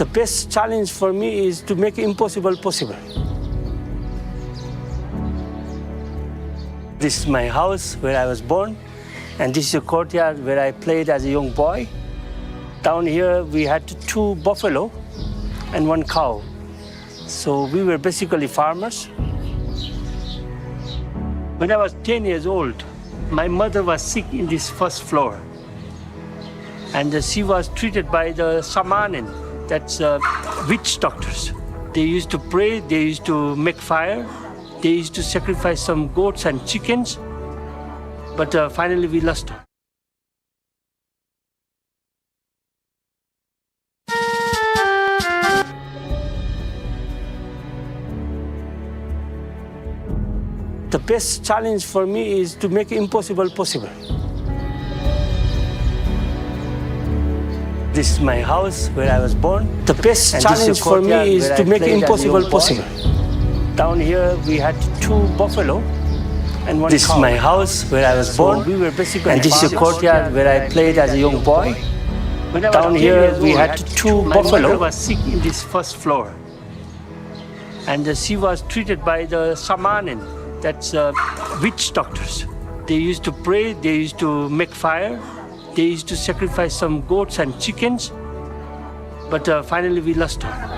The best challenge for me is to make impossible possible. This is my house where I was born, and this is a courtyard where I played as a young boy. Down here we had two buffalo and one cow. So we were basically farmers. When I was 10 years old, my mother was sick in this first floor. And she was treated by the shamanin, that's witch doctors. They used to pray, they used to make fire, they used to sacrifice some goats and chickens, but finally we lost her. The best challenge for me is to make impossible possible. This is my house where I was born. The best challenge for me is to make impossible possible. Down here we had two buffalo and one cow. This is my house where I was born. We were basically and this is a courtyard where I played as a young boy. Down here we had two buffalo. My mother was sick in this first floor. And she was treated by the shamanin, that's witch doctors. They used to pray, they used to make fire, they used to sacrifice some goats and chickens, but finally we lost her.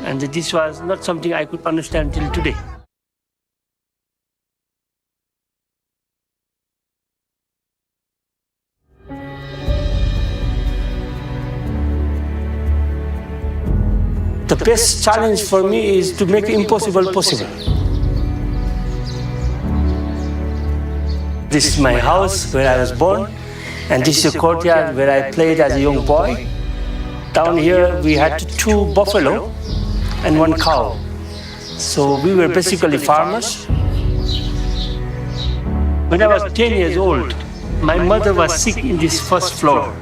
And this was not something I could understand till today. The best challenge for me is to make impossible possible. This is my house where I was born, and this is a courtyard where I played as a young boy. Down here we had two buffalo and one cow. So we were basically farmers. When I was 10 years old, my mother was sick in this first floor.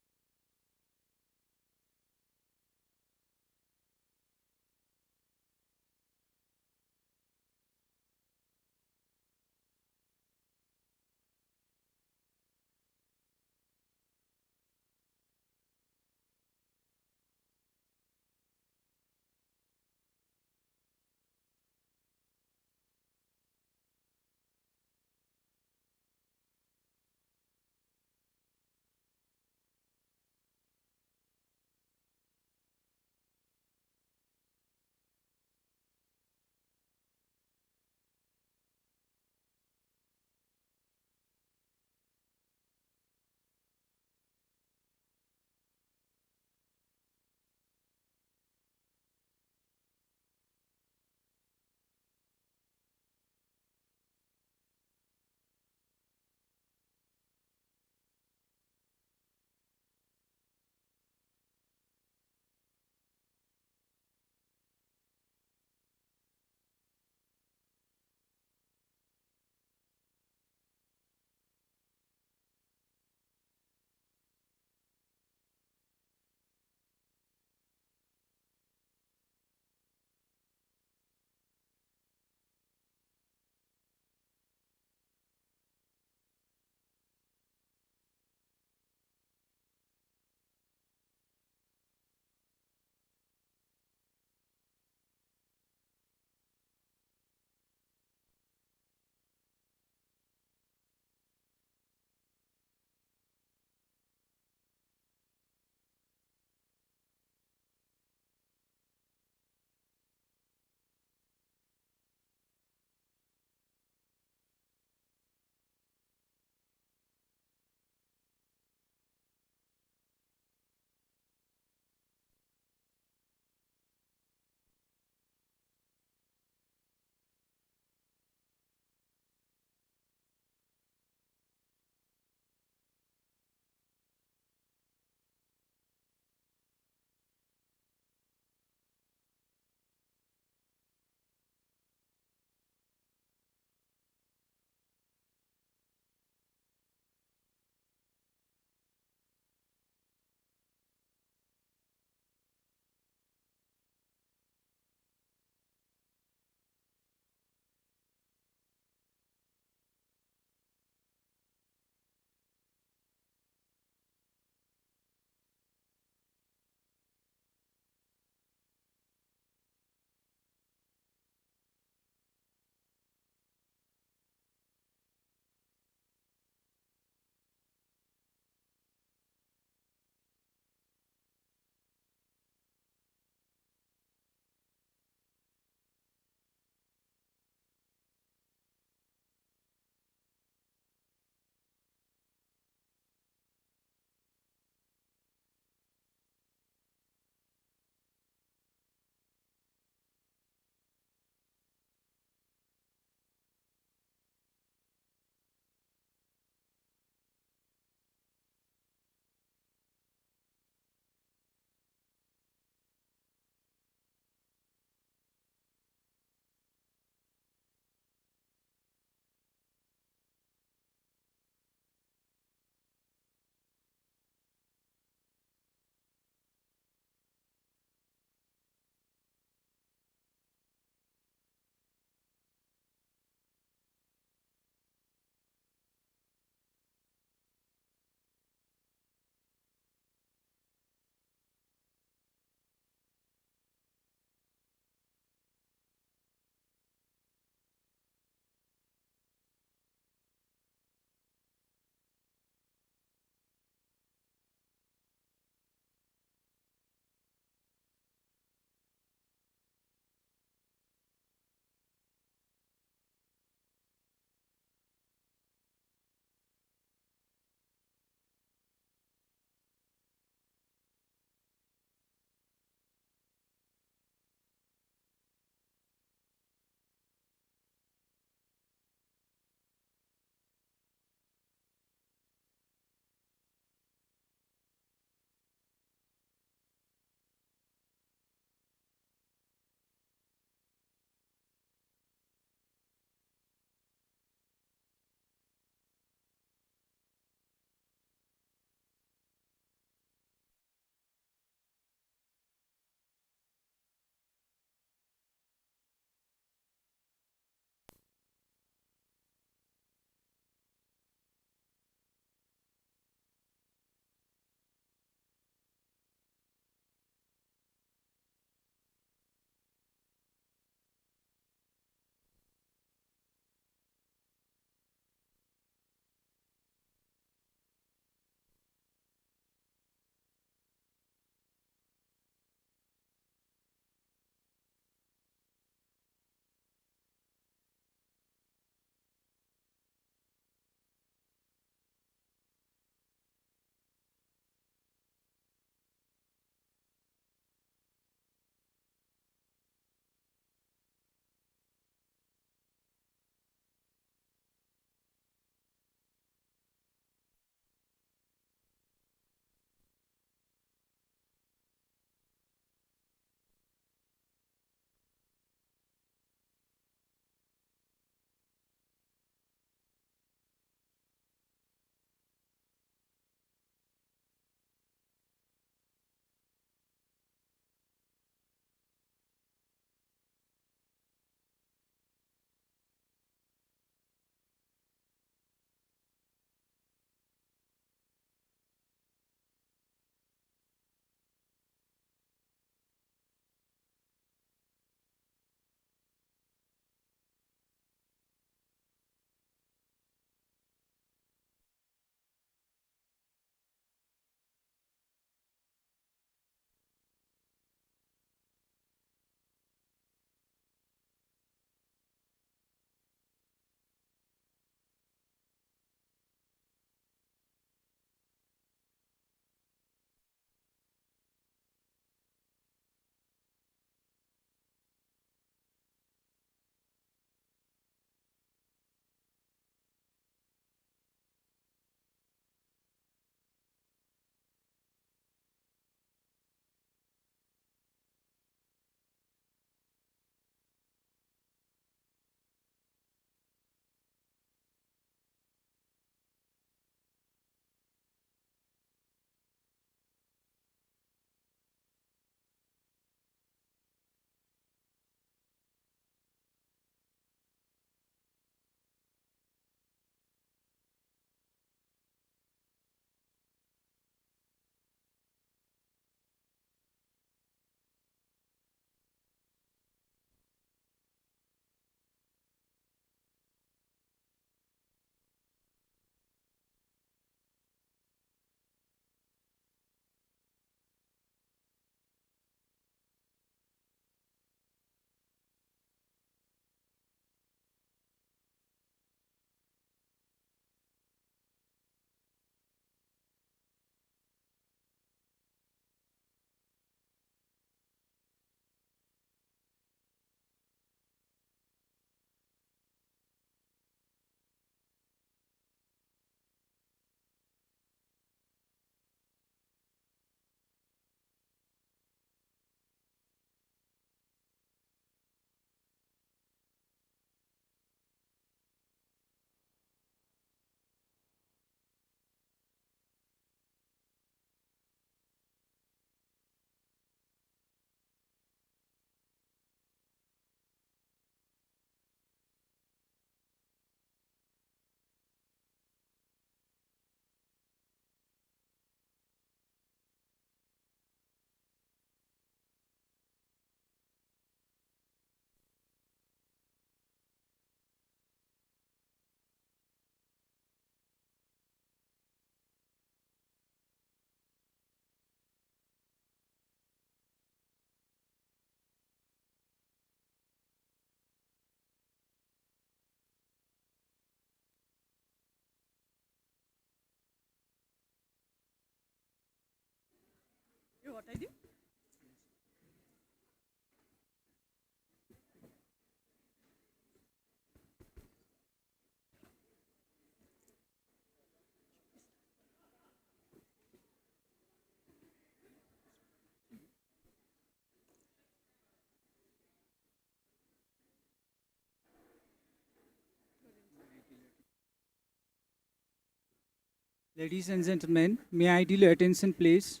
Ladies and gentlemen, may I deal your attention, please?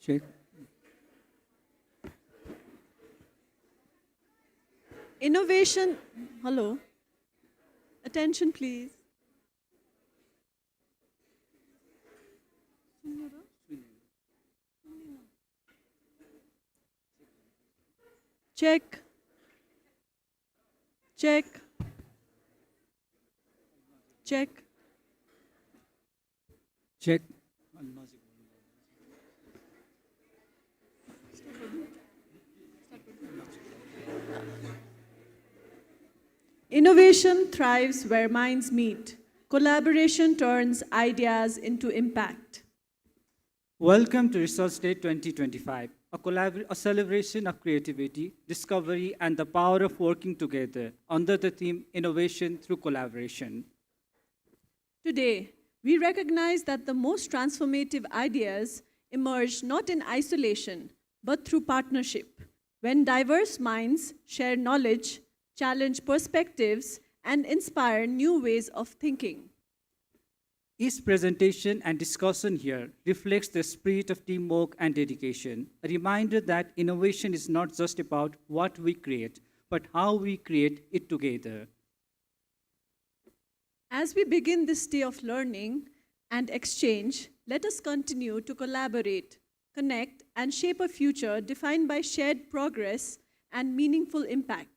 Check. Innovation, hello. Attention, please. Check. Check. Check. Check. Innovation thrives where minds meet. Collaboration turns ideas into impact. Welcome to Research Day 2025, a celebration of creativity, discovery, and the power of working together under the theme Innovation Through Collaboration. Today, we recognize that the most transformative ideas emerge not in isolation, but through partnership. When diverse minds share knowledge, challenge perspectives, and inspire new ways of thinking. Each presentation and discussion here reflects the spirit of teamwork and dedication, a reminder that innovation is not just about what we create, but how we create it together. As we begin this day of learning and exchange, let us continue to collaborate, connect, and shape a future defined by shared progress and meaningful impact.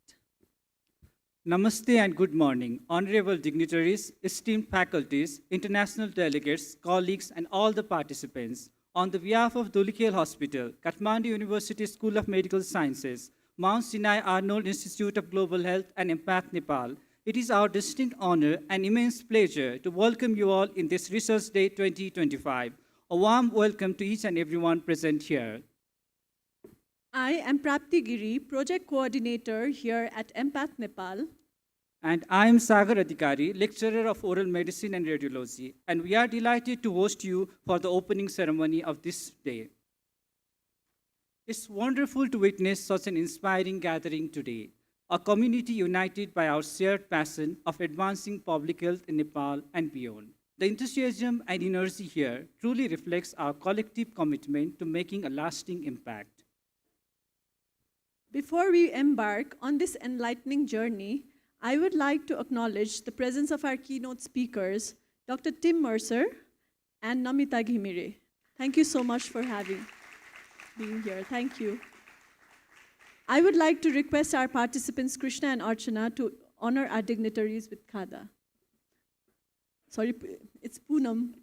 Namaste and good morning, honorable dignitaries, esteemed faculties, international delegates, colleagues, and all the participants. On the behalf of Dhulikhel Hospital, Kathmandu University School of Medical Sciences, Mount Sinai Arnold Institute of Global Health, and Empath Nepal, it is our distinct honor and immense pleasure to welcome you all in this Research Day 2025. A warm welcome to each and everyone present here. I am Prapti Giri, Project Coordinator here at Empath Nepal. And I am Sagar Adhikari, Lecturer of Oral Medicine and Radiology, and we are delighted to host you for the opening ceremony of this day. It's wonderful to witness such an inspiring gathering today, a community united by our shared passion of advancing public health in Nepal and beyond. The enthusiasm and energy here truly reflects our collective commitment to making a lasting impact. Before we embark on this enlightening journey, I would like to acknowledge the presence of our keynote speakers, Dr. Tim Mercer and Namita Ghimire. Thank you so much for being here. Thank you. I would like to request our participants, Krishna and Archana, to honor our dignitaries with Khada. Sorry, it's Poonam.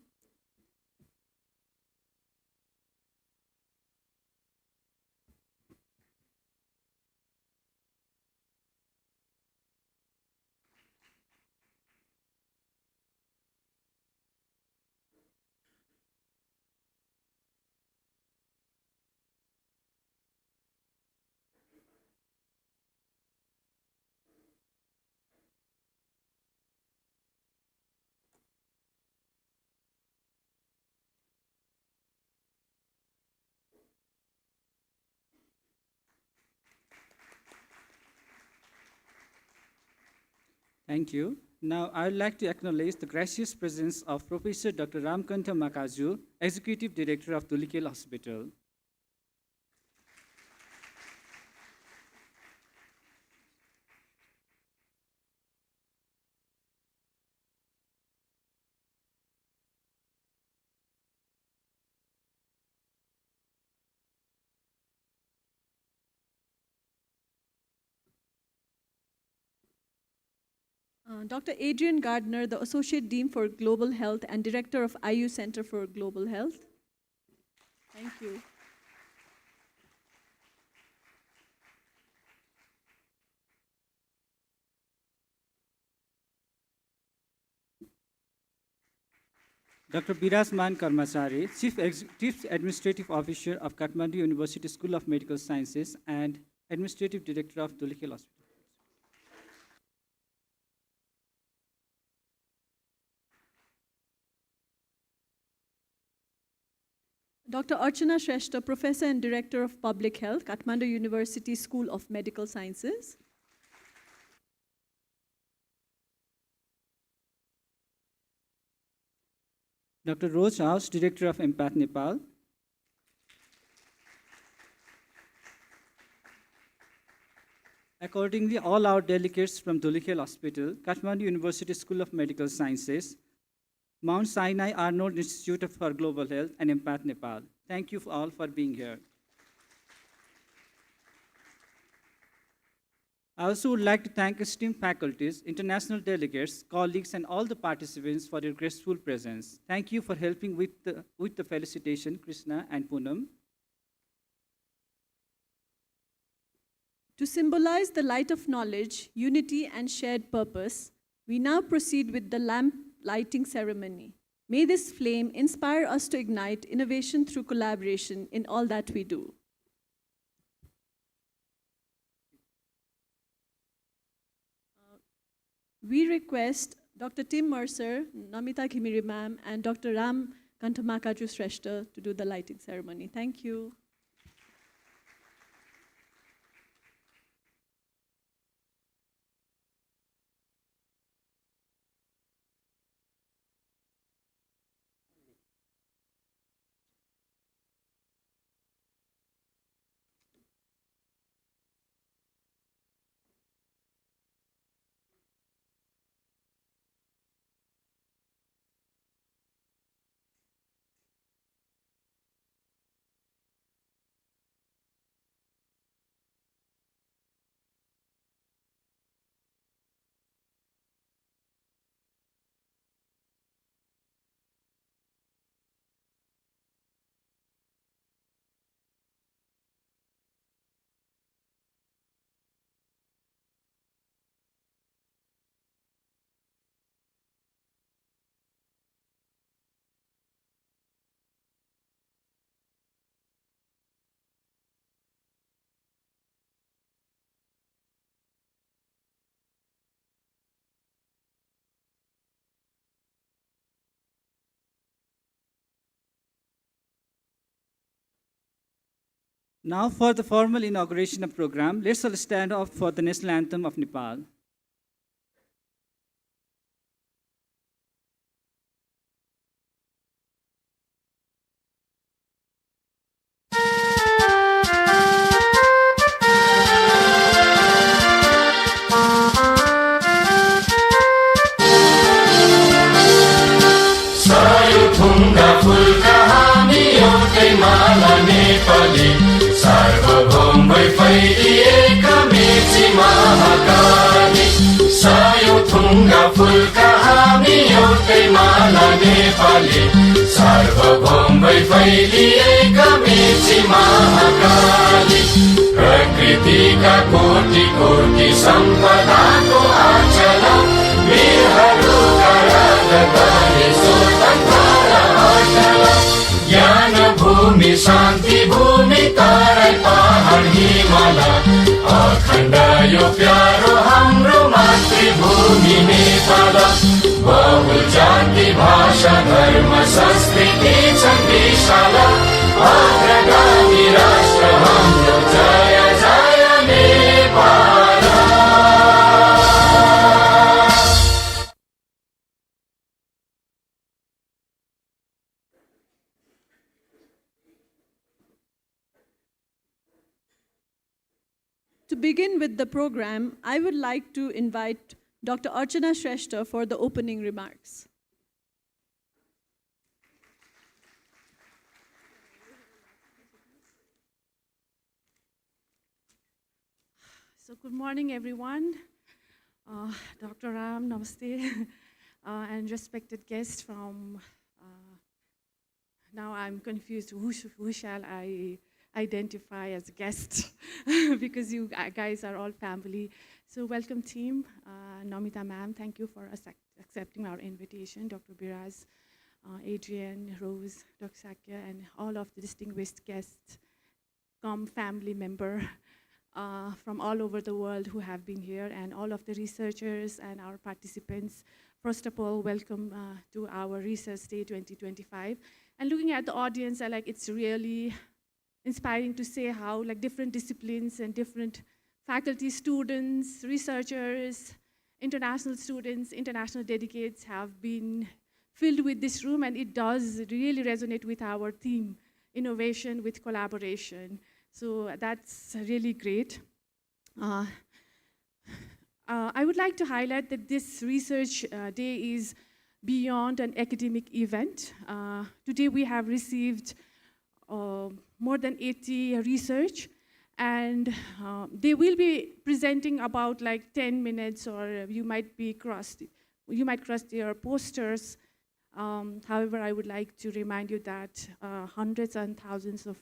Thank you. Now, I would like to acknowledge the gracious presence of Professor Dr. Ramkantha Makaju, Executive Director of Dhulikhel Hospital. Dr. Adrian Gardner, the Associate Dean for Global Health and Director of IU Center for Global Health. Thank you. Dr. Birasman Karmachari, Chief Administrative Officer of Kathmandu University School of Medical Sciences and Administrative Director of Dhulikhel Hospital. Dr. Archana Shrestha, Professor and Director of Public Health, Kathmandu University School of Medical Sciences. Dr. Rose House, Director of Empath Nepal. Accordingly, all our delegates from Dhulikhel Hospital, Kathmandu University School of Medical Sciences, Mount Sinai Arnold Institute for Global Health, and Empath Nepal. Thank you all for being here. I also would like to thank esteemed faculties, international delegates, colleagues, and all the participants for your graceful presence. Thank you for helping with the felicitation, Krishna and Poonam. To symbolize the light of knowledge, unity, and shared purpose, we now proceed with the lamp lighting ceremony. May this flame inspire us to ignite innovation through collaboration in all that we do. We request Dr. Tim Mercer, Namita Ghimire ma'am, and Dr. Ram Kantamakaju Shrestha to do the lighting ceremony. Thank you. Now for the formal inauguration of program, let's all stand up for the national anthem of Nepal. सार्वभौम फैलिएका मेची महाकाली सायो थुङ्गा फुलका हामी एउटै माला नेपाली सार्वभौम फैलिएका मेची महाकाली प्रकृतिका कोटि कोटि सम्पदाको आचल वीरहरूका राजधानी स्वतन्त्र अचल ज्ञान भूमि शान्ति भूमि तराई पहाड हिमाल अखण्ड यो प्यारो हाम्रो मातृभूमि नेपाल बहु जाति भाषा धर्म संस्कृति छन् विशाल अग्रगामी राष्ट्र हाम्रो जय जय Nepal. To begin with the program, I would like to invite Dr. Archana Shrestha for the opening remarks. So good morning, everyone. Dr. Ram, namaste, and respected guests from, now I'm confused, who shall I identify as a guest? Because you guys are all family. So welcome team, Namita ma'am, thank you for accepting our invitation, Dr. Biraz, Adrian, Rose, Dr. Sakya, and all of the distinguished guests, family member, from all over the world who have been here, and all of the researchers and our participants. First of all, welcome to our Research Day 2025. And looking at the audience, it's really inspiring to say how different disciplines and different faculty, students, researchers, international students, international dedicates have been filled with this room, and it does really resonate with our theme, innovation with collaboration. So that's really great. I would like to highlight that this Research Day is beyond an academic event. Today we have received more than 80 research, and they will be presenting about 10 minutes, or you might cross their posters. However, I would like to remind you that hundreds and thousands of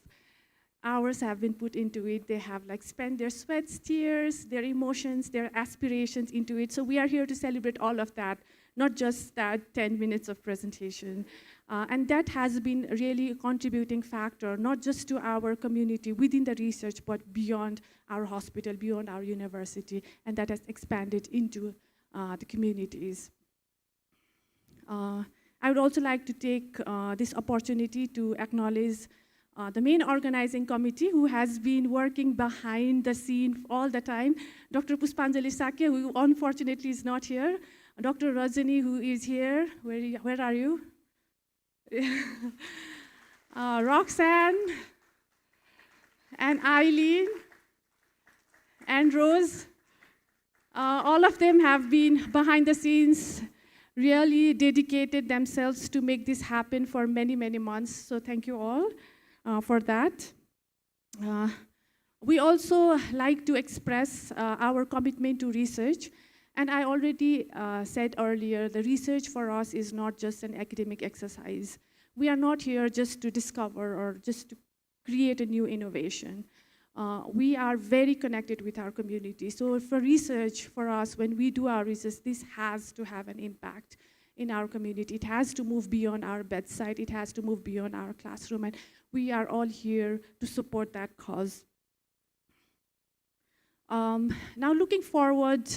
hours have been put into it. They have spent their sweats, tears, their emotions, their aspirations into it. So we are here to celebrate all of that, not just that 10 minutes of presentation. And that has been really a contributing factor, not just to our community within the research, but beyond our hospital, beyond our university, and that has expanded into the communities. I would also like to take this opportunity to acknowledge the main organizing committee, who has been working behind the scene all the time. Dr. Puspanjali Sakya, who unfortunately is not here. Dr. Rajani, who is here. Where are you? Roxanne, and Eileen, and Rose. All of them have been behind the scenes, really dedicated themselves to make this happen for many, many months. So thank you all for that. We also like to express our commitment to research. And I already said earlier, the research for us is not just an academic exercise. We are not here just to discover or just to create a new innovation. We are very connected with our community. So for research, for us, when we do our research, this has to have an impact in our community. It has to move beyond our bedside. It has to move beyond our classroom. And we are all here to support that cause. Now looking forward,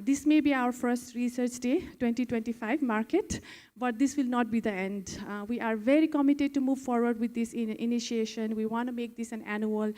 this may be our first Research Day 2025 market, but this will not be the end. We are very committed to move forward with this initiation. We want to make this an annual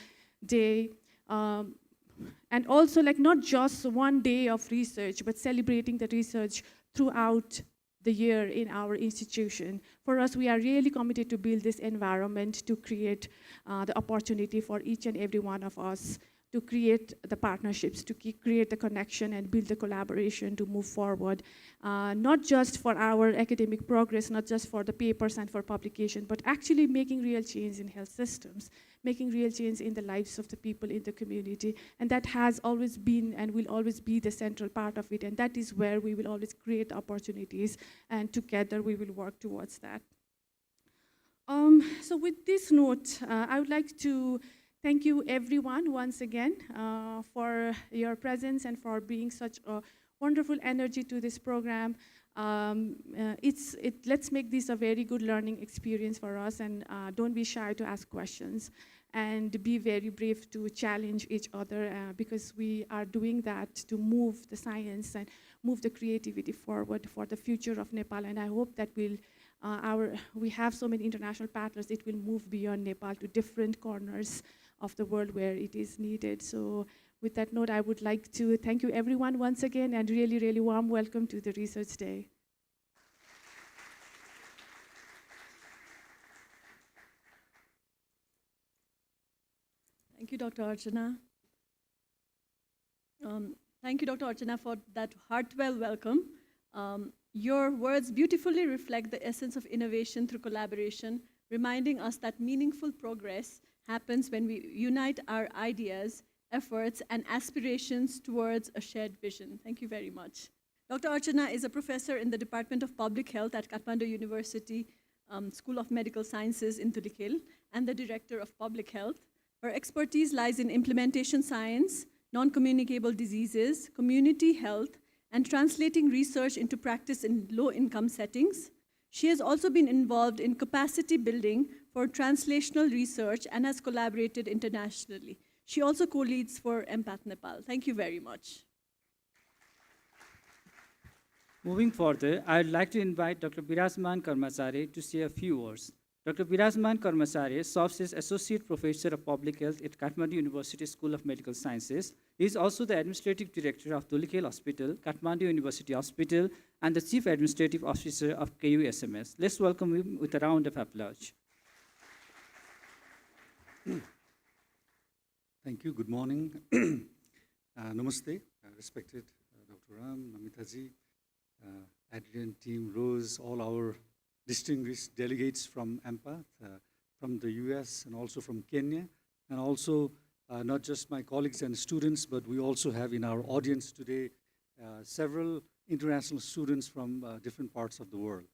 day. And also not just one day of research, but celebrating the research throughout the year in our institution. For us, we are really committed to build this environment to create the opportunity for each and every one of us to create the partnerships, to create the connection and build the collaboration to move forward, not just for our academic progress, not just for the papers and for publication, but actually making real change in health systems, making real change in the lives of the people in the community. And that has always been and will always be the central part of it. And that is where we will always create opportunities, and together we will work towards that. So with this note, I would like to thank you everyone once again for your presence and for bringing such a wonderful energy to this program. Let's make this a very good learning experience for us, and don't be shy to ask questions, and be very brave to challenge each other, because we are doing that to move the science and move the creativity forward for the future of Nepal. And I hope that we have so many international partners, it will move beyond Nepal to different corners of the world where it is needed. So with that note, I would like to thank you everyone once again, and really, really warm welcome to the Research Day. Thank you, Dr. Archana. Thank you, Dr. Archana, for that heartfelt welcome. Your words beautifully reflect the essence of innovation through collaboration, reminding us that meaningful progress happens when we unite our ideas efforts and aspirations towards a shared vision. Thank you very much. Dr. Archana is a professor in the Department of Public Health at Kathmandu University School of Medical Sciences in Dhulikhel and the Director of Public Health. Her expertise lies in implementation science, non-communicable diseases, community health, and translating research into practice in low-income settings. She has also been involved in capacity building for translational research and has collaborated internationally. She also co-leads for Empath Nepal. Thank you very much. Moving further, I'd like to invite Dr. Birajman Karmachare to say a few words. Dr. Birajman Karmachare serves as Associate Professor of Public Health at Kathmandu University School of Medical Sciences. He is also the Administrative Director of Dhulikhel Hospital, Kathmandu University Hospital, and the Chief Administrative Officer of KUSMS. Let's welcome him with a round of applause. Thank you. Good morning. Namaste, respected Dr. Ram, Namitaji, Adrian, team, Rose, all our distinguished delegates from Empath, from the US and also from Kenya, and also not just my colleagues and students, but we also have in our audience today several international students from different parts of the world.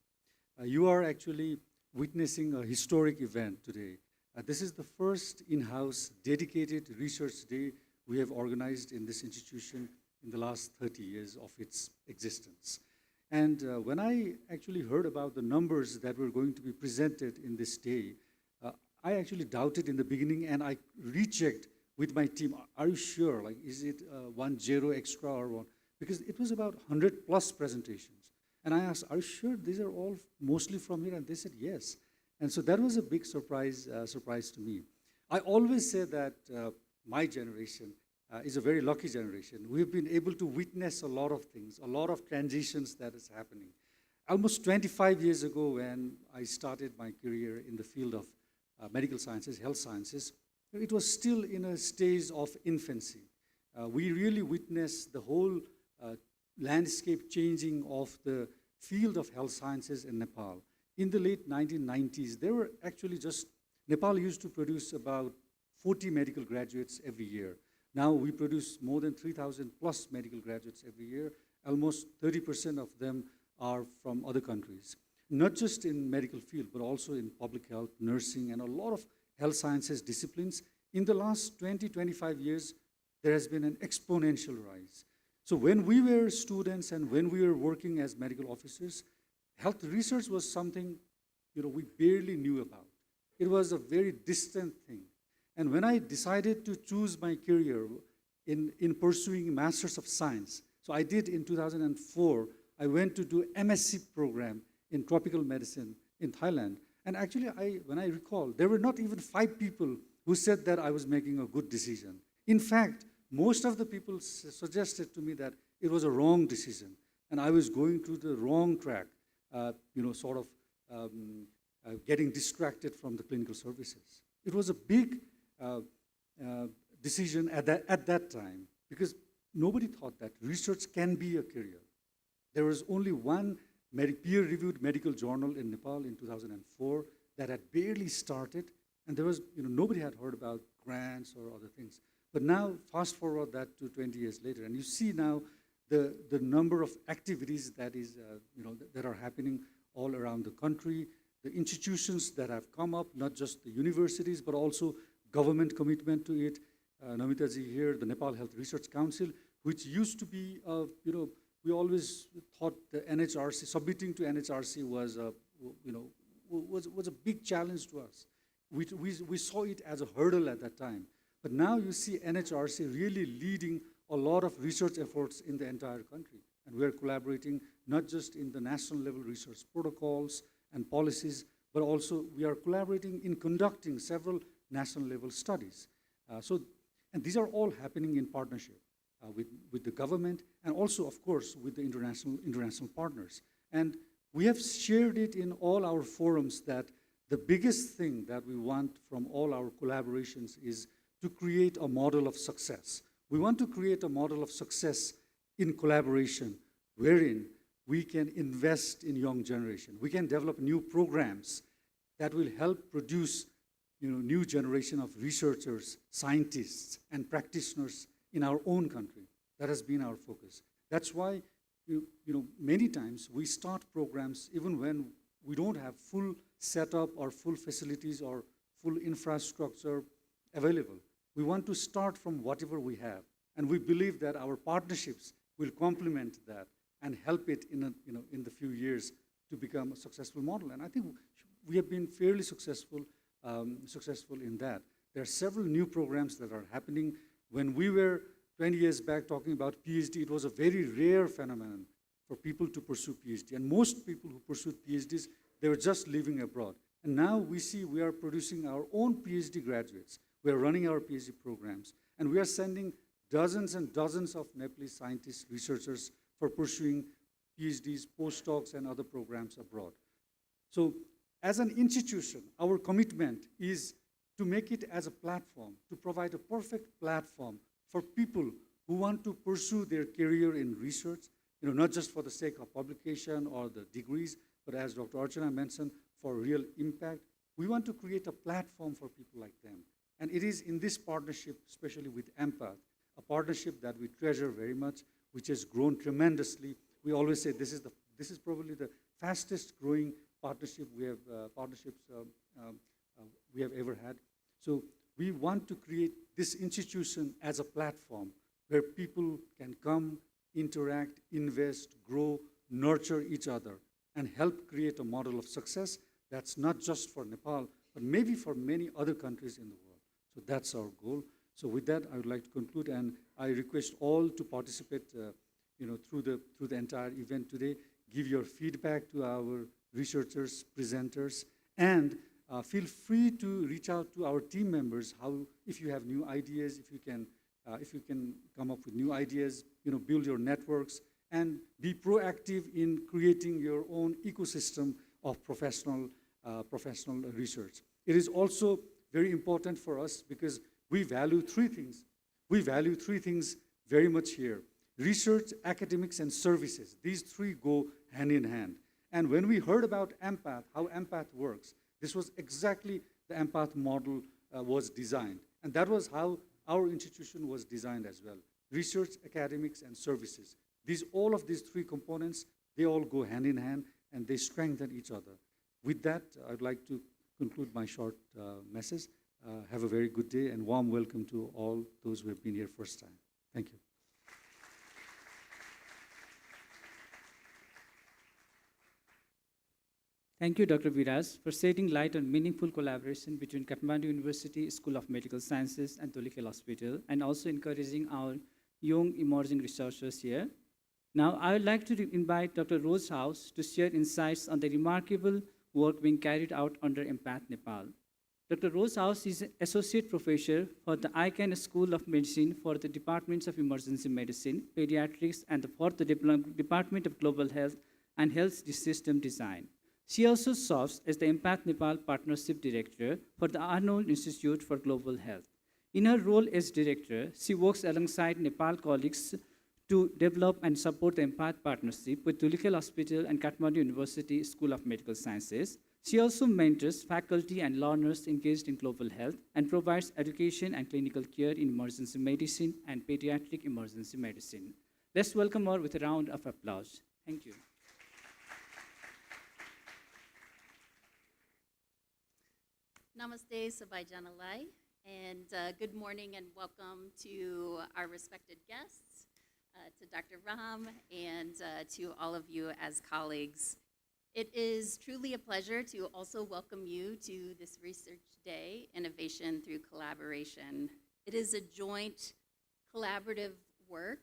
You are actually witnessing a historic event today. This is the first in-house dedicated research day we have organized in this institution in the last 30 years of its existence. And when I actually heard about the numbers that were going to be presented in this day, I actually doubted in the beginning, and I rechecked with my team, are you sure? Like, is it 10 extra or one? Because it was about 100 plus presentations. And I asked, are you sure these are all mostly from here? And they said yes. And so that was a big surprise to me. I always say that my generation is a very lucky generation. We've been able to witness a lot of things, a lot of transitions that is happening. Almost 25 years ago, when I started my career in the field of medical sciences, health sciences, it was still in a stage of infancy. We really witnessed the whole landscape changing of the field of health sciences in Nepal. In the late 1990s, there were actually Nepal used to produce about 40 medical graduates every year. Now we produce more than 3,000 plus medical graduates every year. Almost 30% of them are from other countries. Not just in medical field, but also in public health, nursing, and a lot of health sciences disciplines. In the last 20, 25 years, there has been an exponential rise. So when we were students and when we were working as medical officers, health research was something we barely knew about. It was a very distant thing. And when I decided to choose my career in pursuing Masters of Science, so I did in 2004, I went to do MSc program in tropical medicine in Thailand. And actually, when I recall, there were not even 5 people who said that I was making a good decision. In fact, most of the people suggested to me that it was a wrong decision and I was going to the wrong track, getting distracted from the clinical services. It was a big decision at that time, because nobody thought that research can be a career. There was only one peer-reviewed medical journal in Nepal in 2004 that had barely started, and there was, nobody had heard about grants or other things. But now, fast forward that to 20 years later, and you see now the number of activities that are happening all around the country, the institutions that have come up, not just the universities, but also government commitment to it. Namitaji here, the Nepal Health Research Council, which used to be, we always thought the NHRC, submitting to NHRC was a big challenge to us. We saw it as a hurdle at that time. But now you see NHRC really leading a lot of research efforts in the entire country. And we are collaborating not just in the national level research protocols and policies, but also we are collaborating in conducting several national level studies. And these are all happening in partnership with the government and also, of course, with the international partners. And we have shared it in all our forums that the biggest thing that we want from all our collaborations is to create a model of success. We want to create a model of success in collaboration wherein we can invest in young generation. We can develop new programs that will help produce new generation of researchers, scientists, and practitioners in our own country. That has been our focus. That's why, many times we start programs even when we don't have full setup or full facilities or full infrastructure available. We want to start from whatever we have, and we believe that our partnerships will complement that and help it in the few years to become a successful model. And I think we have been fairly successful in that. There are several new programs that are happening. When we were 20 years back talking about PhD, it was a very rare phenomenon for people to pursue PhD. And most people who pursued PhDs, they were just living abroad. And now we see we are producing our own PhD graduates. We are running our PhD programs. And we are sending dozens and dozens of Nepalese scientists, researchers for pursuing PhDs, postdocs, and other programs abroad. So as an institution, our commitment is to make it as a platform, to provide a perfect platform for people who want to pursue their career in research, not just for the sake of publication or the degrees, but as Dr. Archana mentioned, for real impact. We want to create a platform for people like them. And it is in this partnership, especially with Empath, a partnership that we treasure very much, which has grown tremendously. We always say this is probably the fastest growing partnership we have ever had. So we want to create this institution as a platform where people can come, interact, invest, grow, nurture each other, and help create a model of success that's not just for Nepal, but maybe for many other countries in the world. So that's our goal. So with that, I would like to conclude, and I request all to participate through the entire event today. Give your feedback to our researchers, presenters, and feel free to reach out to our team members. If you have new ideas, if you can come up with new ideas, build your networks, and be proactive in creating your own ecosystem of professional research. It is also very important for us because we value three things. We value three things very much here: research, academics, and services. These three go hand in hand. And when we heard about Empath, how Empath works, this was exactly the Empath model was designed. And that was how our institution was designed as well: research, academics, and services. All of these three components, they all go hand in hand, and they strengthen each other. With that, I'd like to conclude my short message. Have a very good day, and warm welcome to all those who have been here first time. Thank you. Thank you, Dr. Viras, for shedding light on meaningful collaboration between Kathmandu University School of Medical Sciences and Dhulikhel Hospital, and also encouraging our young emerging researchers here. Now, I would like to invite Dr. Rose House to share insights on the remarkable work being carried out under Empath Nepal. Dr. Rose House is Associate Professor for the ICANN School of Medicine for the Departments of Emergency Medicine, Pediatrics, and for the Department of Global Health and Health System Design. She also serves as the Empath Nepal Partnership Director for the Arnold Institute for Global Health. In her role as director, she works alongside Nepal colleagues to develop and support the Empath partnership with Dhulikhel Hospital and Kathmandu University School of Medical Sciences. She also mentors faculty and learners engaged in global health and provides education and clinical care in emergency medicine and pediatric emergency medicine. Let's welcome her with a round of applause. Thank you. Namaste, Sabai Janalai, and good morning and welcome to our respected guests, to Dr. Ram, and to all of you as colleagues. It is truly a pleasure to also welcome you to this Research Day, Innovation Through Collaboration. It is a joint collaborative work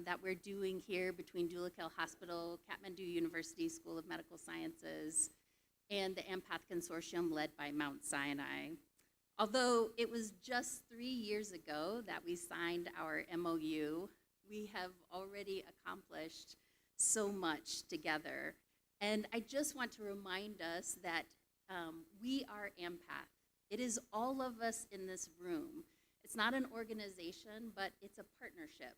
that we're doing here between Dhulikhel Hospital, Kathmandu University School of Medical Sciences, and the Empath Consortium led by Mount Sinai. Although it was just 3 years ago that we signed our MOU, we have already accomplished so much together. And I just want to remind us that we are Empath. It is all of us in this room. It's not an organization, but it's a partnership.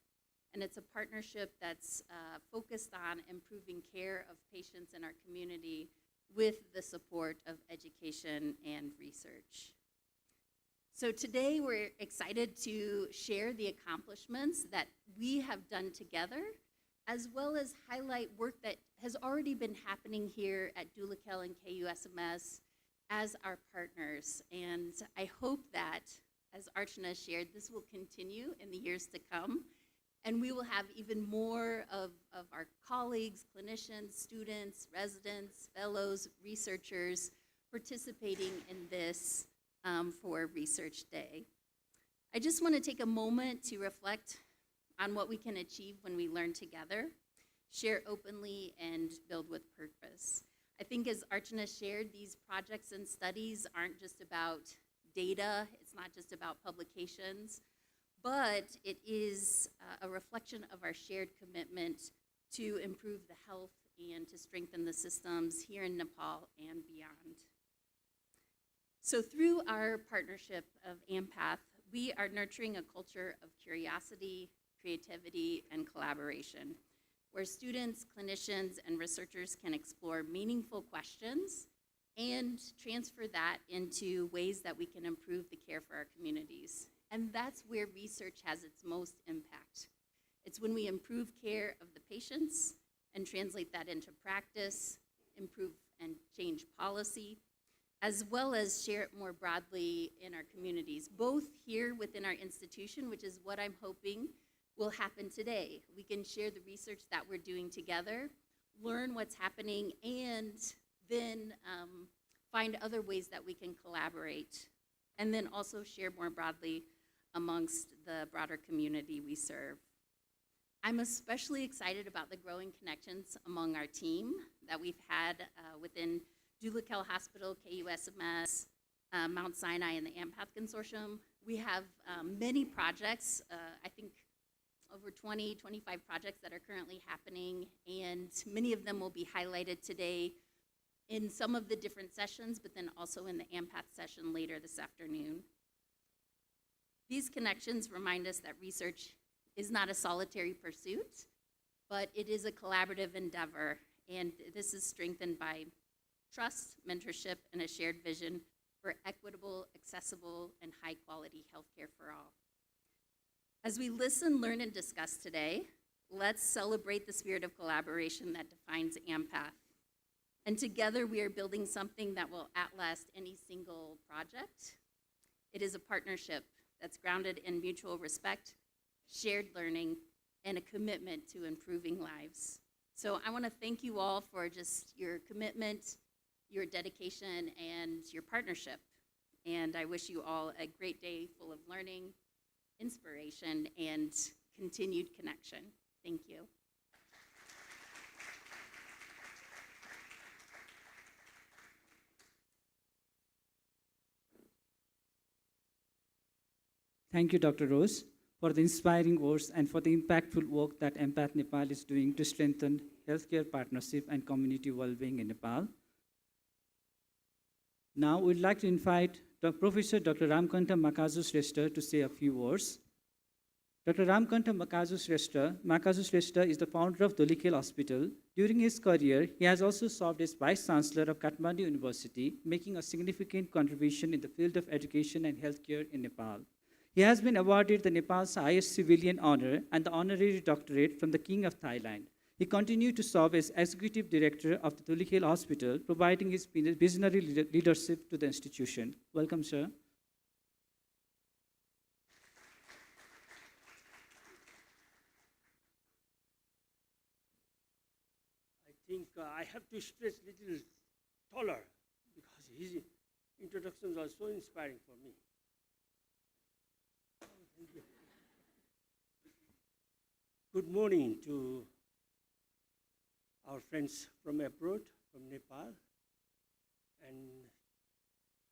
And it's a partnership that's focused on improving care of patients in our community with the support of education and research. So today we're excited to share the accomplishments that we have done together, as well as highlight work that has already been happening here at Dulikel and KUSMS as our partners. And I hope that, as Archana shared, this will continue in the years to come. And we will have even more of our colleagues, clinicians, students, residents, fellows, researchers participating in this for Research Day. I just want to take a moment to reflect on what we can achieve when we learn together, share openly, and build with purpose. I think as Archana shared, these projects and studies aren't just about data, it's not just about publications, but it is a reflection of our shared commitment to improve the health and to strengthen the systems here in Nepal and beyond. So through our partnership of AMPATH, we are nurturing a culture of curiosity, creativity, and collaboration, where students, clinicians, and researchers can explore meaningful questions and transfer that into ways that we can improve the care for our communities. And that's where research has its most impact. It's when we improve care of the patients and translate that into practice, improve and change policy, as well as share it more broadly in our communities, both here within our institution, which is what I'm hoping will happen today. We can share the research that we're doing together, learn what's happening, and then find other ways that we can collaborate, and then also share more broadly amongst the broader community we serve. I'm especially excited about the growing connections among our team that we've had within Dulikel Hospital, KUSMS, Mount Sinai, and the AMPATH Consortium. We have many projects, I think over 20, 25 projects that are currently happening, and many of them will be highlighted today in some of the different sessions, but then also in the AMPATH session later this afternoon. These connections remind us that research is not a solitary pursuit, but it is a collaborative endeavor, and this is strengthened by trust, mentorship, and a shared vision for equitable, accessible, and high-quality healthcare for all. As we listen, learn, and discuss today, let's celebrate the spirit of collaboration that defines AMPATH. And together we are building something that will outlast any single project. It is a partnership that's grounded in mutual respect, shared learning, and a commitment to improving lives. So I want to thank you all for just your commitment, your dedication, and your partnership. And I wish you all a great day full of learning, inspiration, and continued connection. Thank you. Thank you, Dr. Rose, for the inspiring words and for the impactful work that AMPATH Nepal is doing to strengthen healthcare partnership and community well-being in Nepal. Now, we'd like to invite Professor Dr. Ramkantha Makazu Shrestha to say a few words. Dr. Ramkantha Makazu Shrestha is the founder of Dulikel Hospital. During his career, he has also served as Vice Chancellor of Kathmandu University, making a significant contribution in the field of education and healthcare in Nepal. He has been awarded the Nepal's highest civilian honor and the honorary doctorate from the King of Thailand. He continued to serve as Executive Director of the Dulikel Hospital, providing his visionary leadership to the institution. Welcome, sir. I think I have to stretch a little taller because his introductions are so inspiring for me. Thank you. Good morning to our friends from abroad, from Nepal, and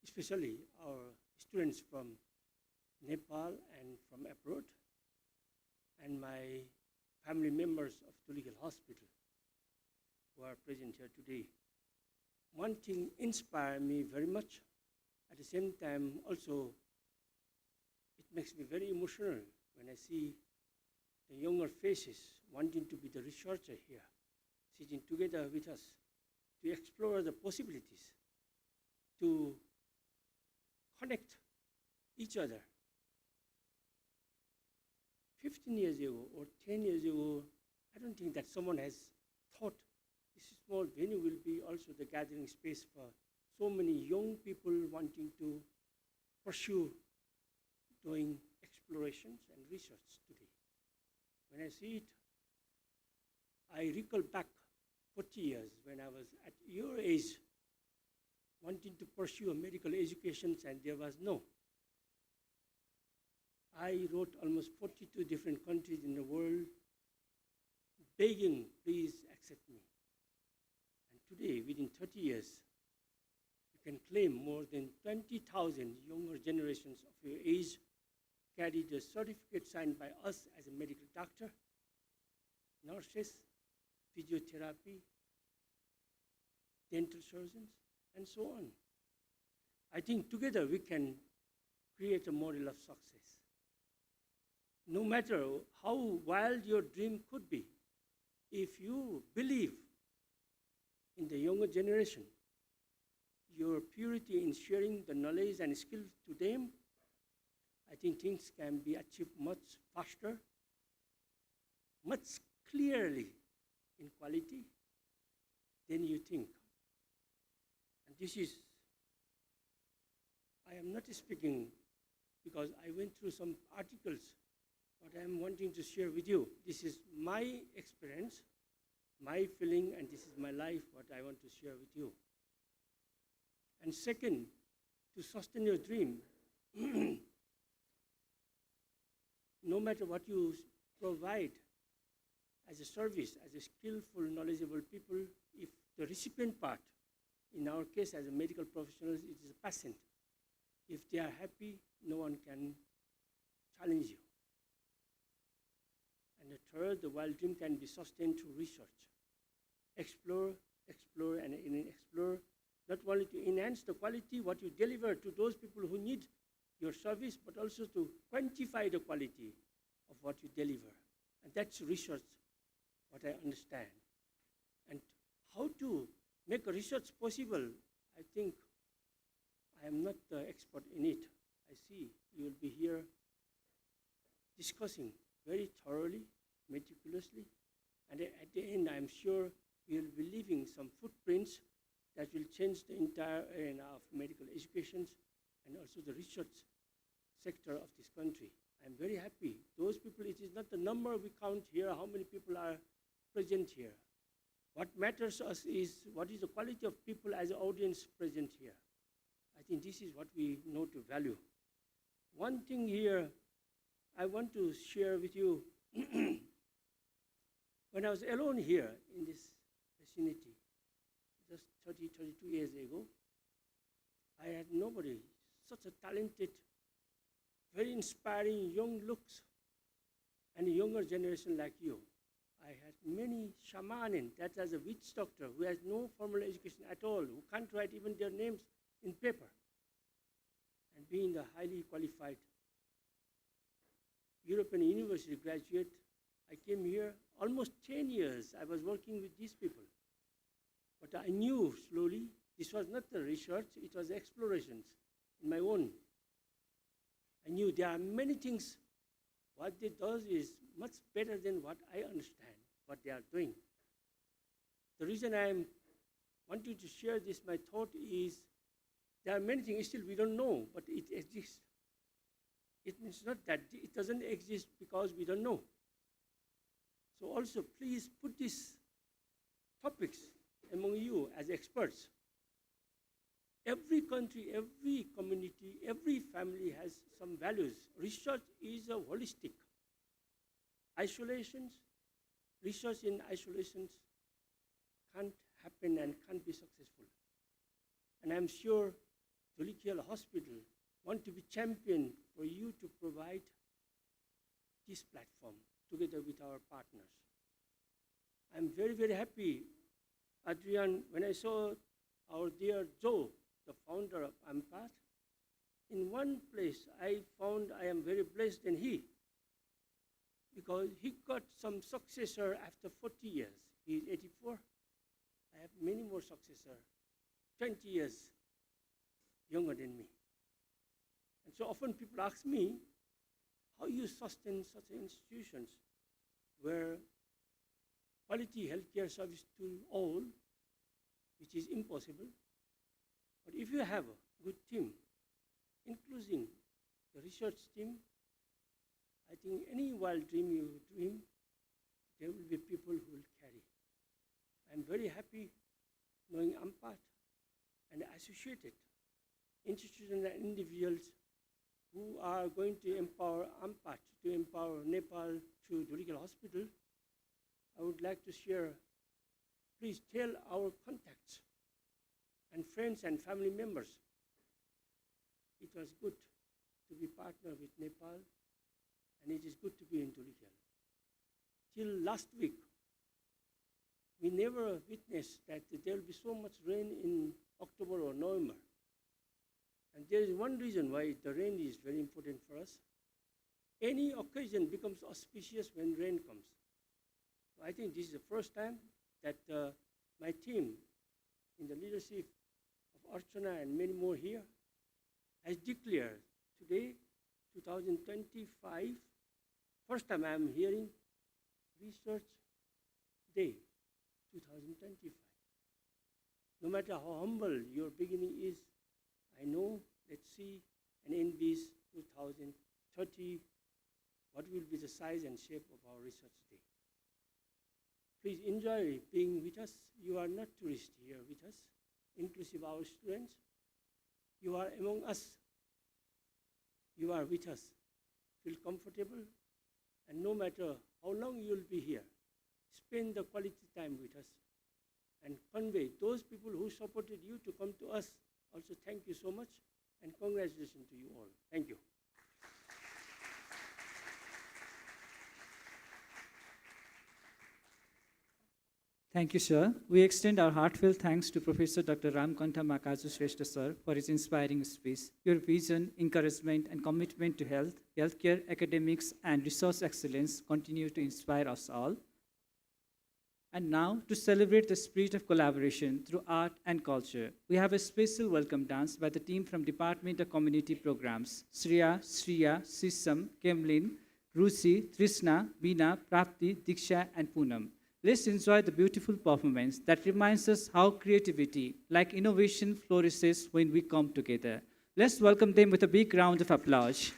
especially our students from Nepal and from abroad, and my family members of Dulikel Hospital who are present here today. One thing inspired me very much. At the same time, also, it makes me very emotional when I see the younger faces wanting to be the researcher here, sitting together with us to explore the possibilities, to connect each other. 15 years ago or 10 years ago, I don't think that someone has thought this small venue will be also the gathering space for so many young people wanting to pursue doing explorations and research today. When I see it, I recall back 40 years when I was at your age, wanting to pursue a medical education, and there was no. I wrote almost 42 different countries in the world, begging, please accept me. And today, within 30 years, you can claim more than 20,000 younger generations of your age carry the certificate signed by us as a medical doctor, nurses, physiotherapy, dental surgeons, and so on. I think together we can create a model of success. No matter how wild your dream could be, if you believe in the younger generation, your purity in sharing the knowledge and skills to them, I think things can be achieved much faster, much clearly in quality than you think. And this is, I am not speaking because I went through some articles, but I am wanting to share with you. This is my experience, my feeling, and this is my life, what I want to share with you. And second, to sustain your dream, no matter what you provide as a service, as a skillful, knowledgeable people, if the recipient part, in our case as a medical professionals, it is a patient. If they are happy, no one can challenge you. And the third, the wild dream can be sustained through research. Explore, and explore, not only to enhance the quality, what you deliver to those people who need your service, but also to quantify the quality of what you deliver. And that's research, what I understand. And how to make a research possible, I think I am not the expert in it. I see you will be here discussing very thoroughly, meticulously, and at the end, I'm sure you will be leaving some footprints that will change the entire arena of medical education and also the research sector of this country. I'm very happy. Those people, it is not the number we count here, how many people are present here. What matters to us is what is the quality of people as an audience present here. I think this is what we know to value. One thing here I want to share with you. When I was alone here in this vicinity, just 30, 32 years ago, I had nobody, such a talented, very inspiring young looks, and a younger generation like you. I had many shamanin, that as a witch doctor, who has no formal education at all, who can't write even their names in paper. And being a highly qualified European University graduate, I came here almost 10 years. I was working with these people. But I knew slowly, this was not the research, it was explorations in my own. I knew there are many things, what they do is much better than what I understand, what they are doing. The reason I am wanting to share this, my thought is, there are many things still we don't know, but it exists. It means not that it doesn't exist because we don't know. So also, please put these topics among you as experts. Every country, every community, every family has some values. Research is a holistic. Research in isolations can't happen and can't be successful. And I'm sure Dhulikhel Hospital want to be champion for you to provide this platform together with our partners. I'm very, very happy, Adrian, when I saw our dear Joe, the founder of AMPATH, in one place I found I am very blessed than he, because he got some successor after 40 years. He is 84. I have many more successors, 20 years younger than me. And so often people ask me, how you sustain such institutions where quality healthcare service to all, which is impossible. But if you have a good team, including the research team, I think any wild dream you dream, there will be people who will carry. I'm very happy knowing AMPAT and associated institutions and individuals who are going to empower AMPAT, to empower Nepal through Dhulikhel Hospital. I would like to share, please tell our contacts and friends and family members, it was good to be partner with Nepal, and it is good to be in Dhulikhel. Till last week, we never witnessed that there will be so much rain in October or November. And there is one reason why the rain is very important for us. Any occasion becomes auspicious when rain comes. So I think this is the first time that my team, in the leadership of Archana and many more here, has declared today, 2025, first time I am hearing Research Day 2025. No matter how humble your beginning is, I know, let's see, and in this 2030, what will be the size and shape of our Research Day. Please enjoy being with us. You are not tourists here with us, inclusive our students. You are among us. You are with us. Feel comfortable, and no matter how long you will be here, spend the quality time with us and convey those people who supported you to come to us. Also, thank you so much, and congratulations to you all. Thank you. Thank you, sir. We extend our heartfelt thanks to Professor Dr. Ramkantha Makazu Shrestha, sir, for his inspiring speech. Your vision, encouragement, and commitment to health, healthcare, academics, and resource excellence continue to inspire us all. And now, to celebrate the spirit of collaboration through art and culture, we have a special welcome dance by the team from Department of Community Programs, Shriya, Sisam, Kemlin, Rusi, Trishna, Veena, Prapti, Diksha, and Poonam. Let's enjoy the beautiful performance that reminds us how creativity, like innovation, flourishes when we come together. Let's welcome them with a big round of applause.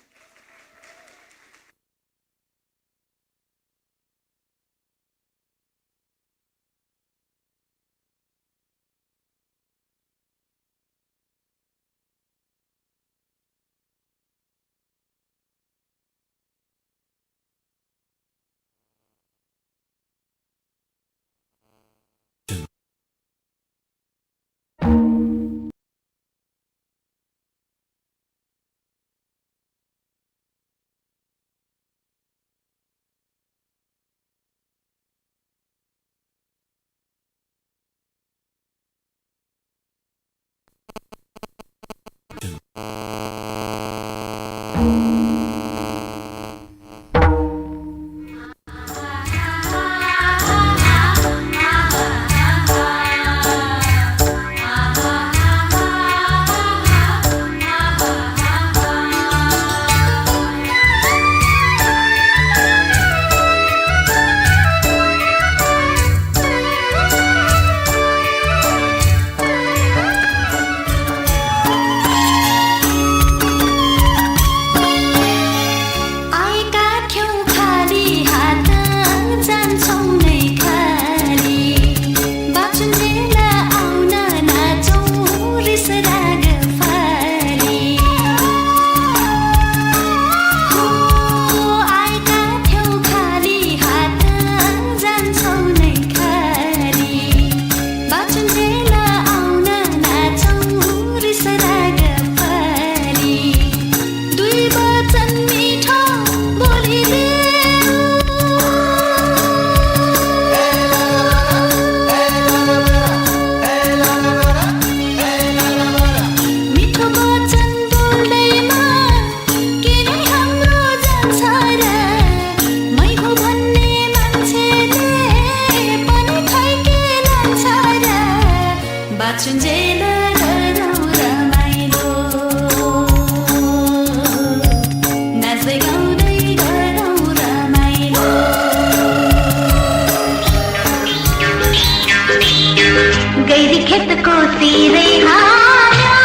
खित को तीरे हाया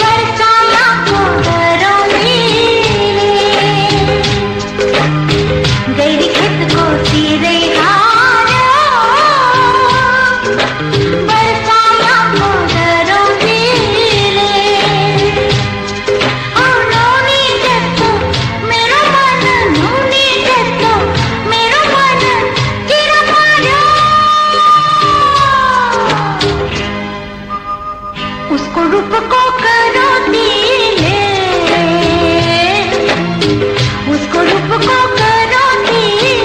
बरसाया को घरों मेरे Gary खित को तीरे हाया बरसाया को घरों मेरे नूनी जस्तो मेरो मन नूनी जस्तो मेरो मन किरा पार्यो उसको रूप को करो दिले उसको रूप को करो दिले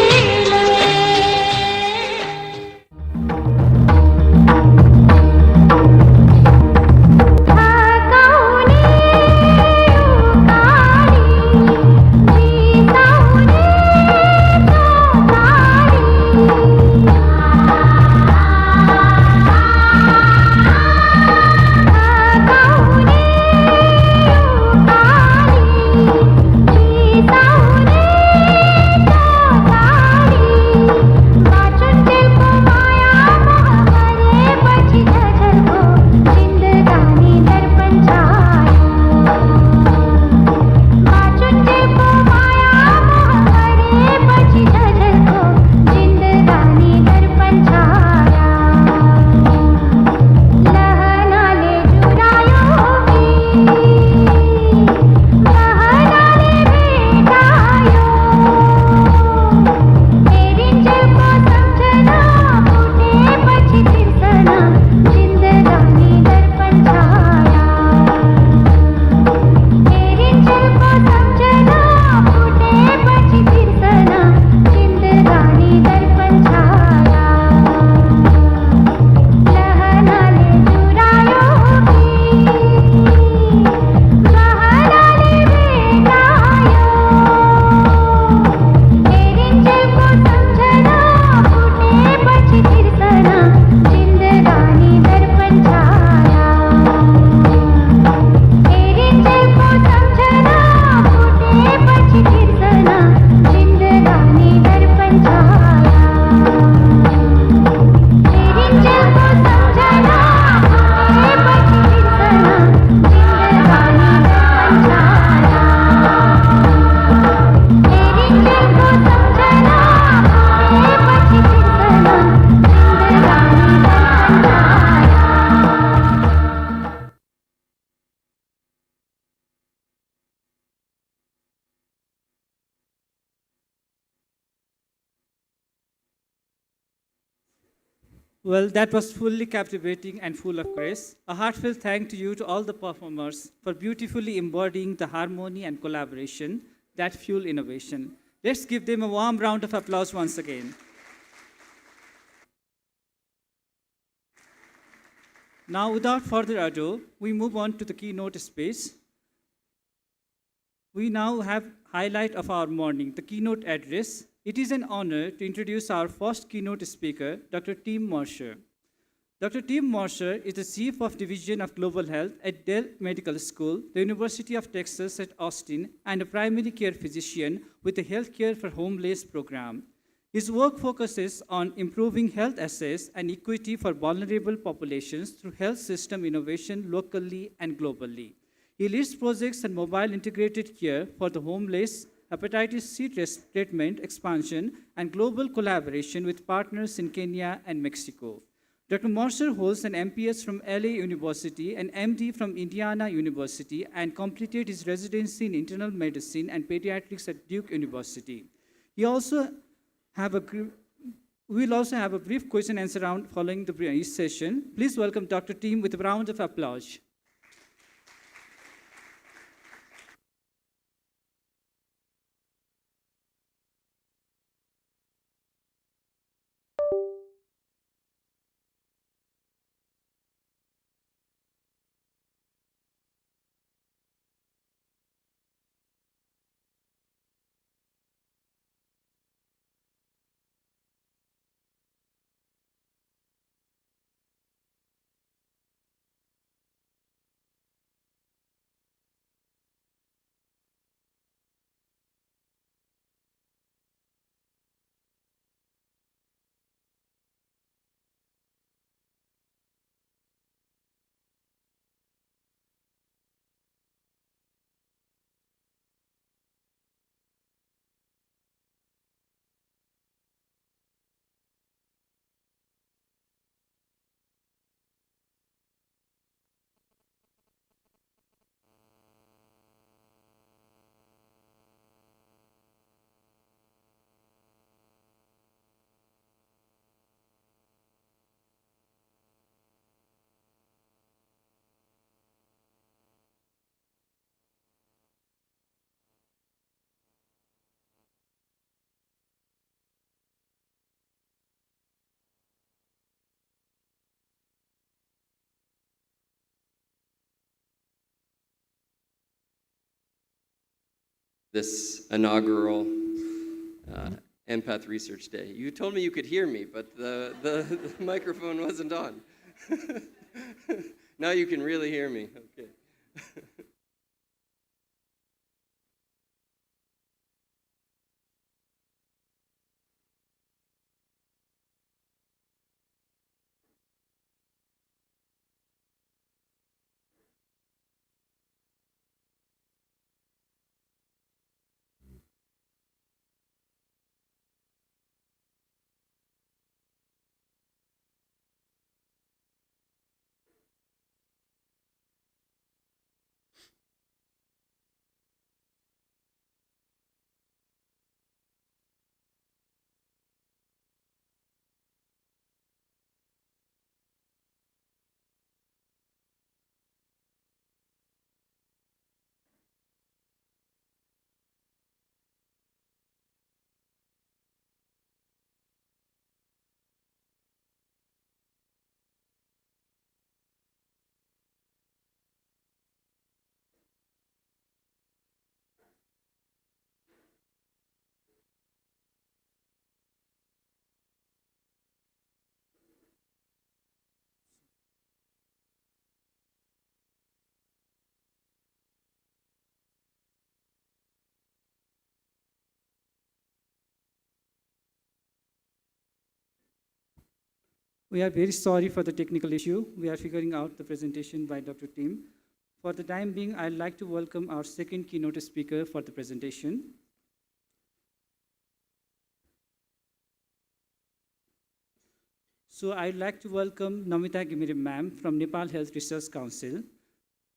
Well, that was fully captivating and full of grace. A heartfelt thank to you to all the performers for beautifully embodying the harmony and collaboration that fuel innovation. Let's give them a warm round of applause once again. Now, without further ado, we move on to the keynote space. We now have highlight of our morning, the keynote address. It is an honor to introduce our first keynote speaker, Dr. Tim Mercer. Dr. Tim Mercer is the Chief of Division of Global Health at Dell Medical School, the University of Texas at Austin, and a primary care physician with the Healthcare for Homeless program. His work focuses on improving health access and equity for vulnerable populations through health system innovation locally and globally. He leads projects on mobile integrated care for the homeless, hepatitis C treatment expansion, and global collaboration with partners in Kenya and Mexico. Dr. Mercer holds an MPS from LA University, an MD from Indiana University, and completed his residency in internal medicine and pediatrics at Duke University. We'll also have a brief question and answer round following the session. Please welcome Dr. Tim with a round of applause. this inaugural Empath Research Day. You told me you could hear me, but the microphone wasn't on. Now you can really hear me. Okay. We are very sorry for the technical issue. We are figuring out the presentation by Dr. Tim. For the time being, I'd like to welcome our second keynote speaker for the presentation. So I'd like to welcome Namita Ghimire ma'am from Nepal Health Research Council.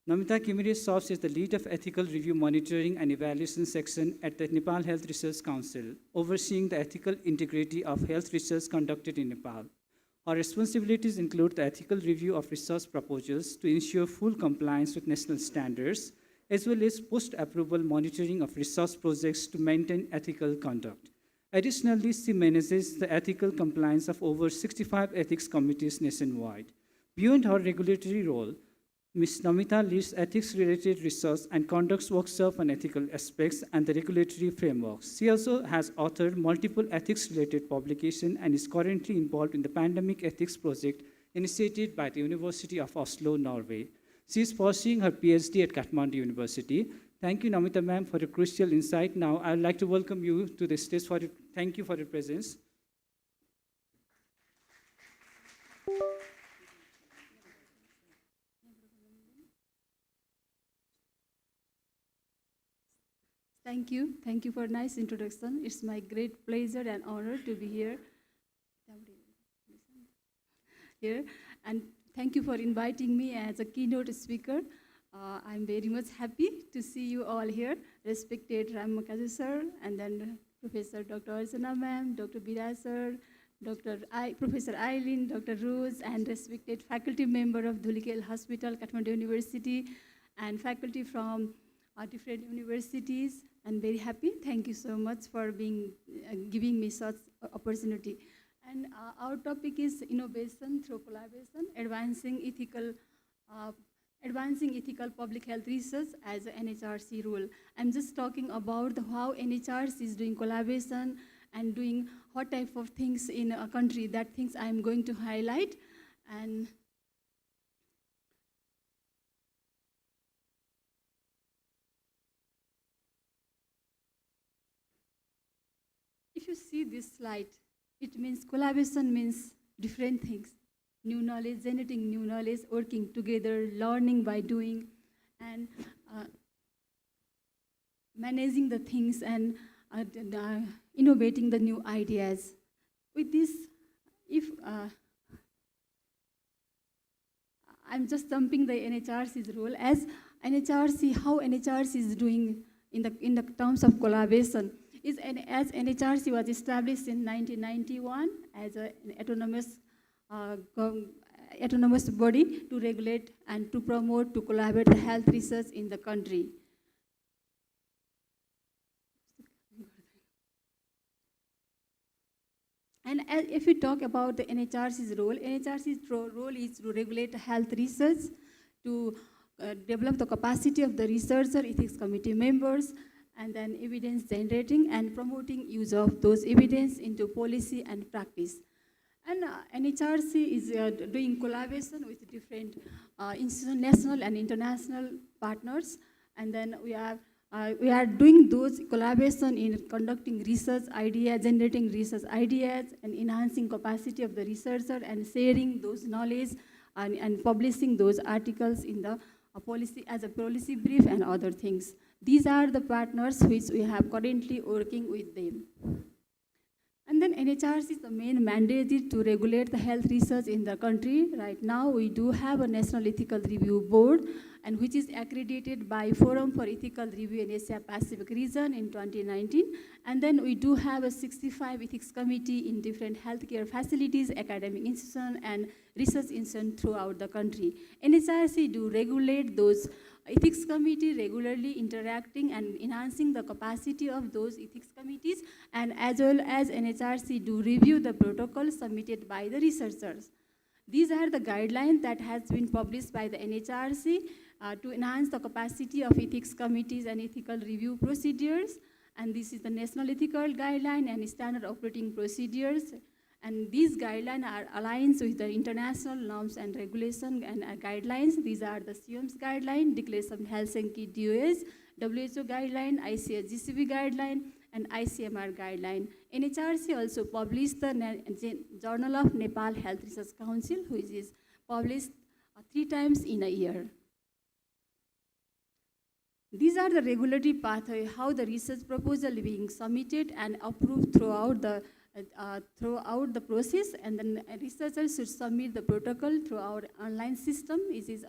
Namita Ghimire serves as the lead of Ethical Review Monitoring and Evaluation section at the Nepal Health Research Council, overseeing the ethical integrity of health research conducted in Nepal. Our responsibilities include the ethical review of research proposals to ensure full compliance with national standards, as well as post-approval monitoring of research projects to maintain ethical conduct. Additionally, she manages the ethical compliance of over 65 ethics committees nationwide. Beyond her regulatory role, Ms. Namita leads ethics-related research and conducts workshops on ethical aspects and the regulatory frameworks. She also has authored multiple ethics-related publications and is currently involved in the pandemic ethics project initiated by the University of Oslo, Norway. She is pursuing her PhD at Kathmandu University. Thank you, Namita ma'am, for a crucial insight. Now, I would like to welcome you to the stage. Thank you for your presence. Thank you. Thank you for a nice introduction. It's my great pleasure and honor to be here. And thank you for inviting me as a keynote speaker. I'm very much happy to see you all here, respected Ram Mukherjee sir, and then Professor Dr. Archana ma'am, Dr. Biraj sir, Professor Eileen, Dr. Rose, and respected faculty member of Dhulikhel Hospital, Kathmandu University, and faculty from different universities. I'm very happy. Thank you so much for giving me such opportunity. And our topic is innovation through collaboration, advancing ethical public health research as an NHRC role. I'm just talking about how NHRC is doing collaboration and doing what type of things in a country. That things I'm going to highlight. And if you see this slide, it means collaboration means different things. New knowledge, generating new knowledge, working together, learning by doing, and managing the things and innovating the new ideas. With this, I'm just jumping the NHRC's role as NHRC, how NHRC is doing in the terms of collaboration. As NHRC was established in 1991 as an autonomous body to regulate and to promote, to collaborate the health research in the country. And if we talk about the NHRC's role is to regulate health research, to develop the capacity of the researcher, ethics committee members, and then evidence generating and promoting use of those evidence into policy and practice. And NHRC is doing collaboration with different national and international partners, and then we are doing those collaboration in conducting research ideas, generating research ideas, and enhancing capacity of the researcher, and sharing those knowledge, and publishing those articles in the policy as a policy brief and other things. These are the partners which we have currently working with them. And then NHRC is the main mandate to regulate the health research in the country. Right now, we do have a National Ethical Review Board, and which is accredited by Forum for Ethical Review in Asia Pacific region in 2019. And then we do have a 65 ethics committee in different healthcare facilities, academic institutions, and research institutions throughout the country. NHRC do regulate those ethics committee, regularly interacting and enhancing the capacity of those ethics committees, and as well as NHRC do review the protocols submitted by the researchers. These are the guidelines that has been published by the NHRC to enhance the capacity of ethics committees and ethical review procedures. And this is the National Ethical Guideline and Standard Operating Procedures. And these guidelines are aligned with the international norms and regulation and guidelines. These are the CIOMS guideline, Declaration of Helsinki DOS, WHO guideline, ICS GCB guideline, and ICMR guideline. NHRC also published the Journal of Nepal Health Research Council, which is published 3 times in a year. These are the regulatory pathway, how the research proposal being submitted and approved throughout the process, and then researchers should submit the protocol through our online system. It is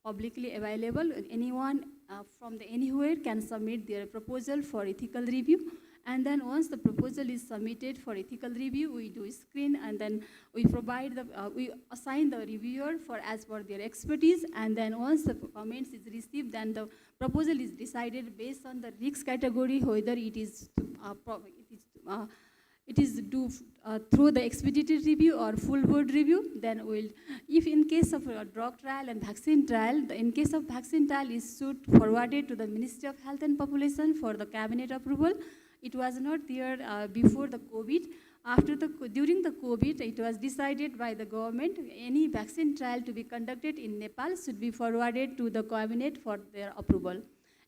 publicly available. Anyone from anywhere can submit their proposal for ethical review. And then once the proposal is submitted for ethical review, we do a screen, and then we provide we assign the reviewer for as per their expertise. And then once the comments is received, then the proposal is decided based on the risk category, whether it is through the expedited review or full board review. Then if in case of a drug trial and vaccine trial, in case of vaccine trial is forwarded to the Ministry of Health and Population for the cabinet approval. It was not there before the COVID. During the COVID, it was decided by the government, any vaccine trial to be conducted in Nepal should be forwarded to the cabinet for their approval.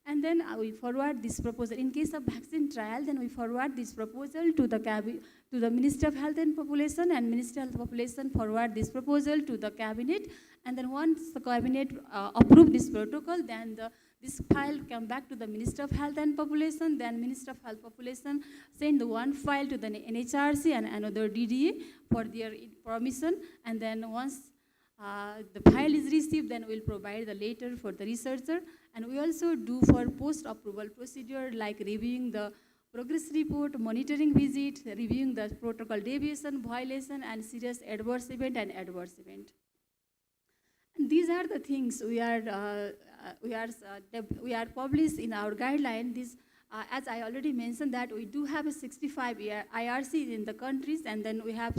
And then we forward this proposal. In case of vaccine trial, then we forward this proposal to the Ministry of Health and Population, and Ministry of Health and Population forward this proposal to the cabinet. And then once the cabinet approve this protocol, then this file come back to the Minister of Health and Population. Then Minister of Health and Population send the one file to the NHRC and another DDA for their permission. And then once the file is received, then we'll provide the letter for the researcher. And we also do for post-approval procedure, like reviewing the progress report, monitoring visit, reviewing the protocol deviation, violation, and serious adverse event and adverse event. And these are the things we are published in our guideline. This, as I already mentioned, that we do have a 65 IRC in the countries, and then we have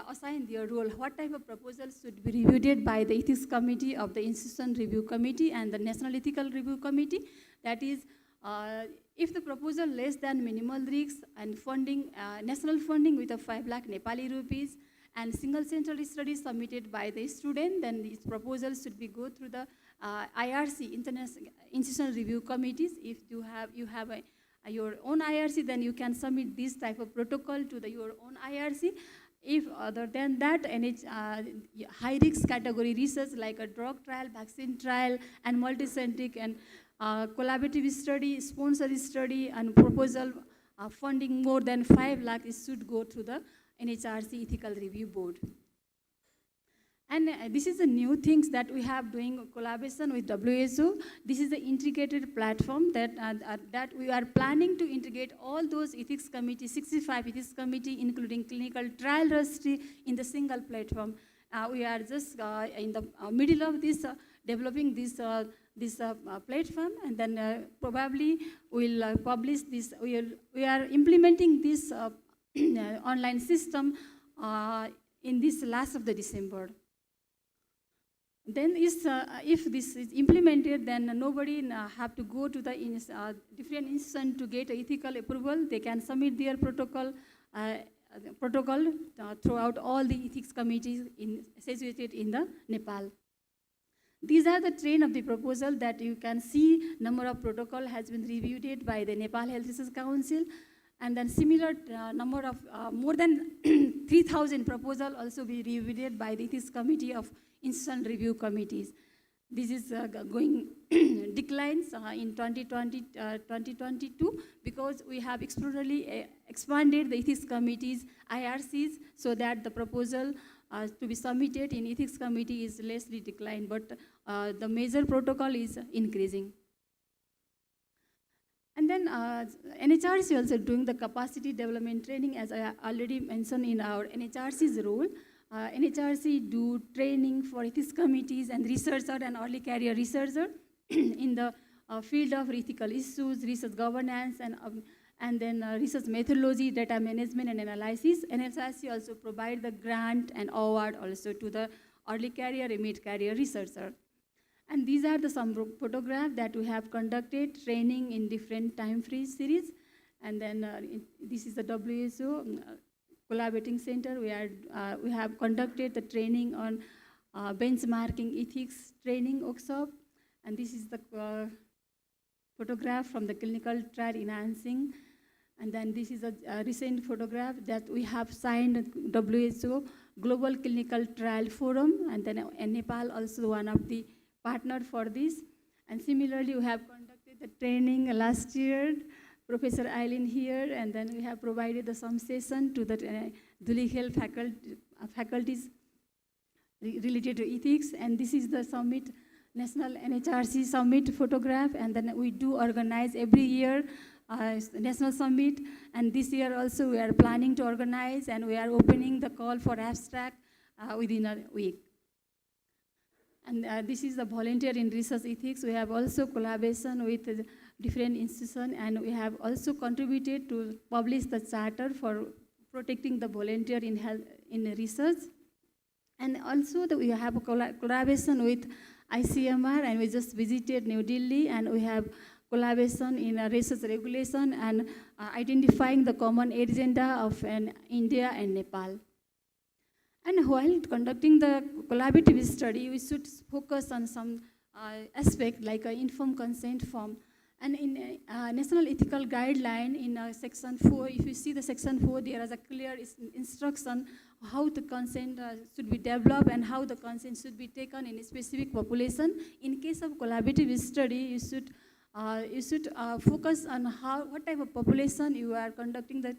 assigned their role. What type of proposals should be reviewed by the Ethics Committee of the Institution Review Committee and the National Ethical Review Committee? That is, if the proposal less than minimal risks and funding, national funding with a 5 lakh Nepali rupees, and single center study submitted by the student, then these proposals should be go through the IRC, International Institutional Review Committees. If you have your own IRC, then you can submit this type of protocol to your own IRC. If other than that, high risk category research like a drug trial, vaccine trial, and multicentric and collaborative study, sponsor study, and proposal funding more than 5 lakh, it should go through the NHRC Ethical Review Board. And this is the new things that we have doing collaboration with WHO. This is the integrated platform that we are planning to integrate all those ethics committee, 65 ethics committee, including clinical trial registry, in the single platform. We are just in the middle of this, developing this platform, and then probably we'll publish this. We are implementing this online system in this last of the December. then if this is implemented, then nobody have to go to the different institution to get ethical approval. They can submit their protocol throughout all the ethics committees associated in the Nepal. These are the trend of the proposal that you can see. Number of protocol has been reviewed by the Nepal Health Research Council, and then similar number of more than 3,000 proposal also be reviewed by the Ethics Committee of Institutional Review Committees. This is going declines in 2022 because we have extraordinarily expanded the Ethics Committees, IRCs, so that the proposal to be submitted in Ethics Committee is lessly declined, but the major protocol is increasing. And then NHRC also doing the capacity development training, as I already mentioned in our NHRC's role. NHRC do training for ethics committees and researcher and early career researcher in the field of ethical issues, research governance, and then research methodology, data management and analysis. NHRC also provide the grant and award also to the early career and mid-career researcher. And these are the some photographs that we have conducted training in different time free series. And then this is the WHO Collaborating Center. We have conducted the training on benchmarking ethics training workshop. And this is the photograph from the clinical trial enhancing. And then this is a recent photograph that we have signed WHO Global Clinical Trial Forum. And then Nepal also one of the partner for this. And similarly, we have conducted the training last year, Professor Eileen here, and then we have provided some session to the Dhuli Health faculties related to ethics. And this is the summit, National NHRC Summit photograph. And then we do organize every year National Summit. And this year also we are planning to organize, and we are opening the call for abstract within a week. And this is the volunteer in research ethics. We have also collaboration with different institutions, and we have also contributed to publish the charter for protecting the volunteer in health in research. And also we have a collaboration with ICMR, and we just visited New Delhi, and we have collaboration in research regulation and identifying the common agenda of India and Nepal. And while conducting the collaborative study, we should focus on some aspect like informed consent form. And in National Ethical Guideline in Section 4, if you see the Section 4, there is a clear instruction how the consent should be developed and how the consent should be taken in a specific population. In case of collaborative study, you should focus on what type of population you are conducting the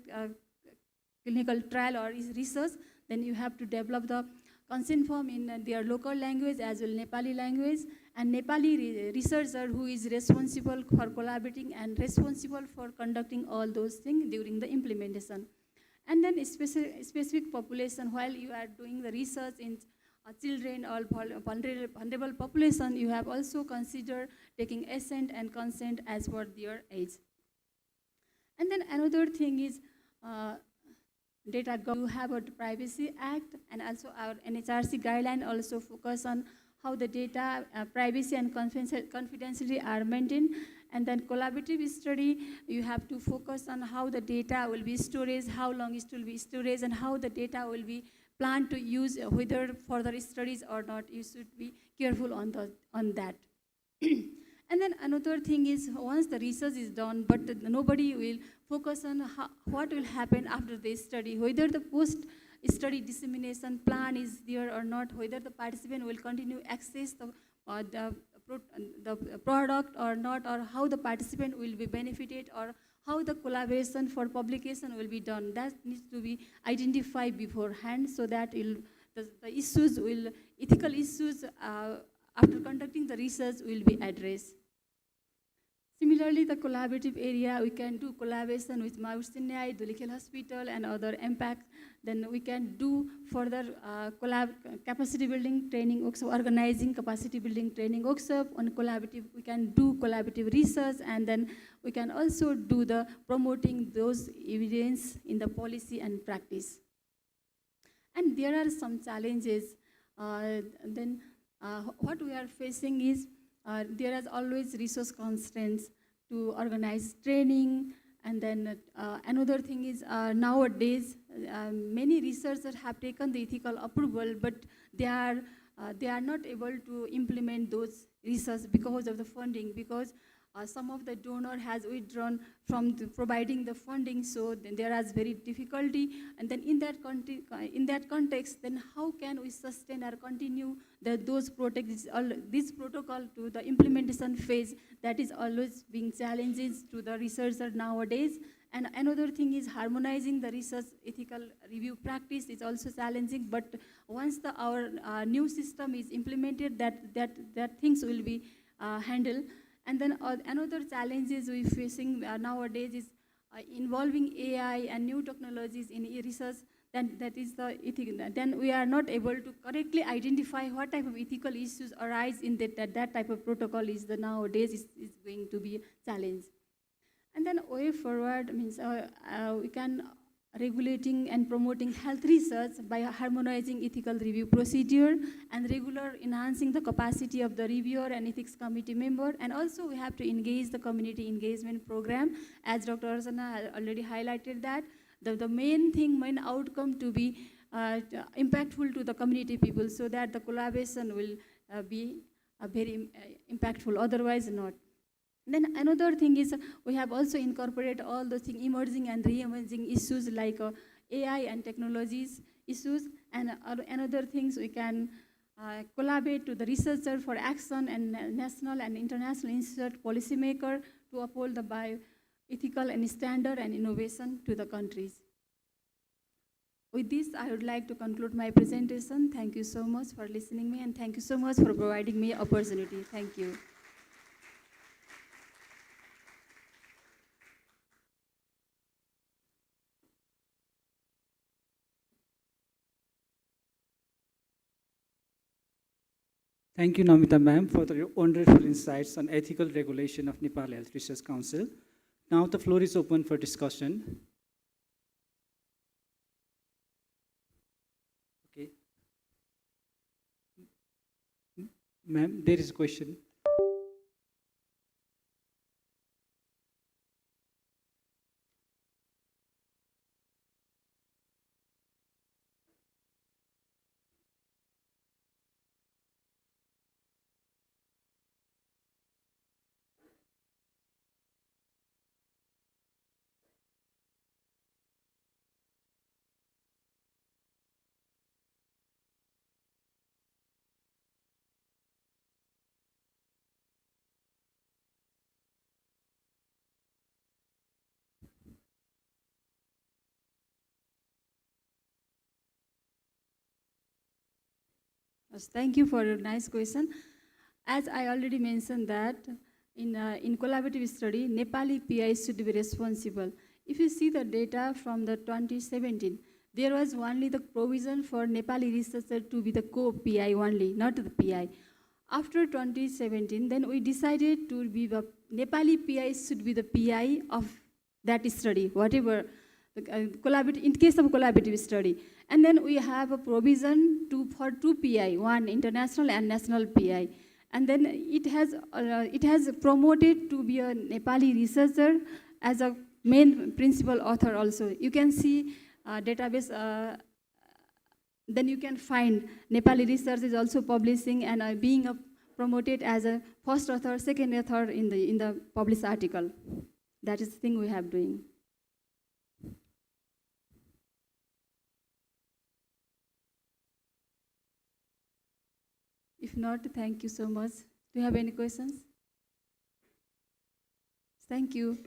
clinical trial or research. Then you have to develop the consent form in their local language as well Nepali language, and Nepali researcher who is responsible for collaborating and responsible for conducting all those things during the implementation. And then specific population, while you are doing the research in children or vulnerable population, you have also considered taking assent and consent as per their age. And then another thing is data. You have a Privacy Act, and also our NHRC guideline also focus on how the data privacy and confidentiality are maintained. And then collaborative study, you have to focus on how the data will be stored, how long it will be stored, and how the data will be planned to use, whether further studies or not. You should be careful on that. And then another thing is, once the research is done, but nobody will focus on what will happen after the study, whether the post-study dissemination plan is there or not, whether the participant will continue access the product or not, or how the participant will be benefited, or how the collaboration for publication will be done. That needs to be identified beforehand, so that the issues will, ethical issues after conducting the research will be addressed. Similarly, the collaborative area, we can do collaboration with Mahbub Nyai, Dhuli Health Hospital, and other impact. Then we can do further capacity building training workshop, organizing capacity building training workshop on collaborative. We can do collaborative research, and then we can also do the promoting those evidence in the policy and practice. And there are some challenges. Then what we are facing is there is always resource constraints to organize training. And then another thing is nowadays many researchers have taken the ethical approval, but they are not able to implement those research because of the funding, because some of the donor has withdrawn from providing the funding, so then there is very difficulty. And then in that context, then how can we sustain or continue those this protocol to the implementation phase? That is always being challenges to the researcher nowadays. And another thing is harmonizing the research ethical review practice is also challenging. But once our new system is implemented, that things will be handled. And then another challenges we're facing nowadays is involving AI and new technologies in research. That is the ethical. Then we are not able to correctly identify what type of ethical issues arise in that type of protocol is nowadays is going to be a challenge. And then way forward means we can regulating and promoting health research by harmonizing ethical review procedure and regular enhancing the capacity of the reviewer and ethics committee member. And also we have to engage the community engagement program, as Dr. Arsana already highlighted that. The main outcome to be impactful to the community people, so that the collaboration will be very impactful, otherwise not. Then another thing is we have also incorporated all those things, emerging and re-emerging issues like AI and technologies issues, and another things we can collaborate to the researcher for action and national and international institute policymaker to uphold the bioethical and standard and innovation to the countries. With this, I would like to conclude my presentation. Thank you so much for listening me, and thank you so much for providing me opportunity. Thank you. Thank you, Namita ma'am, for the wonderful insights on ethical regulation of Nepal Health Research Council. Now the floor is open for discussion. Okay. Ma'am, there is a question. Yes, thank you for a nice question. As I already mentioned that in collaborative study, Nepali PIs should be responsible. If you see the data from the 2017, there was only the provision for Nepali researcher to be the co-PI only, not the PI. After 2017, then we decided to be the Nepali PI should be the PI of that study, whatever, in case of collaborative study. And then we have a provision for two PI, one international and national PI. And then it has promoted to be a Nepali researcher as a main principal author also. You can see database, then you can find Nepali research is also publishing and being promoted as a first author, second author in the published article. That is the thing we have doing. If not, thank you so much. Do you have any questions? Thank you.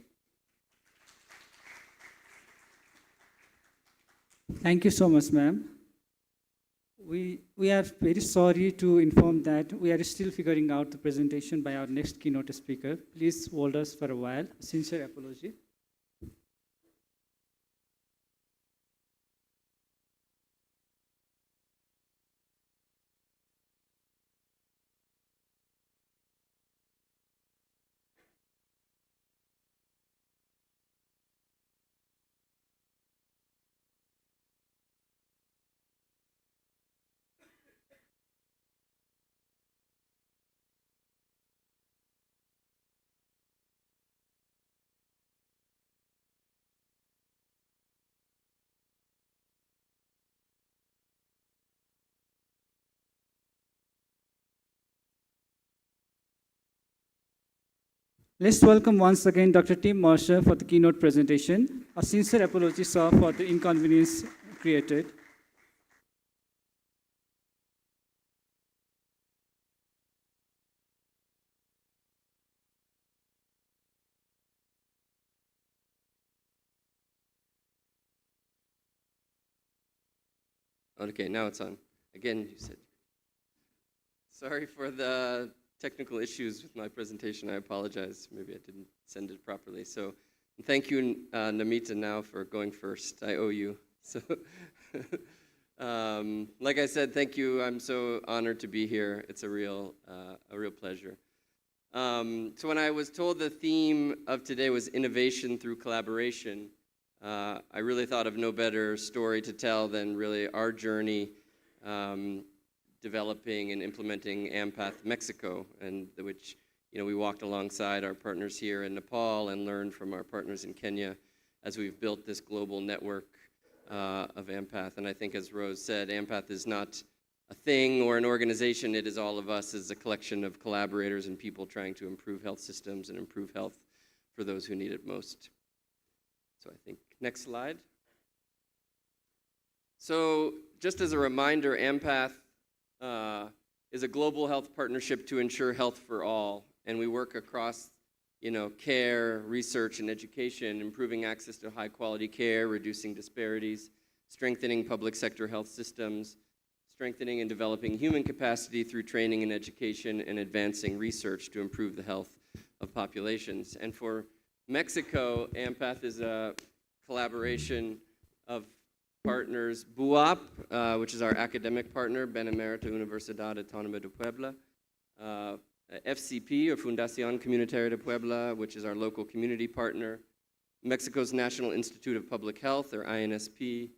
Thank you so much, ma'am. We are very sorry to inform that we are still figuring out the presentation by our next keynote speaker. Please hold us for a while. Sincere apology. Let's welcome once again Dr. Tim Mercer for the keynote presentation. A sincere apology, sir, for the inconvenience created. Okay, now it's on. Again, you said. Sorry for the technical issues with my presentation. I apologize. Maybe I didn't send it properly. So thank you, Namita, now for going first. I owe you. So, like I said, thank you. I'm so honored to be here. It's a real pleasure. So when I was told the theme of today was innovation through collaboration, I really thought of no better story to tell than really our journey developing and implementing AMPATH Mexico, and which we walked alongside our partners here in Nepal and learned from our partners in Kenya as we've built this global network of AMPATH. And I think, as Rose said, AMPATH is not a thing or an organization. It is all of us as a collection of collaborators and people trying to improve health systems and improve health for those who need it most. So I think, next slide. So just as a reminder, AMPATH is a global health partnership to ensure health for all. And we work across care, research, and education, improving access to high-quality care, reducing disparities, strengthening public sector health systems, strengthening and developing human capacity through training and education, and advancing research to improve the health of populations. And for Mexico, AMPATH is a collaboration of partners, BUAP, which is our academic partner, Benemérita Universidad Autónoma de Puebla, FCP, or Fundación Comunitaria de Puebla, which is our local community partner, Mexico's National Institute of Public Health, or INSP,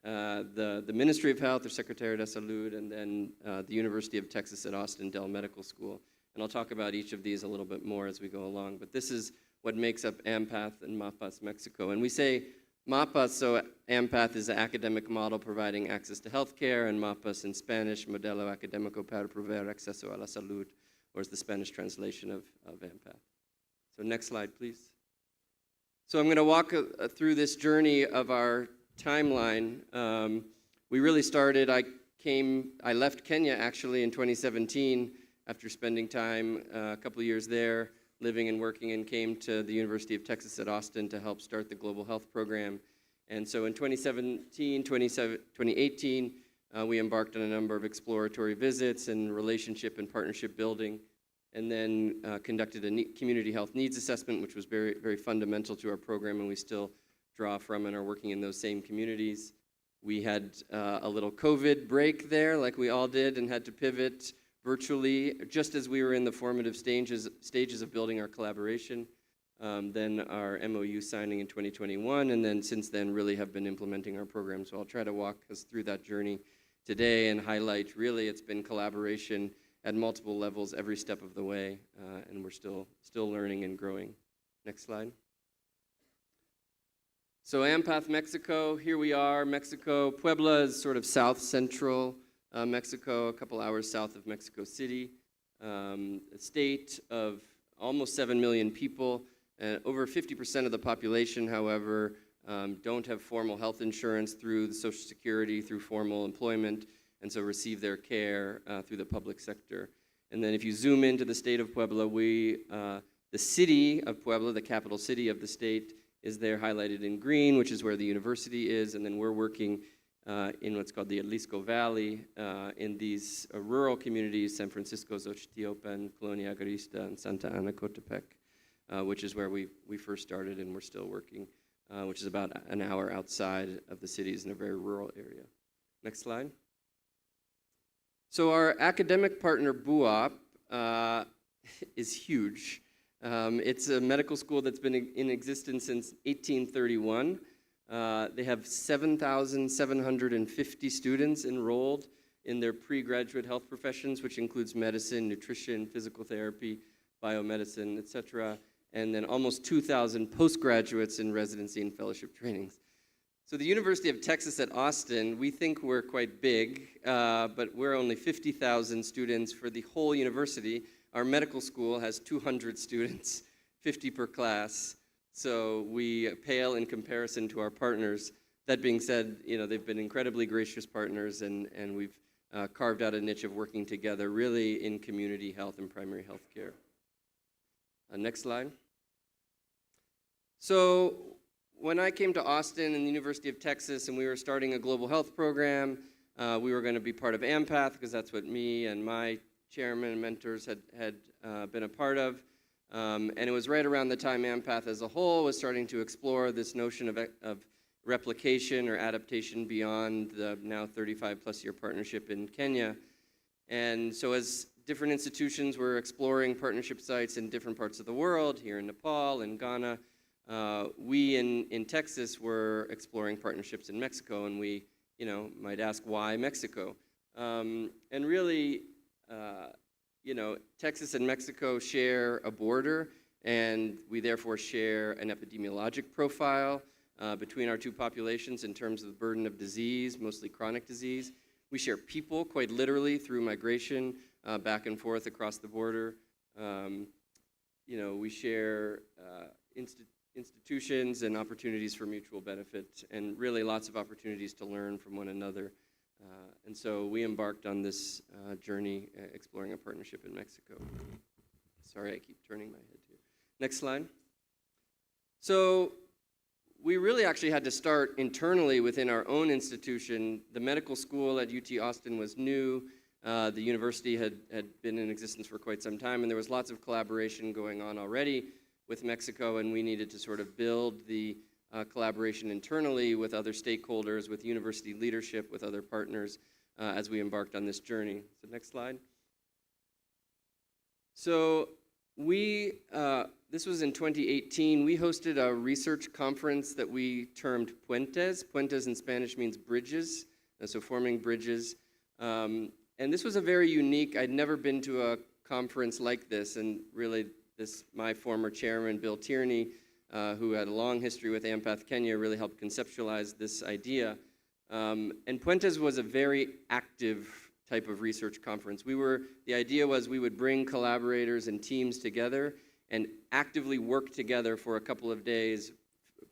the Ministry of Health, or Secretaría de Salud, and then the University of Texas at Austin Dell Medical School. And I'll talk about each of these a little bit more as we go along. But this is what makes up AMPATH and MAPAS Mexico. And we say MAPAS, so AMPATH is an academic model providing access to healthcare, and MAPAS in Spanish, Modelo Académico para Proveer Acceso a la Salud, or is the Spanish translation of AMPATH. So next slide, please. So I'm going to walk through this journey of our timeline. We really started, I left Kenya actually in 2017 after spending time, a couple of years there, living and working, and came to the University of Texas at Austin to help start the Global Health Program. And so in 2018, we embarked on a number of exploratory visits and relationship and partnership building, and then conducted a community health needs assessment, which was very, very fundamental to our program, and we still draw from and are working in those same communities. We had a little COVID break there, like we all did, and had to pivot virtually, just as we were in the formative stages of building our collaboration. Then our MOU signing in 2021, and then since then really have been implementing our program. So I'll try to walk us through that journey today and highlight, really, it's been collaboration at multiple levels every step of the way, and we're still learning and growing. Next slide. So AMPATH Mexico, here we are, Mexico. Puebla is sort of south-central Mexico, a couple hours south of Mexico City. A state of almost 7 million people. Over 50% of the population, however, don't have formal health insurance through the Social Security, through formal employment, and so receive their care through the public sector. And then if you zoom into the state of Puebla, the city of Puebla, the capital city of the state, is there highlighted in green, which is where the university is, and then we're working in what's called the Jalisco Valley, in these rural communities, San Francisco, Xochitiopan, Colonia Agrista, and Santa Ana, Cotepec, which is where we first started and we're still working, which is about an hour outside of the cities in a very rural area. Next slide. So our academic partner, BUAP, is huge. It's a medical school that's been in existence since 1831. They have 7,750 students enrolled in their pre-graduate health professions, which includes medicine, nutrition, physical therapy, biomedicine, etc., and then almost 2,000 postgraduates in residency and fellowship trainings. So the University of Texas at Austin, we think we're quite big, but we're only 50,000 students for the whole university. Our medical school has 200 students, 50 per class. So we pale in comparison to our partners. That being said, they've been incredibly gracious partners, and we've carved out a niche of working together really in community health and primary health care. Next slide. So when I came to Austin and the University of Texas and we were starting a global health program, we were going to be part of AMPATH because that's what me and my chairman and mentors had been a part of. And it was right around the time AMPATH as a whole was starting to explore this notion of replication or adaptation beyond the now 35-plus year partnership in Kenya. And so as different institutions were exploring partnership sites in different parts of the world, here in Nepal and Ghana, we in Texas were exploring partnerships in Mexico, and we might ask, why Mexico? And really, Texas and Mexico share a border, and we therefore share an epidemiologic profile between our two populations in terms of the burden of disease, mostly chronic disease. We share people, quite literally, through migration back and forth across the border. We share institutions and opportunities for mutual benefit, and really lots of opportunities to learn from one another. And so we embarked on this journey exploring a partnership in Mexico. Sorry, I keep turning my head here. Next slide. So we really actually had to start internally within our own institution. The medical school at UT Austin was new. The university had been in existence for quite some time, and there was lots of collaboration going on already with Mexico, and we needed to sort of build the collaboration internally with other stakeholders, with university leadership, with other partners as we embarked on this journey. So next slide. So this was in 2018. We hosted a research conference that we termed Puentes. Puentes in Spanish means bridges, so forming bridges. And this was a very unique, I'd never been to a conference like this, and really my former chairman, Bill Tierney, who had a long history with AMPATH Kenya, really helped conceptualize this idea. And Puentes was a very active type of research conference. The idea was we would bring collaborators and teams together and actively work together for a couple of days,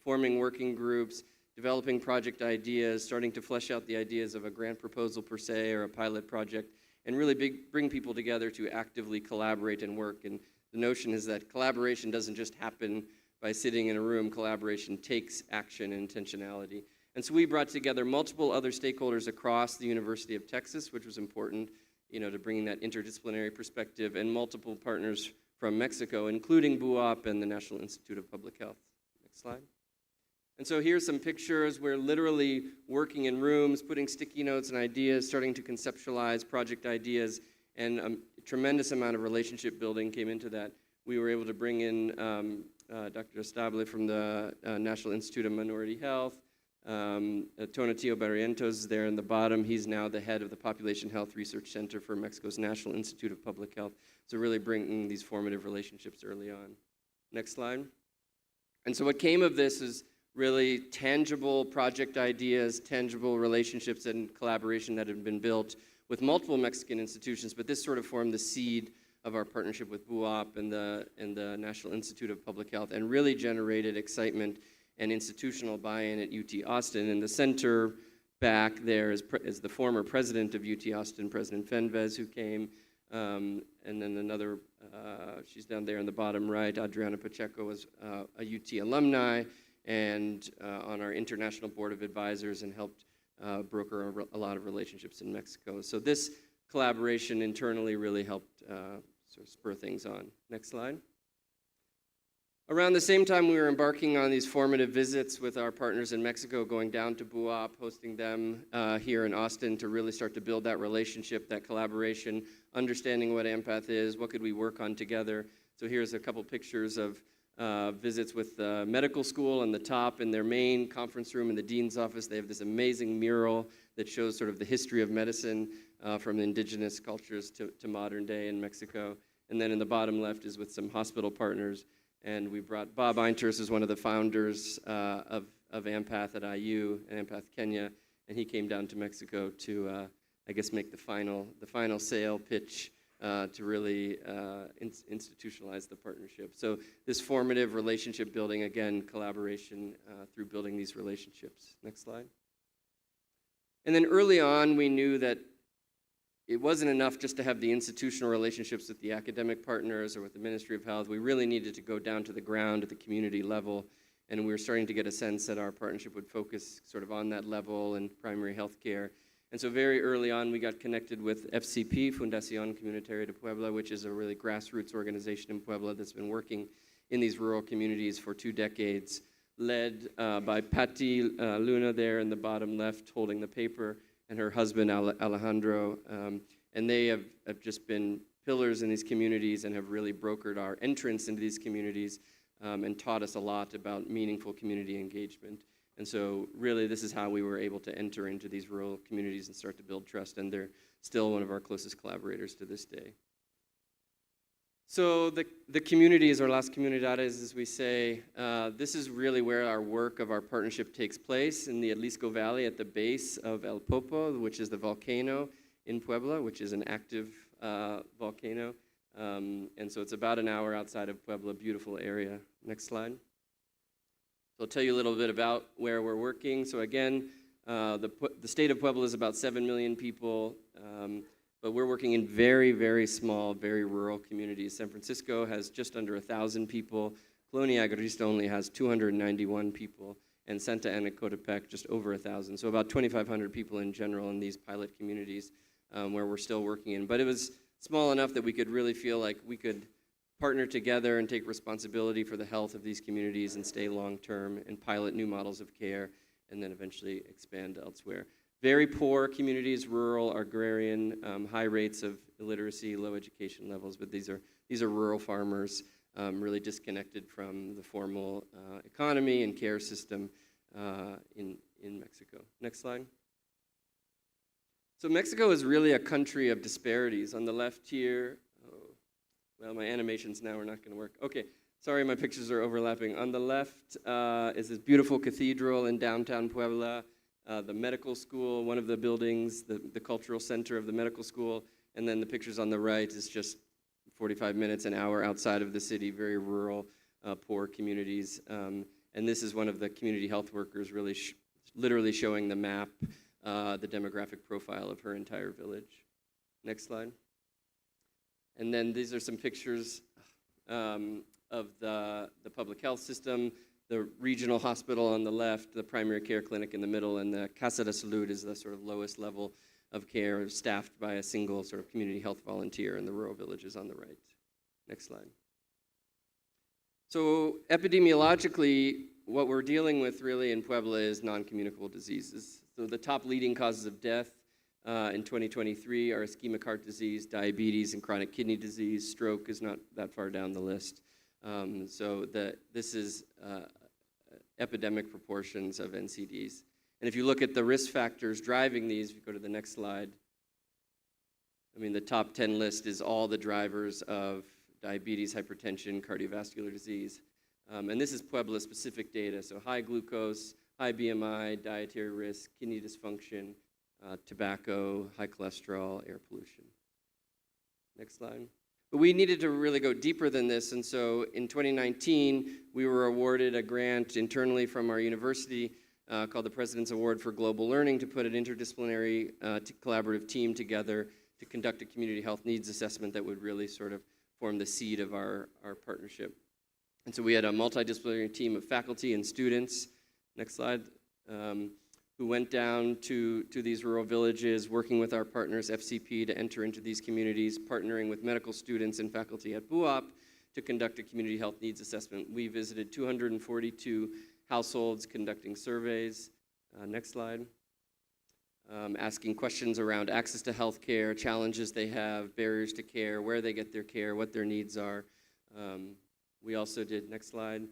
forming working groups, developing project ideas, starting to flesh out the ideas of a grant proposal per se or a pilot project, and really bring people together to actively collaborate and work. And the notion is that collaboration doesn't just happen by sitting in a room. Collaboration takes action and intentionality. And so we brought together multiple other stakeholders across the University of Texas, which was important, to bring that interdisciplinary perspective, and multiple partners from Mexico, including BUAP and the National Institute of Public Health. Next slide. And so here's some pictures. We're literally working in rooms, putting sticky notes and ideas, starting to conceptualize project ideas, and a tremendous amount of relationship building came into that. We were able to bring in Dr. Estable from the National Institute of Minority Health. Tonatio Barrientos is there in the bottom. He's now the head of the Population Health Research Center for Mexico's National Institute of Public Health. So really bringing these formative relationships early on. Next slide. And so what came of this is really tangible project ideas, tangible relationships and collaboration that had been built with multiple Mexican institutions, but this sort of formed the seed of our partnership with BUAP and the National Institute of Public Health, and really generated excitement and institutional buy-in at UT Austin. In the center back there is the former president of UT Austin, President Fenves, who came, and then another, she's down there in the bottom right, Adriana Pacheco was a UT alumni, and on our international board of advisors, and helped broker a lot of relationships in Mexico. So this collaboration internally really helped sort of spur things on. Next slide. Around the same time, we were embarking on these formative visits with our partners in Mexico, going down to BUAP, hosting them here in Austin to really start to build that relationship, that collaboration, understanding what AMPATH is, what could we work on together. So here's a couple pictures of visits with the medical school on the top. In their main conference room in the dean's office, they have this amazing mural that shows sort of the history of medicine from indigenous cultures to modern day in Mexico. And then in the bottom left is with some hospital partners. And we brought Bob Einters, who's one of the founders of AMPATH at IU and AMPATH Kenya, and he came down to Mexico to, I guess, make the final sale pitch to really institutionalize the partnership. So this formative relationship building, again, collaboration through building these relationships. Next slide. And then early on, we knew that it wasn't enough just to have the institutional relationships with the academic partners or with the Ministry of Health. We really needed to go down to the ground at the community level, and we were starting to get a sense that our partnership would focus sort of on that level in primary health care. And so very early on, we got connected with FCP, Fundación Comunitaria de Puebla, which is a really grassroots organization in Puebla that's been working in these rural communities for 2 decades, led by Patti Luna there in the bottom left holding the paper, and her husband Alejandro. And they have just been pillars in these communities and have really brokered our entrance into these communities and taught us a lot about meaningful community engagement. And so really this is how we were able to enter into these rural communities and start to build trust, and they're still one of our closest collaborators to this day. So the communities, or las comunidades as we say, this is really where our work of our partnership takes place, in the Atlisco Valley at the base of El Popo, which is the volcano in Puebla, which is an active volcano. And so it's about an hour outside of Puebla, beautiful area. Next slide. So I'll tell you a little bit about where we're working. So again, the state of Puebla is about 7 million people, but we're working in very, very small, very rural communities. San Francisco has just under 1,000 people. Colonia Agrista only has 291 people, and Santa Ana Cotepec just over 1,000. So about 2,500 people in general in these pilot communities where we're still working in. But it was small enough that we could really feel like we could partner together and take responsibility for the health of these communities and stay long-term and pilot new models of care and then eventually expand elsewhere. Very poor communities, rural, agrarian, high rates of illiteracy, low education levels, but these are rural farmers really disconnected from the formal economy and care system in Mexico. Next slide. So Mexico is really a country of disparities. On the left here, well, my animations now are not going to work. Okay, sorry, my pictures are overlapping. On the left is this beautiful cathedral in downtown Puebla, the medical school, one of the buildings, the cultural center of the medical school, and then the pictures on the right is just 45 minutes, an hour outside of the city, very rural, poor communities. And this is one of the community health workers really literally showing the map, the demographic profile of her entire village. Next slide. And then these are some pictures of the public health system, the regional hospital on the left, the primary care clinic in the middle, and the Casa de Salud is the sort of lowest level of care, staffed by a single sort of community health volunteer in the rural villages on the right. Next slide. So epidemiologically, what we're dealing with really in Puebla is non-communicable diseases. So the top leading causes of death in 2023 are ischemic heart disease, diabetes, and chronic kidney disease. Stroke is not that far down the list. This is epidemic proportions of NCDs. And if you look at the risk factors driving these, if you go to the next slide, I mean, the top 10 list is all the drivers of diabetes, hypertension, cardiovascular disease. And this is Puebla-specific data, so high glucose, high BMI, dietary risk, kidney dysfunction, tobacco, high cholesterol, air pollution. Next slide. But we needed to really go deeper than this, and so in 2019, we were awarded a grant internally from our university called the President's Award for Global Learning to put an interdisciplinary collaborative team together to conduct a community health needs assessment that would really sort of form the seed of our partnership. And so we had a multidisciplinary team of faculty and students, next slide, who went down to these rural villages, working with our partners, FCP, to enter into these communities, partnering with medical students and faculty at BUAP to conduct a community health needs assessment. We visited 242 households, conducting surveys. Next slide. Asking questions around access to health care, challenges they have, barriers to care, where they get their care, what their needs are. We also did, next slide,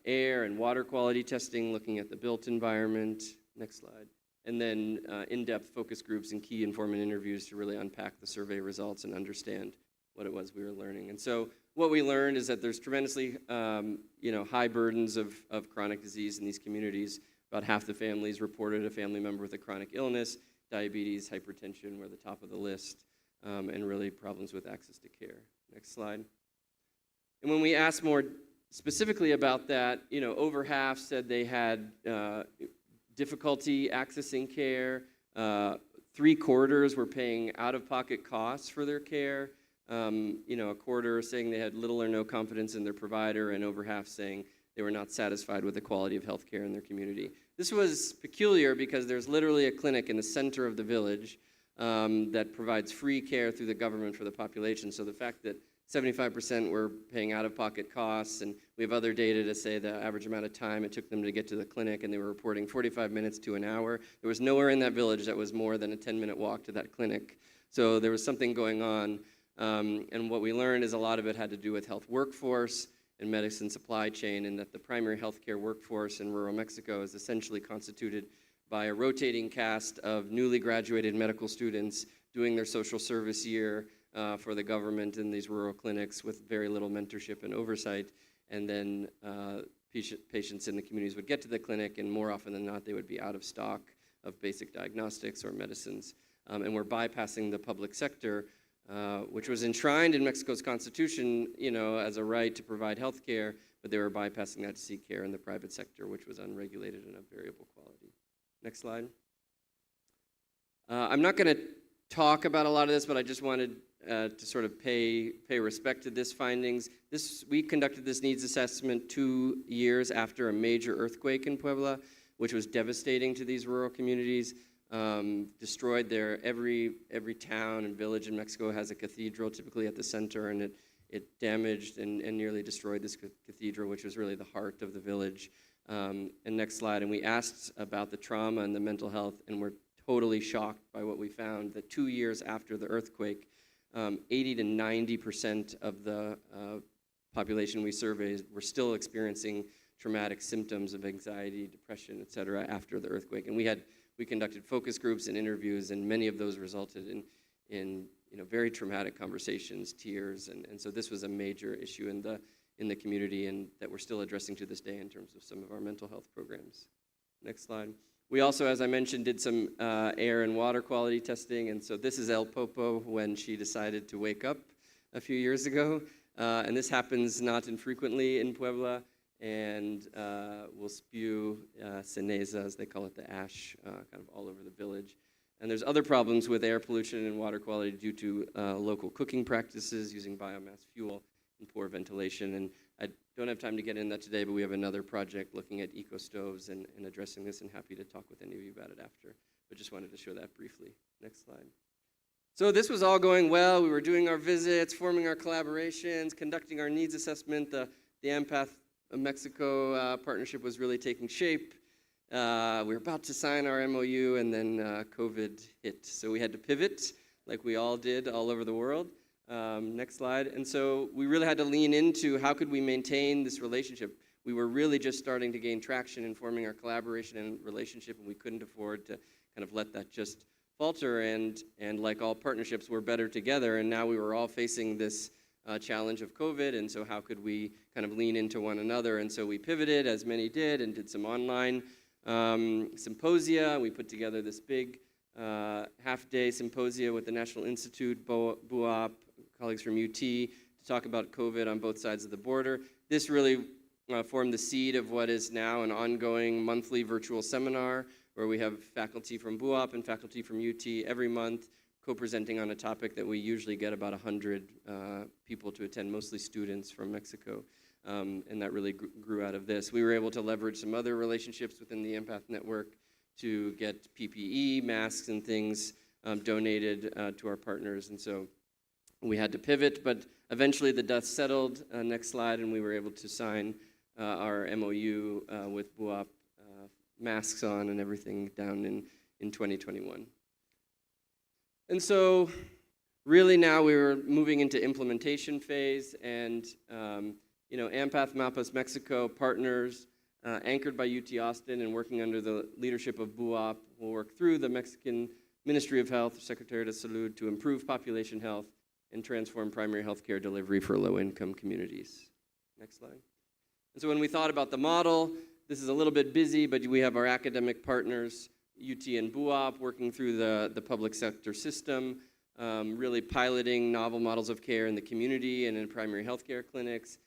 air and water quality testing, looking at the built environment. Next slide. And then in-depth focus groups and key informant interviews to really unpack the survey results and understand what it was we were learning. And so what we learned is that there's tremendously high burdens of chronic disease in these communities. About half the families reported a family member with a chronic illness. Diabetes, hypertension were the top of the list. and really problems with access to care. Next slide. And when we asked more specifically about that, over half said they had difficulty accessing care. 3/4 were paying out-of-pocket costs for their care. A quarter saying they had little or no confidence in their provider, and over half saying they were not satisfied with the quality of health care in their community. This was peculiar because there's literally a clinic in the center of the village that provides free care through the government for the population. So the fact that 75% were paying out-of-pocket costs, and we have other data to say the average amount of time it took them to get to the clinic, and they were reporting 45 minutes to an hour. There was nowhere in that village that was more than a 10-minute walk to that clinic. So there was something going on, and what we learned is a lot of it had to do with health workforce and medicine supply chain, and that the primary healthcare workforce in rural Mexico is essentially constituted by a rotating cast of newly graduated medical students doing their social service year for the government in these rural clinics with very little mentorship and oversight. And then patients in the communities would get to the clinic, and more often than not, they would be out of stock of basic diagnostics or medicines. And we're bypassing the public sector, which was enshrined in Mexico's constitution, as a right to provide health care, but they were bypassing that to seek care in the private sector, which was unregulated and of variable quality. Next slide. I'm not going to talk about a lot of this, but I just wanted to sort of pay respect to this findings. We conducted this needs assessment 2 years after a major earthquake in Puebla, which was devastating to these rural communities, destroyed every town and village in Mexico has a cathedral, typically at the center, and it damaged and nearly destroyed this cathedral, which was really the heart of the village. And next slide, and we asked about the trauma and the mental health, and we're totally shocked by what we found, that 2 years after the earthquake, 80 to 90% of the population we surveyed were still experiencing traumatic symptoms of anxiety, depression, et cetera, after the earthquake. And we conducted focus groups and interviews, and many of those resulted in very traumatic conversations, tears, and so this was a major issue in the community, and that we're still addressing to this day in terms of some of our mental health programs. Next slide. We also, as I mentioned, did some air and water quality testing, and so this is El Popo when she decided to wake up a few years ago, and this happens not infrequently in Puebla, and will spew ceniza, as they call it, the ash, kind of all over the village. And there's other problems with air pollution and water quality due to local cooking practices using biomass fuel and poor ventilation. And I don't have time to get into that today, but we have another project looking at eco-stoves and addressing this, and happy to talk with any of you about it after. But just wanted to show that briefly. Next slide. So this was all going well. We were doing our visits, forming our collaborations, conducting our needs assessment. The AMPATH Mexico partnership was really taking shape. We were about to sign our MOU, and then COVID hit. So we had to pivot, like we all did all over the world. Next slide. And so we really had to lean into how could we maintain this relationship. We were really just starting to gain traction in forming our collaboration and relationship, and we couldn't afford to kind of let that just falter. And like all partnerships, we're better together. And now we were all facing this challenge of COVID, and so how could we kind of lean into one another? And so we pivoted, as many did, and did some online symposia. We put together this big half-day symposia with the National Institute, BUAP, colleagues from UT, to talk about COVID on both sides of the border. This really formed the seed of what is now an ongoing monthly virtual seminar where we have faculty from BUAP and faculty from UT every month co-presenting on a topic that we usually get about 100 people to attend, mostly students from Mexico. And that really grew out of this. We were able to leverage some other relationships within the AMPATH network to get PPE, masks, and things donated to our partners. And so we had to pivot, but eventually the dust settled. Next slide, and we were able to sign our MOU with BUAP, masks on and everything down in 2021. And so really now we were moving into implementation phase, and AMPATH Mapas Mexico partners, anchored by UT Austin and working under the leadership of BUAP, will work through the Mexican Ministry of Health, Secretariat of Salud, to improve population health and transform primary health care delivery for low-income communities. Next slide. And so when we thought about the model, this is a little bit busy, but we have our academic partners, UT and BUAP, working through the public sector system. really piloting novel models of care in the community and in primary healthcare clinics,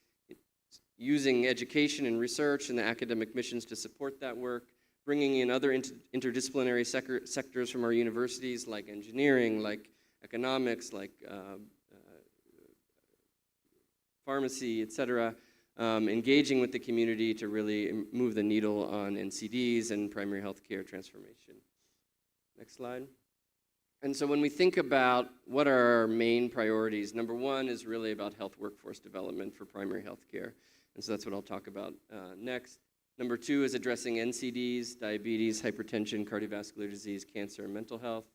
using education and research and the academic missions to support that work, bringing in other interdisciplinary sectors from our universities like engineering, like economics, like pharmacy, et cetera, engaging with the community to really move the needle on NCDs and primary healthcare transformation. Next slide. And so when we think about what are our main priorities, number one is really about health workforce development for primary healthcare. And so that's what I'll talk about next. Number two is addressing NCDs, diabetes, hypertension, cardiovascular disease, cancer, and mental health.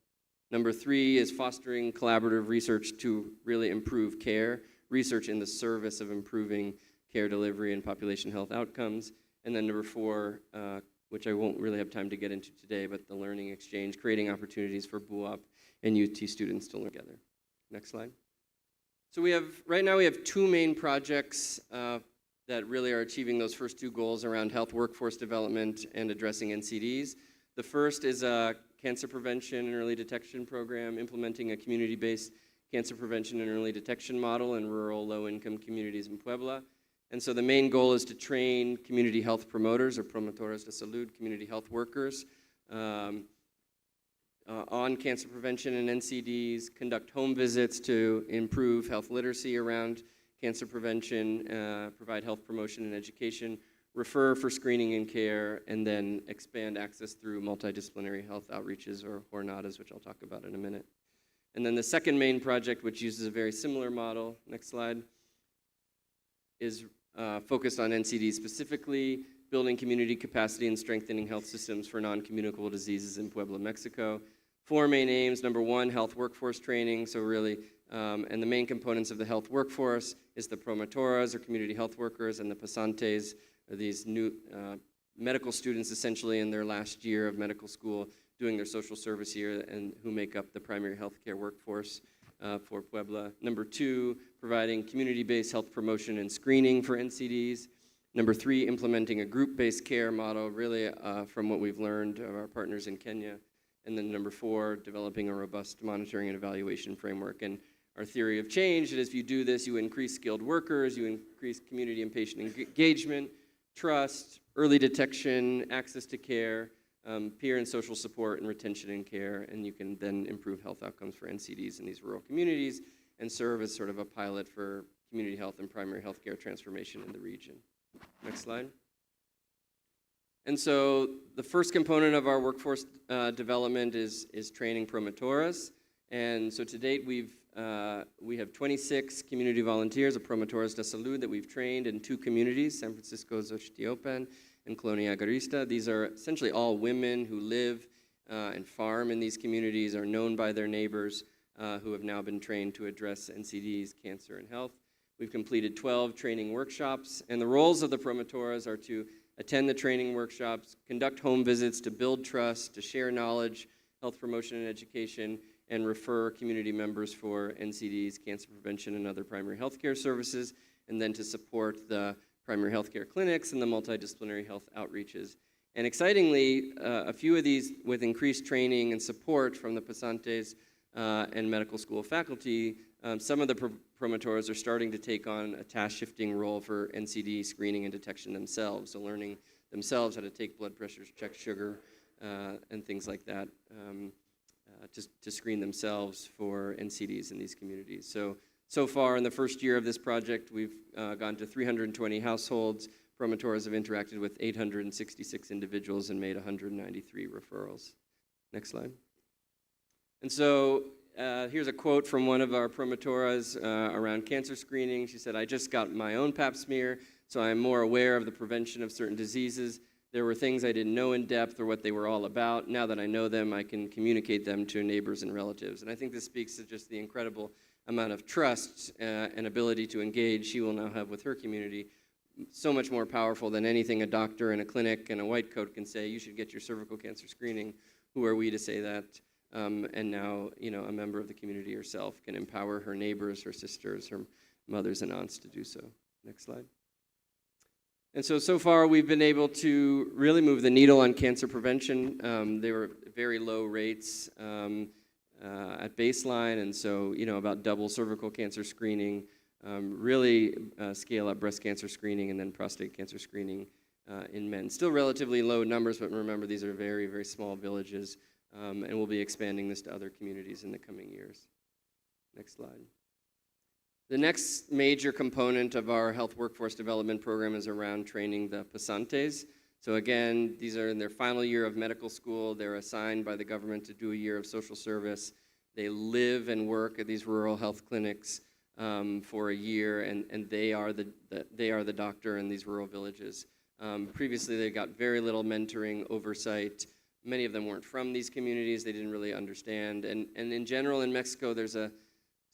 Number three is fostering collaborative research to really improve care, research in the service of improving care delivery and population health outcomes. And then number four, which I won't really have time to get into today, but the learning exchange, creating opportunities for BUAP and UT students to learn together. Next slide. So right now we have two main projects that really are achieving those first two goals around health workforce development and addressing NCDs. The first is a cancer prevention and early detection program, implementing a community-based cancer prevention and early detection model in rural low-income communities in Puebla. And so the main goal is to train community health promoters or promotoras de salud, community health workers, on cancer prevention and NCDs, conduct home visits to improve health literacy around cancer prevention, provide health promotion and education, refer for screening and care, and then expand access through multidisciplinary health outreaches or jornadas, which I'll talk about in a minute. And then the second main project, which uses a very similar model, next slide, is focused on NCDs specifically, building community capacity and strengthening health systems for non-communicable diseases in Puebla, Mexico. Four main aims. Number one, health workforce training. So really, and the main components of the health workforce is the promotoras or community health workers, and the pasantes are these new medical students essentially in their last year of medical school doing their social service year and who make up the primary healthcare workforce for Puebla. Number two, providing community-based health promotion and screening for NCDs. Number three, implementing a group-based care model, really from what we've learned of our partners in Kenya. And then number four, developing a robust monitoring and evaluation framework. And our theory of change is if you do this, you increase skilled workers, you increase community and patient engagement, trust, early detection, access to care, peer and social support and retention and care, and you can then improve health outcomes for NCDs in these rural communities and serve as sort of a pilot for community health and primary health care transformation in the region. Next slide. And so the first component of our workforce development is training promotoras. And so to date, we have 26 community volunteers of Promotoras de Salud that we've trained in two communities, San Francisco Xochitiopan and Colonia Agarista. These are essentially all women who live and farm in these communities, are known by their neighbors, who have now been trained to address NCDs, cancer, and health. We've completed 12 training workshops, and the roles of the promotoras are to attend the training workshops, conduct home visits to build trust, to share knowledge, health promotion and education, and refer community members for NCDs, cancer prevention, and other primary health care services, and then to support the primary health care clinics and the multidisciplinary health outreaches. And excitingly, a few of these with increased training and support from the pasantes and medical school faculty, some of the promotoras are starting to take on a task-shifting role for NCD screening and detection themselves, so learning themselves how to take blood pressures, check sugar, and things like that, to screen themselves for NCDs in these communities. So far in the first year of this project, we've gone to 320 households. Promotoras have interacted with 866 individuals and made 193 referrals. Next slide. And so here's a quote from one of our promotoras around cancer screening. She said, "I just got my own pap smear, so I'm more aware of the prevention of certain diseases. There were things I didn't know in depth or what they were all about. Now that I know them, I can communicate them to neighbors and relatives." And I think this speaks to just the incredible amount of trust and ability to engage she will now have with her community. So much more powerful than anything a doctor in a clinic in a white coat can say, "You should get your cervical cancer screening." Who are we to say that? And now, a member of the community herself can empower her neighbors, her sisters, her mothers and aunts to do so. Next slide. And so far, we've been able to really move the needle on cancer prevention. They were very low rates. at baseline, and so about double cervical cancer screening, really scale up breast cancer screening and then prostate cancer screening in men. Still relatively low numbers, but remember these are very, very small villages, and we'll be expanding this to other communities in the coming years. Next slide. The next major component of our health workforce development program is around training the pasantes. So again, these are in their final year of medical school. They're assigned by the government to do a year of social service. They live and work at these rural health clinics for a year, and they are the doctor in these rural villages. Previously, they got very little mentoring, oversight. Many of them weren't from these communities. They didn't really understand. And in general, in Mexico,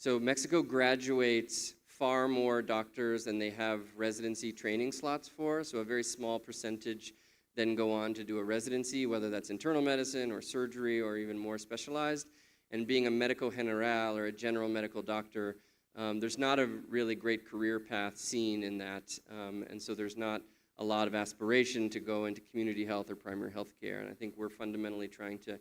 so Mexico graduates far more doctors than they have residency training slots for. So a very small percentage then go on to do a residency, whether that's internal medicine or surgery or even more specialized. And being a médico general or a general medical doctor, there's not a really great career path seen in that. And so there's not a lot of aspiration to go into community health or primary health care. And I think we're fundamentally trying to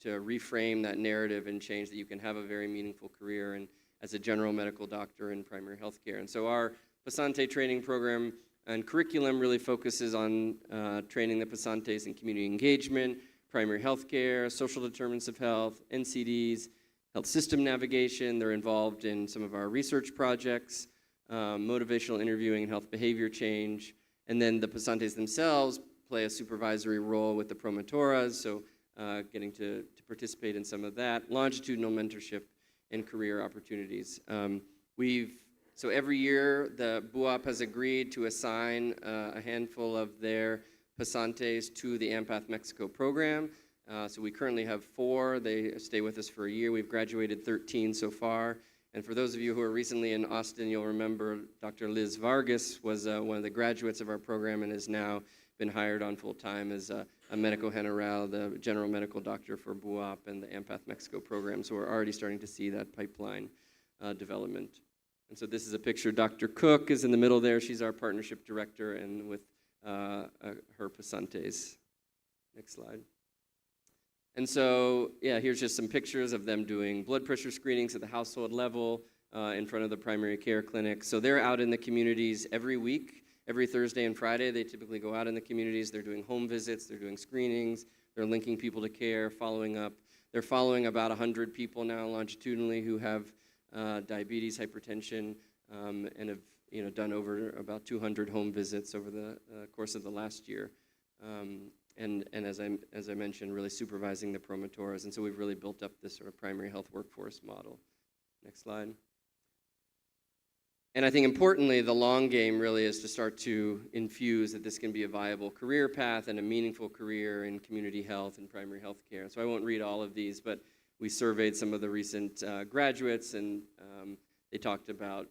reframe that narrative and change that you can have a very meaningful career and as a general medical doctor in primary health care. And so our pasante training program and curriculum really focuses on training the pasantes in community engagement, primary health care, social determinants of health, NCDs, health system navigation. They're involved in some of our research projects, motivational interviewing and health behavior change. And then the pasantes themselves play a supervisory role with the promotoras, so getting to participate in some of that, longitudinal mentorship and career opportunities. So every year, the BUAP has agreed to assign a handful of their pasantes to the AMPATH Mexico program. So we currently have 4. They stay with us for a year. We've graduated 13 so far. And for those of you who are recently in Austin, you'll remember Dr. Liz Vargas was one of the graduates of our program and has now been hired on full-time as a médico general, the general medical doctor for BUAP and the AMPATH Mexico program. So we're already starting to see that pipeline development. And so this is a picture. Dr. Cook is in the middle there. She's our partnership director and with her pasantes. Next slide. And so, yeah, here's just some pictures of them doing blood pressure screenings at the household level in front of the primary care clinic. So they're out in the communities every week. Every Thursday and Friday, they typically go out in the communities. They're doing home visits. They're doing screenings. They're linking people to care, following up. They're following about 100 people now longitudinally who have diabetes, hypertension, and have done over about 200 home visits over the course of the last year. And as I mentioned, really supervising the promotoras. And so we've really built up this sort of primary health workforce model. Next slide. And I think importantly, the long game really is to start to infuse that this can be a viable career path and a meaningful career in community health and primary health care. So I won't read all of these, but we surveyed some of the recent graduates, and they talked about,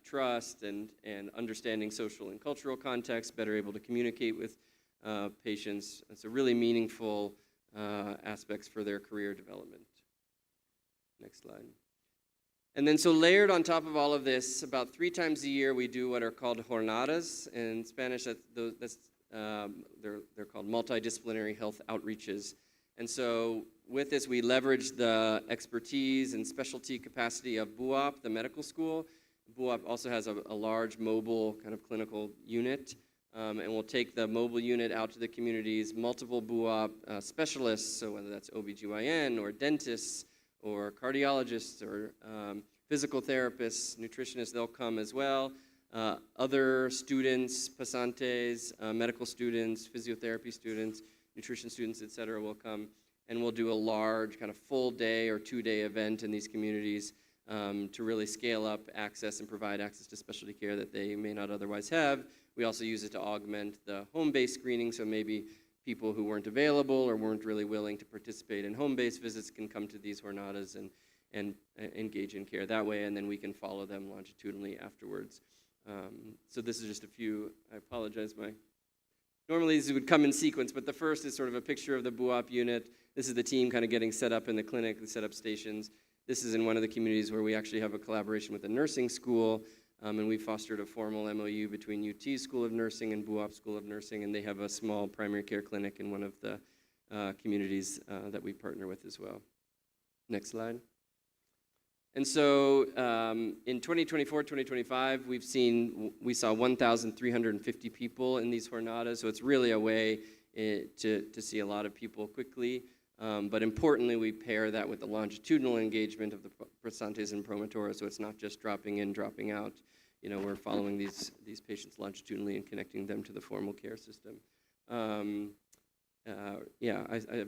trust and understanding social and cultural context, better able to communicate with patients. And so really meaningful aspects for their career development. Next slide. And then so layered on top of all of this, about 3 times a year we do what are called jornadas. In Spanish, they're called multidisciplinary health outreaches. And so with this, we leverage the expertise and specialty capacity of BUAP, the medical school. BUAP also has a large mobile kind of clinical unit. And we'll take the mobile unit out to the communities, multiple BUAP specialists, so whether that's OBGYN or dentists, or cardiologists, or physical therapists, nutritionists, they'll come as well. Other students, pasantes, medical students, physiotherapy students, nutrition students, et cetera, will come. And we'll do a large kind of full day or 2-day event in these communities to really scale up access and provide access to specialty care that they may not otherwise have. We also use it to augment the home-based screening, so maybe people who weren't available or weren't really willing to participate in home-based visits can come to these jornadas and engage in care that way, and then we can follow them longitudinally afterwards. So this is just a few. I apologize. Normally these would come in sequence, but the first is sort of a picture of the BUAP unit. This is the team kind of getting set up in the clinic, the set-up stations. This is in one of the communities where we actually have a collaboration with a nursing school, and we fostered a formal MOU between UT School of Nursing and BUAP School of Nursing, and they have a small primary care clinic in one of the communities that we partner with as well. Next slide. And so in 2024, 2025, we saw 1,350 people in these jornadas, so it's really a way to see a lot of people quickly. But importantly, we pair that with the longitudinal engagement of the pasantes and promotoras, so it's not just dropping in, dropping out. You know, we're following these patients longitudinally and connecting them to the formal care system. I've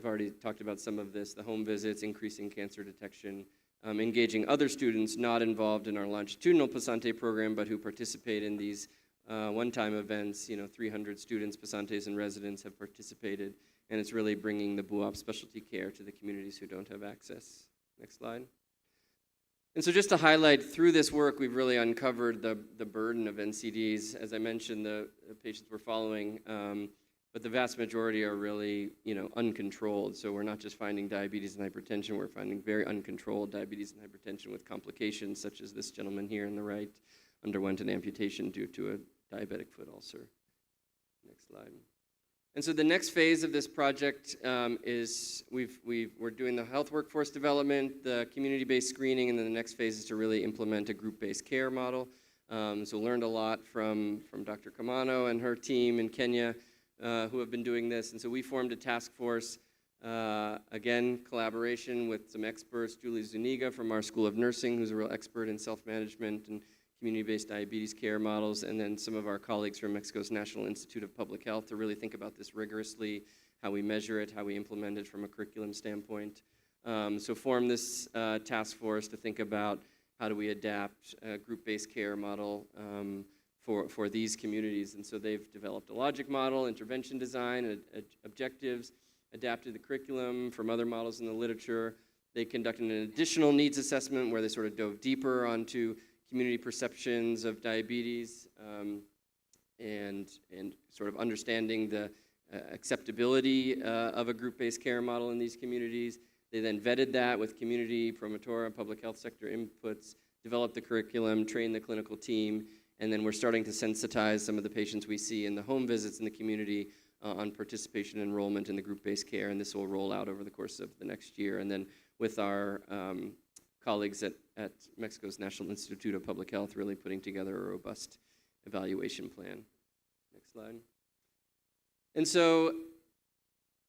already talked about some of this, the home visits, increasing cancer detection, engaging other students not involved in our longitudinal pasante program, but who participate in these one-time events. You know, 300 students, pasantes, and residents have participated, and it's really bringing the BUAP specialty care to the communities who don't have access. Next slide. And so just to highlight, through this work, we've really uncovered the burden of NCDs. As I mentioned, the patients we're following, but the vast majority are really, you know, uncontrolled. So we're not just finding diabetes and hypertension, we're finding very uncontrolled diabetes and hypertension with complications, such as this gentleman here on the right underwent an amputation due to a diabetic foot ulcer. Next slide. And so the next phase of this project is we're doing the health workforce development, the community-based screening, and then the next phase is to really implement a group-based care model. So learned a lot from Dr. Kamano and her team in Kenya who have been doing this. And so we formed a task force, again, collaboration with some experts, Julie Zuniga from our School of Nursing, who's a real expert in self-management and community-based diabetes care models, and then some of our colleagues from Mexico's National Institute of Public Health to really think about this rigorously, how we measure it, how we implement it from a curriculum standpoint. So form this task force to think about how do we adapt a group-based care model for these communities. And so they've developed a logic model, intervention design, objectives, adapted the curriculum from other models in the literature. They conducted an additional needs assessment where they sort of dove deeper onto community perceptions of diabetes and sort of understanding the acceptability of a group-based care model in these communities. They then vetted that with community, promotora, public health sector inputs, developed the curriculum, trained the clinical team, and then we're starting to sensitize some of the patients we see in the home visits in the community on participation and enrollment in the group-based care, and this will roll out over the course of the next year. And then with our colleagues at Mexico's National Institute of Public Health really putting together a robust evaluation plan. Next slide. And so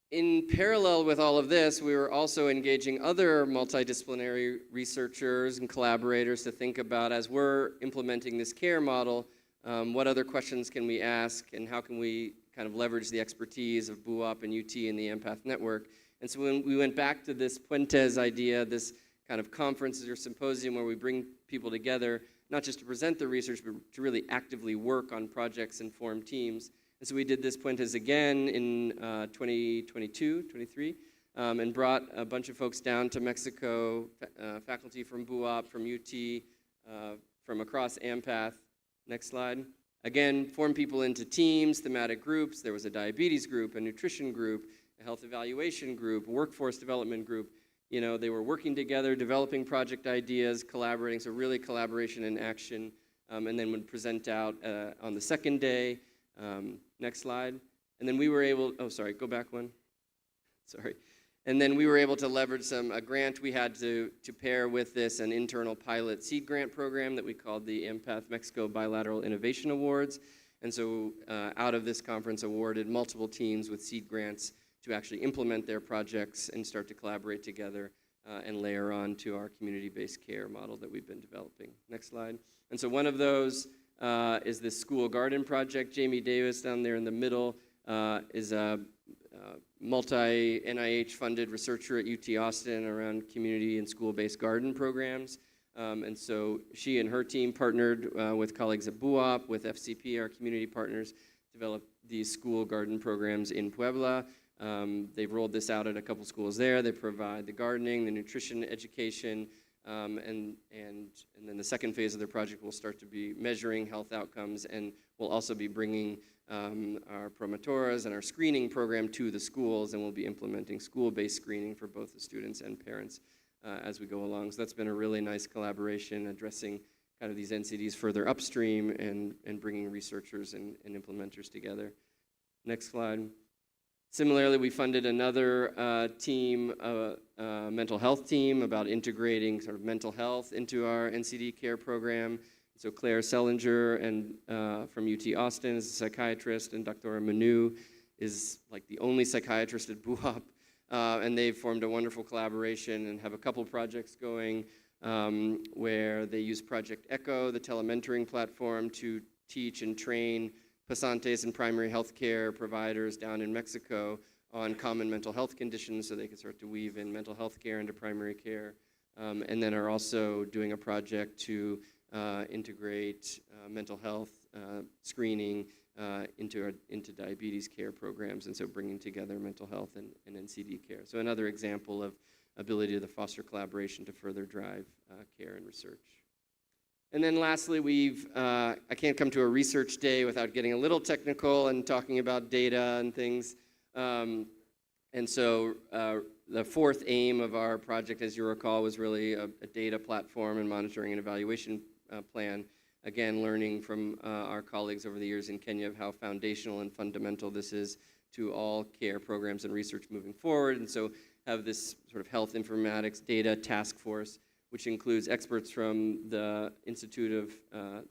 in parallel with all of this, we were also engaging other multidisciplinary researchers and collaborators to think about, as we're implementing this care model, what other questions can we ask and how can we kind of leverage the expertise of BUAP and UT and the Empath Network. And so when we went back to this Puentes idea, this kind of conferences or symposium where we bring people together, not just to present the research, but to really actively work on projects and form teams. And so we did this Puentes again in 2022, 23, and brought a bunch of folks down to Mexico, faculty from BUAP, from UT, from across Empath. Next slide. Again, form people into teams, thematic groups. There was a diabetes group, a nutrition group, a health evaluation group, a workforce development group. You know, they were working together, developing project ideas, collaborating, so really collaboration and action, and then would present out on the second day. Next slide. And then we were able, oh, sorry, go back one. Sorry. And then we were able to leverage a grant we had to pair with this, an internal pilot seed grant program that we called the Empath Mexico Bilateral Innovation Awards. And so out of this conference awarded multiple teams with seed grants to actually implement their projects and start to collaborate together and layer on to our community-based care model that we've been developing. Next slide. And so one of those is this school garden project. Jamie Davis down there in the middle is a multi-NIH funded researcher at UT Austin around community and school-based garden programs. And so she and her team partnered with colleagues at BUAP, with FCP, our community partners, developed these school garden programs in Puebla. They've rolled this out at a couple schools there. They provide the gardening, the nutrition education, and then the second phase of their project will start to be measuring health outcomes, and we'll also be bringing our promotoras and our screening program to the schools, and we'll be implementing school-based screening for both the students and parents as we go along. So that's been a really nice collaboration, addressing kind of these NCDs further upstream and bringing researchers and implementers together. Next slide. Similarly, we funded another team, a mental health team, about integrating sort of mental health into our NCD care program. So Claire Sellinger and from UT Austin is a psychiatrist, and Dr. Manu is like the only psychiatrist at BUAP. And they've formed a wonderful collaboration and have a couple projects going where they use Project Echo, the telementoring platform, to teach and train pasantes and primary health care providers down in Mexico on common mental health conditions so they can start to weave in mental health care into primary care. And then are also doing a project to integrate mental health screening into diabetes care programs, and so bringing together mental health and NCD care. So another example of ability to foster collaboration to further drive care and research. And then lastly, I can't come to a research day without getting a little technical and talking about data and things. And so the fourth aim of our project, as you recall, was really a data platform and monitoring and evaluation plan. Again, learning from our colleagues over the years in Kenya of how foundational and fundamental this is to all care programs and research moving forward. And so have this sort of health informatics data task force, which includes experts from the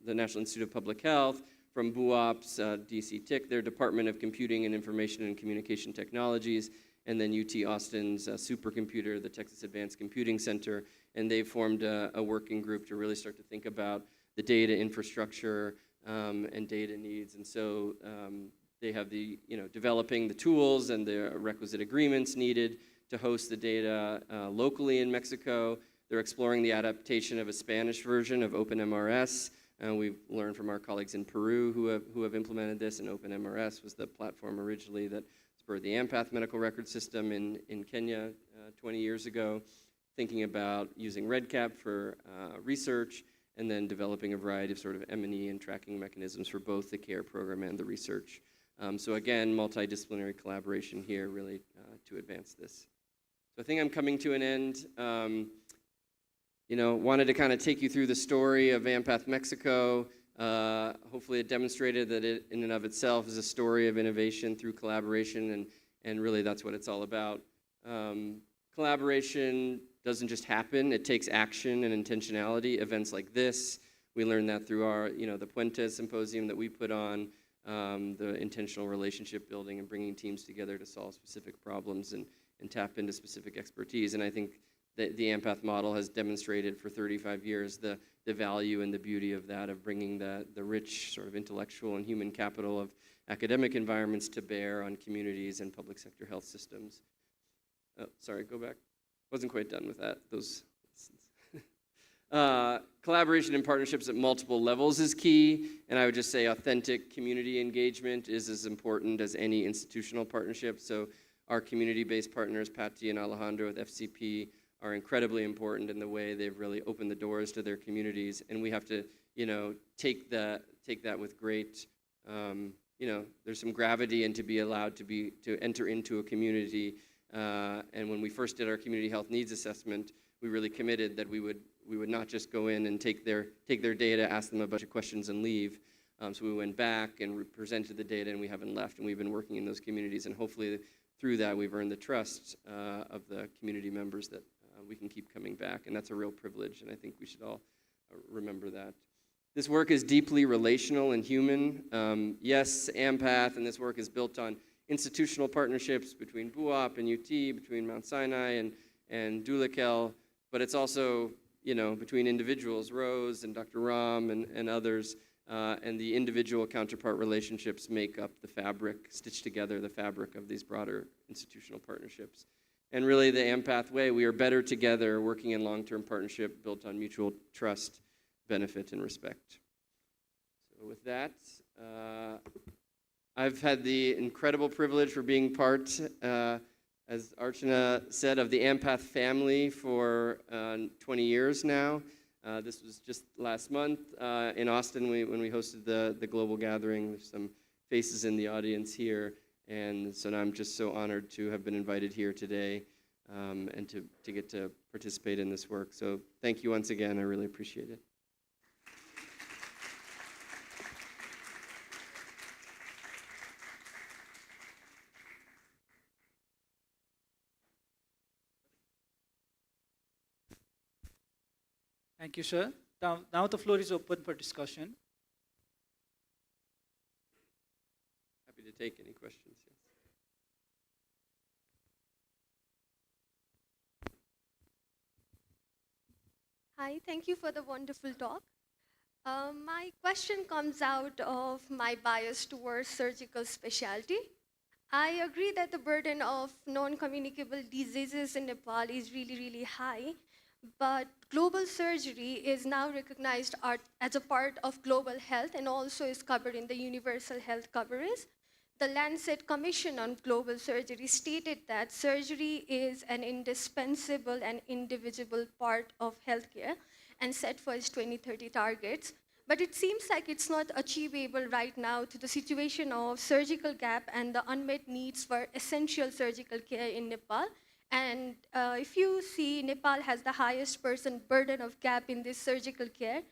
National Institute of Public Health, from BUAP's DC TIC, their Department of Computing and Information and Communication Technologies, and then UT Austin's supercomputer, the Texas Advanced Computing Center, and they've formed a working group to really start to think about the data infrastructure and data needs. And so they have developing the tools and the requisite agreements needed to host the data locally in Mexico. They're exploring the adaptation of a Spanish version of OpenMRS. We've learned from our colleagues in Peru who have implemented this, and OpenMRS was the platform originally that spurred the AMPATH medical record system in Kenya 20 years ago, thinking about using REDCap for research, and then developing a variety of sort of M&E and tracking mechanisms for both the care program and the research. So again, multidisciplinary collaboration here really to advance this. So I think I'm coming to an end. Wanted to kind of take you through the story of AMPATH Mexico. Hopefully it demonstrated that it in and of itself is a story of innovation through collaboration, and really that's what it's all about. Collaboration doesn't just happen, it takes action and intentionality. Events like this, we learned that through our, the Puentes Symposium that we put on, the intentional relationship building and bringing teams together to solve specific problems and tap into specific expertise. And I think that the AMPATH model has demonstrated for 35 years the value and the beauty of that, of bringing the rich sort of intellectual and human capital of academic environments to bear on communities and public sector health systems. Oh, sorry, go back. Wasn't quite done with that. Those collaboration and partnerships at multiple levels is key, and I would just say authentic community engagement is as important as any institutional partnership. So our community-based partners, Patty and Alejandro with FCP, are incredibly important in the way they've really opened the doors to their communities, and we have to, take that with great, there's some gravity, and to be allowed to enter into a community. And when we first did our community health needs assessment, we really committed that we would not just go in and take their data, ask them a bunch of questions, and leave. So we went back and presented the data, and we haven't left, and we've been working in those communities, and hopefully through that we've earned the trust of the community members that we can keep coming back, and that's a real privilege, and I think we should all remember that. This work is deeply relational and human. Yes, AMPATH, and this work is built on institutional partnerships between BUAP and UT, between Mount Sinai and Dulikel, but it's also, between individuals, Rose and Dr. Ram and others, and the individual counterpart relationships make up the fabric, stitch together the fabric of these broader institutional partnerships. And really the AMPATH way, we are better together, working in long-term partnership built on mutual trust, benefit, and respect. So with that, I've had the incredible privilege for being part, as Archana said, of the AMPATH family for 20 years now. This was just last month in Austin when we hosted the global gathering. There's some faces in the audience here, and so now I'm just so honored to have been invited here today and to get to participate in this work. So thank you once again. I really appreciate it. Thank you, sir. Now the floor is open for discussion. Happy to take any questions. Yes. Hi, thank you for the wonderful talk. My question comes out of my bias towards surgical specialty. I agree that the burden of non-communicable diseases in Nepal is really, really high, but global surgery is now recognized as a part of global health and also is covered in the universal health coverage. The Lancet Commission on Global Surgery stated that surgery is an indispensable and indivisible part of healthcare and set for its 2030 targets. But it seems like it's not achievable right now to the situation of surgical gap and the unmet needs for essential surgical care in Nepal. And if you see, Nepal has the highest burden of gap in this surgical care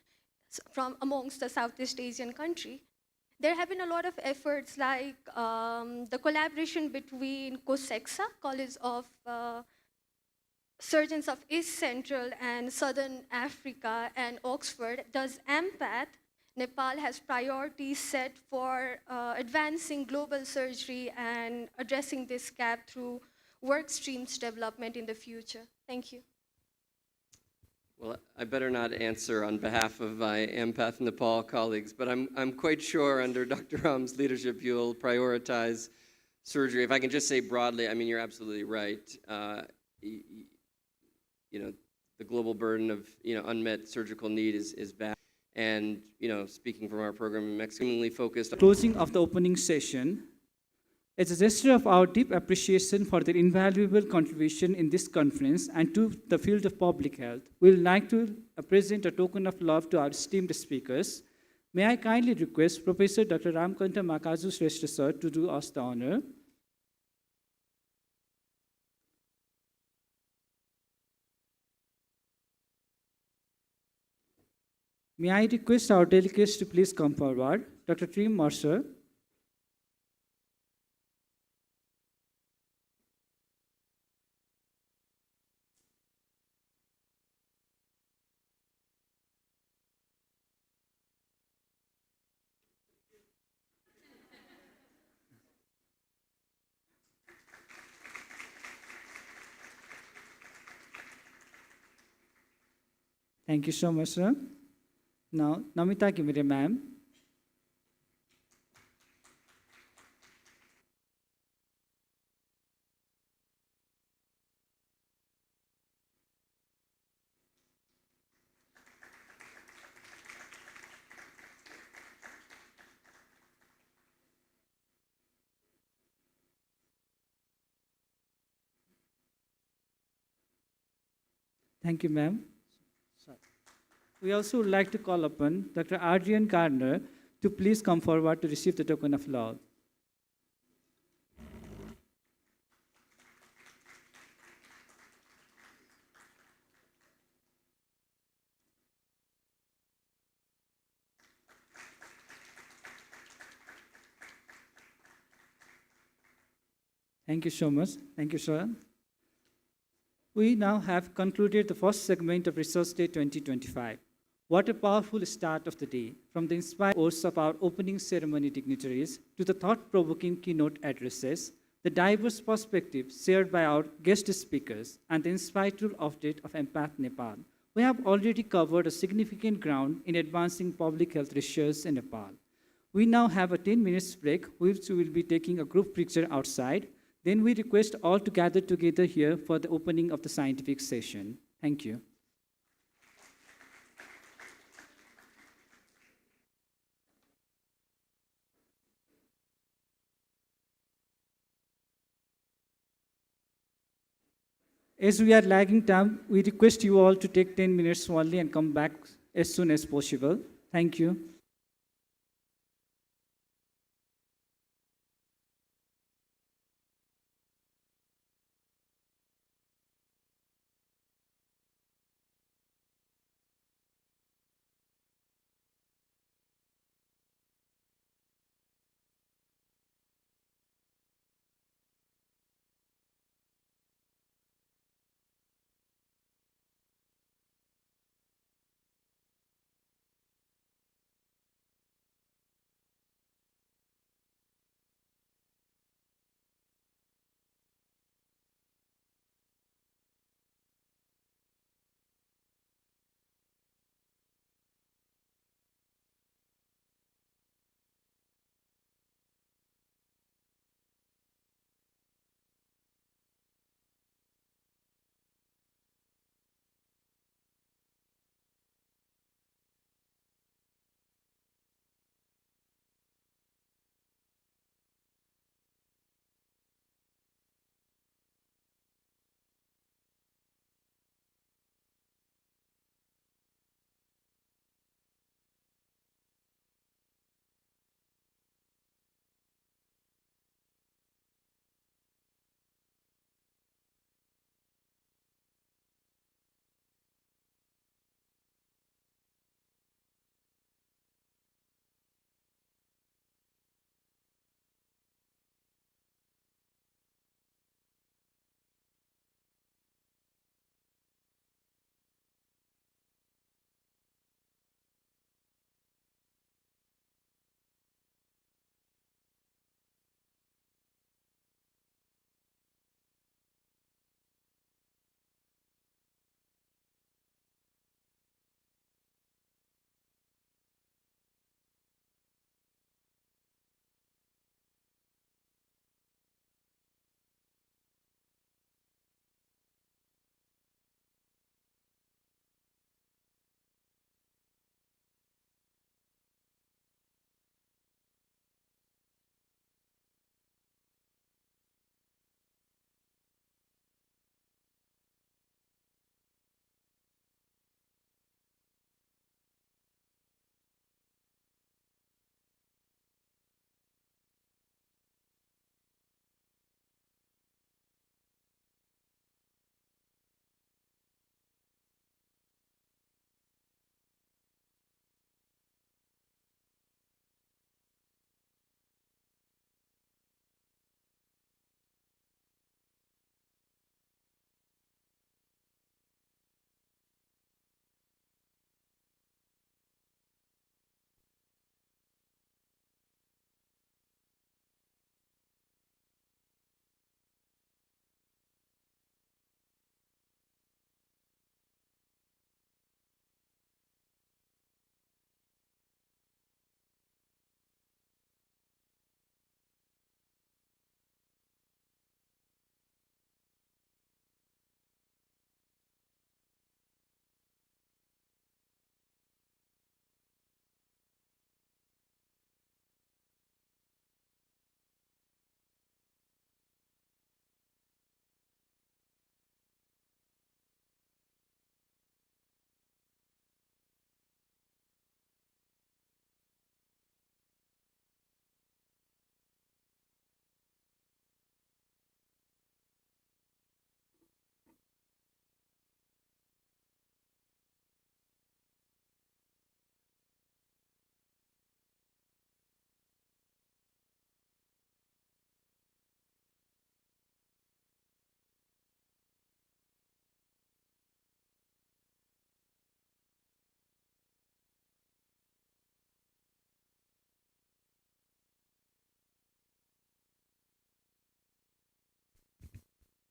from amongst the Southeast Asian country. There have been a lot of efforts like the collaboration between COSEXA, College of Surgeons of East Central and Southern Africa, and Oxford, does AMPATH. Nepal has priorities set for advancing global surgery and addressing this gap through work streams development in the future. Thank you. Well, I better not answer on behalf of my AMPATH Nepal colleagues, but I'm quite sure under Dr. Ram's leadership you'll prioritize surgery. If I can just say broadly, I mean, you're absolutely right. The global burden of unmet surgical need is vast. And speaking from our program in Mexico, mainly focused on Closing of the opening session, as a gesture of our deep appreciation for their invaluable contribution in this conference and to the field of public health, we would like to present a token of love to our esteemed speakers. May I kindly request Professor Dr. Ramkanta Makazu Shrestha sir to do us the honor. May I request our delegates to please come forward. Dr. Tim Mercer. Thank you so much, sir. Now, Namita Ghimire, ma'am. Thank you, ma'am. We also would like to call upon Dr. Adrian Gardner to please come forward to receive the token of love. Thank you so much. Thank you, sir. We now have concluded the first segment of Research Day 2025. What a powerful start of the day, from the inspired words of our opening ceremony dignitaries to the thought-provoking keynote addresses, the diverse perspectives shared by our guest speakers, and the insightful update of AMPATH Nepal. We have already covered a significant ground in advancing public health research in Nepal. We now have a 10-minute break, which we will be taking a group picture outside. Then we request all to gather together here for the opening of the scientific session. Thank you. As we are lagging time, we request you all to take 10 minutes only and come back as soon as possible. Thank you.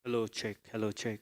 Hello, check. Hello, check.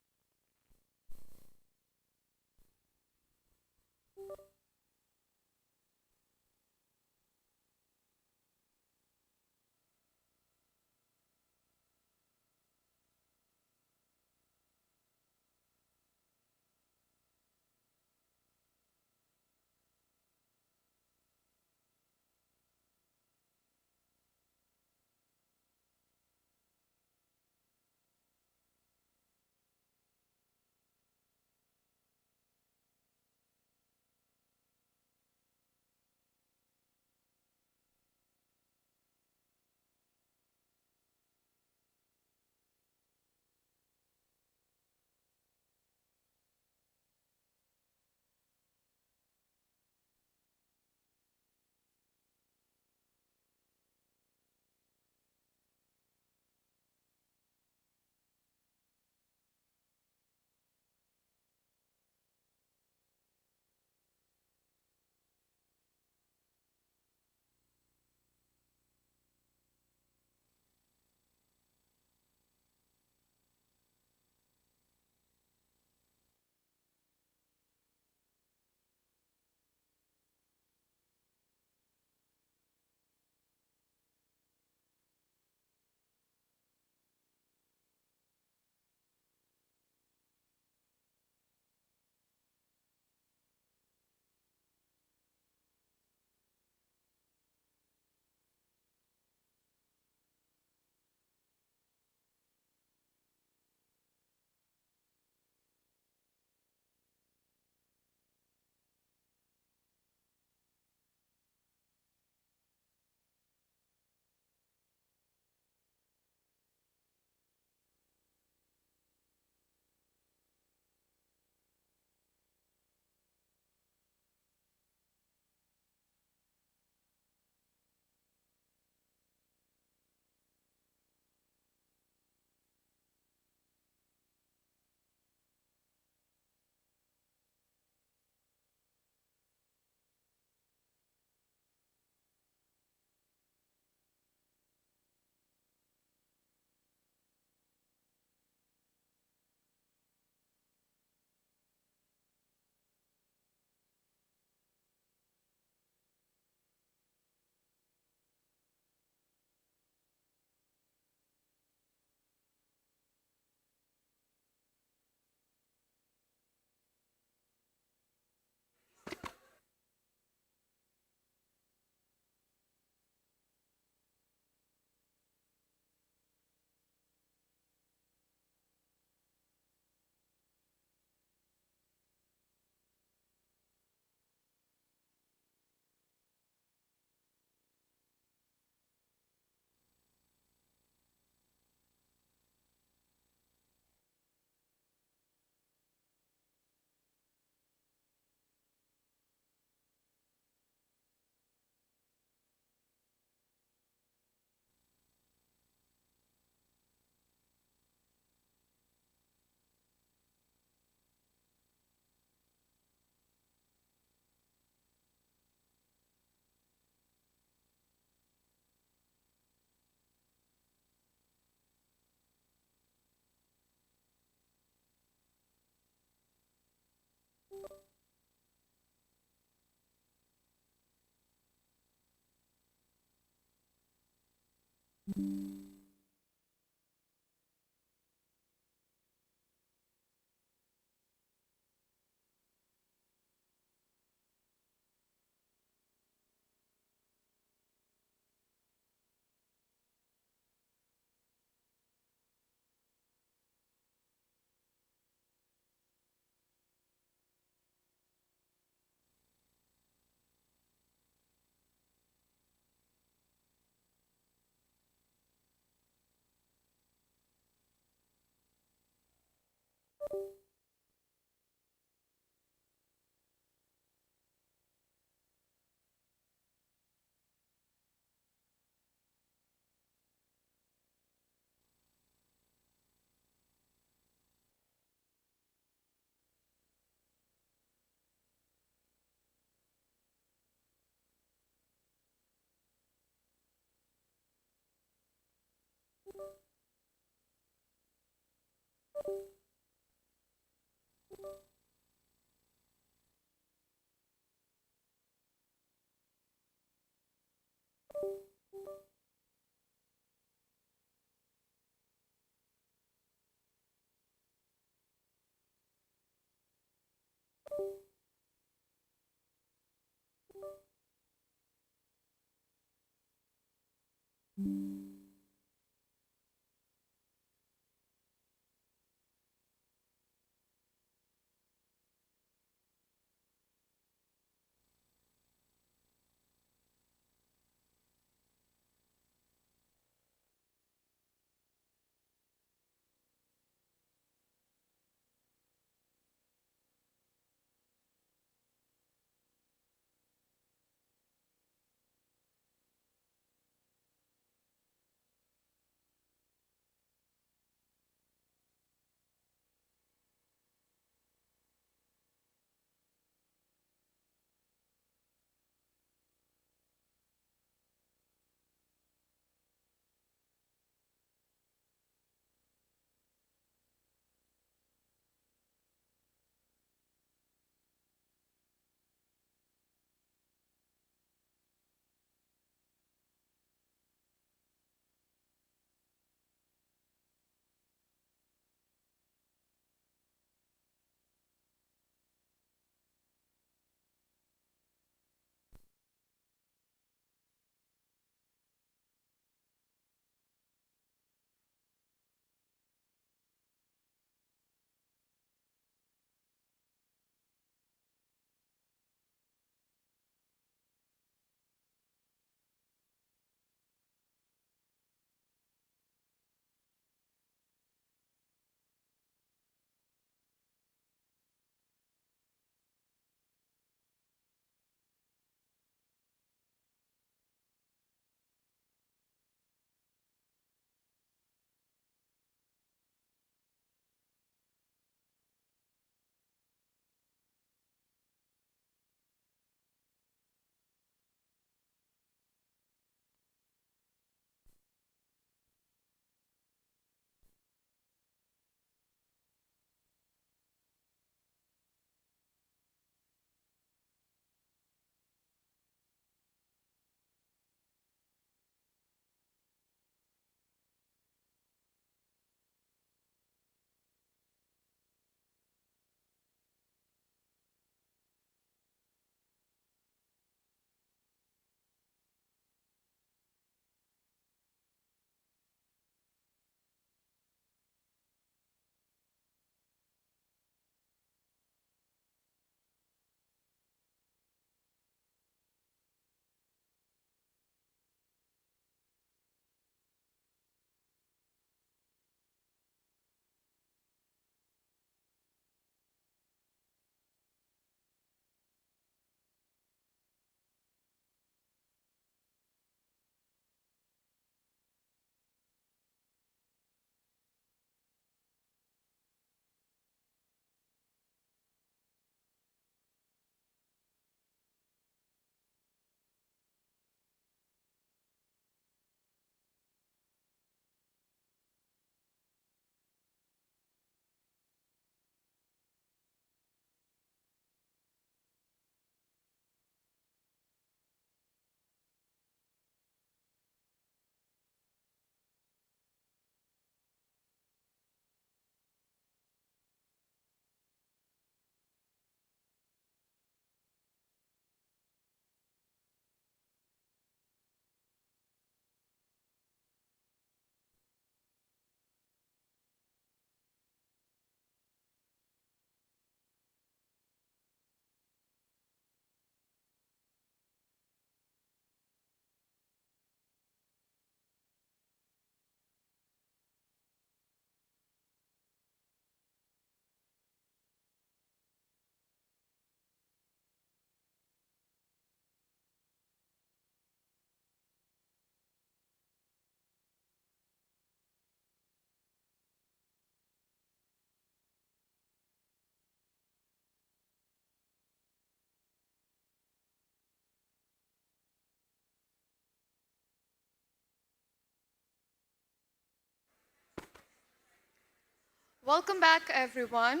Welcome back, everyone.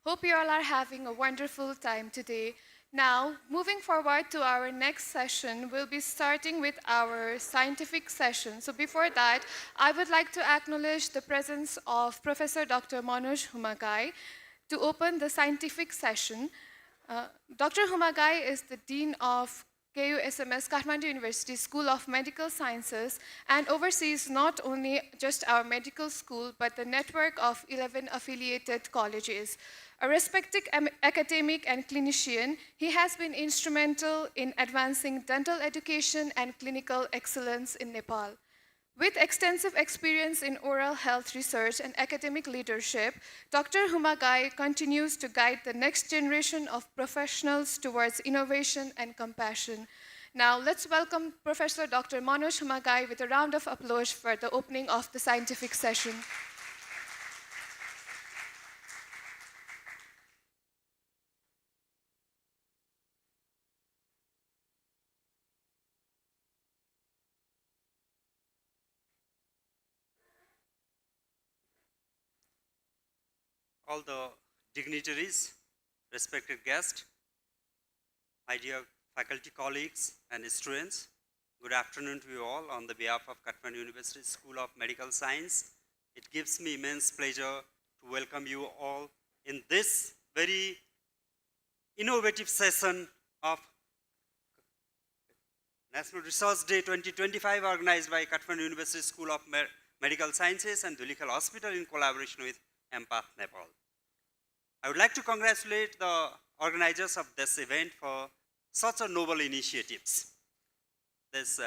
Hope you all are having a wonderful time today. Now, moving forward to our next session, we'll be starting with our scientific session. So before that, I would like to acknowledge the presence of Professor Dr. Manoj Humagai to open the scientific session. Dr. Humagai is the Dean of KUSMS Kathmandu University School of Medical Sciences and oversees not only just our medical school, but the network of 11 affiliated colleges. A respected academic and clinician, he has been instrumental in advancing dental education and clinical excellence in Nepal. With extensive experience in oral health research and academic leadership, Dr. Humagai continues to guide the next generation of professionals towards innovation and compassion. Now, let's welcome Professor Dr. Manoj Humagai with a round of applause for the opening of the scientific session. All the dignitaries, respected guests, my dear faculty colleagues and students, good afternoon to you all on the behalf of Kathmandu University School of Medical Science. It gives me immense pleasure to welcome you all in this very innovative session of National Research Day 2025 organized by Kathmandu University School of Medical Sciences and Dhulikhel Hospital in collaboration with Empath Nepal. I would like to congratulate the organizers of this event for such a noble initiatives. This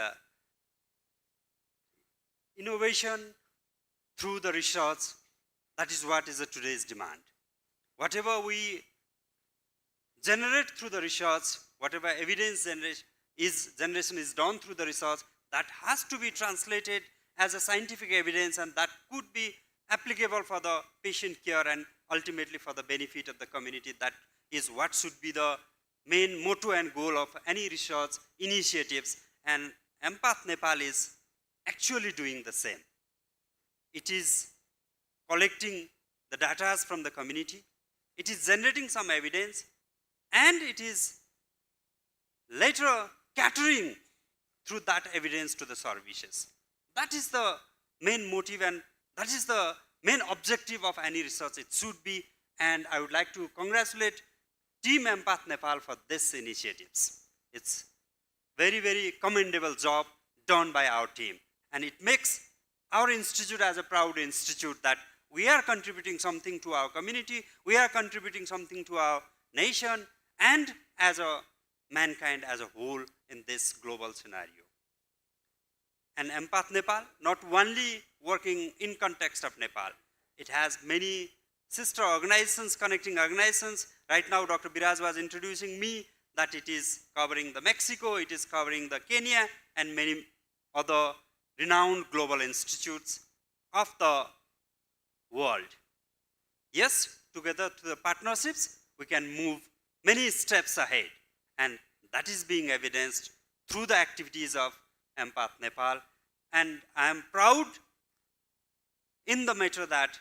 innovation through the research, that is what is today's demand. Whatever we generate through the research, whatever evidence generation is done through the research, that has to be translated as a scientific evidence, and that could be applicable for the patient care and ultimately for the benefit of the community. That is what should be the main motto and goal of any research initiatives, and Empath Nepal is actually doing the same. It is collecting the data from the community, it is generating some evidence, and it is later catering through that evidence to the services. That is the main motive, and that is the main objective of any research. It should be, and I would like to congratulate Team Empath Nepal for this initiatives. It's very, very commendable job done by our team, and it makes our institute as a proud institute that we are contributing something to our community, we are contributing something to our nation, and as a mankind as a whole in this global scenario. And Empath Nepal, not only working in context of Nepal, it has many sister organizations, connecting organizations. Right now, Dr. Biraj was introducing me that it is covering the Mexico, it is covering the Kenya, and many other renowned global institutes of the world. Yes, together to the partnerships, we can move many steps ahead, and that is being evidenced through the activities of Empath Nepal. And I am proud in the matter that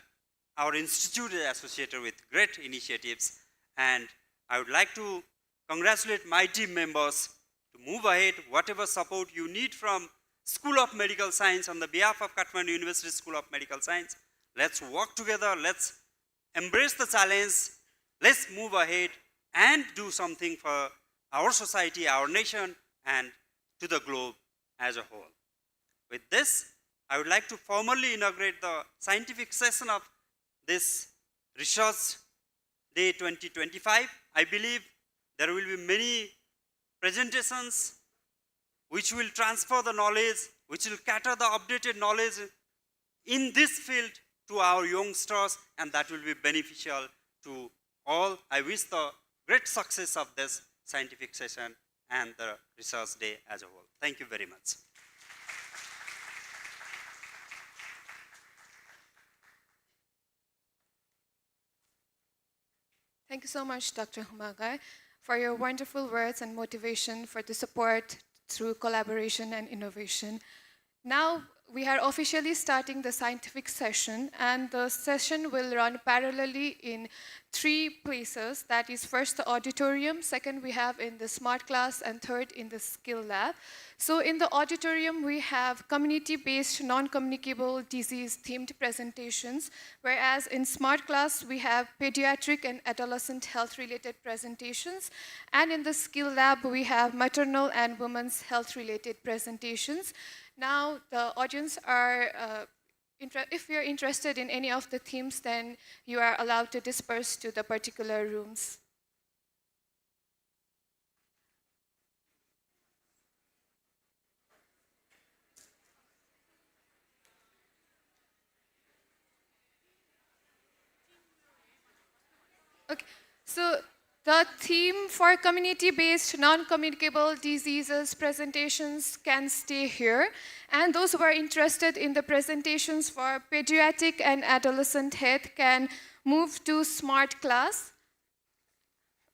our institute is associated with great initiatives, and I would like to congratulate my team members to move ahead. Whatever support you need from School of Medical Science on the behalf of Kathmandu University School of Medical Science, let's work together, let's embrace the challenge, let's move ahead and do something for our society, our nation, and to the globe as a whole. With this, I would like to formally inaugurate the scientific session of this Research Day 2025. I believe there will be many presentations which will transfer the knowledge, which will cater the updated knowledge in this field to our youngsters, and that will be beneficial to all. I wish the great success of this scientific session and the Research Day as a whole. Thank you very much. Thank you so much, Dr. Humagai, for your wonderful words and motivation for the support through collaboration and innovation. Now, we are officially starting the scientific session, and the session will run parallelly in 3 places. That is, first the auditorium, second we have in the smart class, and third in the skill lab. So in the auditorium, we have community-based non-communicable disease themed presentations, whereas in smart class, we have pediatric and adolescent health related presentations. And in the skill lab, we have maternal and women's health related presentations. Now, the audience are, if you're interested in any of the themes, then you are allowed to disperse to the particular rooms. Okay, so the theme for community-based non-communicable diseases presentations can stay here, and those who are interested in the presentations for pediatric and adolescent health can move to smart class.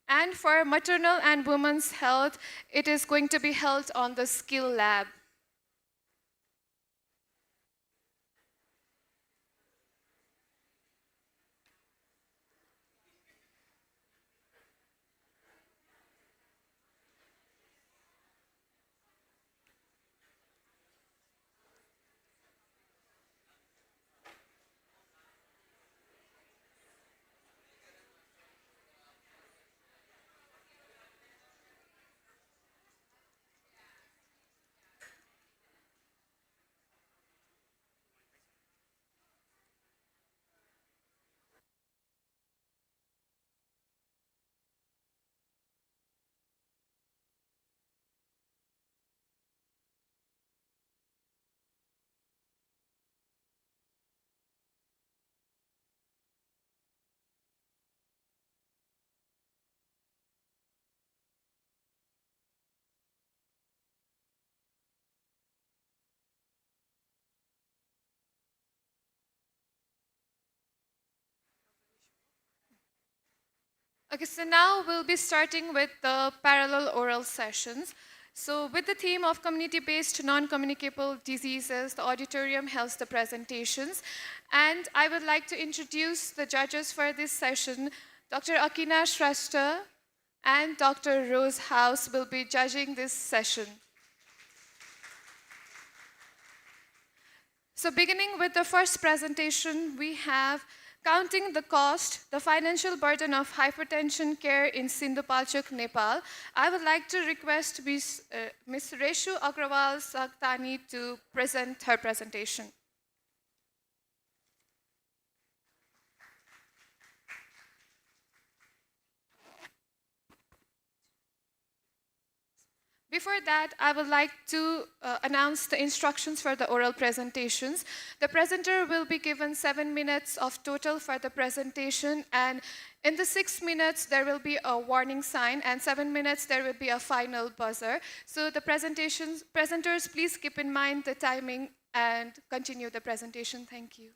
And for maternal and women's health, it is going to be held on the skill lab. Okay, so now we'll be starting with the parallel oral sessions. So with the theme of community-based non-communicable diseases, the auditorium holds the presentations. And I would like to introduce the judges for this session. Dr. Akina Shrestha and Dr. Rose House will be judging this session. So beginning with the first presentation, we have Counting the Cost, the Financial Burden of Hypertension Care in Sindhupalchok, Nepal. I would like to request Ms. Reshu Agrawal Saktani to present her presentation. Before that, I would like to announce the instructions for the oral presentations. The presenter will be given 7 minutes of total for the presentation, and in the 6 minutes, there will be a warning sign, and 7 minutes, there will be a final buzzer. So the presenters, please keep in mind the timing and continue the presentation. Thank you.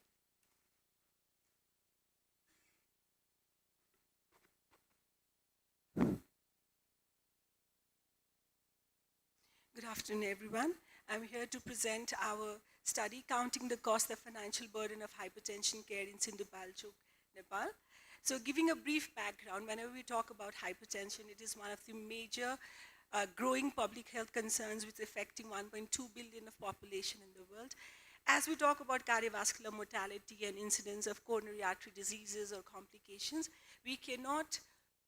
Good afternoon, everyone. I'm here to present our study, Counting the Cost, the Financial Burden of Hypertension Care in Sindhupalchok, Nepal. So giving a brief background, whenever we talk about hypertension, it is one of the major growing public health concerns which is affecting 1.2 billion of population in the world. As we talk about cardiovascular mortality and incidence of coronary artery diseases or complications, we cannot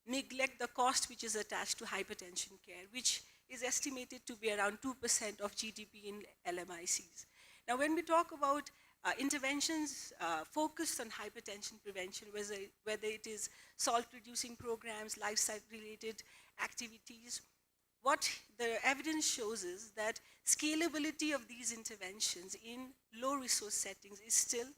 neglect the cost which is attached to hypertension care, which is estimated to be around 2% of GDP in LMICs. Now, when we talk about interventions focused on hypertension prevention, whether it is salt-reducing programs, lifestyle-related activities, what the evidence shows is that scalability of these interventions in low-resource settings is still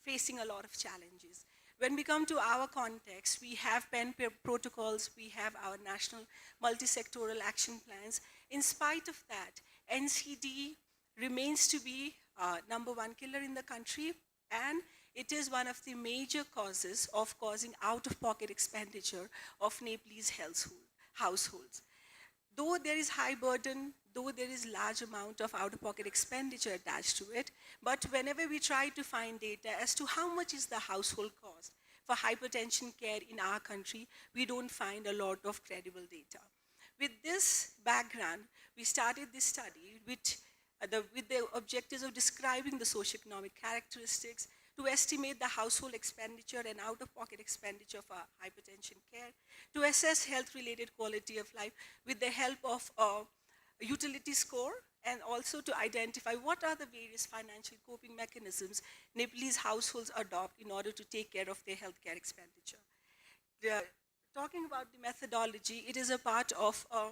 facing a lot of challenges. When we come to our context, we have PEN protocols, we have our national multi-sectoral action plans. In spite of that, NCD remains to be #1 killer in the country, and it is one of the major causes of causing out-of-pocket expenditure of Nepalese households. though there is high burden, though there is large amount of out-of-pocket expenditure attached to it, but whenever we try to find data as to how much is the household cost for hypertension care in our country, we don't find a lot of credible data. With this background, we started this study with the objectives of describing the socioeconomic characteristics, to estimate the household expenditure and out-of-pocket expenditure for hypertension care, to assess health-related quality of life with the help of a utility score, and also to identify what are the various financial coping mechanisms Nepalese households adopt in order to take care of their healthcare expenditure. Talking about the methodology, it is a part of a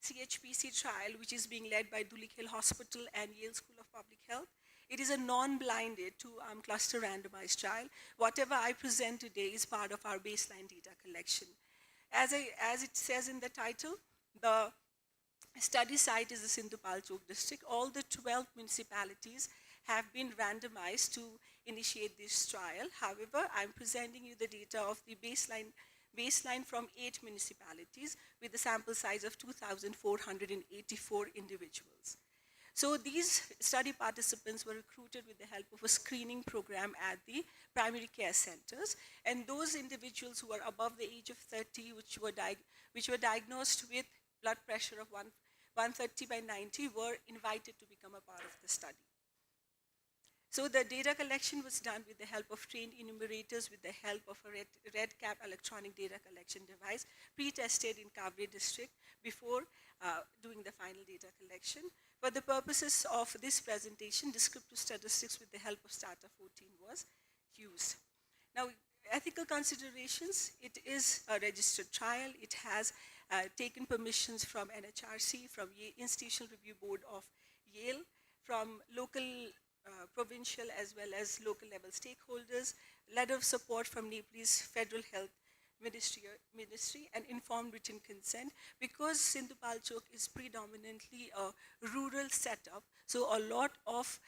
CHPC trial which is being led by Dulikhel Hospital and Yale School of Public Health. It is a non-blinded two-arm cluster randomized trial. Whatever I present today is part of our baseline data collection. As it says in the title, the study site is the Sindhupalchok district. All the 12 municipalities have been randomized to initiate this trial. However, I'm presenting you the data of the baseline from 8 municipalities with a sample size of 2,484 individuals. So these study participants were recruited with the help of a screening program at the primary care centers, and those individuals who were above the age of 30, which were diagnosed with blood pressure of 130/90, were invited to become a part of the study. So the data collection was done with the help of trained enumerators, with the help of a REDCap electronic data collection device, pre-tested in Kavre district before doing the final data collection. For the purposes of this presentation, descriptive statistics with the help of Stata 14 was used. Now, ethical considerations, it is a registered trial. It has taken permissions from NHRC, from Institutional Review Board of Yale, from local, provincial, as well as local level stakeholders, letter of support from Nepalese Federal Health Ministry, and informed written consent, because Sindhupalchok is predominantly a rural setup, so a lot of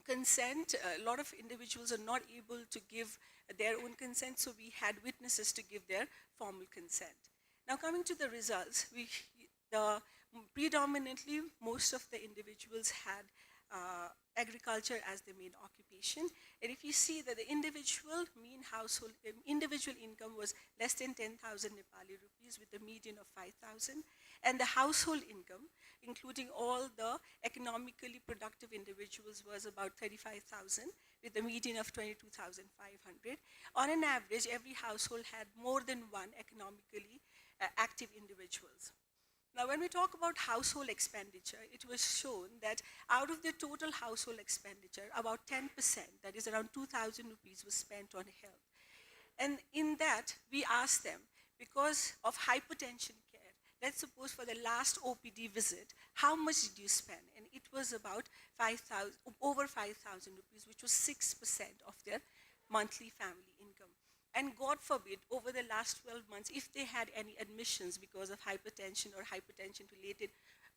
consent, a lot of individuals are not able to give their own consent, so we had witnesses to give their formal consent. Now coming to the results, predominantly most of the individuals had agriculture as their main occupation, and if you see that the individual income was less than 10,000 Nepali rupees with a median of 5,000, and the household income, including all the economically productive individuals, was about 35,000 with a median of 22,500. On an average, every household had more than one economically active individuals. Now, when we talk about household expenditure, it was shown that out of the total household expenditure, about 10%, that is around 2,000 rupees, was spent on health. And in that, we asked them, because of hypertension care, let's suppose for the last OPD visit, how much did you spend? And it was about over 5,000 rupees, which was 6% of their monthly family income. And God forbid, over the last 12 months, if they had any admissions because of hypertension or hypertension-related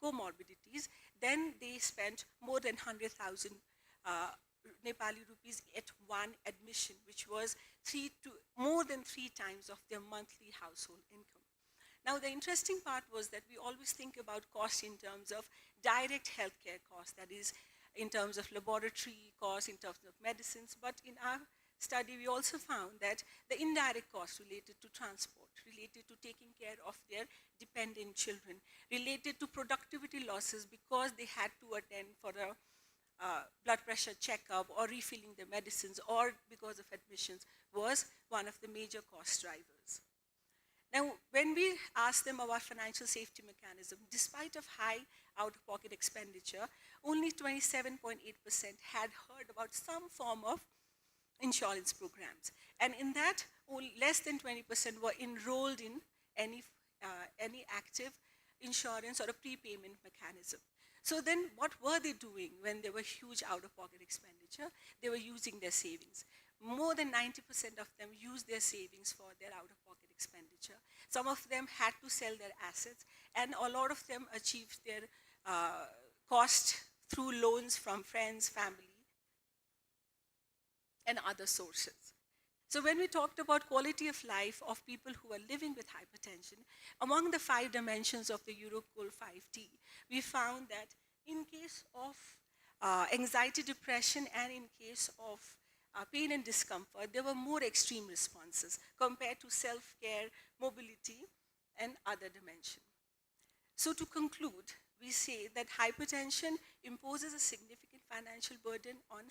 comorbidities, then they spent more than 100,000 Nepali rupees at one admission, which was more than 3 times of their monthly household income. Now, the interesting part was that we always think about cost in terms of direct healthcare costs, that is, in terms of laboratory costs, in terms of medicines, but in our study, we also found that the indirect costs related to transport, related to taking care of their dependent children, related to productivity losses because they had to attend for a blood pressure checkup or refilling the medicines, or because of admissions, was one of the major cost drivers. Now, when we asked them about financial safety mechanism, despite of high out-of-pocket expenditure, only 27.8% had heard about some form of insurance programs. And in that, less than 20% were enrolled in any active insurance or a prepayment mechanism. So then what were they doing when there were huge out-of-pocket expenditure? They were using their savings. More than 90% of them used their savings for their out-of-pocket expenditure. Some of them had to sell their assets, and a lot of them achieved their cost through loans from friends, family, and other sources. So when we talked about quality of life of people who are living with hypertension, among the 5 dimensions of the Euroqol 5T, we found that in case of anxiety, depression, and in case of pain and discomfort, there were more extreme responses compared to self-care, mobility, and other dimensions. So to conclude, we say that hypertension imposes a significant financial burden on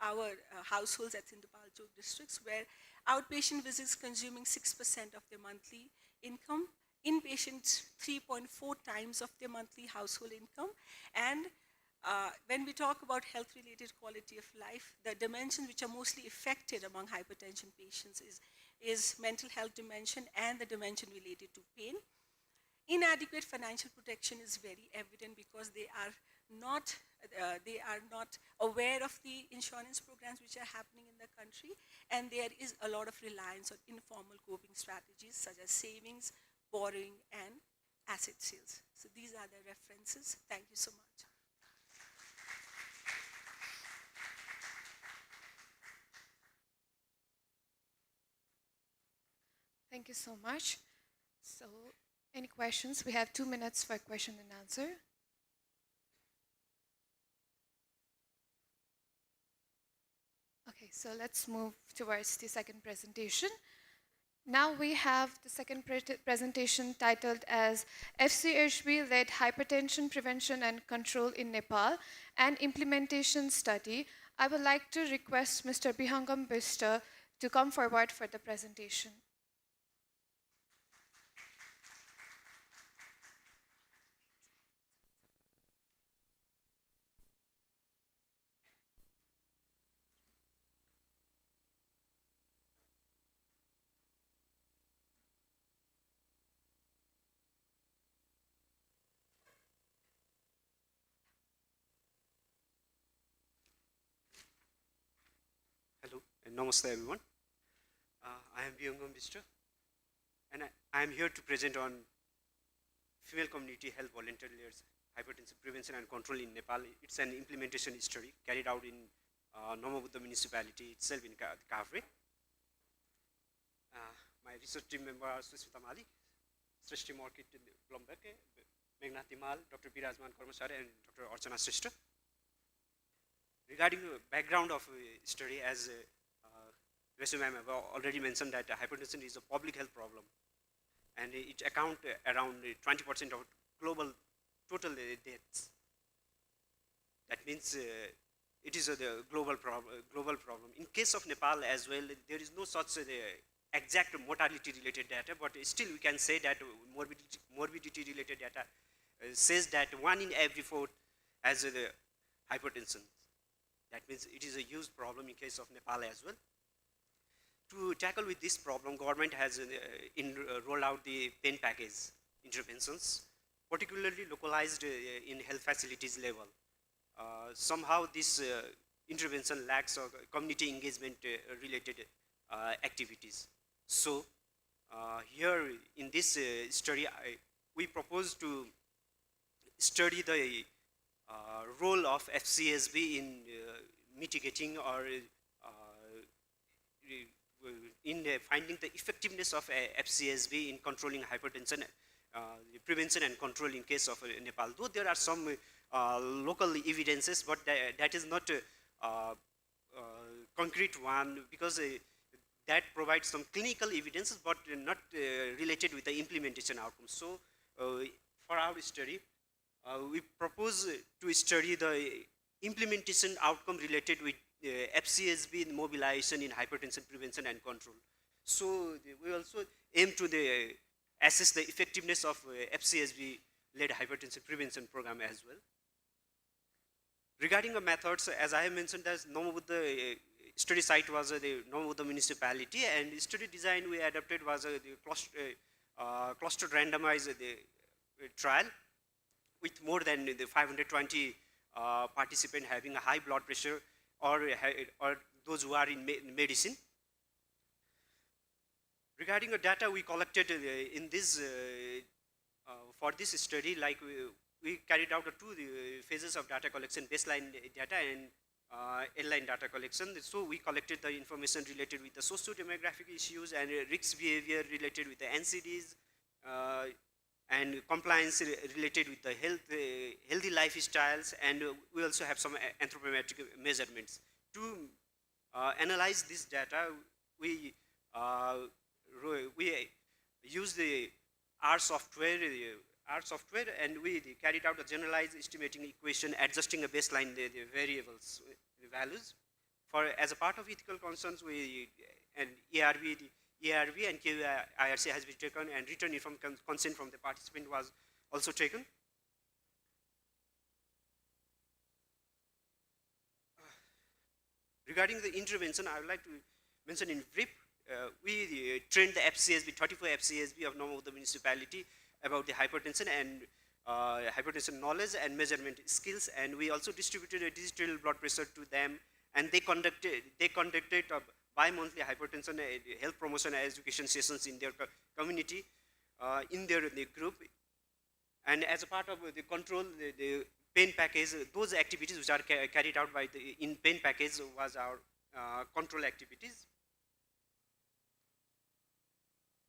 our households at Sindhupalchok districts, where outpatient visits consuming 6% of their monthly income, inpatients 3.4 times of their monthly household income, and when we talk about health-related quality of life, the dimensions which are mostly affected among hypertension patients is mental health dimension and the dimension related to pain. Inadequate financial protection is very evident because they are not aware of the insurance programs which are happening in the country, and there is a lot of reliance on informal coping strategies such as savings, borrowing, and asset sales. So these are the references. Thank you so much. Thank you so much. So, any questions? We have 2 minutes for question and answer. Okay, so let's move towards the second presentation. Now we have the second presentation titled as FCHB-led Hypertension Prevention and Control in Nepal, an Implementation Study. I would like to request Mr. Bihangam Bista to come forward for the presentation. Hello and namaste everyone. I am Bihangam Bista, and I am here to present on female community health volunteers hypertension prevention and control in Nepal. It's an implementation study carried out in Namabuddha municipality itself in Kavre. My research team member are Susmita Mali, Srishti Market Blombeke, Meghna Timal, Dr. Birajman Karmasare, and Dr. Archana Srishta. Regarding the background of study, as Resu ma'am have already mentioned, that hypertension is a public health problem, and it accounts around 20% of global total deaths. That means it is a global problem. In case of Nepal as well, there is no such exact mortality-related data, but still we can say that morbidity-related data says that 1 in every 4 has hypertension. That means it is a huge problem in case of Nepal as well. To tackle with this problem, government has rolled out the pain package interventions, particularly localized in health facilities level. Somehow this intervention lacks community engagement related activities. So here in this study, we propose to study the role of FCSB in mitigating or in finding the effectiveness of FCSB in controlling hypertension, prevention and control in case of Nepal. Though there are some local evidences, but that is not concrete one, because that provides some clinical evidences, but not related with the implementation outcomes. So for our study, we propose to study the implementation outcome related with FCSB mobilization in hypertension prevention and control. So we also aim to assess the effectiveness of FCSB-led hypertension prevention program as well. Regarding the methods, as I have mentioned, as Namabuddha study site was the Namabuddha municipality, and the study design we adopted was the clustered randomized trial with more than 520 participants having a high blood pressure or those who are in medicine. Regarding the data we collected in this for this study, like we carried out 2 phases of data collection: baseline data and airline data collection. So we collected the information related with the socio-demographic issues and risk behavior related with the NCDs and compliance related with the healthy lifestyles, and we also have some anthropometric measurements. To analyze this data, we use the R software, and we carried out a generalized estimating equation adjusting a baseline the variables, the values. As a part of ethical concerns, and ERV and KIRC has been taken, and written informed consent from the participant was also taken. Regarding the intervention, I would like to mention in brief, we trained the FCSB, 34 FCSB of Namodha municipality about the hypertension and hypertension knowledge and measurement skills, and we also distributed a digital blood pressure to them, and they conducted bi-monthly hypertension health promotion and education sessions in their community, in their group. And as a part of the control, the pain package, those activities which are carried out by in pain package was our control activities.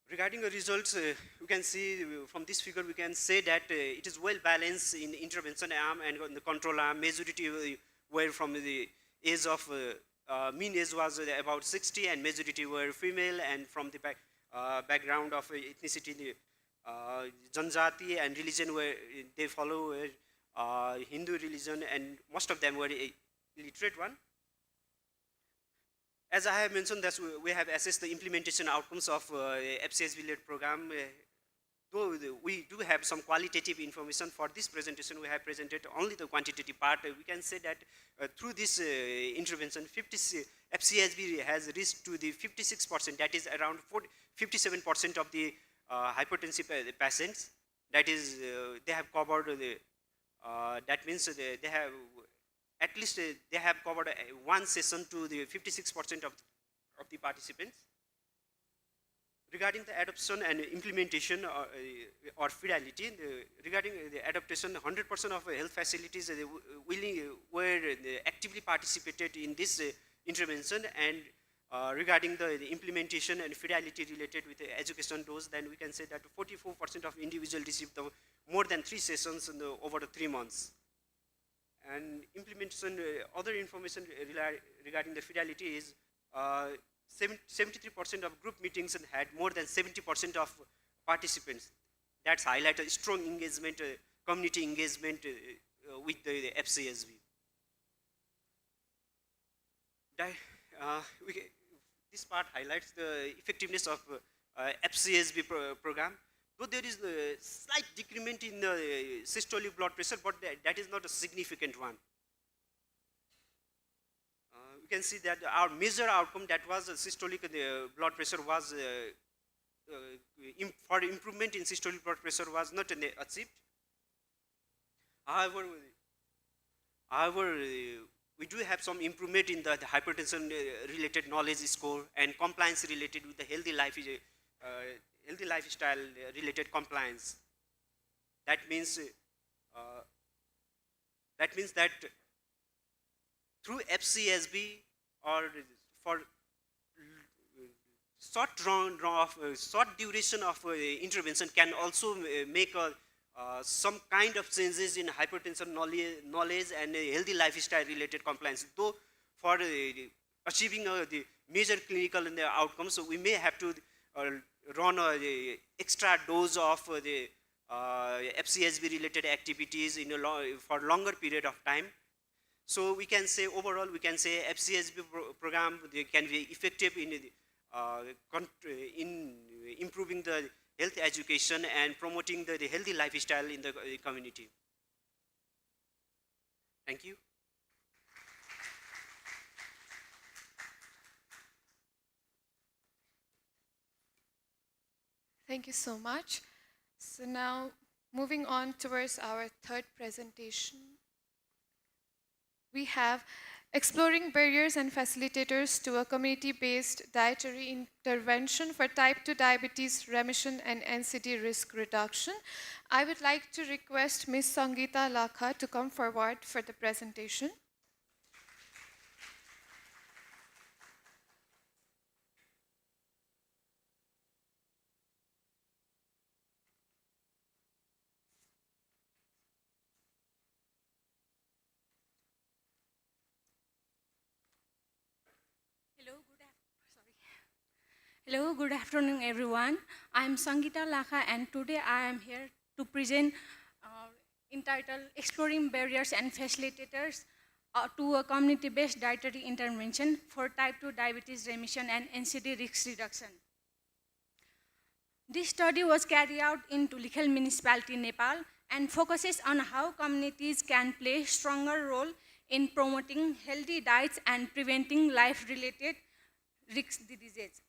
Regarding the results, you can see from this figure, we can say that it is well balanced in the intervention arm and in the control arm. Majority were from the age of, mean age was about 60, and majority were female, and from the background of ethnicity, Janjati and religion were, they follow Hindu religion, and most of them were illiterate one. As I have mentioned, that we have assessed the implementation outcomes of FCSB-led program. Though we do have some qualitative information for this presentation, we have presented only the quantitative part. We can say that through this intervention, FCSB has reached to the 56%, that is around 57% of the hypertensive patients. That is, they have covered the, that means they have, at least they have covered one session to the 56% of the participants. Regarding the adoption and implementation or fidelity, regarding the adaptation, 100% of health facilities were actively participated in this intervention, and regarding the implementation and fidelity related with the education dose, then we can say that 44% of individuals received more than 3 sessions over the 3 months. And implementation, other information regarding the fidelity is 73% of group meetings had more than 70% of participants. That's highlight a strong engagement, community engagement with the FCSB. This part highlights the effectiveness of FCSB program. Though there is a slight decrement in the systolic blood pressure, but that is not a significant one. We can see that our major outcome, that was systolic blood pressure, was for improvement in systolic blood pressure was not achieved. However, we do have some improvement in the hypertension related knowledge score and compliance related with the healthy lifestyle related compliance. That means that through FCSB or for short duration of intervention can also make some kind of changes in hypertension knowledge and healthy lifestyle related compliance. Though for achieving the major clinical outcomes, so we may have to run an extra dose of the FCSB related activities in for longer period of time. So we can say overall, we can say FCSB program can be effective in improving the health education and promoting the healthy lifestyle in the community. Thank you. Thank you so much. So now, moving on towards our third presentation, we have Exploring Barriers and Facilitators to a Community-Based Dietary Intervention for Type 2 Diabetes Remission and NCD Risk Reduction. I would like to request Ms. Sangeeta Lakha to come forward for the presentation. Hello, good afternoon, everyone. I'm Sangeeta Lakha, and today I am here to present entitled Exploring Barriers and Facilitators to a Community-Based Dietary Intervention for Type 2 Diabetes Remission and NCD Risk Reduction. This study was carried out in Tulikhel Municipality, Nepal, and focuses on how communities can play a stronger role in promoting healthy diets and preventing life-related risk diseases.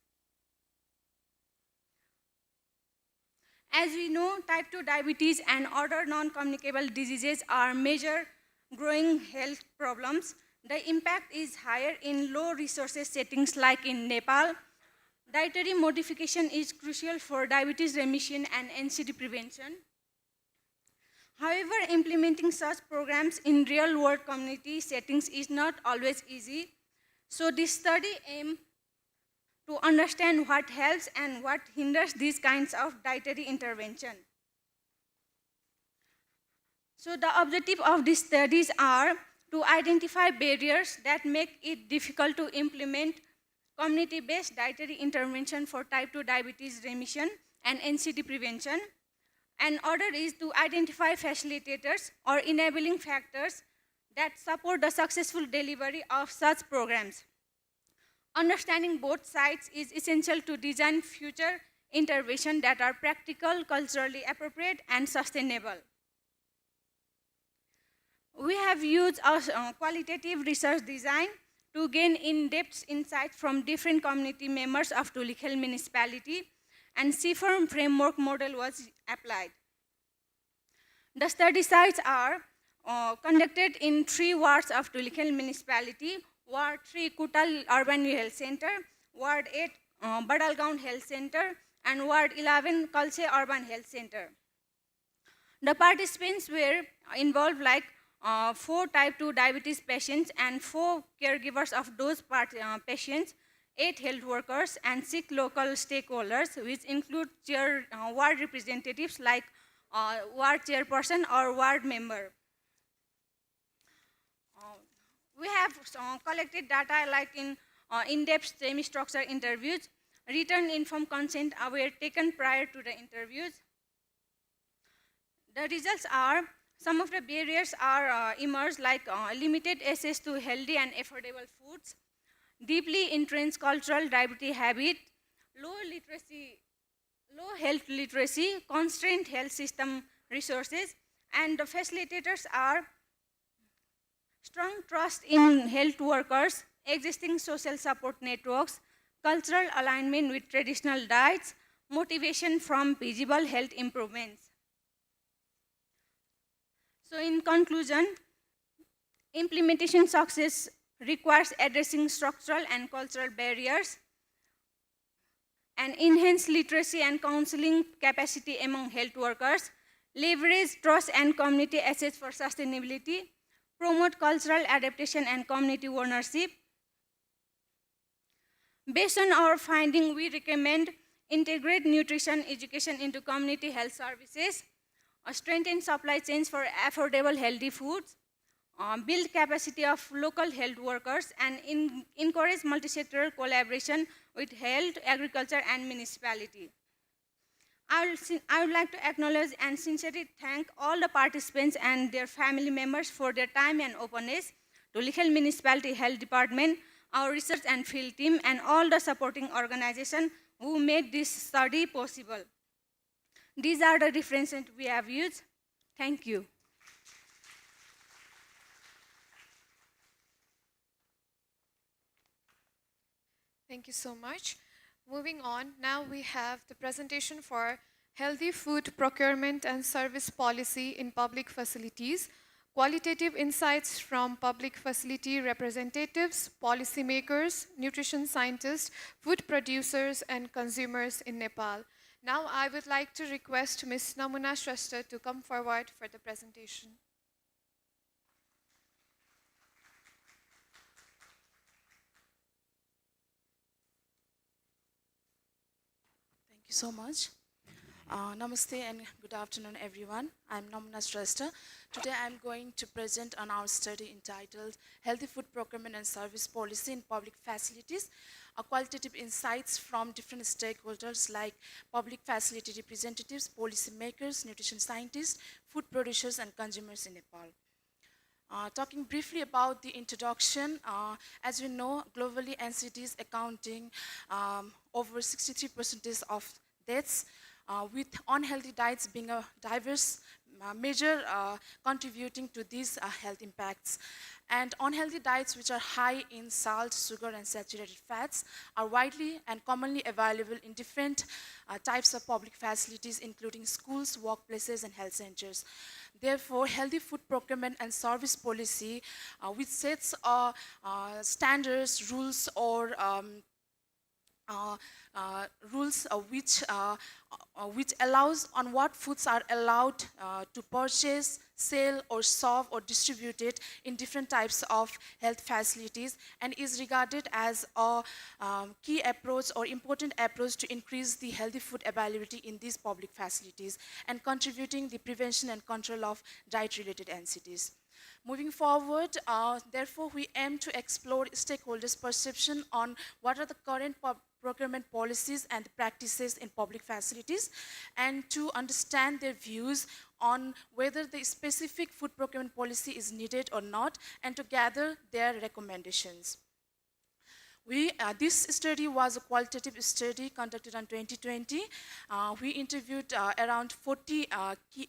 As we know, type 2 diabetes and other non-communicable diseases are major growing health problems. The impact is higher in low resources settings like in Nepal. Dietary modification is crucial for diabetes remission and NCD prevention. However, implementing such programs in real-world community settings is not always easy. So this study aims to understand what helps and what hinders these kinds of dietary intervention. So the objective of these studies are to identify barriers that make it difficult to implement community-based dietary intervention for type 2 diabetes remission and NCD prevention. And other is to identify facilitators or enabling factors that support the successful delivery of such programs. Understanding both sides is essential to design future interventions that are practical, culturally appropriate, and sustainable. We have used a qualitative research design to gain in-depth insights from different community members of Tulikhel Municipality, and CFIRM framework model was applied. The study sites are conducted in 3 wards of Tulikhel Municipality: Ward 3, Kutal Urban Health Center; Ward 8, Badalgaon Health Center; and Ward 11, Kalse Urban Health Center. The participants were involved like 4 type 2 diabetes patients and 4 caregivers of those patients, 8 health workers, and 6 local stakeholders, which include ward representatives like ward chairperson or ward member. We have collected data like in-depth semi-structured interviews. Written informed consent were taken prior to the interviews. The results are, some of the barriers are emerged like limited access to healthy and affordable foods, deeply entrenched cultural diabetes habit, low health literacy, constrained health system resources, and the facilitators are strong trust in health workers, existing social support networks, cultural alignment with traditional diets, motivation from visible health improvements. So in conclusion, implementation success requires addressing structural and cultural barriers, and enhance literacy and counseling capacity among health workers, leverage trust and community assets for sustainability, promote cultural adaptation and community ownership. Based on our finding, we recommend integrate nutrition education into community health services, strengthen supply chains for affordable healthy foods, build capacity of local health workers, and encourage multi-sectoral collaboration with health, agriculture, and municipality. I would like to acknowledge and sincerely thank all the participants and their family members for their time and openness, Tulikhel Municipality Health Department, our research and field team, and all the supporting organizations who made this study possible. These are the references we have used. Thank you. Thank you so much. Moving on, now we have the presentation for Healthy Food Procurement and Service Policy in Public Facilities, qualitative insights from public facility representatives, policymakers, nutrition scientists, food producers, and consumers in Nepal. Now I would like to request Ms. Namuna Shrestha to come forward for the presentation. Thank you so much. Namaste and good afternoon, everyone. I'm Namna Shrestha. Today I'm going to present on our study entitled Healthy Food Procurement and Service Policy in Public Facilities, qualitative insights from different stakeholders like public facility representatives, policy makers, nutrition scientists, food producers, and consumers in Nepal. Talking briefly about the introduction, as we know, globally NCDs accounting over 63% of deaths, with unhealthy diets being a diverse measure contributing to these health impacts. And unhealthy diets which are high in salt, sugar, and saturated fats are widely and commonly available in different types of public facilities, including schools, workplaces, and health centers. Therefore, healthy food procurement and service policy, which sets standards, rules, or which allows on what foods are allowed to purchase, sell, or serve or distributed in different types of health facilities, and is regarded as a key approach or important approach to increase the healthy food availability in these public facilities and contributing the prevention and control of diet-related NCDs. Moving forward, therefore, we aim to explore stakeholders' perception on what are the current procurement policies and practices in public facilities, and to understand their views on whether the specific food procurement policy is needed or not, and to gather their recommendations. This study was a qualitative study conducted in 2020. We interviewed around 40 key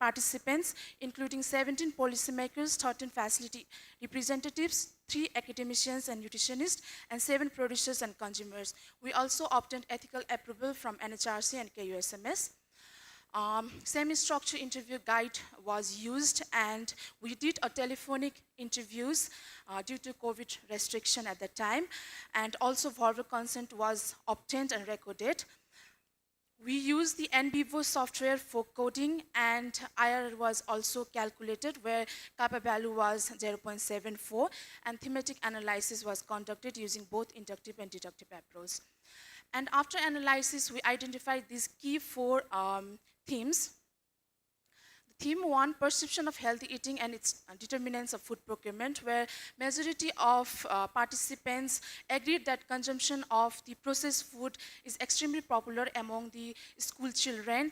participants, including 17 policymakers, 13 facility representatives, 3 academicians and nutritionists, and 7 producers and consumers. We also obtained ethical approval from NHRC and KUSMS. Semi-structured interview guide was used, and we did a telephonic interviews due to COVID restriction at that time, and also verbal consent was obtained and recorded. We used the NBivo software for coding, and IRR was also calculated, where kappa value was 0.74, and thematic analysis was conducted using both inductive and deductive approach. And after analysis, we identified these key 4 themes. Theme 1, perception of healthy eating and its determinants of food procurement, where majority of participants agreed that consumption of the processed food is extremely popular among the school children,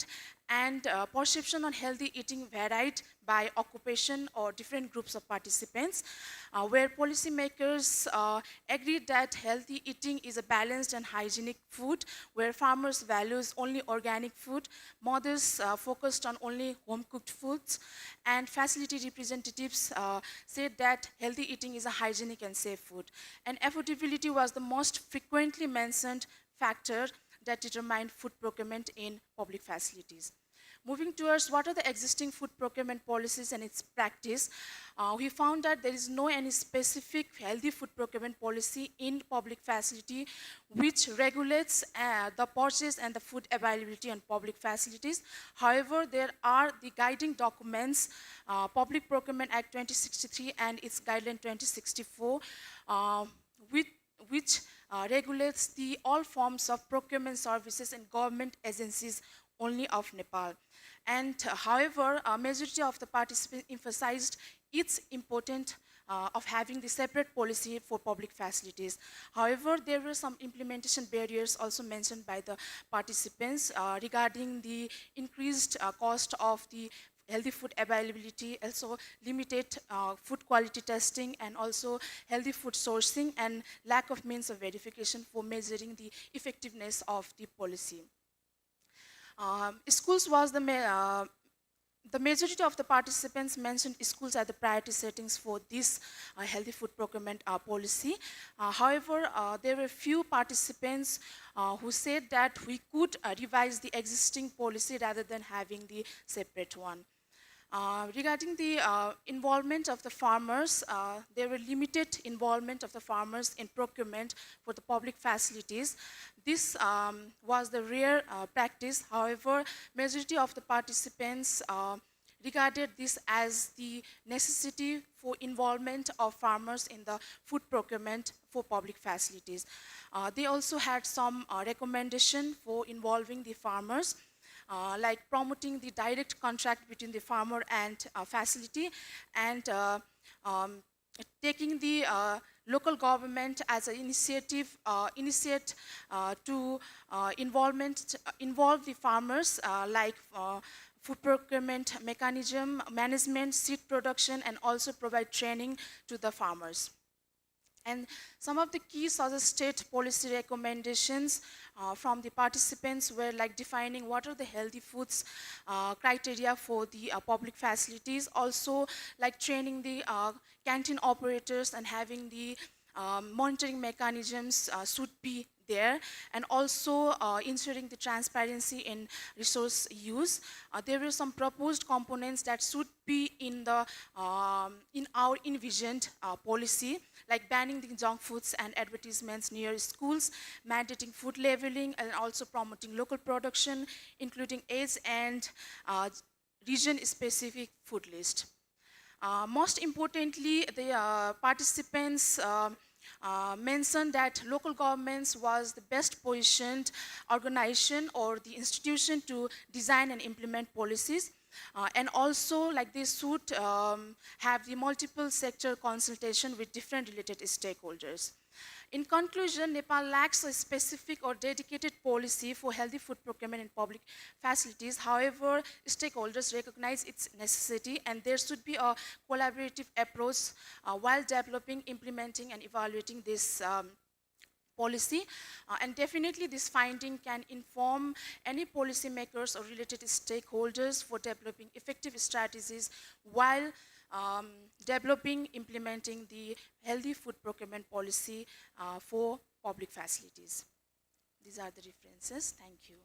and perception on healthy eating varied by occupation or different groups of participants, where policymakers agreed that healthy eating is a balanced and hygienic food, where farmers values only organic food, mothers focused on only home-cooked foods, and facility representatives said that healthy eating is a hygienic and safe food. And affordability was the most frequently mentioned factor that determined food procurement in public facilities. Moving towards what are the existing food procurement policies and its practice, we found that there is no any specific healthy food procurement policy in public facility which regulates the purchase and the food availability on public facilities. However, there are the guiding documents, Public Procurement Act 2063 and its Guideline 2064, which regulates the all forms of procurement services in government agencies only of Nepal. And however, a majority of the participants emphasized it's important of having the separate policy for public facilities. However, there were some implementation barriers also mentioned by the participants regarding the increased cost of the healthy food availability, also limited food quality testing, and also healthy food sourcing, and lack of means of verification for measuring the effectiveness of the policy. Schools was the majority of the participants mentioned schools are the priority settings for this healthy food procurement policy. However, there were few participants who said that we could revise the existing policy rather than having the separate one. Regarding the involvement of the farmers, there were limited involvement of the farmers in procurement for the public facilities. This was the rare practice. However, majority of the participants regarded this as the necessity for involvement of farmers in the food procurement for public facilities. They also had some recommendation for involving the farmers. like promoting the direct contract between the farmer and facility, and taking the local government as an initiative, to involve the farmers, like food procurement mechanism, management, seed production, and also provide training to the farmers. And some of the key suggested policy recommendations from the participants were like defining what are the healthy foods criteria for the public facilities, also like training the canteen operators and having the monitoring mechanisms should be there, and also ensuring the transparency in resource use. There were some proposed components that should be in the in our envisioned policy, like banning the junk foods and advertisements near schools, mandating food labeling, and also promoting local production, including age and region-specific food list. Most importantly, the participants mentioned that local governments was the best positioned organization or the institution to design and implement policies, and also like they should have the multiple sector consultation with different related stakeholders. In conclusion, Nepal lacks a specific or dedicated policy for healthy food procurement in public facilities. However, stakeholders recognize its necessity, and there should be a collaborative approach while developing, implementing, and evaluating this policy. And definitely this finding can inform any policymakers or related stakeholders for developing effective strategies while developing, implementing the healthy food procurement policy for public facilities. These are the references. Thank you.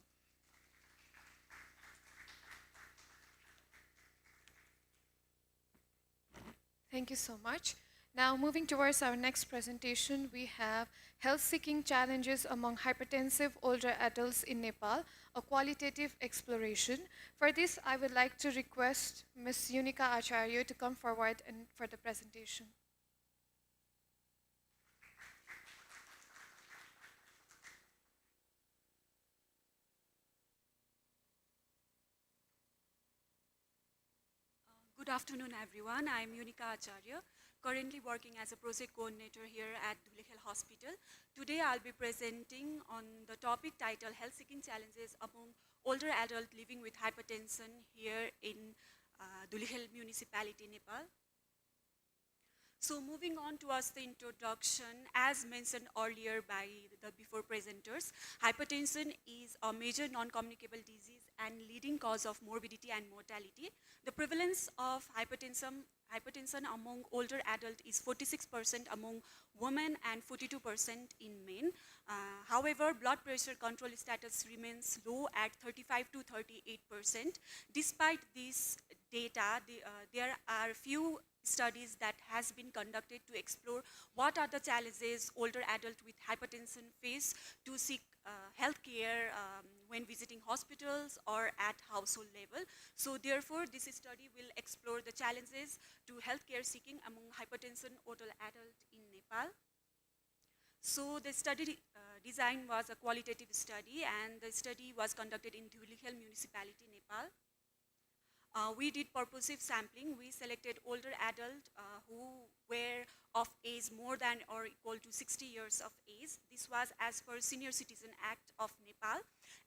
Thank you so much. Now, moving towards our next presentation, we have Health-Seeking Challenges Among Hypertensive Older Adults in Nepal, a qualitative exploration. For this, I would like to request Ms. Yunika Acharya to come forward for the presentation. Good afternoon, everyone. I'm Yunika Acharya, currently working as a project coordinator here at Dhulikhel Hospital. Today, I'll be presenting on the topic titled Health-Seeking Challenges Among Older Adults Living with Hypertension here in Dhulikhel Municipality, Nepal. So moving on towards the introduction, as mentioned earlier by the before presenters, hypertension is a major non-communicable disease and leading cause of morbidity and mortality. The prevalence of hypertension among older adults is 46% among women and 42% in men. However, blood pressure control status remains low at 35 to 38%. Despite this data, there are few studies that has been conducted to explore what are the challenges older adults with hypertension face to seek health care when visiting hospitals or at household level. So therefore, this study will explore the challenges to healthcare seeking among hypertension older adults in Nepal. So the study design was a qualitative study, and the study was conducted in Dhulikhel Municipality, Nepal. We did purposive sampling. We selected older adults who were of age more than or equal to 60 years of age. This was as per Senior Citizen Act of Nepal.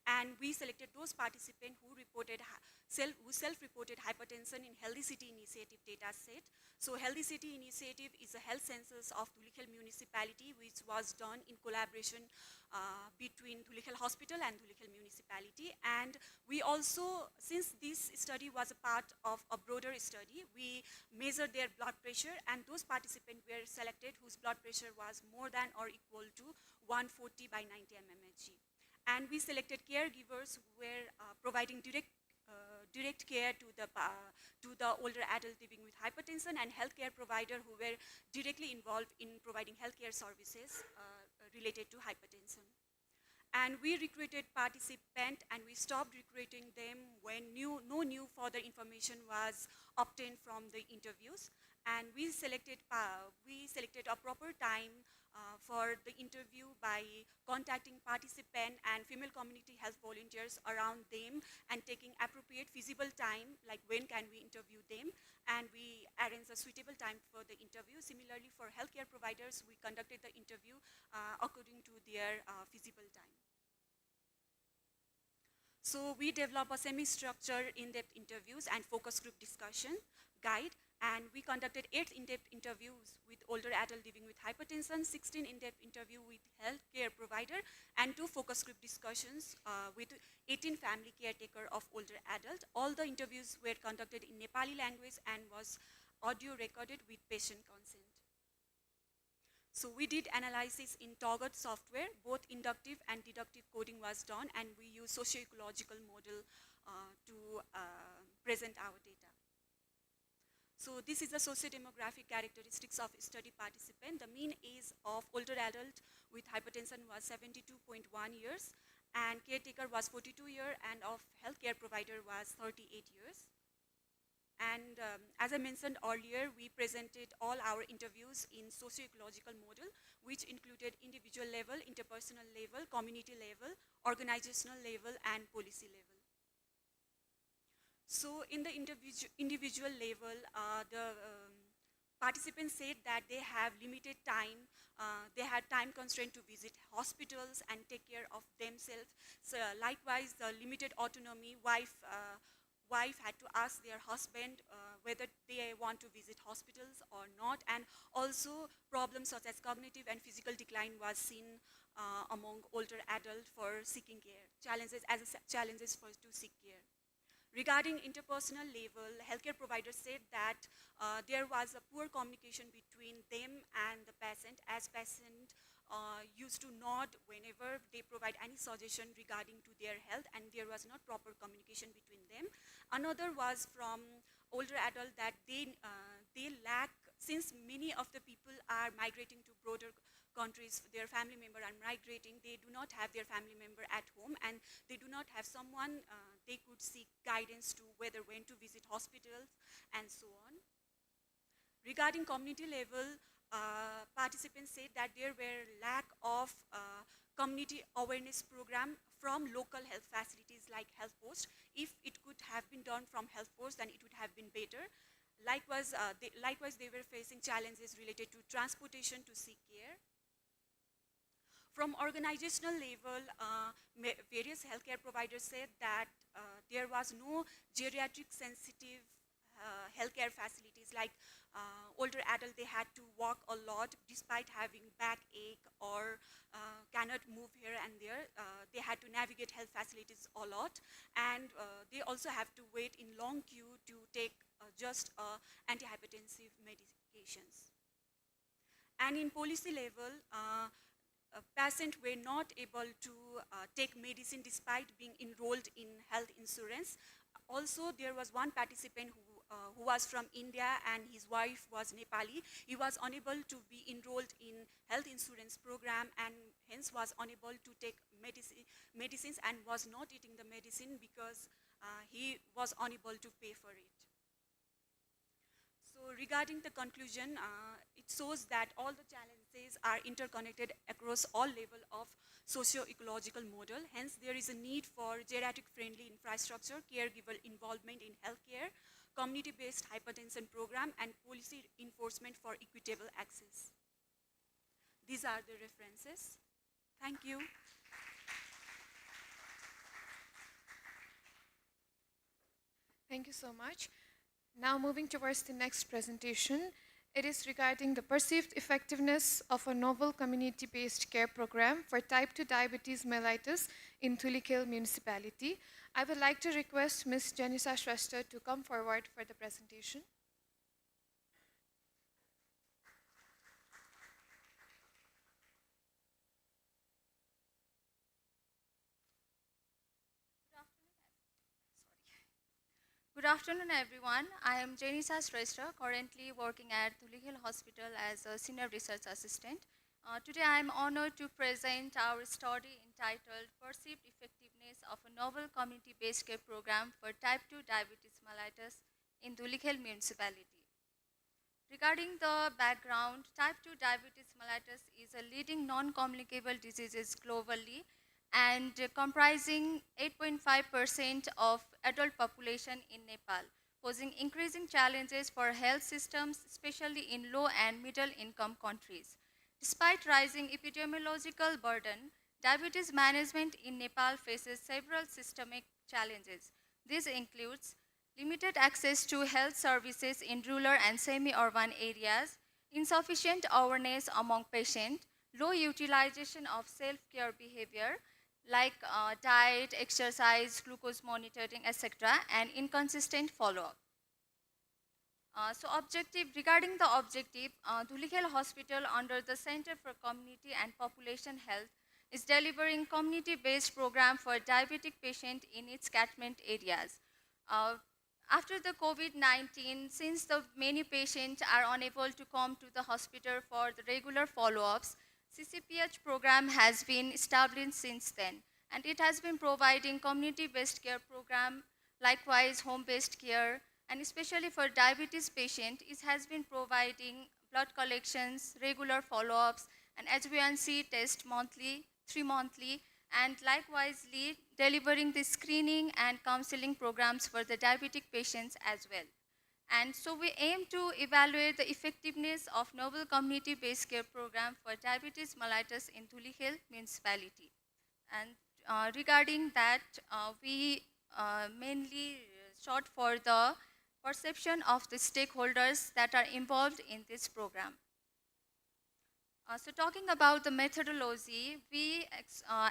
And we selected those participants who reported self-reported hypertension in Healthy City Initiative data set. So Healthy City Initiative is a health census of Dhulikhel Municipality, which was done in collaboration between Dhulikhel Hospital and Dhulikhel Municipality. And we also, since this study was a part of a broader study, we measured their blood pressure, and those participants were selected whose blood pressure was more than or equal to 140 by 90 mmHg. And we selected caregivers who were providing direct care to the older adult living with hypertension, and healthcare provider who were directly involved in providing healthcare services related to hypertension. And we recruited participants, and we stopped recruiting them when no new further information was obtained from the interviews. And we selected a proper time for the interview by contacting participant and female community health volunteers around them and taking appropriate feasible time, like when can we interview them, and we arranged a suitable time for the interview. Similarly, for healthcare providers, we conducted the interview according to their feasible time. So we develop a semi-structured in-depth interviews and focus group discussion guide, and we conducted 8 in-depth interviews with older adult living with hypertension, 16 in-depth interview with healthcare provider, and 2 focus group discussions with 18 family caretaker of older adult. All the interviews were conducted in Nepali language and was audio recorded with patient consent. So we did analysis in Togged software, both inductive and deductive coding was done, and we use socio-ecological model to present our data. So this is the socio-demographic characteristics of study participant. The mean age of older adult with hypertension was 72.1 years, and caretaker was 42 years, and of healthcare provider was 38 years. And as I mentioned earlier, we presented all our interviews in socio-ecological model, which included individual level, interpersonal level, community level, organizational level, and policy level. So in the individual level, the participants said that they have limited time. They had time constraint to visit hospitals and take care of themselves. So likewise, the limited autonomy, wife had to ask their husband whether they want to visit hospitals or not, and also problems such as cognitive and physical decline was seen among older adults for seeking care, challenges to seek care. Regarding interpersonal level, healthcare providers said that there was a poor communication between them and the patient, as patient used to nod whenever they provide any suggestion regarding to their health, and there was not proper communication between them. Another was from older adult that they lack, since many of the people are migrating to broader countries, their family member are migrating, they do not have their family member at home, and they do not have someone they could seek guidance to whether when to visit hospitals and so on. Regarding community level, participants said that there were lack of community awareness program from local health facilities like health post. If it could have been done from health post, then it would have been better. Likewise, they were facing challenges related to transportation to seek care. From organizational level, various healthcare providers said that there was no geriatric sensitive healthcare facilities, like older adults, they had to walk a lot despite having backache or cannot move here and there. They had to navigate health facilities a lot, and they also have to wait in long queue to take just antihypertensive medications. And in policy level, patients were not able to take medicine despite being enrolled in health insurance. Also, there was one participant who was from India and his wife was Nepali. He was unable to be enrolled in health insurance program and hence was unable to take medicines and was not eating the medicine because he was unable to pay for it. So regarding the conclusion, it shows that all the challenges are interconnected across all levels of socio-ecological model. Hence, there is a need for geriatric-friendly infrastructure, caregiver involvement in healthcare, community-based hypertension program, and policy enforcement for equitable access. These are the references. Thank you. Thank you so much. Now moving towards the next presentation, it is regarding the perceived effectiveness of a novel community-based care program for type 2 diabetes mellitus in Dhulikhel municipality. I would like to request Ms. Janisa Shrestha to come forward for the presentation. Good afternoon, everyone. I am Janisa Shrestha, currently working at Dhulikhel Hospital as a senior research assistant. Today, I am honored to present our study entitled Perceived Effectiveness of a Novel Community-Based Care Program for Type 2 Diabetes Mellitus in Dhulikhel Municipality. Regarding the background, type 2 diabetes mellitus is a leading non-communicable disease globally and comprising 8.5% of adult population in Nepal, posing increasing challenges for health systems, especially in low and middle income countries. Despite rising epidemiological burden, diabetes management in Nepal faces several systemic challenges. This includes limited access to health services in rural and semi-urban areas, insufficient awareness among patients, low utilization of self-care behavior like diet, exercise, glucose monitoring, etc., and inconsistent follow-up. Regarding the objective, Dhulikhel Hospital under the Center for Community and Population Health is delivering community-based program for diabetic patients in its catchment areas. After the COVID-19, since the many patients are unable to come to the hospital for the regular follow-ups, CCPH program has been established since then, and it has been providing community-based care program, likewise home-based care, and especially for diabetes patients, it has been providing blood collections, regular follow-ups, and HbA1c test monthly, 3 monthly, and likewise delivering the screening and counseling programs for the diabetic patients as well. And so we aim to evaluate the effectiveness of novel community-based care program for diabetes mellitus in Dhulikhel municipality. And regarding that, we mainly sought for the perception of the stakeholders that are involved in this program. So talking about the methodology, we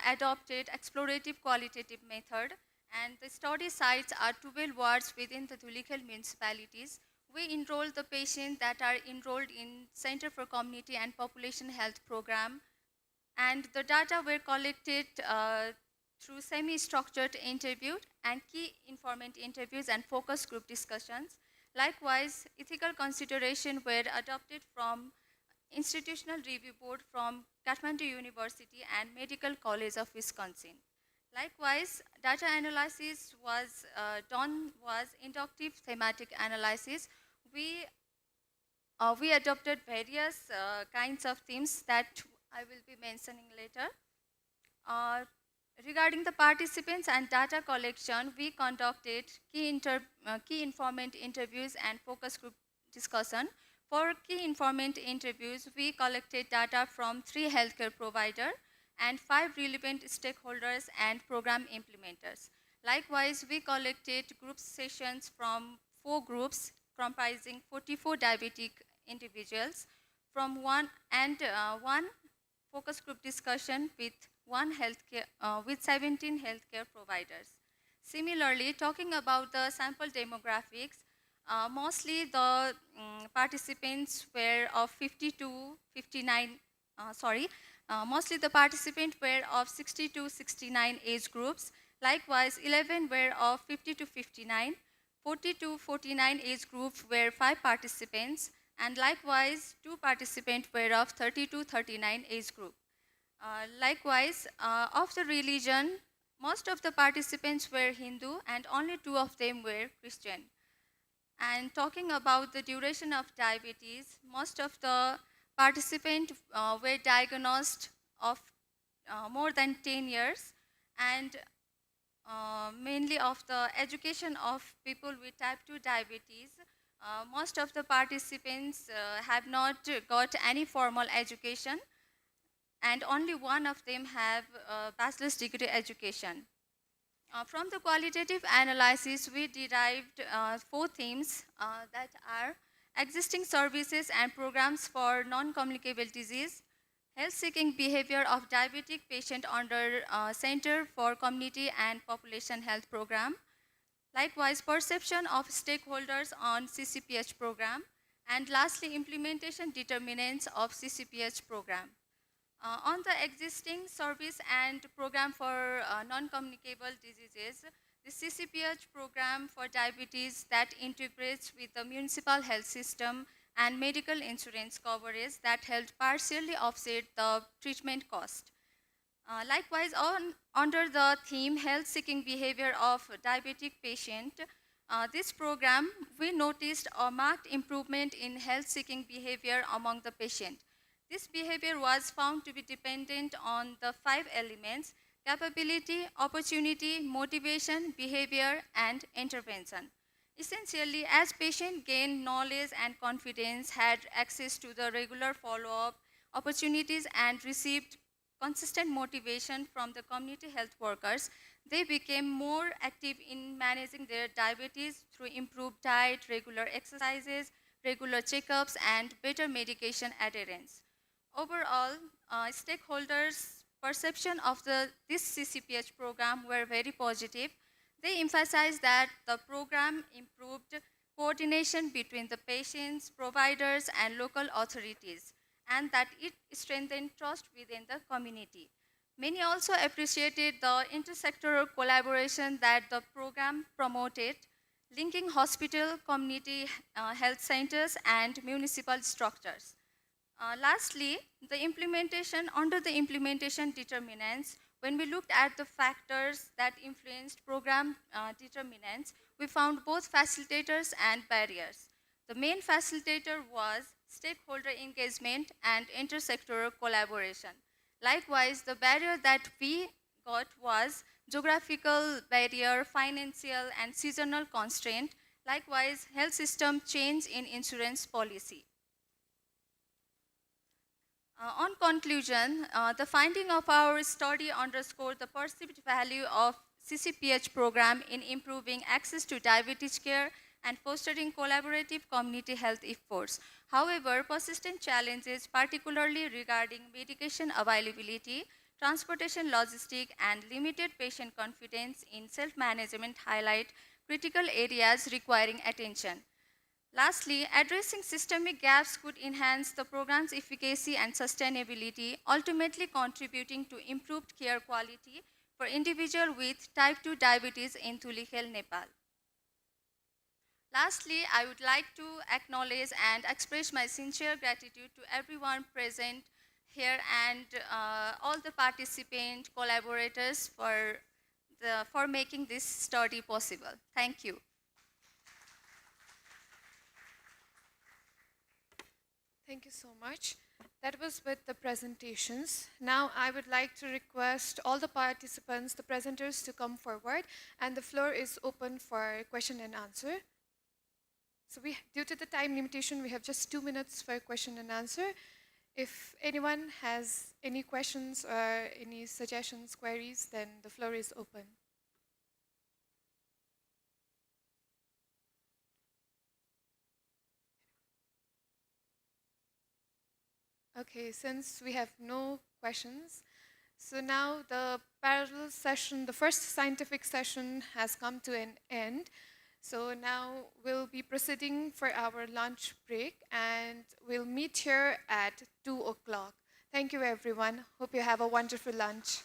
adopted explorative qualitative method, and the study sites are 12 wards within the Dhulikhel municipalities. We enrolled the patients that are enrolled in Center for Community and Population Health program, and the data were collected through semi-structured interviews and key informant interviews and focus group discussions. Likewise, ethical consideration were adopted from Institutional Review Board from Kathmandu University and Medical College of Wisconsin. Likewise, data analysis was inductive thematic analysis. We adopted various kinds of themes that I will be mentioning later. Regarding the participants and data collection, we conducted key informant interviews and focus group discussion. For key informant interviews, we collected data from 3 healthcare providers and 5 relevant stakeholders and program implementers. Likewise, we collected group sessions from 4 groups comprising 44 diabetic individuals from one focus group discussion with 17 healthcare providers. Similarly, talking about the sample demographics, mostly the participants were of 60 to 69 age groups. Likewise, 11 were of 50 to 59, 40 to 49 age group were 5 participants, and likewise 2 participants were of 30 to 39 age group. Likewise, of the religion, most of the participants were Hindu and only 2 of them were Christian. And talking about the duration of diabetes, most of the participants were diagnosed of more than 10 years, and mainly of the education of people with type 2 diabetes. Most of the participants have not got any formal education, and only 1 of them have a bachelor's degree education. From the qualitative analysis, we derived 4 themes that are existing services and programs for non-communicable disease, health-seeking behavior of diabetic patient under Center for Community and Population Health program, likewise perception of stakeholders on CCPH program, and lastly implementation determinants of CCPH program. On the existing service and program for non-communicable diseases, the CCPH program for diabetes that integrates with the municipal health system and medical insurance coverage that helped partially offset the treatment cost. Likewise, under the theme health-seeking behavior of diabetic patient, this program, we noticed a marked improvement in health-seeking behavior among the patient. This behavior was found to be dependent on the 5 elements: capability, opportunity, motivation, behavior, and intervention. Essentially, as patients gained knowledge and confidence, had access to the regular follow-up opportunities, and received consistent motivation from the community health workers, they became more active in managing their diabetes through improved diet, regular exercises, regular checkups, and better medication adherence. Overall, stakeholders' perception of this CCPH program were very positive. They emphasized that the program improved coordination between the patients, providers, and local authorities, and that it strengthened trust within the community. Many also appreciated the intersectoral collaboration that the program promoted, linking hospital, community health centers, and municipal structures. Lastly, under the implementation determinants, when we looked at the factors that influenced program determinants, we found both facilitators and barriers. The main facilitator was stakeholder engagement and intersectoral collaboration. Likewise, the barrier that we got was geographical barrier, financial and seasonal constraint. Likewise, health system change in insurance policy. On conclusion, the finding of our study underscored the perceived value of CCPH program in improving access to diabetes care and fostering collaborative community health efforts. However, persistent challenges, particularly regarding medication availability, transportation logistics, and limited patient confidence in self-management highlight critical areas requiring attention. Lastly, addressing systemic gaps could enhance the program's efficacy and sustainability, ultimately contributing to improved care quality for individuals with type 2 diabetes in Dhulikhel, Nepal. Lastly, I would like to acknowledge and express my sincere gratitude to everyone present here and all the participant collaborators for making this study possible. Thank you. Thank you so much. That was with the presentations. Now I would like to request all the participants, the presenters, to come forward, and the floor is open for question and answer. So due to the time limitation, we have just 2 minutes for question and answer. If anyone has any questions or any suggestions, queries, then the floor is open. Okay, since we have no questions, so now the parallel session, the first scientific session has come to an end. So now we'll be proceeding for our lunch break, and we'll meet here at 2 o'clock. Thank you, everyone. Hope you have a wonderful lunch.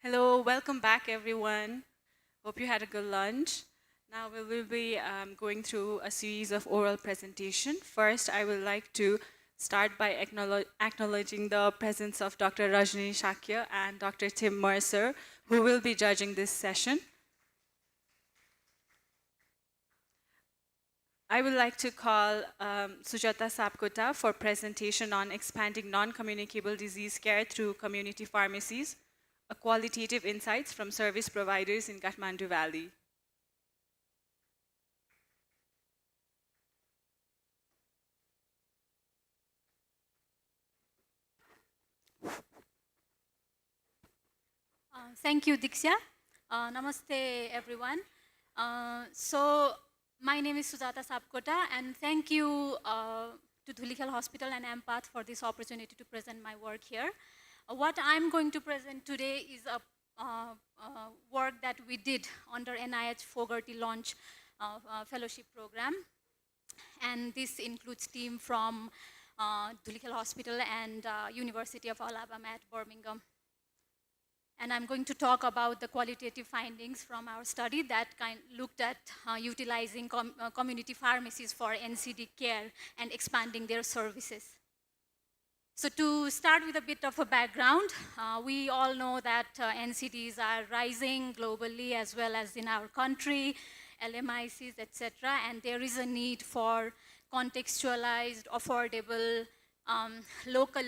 Hello, welcome back everyone. Hope you had a good lunch. Now we will be going through a series of oral presentation. First, I would like to start by acknowledging the presence of Dr. Rajni Shakya and Dr. Tim Mercer, who will be judging this session. I would like to call Sujata Sapkota for presentation on expanding non-communicable disease care through community pharmacies, a qualitative insights from service providers in Kathmandu Valley. Thank you, Diksha. Namaste, everyone. So, my name is Sujata Sapkota, and thank you to Dhulikhel Hospital and Empath for this opportunity to present my work here. What I'm going to present today is a work that we did under NIH Fogarty Launch Fellowship Program. And this includes team from Dhulikhel Hospital and University of Alabama at Birmingham. And I'm going to talk about the qualitative findings from our study that looked at utilizing community pharmacies for NCD care and expanding their services. So to start with a bit of a background, we all know that NCDs are rising globally as well as in our country, LMICs, etc. And there is a need for contextualized, affordable, local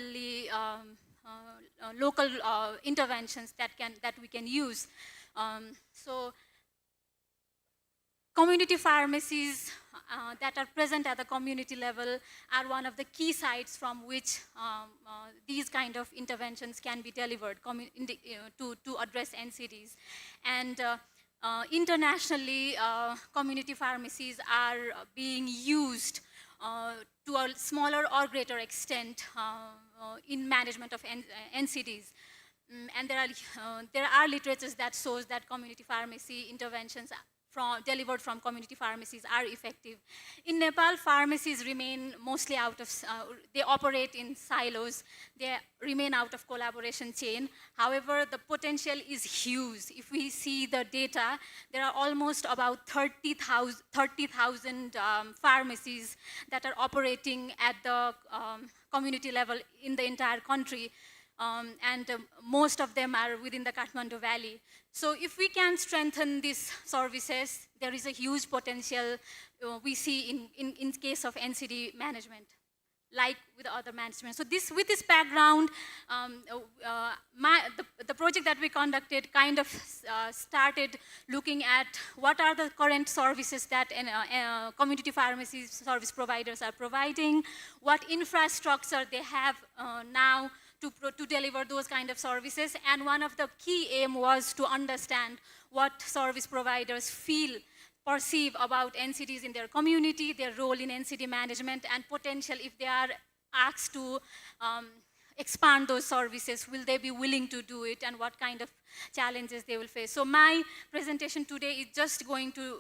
interventions that we can use. So community pharmacies that are present at the community level are one of the key sites from which these kind of interventions can be delivered to address NCDs. And internationally, community pharmacies are being used to a smaller or greater extent in management of NCDs. And there are literatures that shows that community pharmacy interventions delivered from community pharmacies are effective. In Nepal, pharmacies remain mostly out of, they operate in silos. They remain out of collaboration chain. However, the potential is huge. If we see the data, there are almost about 30,000 pharmacies that are operating at the community level in the entire country. And most of them are within the Kathmandu Valley. So if we can strengthen these services, there is a huge potential we see in case of NCD management, like with other management. So with this background, the project that we conducted kind of started looking at what are the current services that community pharmacy service providers are providing, what infrastructure they have now to deliver those kind of services. And one of the key aim was to understand what service providers perceive about NCDs in their community, their role in NCD management, and potential if they are asked to expand those services, will they be willing to do it, and what kind of challenges they will face. So my presentation today is just going to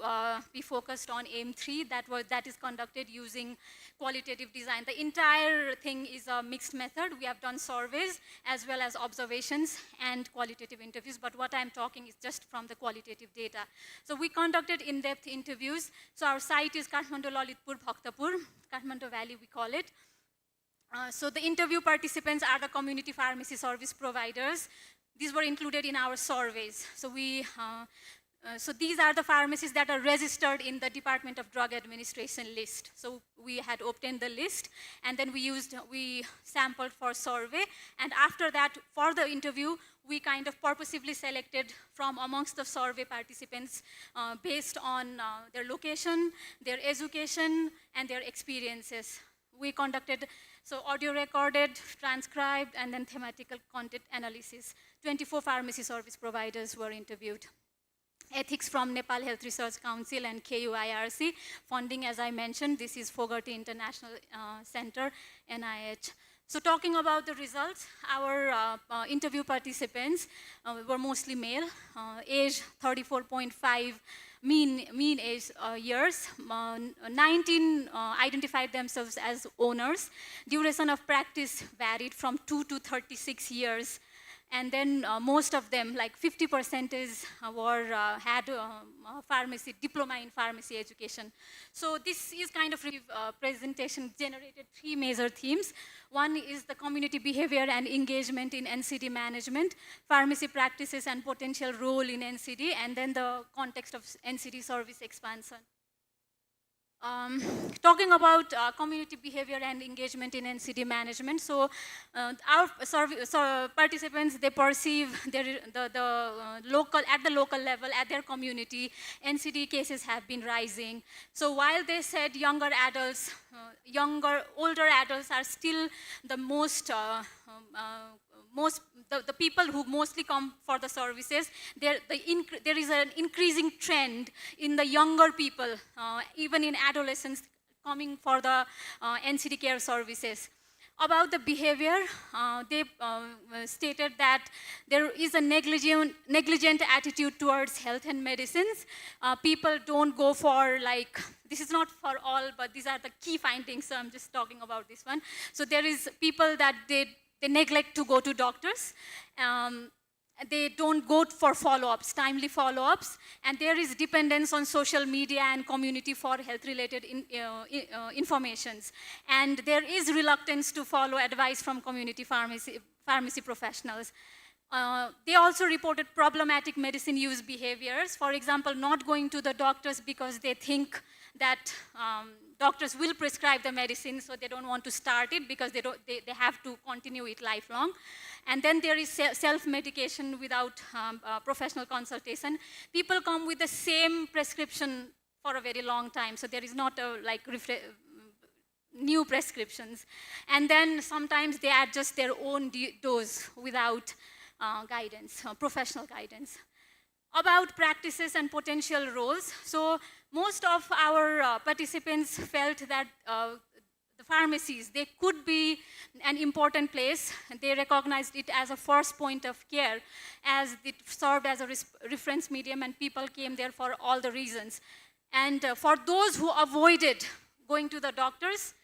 be focused on aim 3 that is conducted using qualitative design. The entire thing is a mixed method. We have done surveys as well as observations and qualitative interviews, but what I'm talking is just from the qualitative data. So we conducted in-depth interviews. So our site is Kathmandu, Lalitpur, Bhaktapur, Kathmandu Valley we call it. So the interview participants are the community pharmacy service providers. These were included in our surveys. So so these are the pharmacies that are registered in the Department of Drug Administration list. So we had obtained the list, and then we sampled for survey, and after that, for the interview, we kind of purposively selected from amongst the survey participants based on their location, their education, and their experiences. We conducted audio recorded, transcribed, and then thematical content analysis. 24 pharmacy service providers were interviewed. Ethics from Nepal Health Research Council and KUIRC. Funding, as I mentioned, this is Fogarty International Center, NIH. So talking about the results, our interview participants were mostly male, age 34.5, mean age years. 19 identified themselves as owners. Duration of practice varied from 2 to 36 years. and then most of them, like 50% had pharmacy, diploma in pharmacy education. So this is kind of presentation generated 3 major themes. One is the community behavior and engagement in NCD management, pharmacy practices and potential role in NCD, and then the context of NCD service expansion. Talking about community behavior and engagement in NCD management, so our participants, they perceive at the local level, at their community, NCD cases have been rising. So while they said older adults are still the the people who mostly come for the services, there is an increasing trend in the younger people, even in adolescents, coming for the NCD care services. About the behavior, they stated that there is a negligent attitude towards health and medicines. People don't go for, like, this is not for all, but these are the key findings, so I'm just talking about this one. So there is people that they neglect to go to doctors. They don't go for follow-ups, timely follow-ups, and there is dependence on social media and community for health-related informations. And there is reluctance to follow advice from community pharmacy professionals. They also reported problematic medicine use behaviors. For example, not going to the doctors because they think that doctors will prescribe the medicine, so they don't want to start it because they have to continue it lifelong. And then there is self-medication without professional consultation. People come with the same prescription for a very long time, so there is not new prescriptions. And then sometimes they adjust their own dose without guidance, professional guidance. About practices and potential roles, so most of our participants felt that the pharmacies, they could be an important place. They recognized it as a first point of care, as it served as a reference medium, and people came there for all the reasons. And for those who avoided going to the doctors,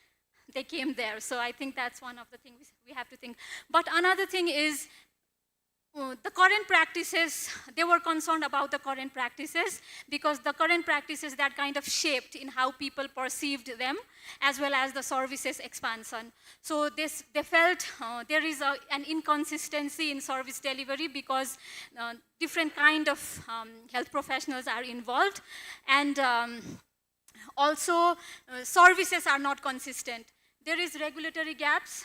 they came there. So I think that's one of the things we have to think. But another thing is, the current practices, they were concerned about the current practices because the current practices that kind of shaped in how people perceived them, as well as the services expansion. So they felt there is an inconsistency in service delivery because different kind of health professionals are involved, and also services are not consistent. There is regulatory gaps,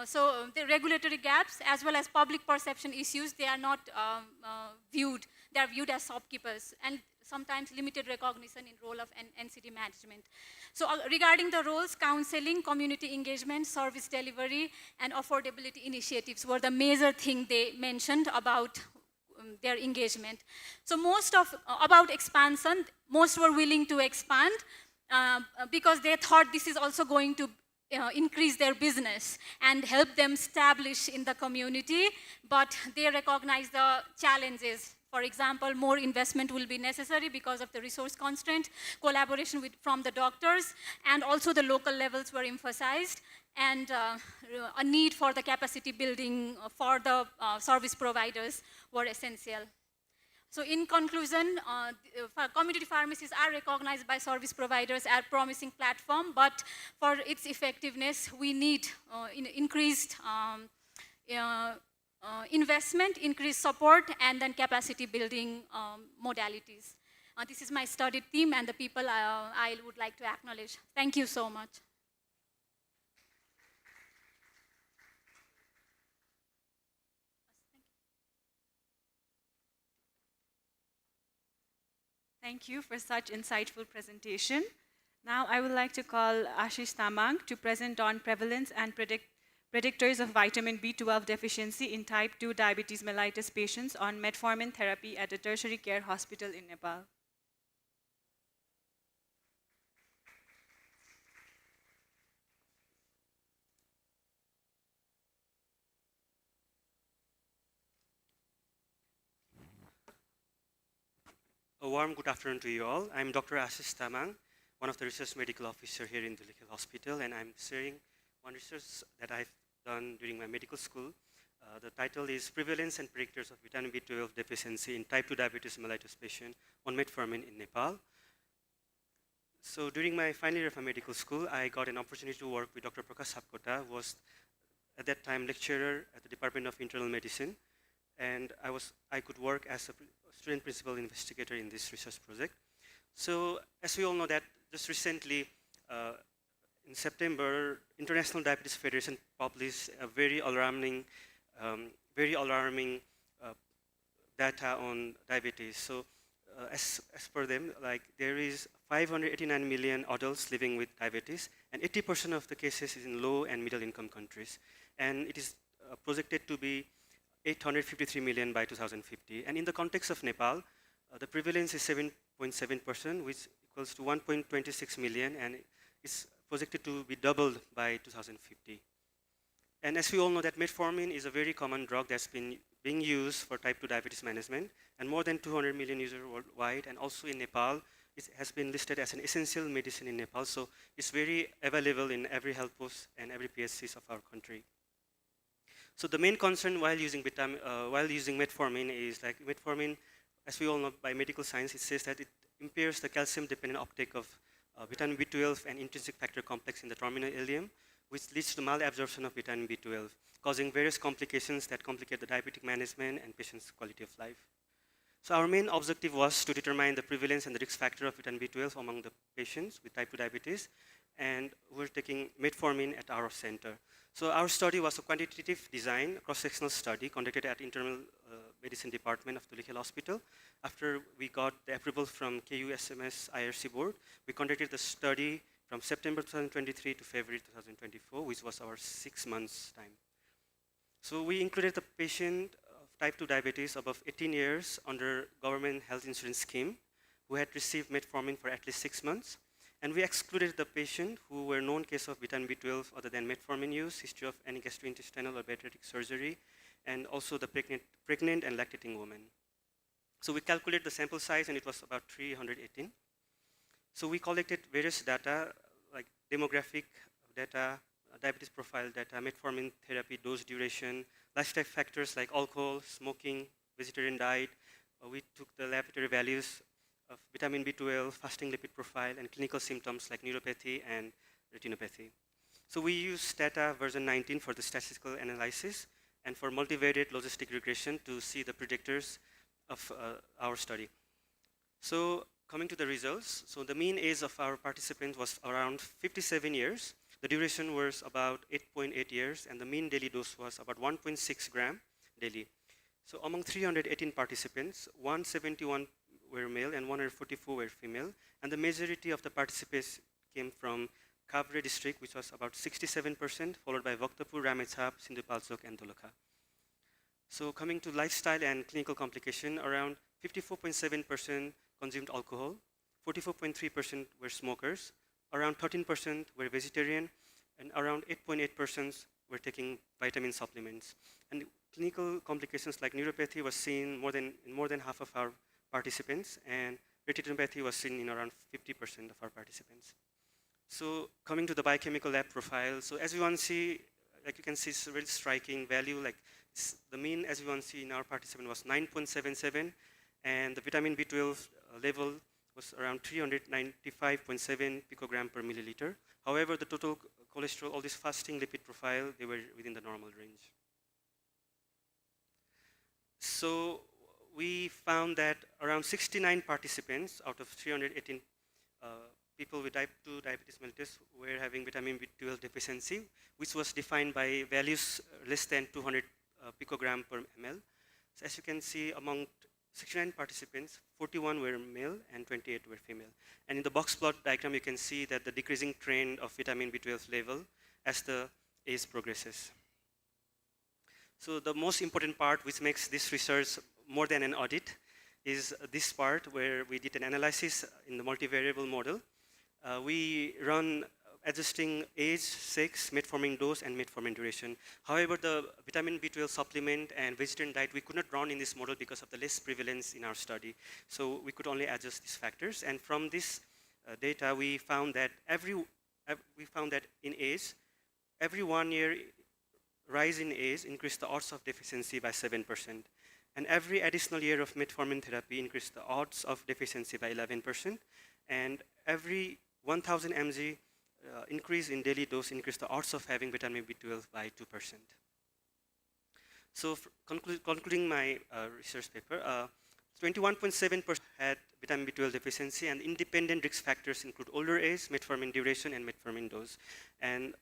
so the regulatory gaps as well as public perception issues, they are not viewed. They are viewed as shopkeepers, and sometimes limited recognition in role of NCD management. So regarding the roles, counseling, community engagement, service delivery, and affordability initiatives were the major thing they mentioned about their engagement. So about expansion, most were willing to expand because they thought this is also going to increase their business and help them establish in the community, but they recognize the challenges. For example, more investment will be necessary because of the resource constraint, collaboration from the doctors, and also the local levels were emphasized, and a need for the capacity building for the service providers were essential. So in conclusion, community pharmacies are recognized by service providers as a promising platform, but for its effectiveness, we need increased investment, increased support, and then capacity building modalities. This is my studied theme and the people I would like to acknowledge. Thank you so much. Thank you for such insightful presentation. Now I would like to call Ashish Tamang to present on prevalence and predictors of vitamin B12 deficiency in type 2 diabetes mellitus patients on metformin therapy at a tertiary care hospital in Nepal. A warm good afternoon to you all. I'm Dr. Ashish Tamang, one of the research medical officer here in Dhulekel Hospital, and I'm sharing one research that I've done during my medical school The title is Prevalence and Predictors of Vitamin B12 Deficiency in Type 2 Diabetes Mellitus Patient on Metformin in Nepal. So during my final year of my medical school, I got an opportunity to work with Dr. Prakash Sapkota, who was at that time lecturer at the Department of Internal Medicine, and I could work as a student principal investigator in this research project. So as we all know that just recently, in September, International Diabetes Federation published a very alarming data on diabetes. So as per them, like there is 589 million adults living with diabetes, and 80% of the cases is in low and middle income countries. And it is projected to be 853 million by 2050. And in the context of Nepal, the prevalence is 7.7%, which equals to 1.26 million, and it's projected to be doubled by 2050. And as we all know that metformin is a very common drug that's been being used for type 2 diabetes management, and more than 200 million users worldwide, and also in Nepal, it has been listed as an essential medicine in Nepal, so it's very available in every health post and every PSCs of our country. So the main concern while using metformin is like metformin, as we all know by medical science, it says that it impairs the calcium-dependent uptake of vitamin B12 and intrinsic factor complex in the terminal ileum, which leads to malabsorption of vitamin B12, causing various complications that complicate the diabetic management and patient's quality of life. So our main objective was to determine the prevalence and the risk factor of vitamin B12 among the patients with type 2 diabetes, and we're taking metformin at our center. So our study was a quantitative design, cross-sectional study conducted at Internal Medicine Department of Tulip Hill Hospital. After we got the approval from KUSMS IRC board, we conducted the study from September 2023 to February 2024, which was our 6 months time. So we included the patient of type 2 diabetes above 18 years under government health insurance scheme who had received metformin for at least 6 months. And we excluded the patient who were known case of vitamin B12 other than metformin use, history of any gastrointestinal or bariatric surgery, and also the pregnant and lactating women. So we calculated the sample size, and it was about 318. So we collected various data like demographic data, diabetes profile data, metformin therapy dose duration, lifestyle factors like alcohol, smoking, vegetarian diet. We took the laboratory values of vitamin B12, fasting lipid profile, and clinical symptoms like neuropathy and retinopathy. So we used data version 19 for the statistical analysis and for multivariate logistic regression to see the predictors of our study. So coming to the results, so the mean age of our participants was around 57 years. The duration was about 8.8 years, and the mean daily dose was about 1.6 gram daily. So among 318 participants, 171 were male and 144 were female, and the majority of the participants came from Kabre district, which was about 67%, followed by Bhaktapur, Ramechhap, Sindhupalchok, and Dolokha. So coming to lifestyle and clinical complication, around 54.7% consumed alcohol, 44.3% were smokers, around 13% were vegetarian, and around 8.8% were taking vitamin supplements. And clinical complications like neuropathy was seen in more than half of our participants, and retinopathy was seen in around 50% of our participants. So coming to the biochemical lab profile, so as you want to see, like you can see, it's a very striking value. Like the mean, as you want to see in our participant, was 9.77, and the vitamin B12 level was around 395.7 picogram per milliliter. However, the total cholesterol, all this fasting lipid profile, they were within the normal range. So we found that around 69 participants out of 318 people with type 2 diabetes mellitus were having vitamin B12 deficiency, which was defined by values less than 200 picogram per ml. So as you can see, among 69 participants, 41 were male and 28 were female. And in the box plot diagram, you can see that the decreasing trend of vitamin B12 level as the age progresses. So the most important part which makes this research more than an audit is this part where we did an analysis in the multivariable model. We run adjusting age, sex, metformin dose, and metformin duration. However, the vitamin B12 supplement and vegetarian diet we could not run in this model because of the less prevalence in our study. So we could only adjust these factors. And from this data, we found that in age, every 1 year rise in age increased the odds of deficiency by 7%. And every additional year of metformin therapy increased the odds of deficiency by 11%. And every 1000 mg increase in daily dose increased the odds of having vitamin B12 by 2%. So concluding my research paper, 21.7% had vitamin B12 deficiency, and independent risk factors include older age, metformin duration, and metformin dose. And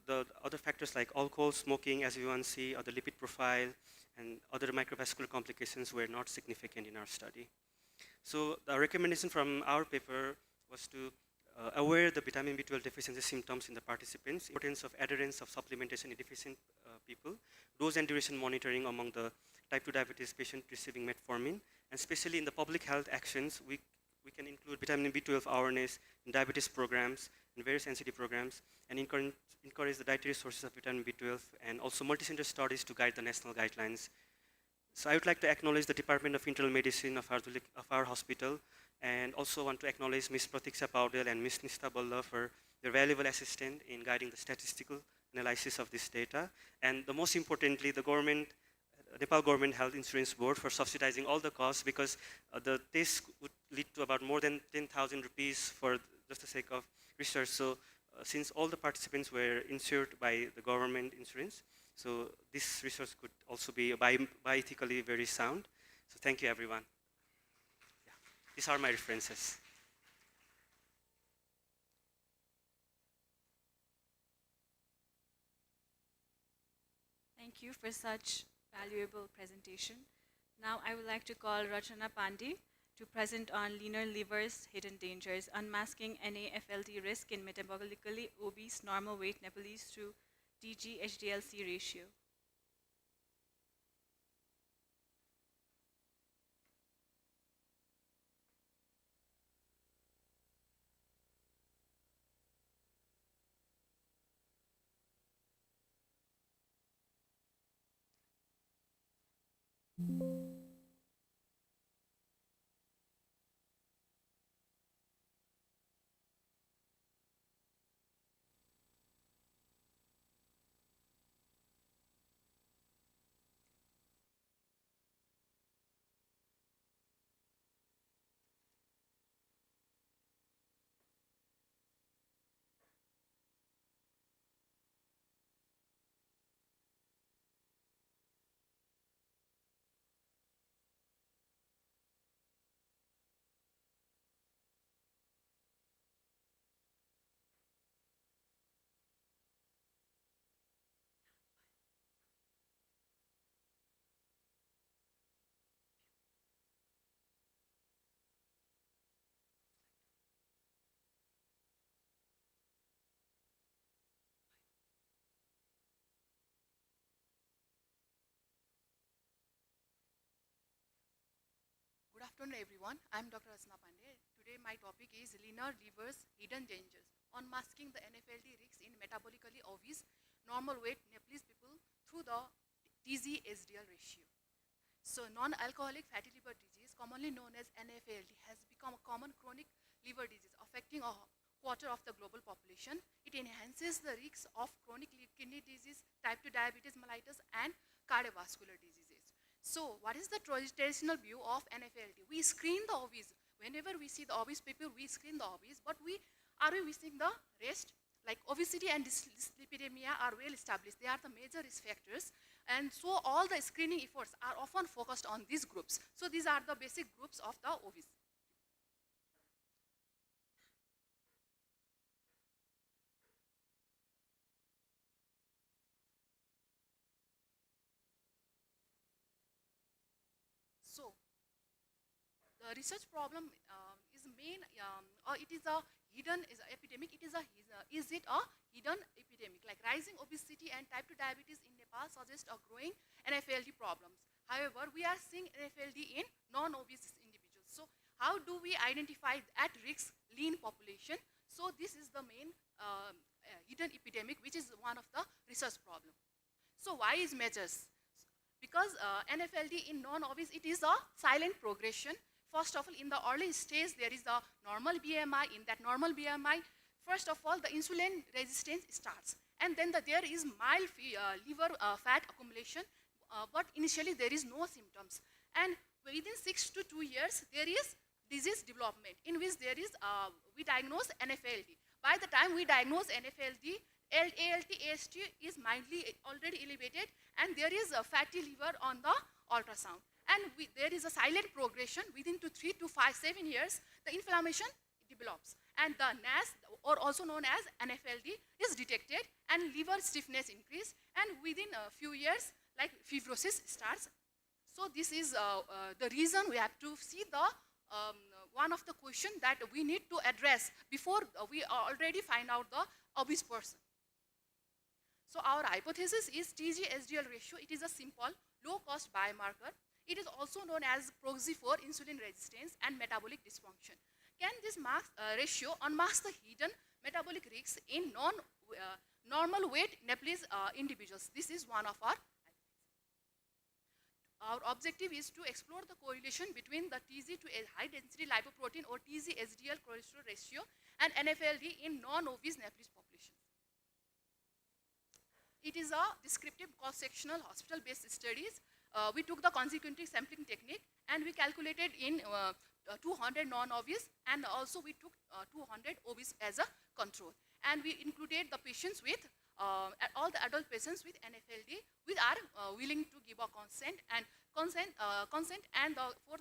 the other factors like alcohol, smoking, HbA1c, or the lipid profile, and other microvascular complications were not significant in our study. So the recommendation from our paper was to aware the vitamin B12 deficiency symptoms in the participants, importance of adherence of supplementation in deficient people, dose and duration monitoring among the type 2 diabetes patient receiving metformin, and especially in the public health actions, we can include vitamin B12 awareness in diabetes programs and various NCD programs, and encourage the dietary sources of vitamin B12, and also multi-center studies to guide the national guidelines. So I would like to acknowledge the Department of Internal Medicine of our hospital, and also want to acknowledge Ms. Pratiksha Paudel and Ms. Nishta Balla for their valuable assistance in guiding the statistical analysis of this data. And the most importantly, the government, Nepal Government Health Insurance Board for subsidizing all the costs, because the test would lead to about more than 10,000 rupees for just the sake of research. So since all the participants were insured by the government insurance, so this research could also be bioethically very sound. So thank you, everyone. Yeah. These are my references. Thank you for such valuable presentation. Now I would like to call Rachana Pandey to present on leaner livers, hidden dangers, unmasking NAFLD risk in metabolically obese normal weight Nepalese through DG-HDLC ratio. Good afternoon, everyone. I'm Dr. Rachana Pandey. Today, my topic is leaner livers, hidden dangers, unmasking the NAFLD risks in metabolically obese, normal weight Nepalese people through the DG-HDL ratio. So, non-alcoholic fatty liver disease, commonly known as NAFLD, has become a common chronic liver disease affecting a quarter of the global population. It enhances the risks of chronic kidney disease, type 2 diabetes mellitus, and cardiovascular diseases. So what is the traditional view of NAFLD? We screen the obese. Whenever we see the obese people, we screen the obese, but are we missing the rest? Like obesity and dyslipidemia are well established. They are the major risk factors. And so all the screening efforts are often focused on these groups. So these are the basic groups of the obese. So, the research problem is main, or it is a hidden epidemic. Is it a hidden epidemic? Like rising obesity and type 2 diabetes in Nepal suggest a growing NAFLD problems. However, we are seeing NAFLD in non-obese individuals. So, how do we identify at-risk lean population? So, this is the main hidden epidemic, which is one of the research problem. So, why is measures? Because NAFLD in non-obese, it is a silent progression. First of all, in the early stage, there is the normal BMI. In that normal BMI, first of all, the insulin resistance starts. And then there is mild liver fat accumulation, but initially there is no symptoms. And within 6 to 2 years, there is disease development in which there is, we diagnose NFLD. By the time we diagnose NFLD, ALT, AST is mildly already elevated, and there is a fatty liver on the ultrasound. And there is a silent progression within 3 to 7 years, the inflammation develops. And the NAS, or also known as NFLD, is detected, and liver stiffness increase, and within a few years, like fibrosis starts. So this is the reason we have to see the one of the questions that we need to address before we already find out the obese person. So our hypothesis is TG-SDL ratio. It is a simple, low-cost biomarker. It is also known as proxy for insulin resistance and metabolic dysfunction. Can this ratio unmask the hidden metabolic risks in normal weight Nepalese individuals? This is one of our hypotheses. Our objective is to explore the correlation between the TG to high-density lipoprotein or TG-SDL cholesterol ratio and NFLD in non-obese Nepalese population. It is a descriptive cross-sectional hospital-based studies. We took the consequently sampling technique, and we calculated in 200 non-obese, and also we took 200 obese as a control. And we included the patients with, all the adult patients with NFLD, which are willing to give a consent. And for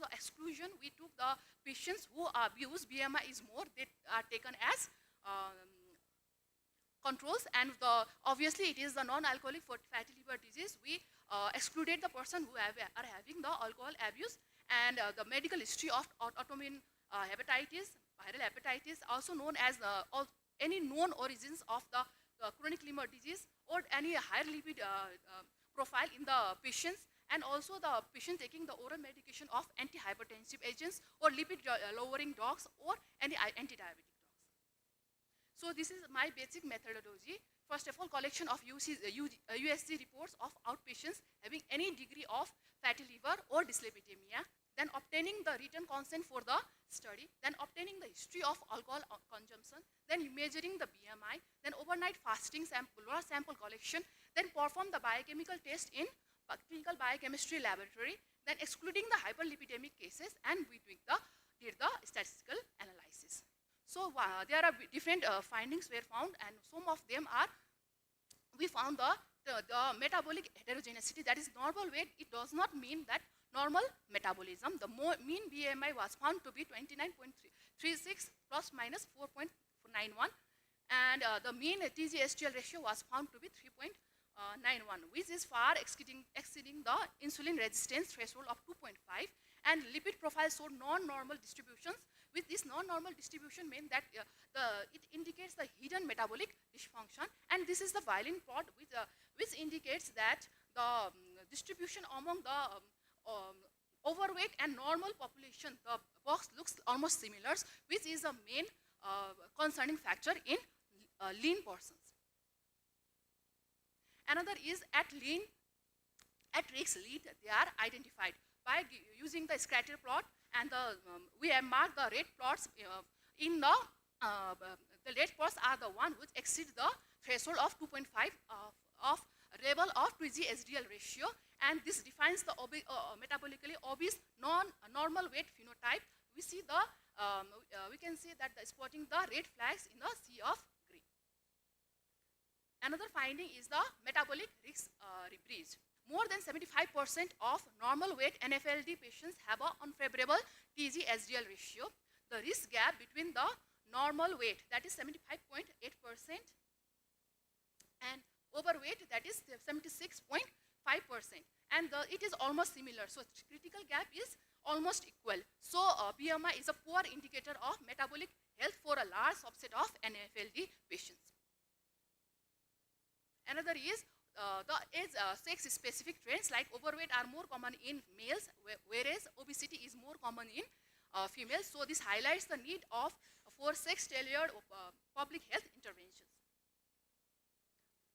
the exclusion, we took the patients who abuse BMI is more, they are taken as controls, and obviously it is the non-alcoholic fatty liver disease. We excluded the person who are having the alcohol abuse, and the medical history of autoimmune hepatitis, viral hepatitis, also known as any known origins of the chronic liver disease, or any higher lipid profile in the patients, and also the patient taking the oral medication of antihypertensive agents or lipid lowering drugs or any anti-diabetic. So this is my basic methodology. First of all, collection of USG reports of outpatients having any degree of fatty liver or dyslipidemia, then obtaining the written consent for the study, then obtaining the history of alcohol consumption, then measuring the BMI, then overnight fasting blood sample collection, then perform the biochemical test in clinical biochemistry laboratory, then excluding the hyperlipidemic cases, and we did the statistical analysis. So there are different findings were found, and some of them are, we found the metabolic heterogeneity, that is normal weight. It does not mean that normal metabolism. The mean BMI was found to be 29.36 plus minus 4.91, and the mean TG-SDL ratio was found to be 3.91, which is far exceeding the insulin resistance threshold of 2.5, and lipid profile showed non-normal distributions. With this non-normal distribution means that it indicates the hidden metabolic dysfunction, and this is the violin plot which indicates that the distribution among the overweight and normal population, the box looks almost similar, which is a main concerning factor in lean persons. Another is at-risk lead, they are identified by using the scatter plot, and we have marked the red plots in the red plots are the one which exceed the threshold of 2.5 of level of TG-SDL ratio, and this defines the metabolically obese non-normal weight phenotype. We see the we can see that spotting the red flags in the sea of green. Another finding is the metabolic risk rebridge. More than 75% of normal weight NFLD patients have an unfavorable TG-SDL ratio. The risk gap between the normal weight, that is 75.8%, and overweight, that is 76.5%. And it is almost similar. So critical gap is almost equal. So BMI is a poor indicator of metabolic health for a large subset of NFLD patients. Another is the age sex-specific trends, like overweight are more common in males, whereas obesity is more common in females. So this highlights the need for sex-tailored public health interventions.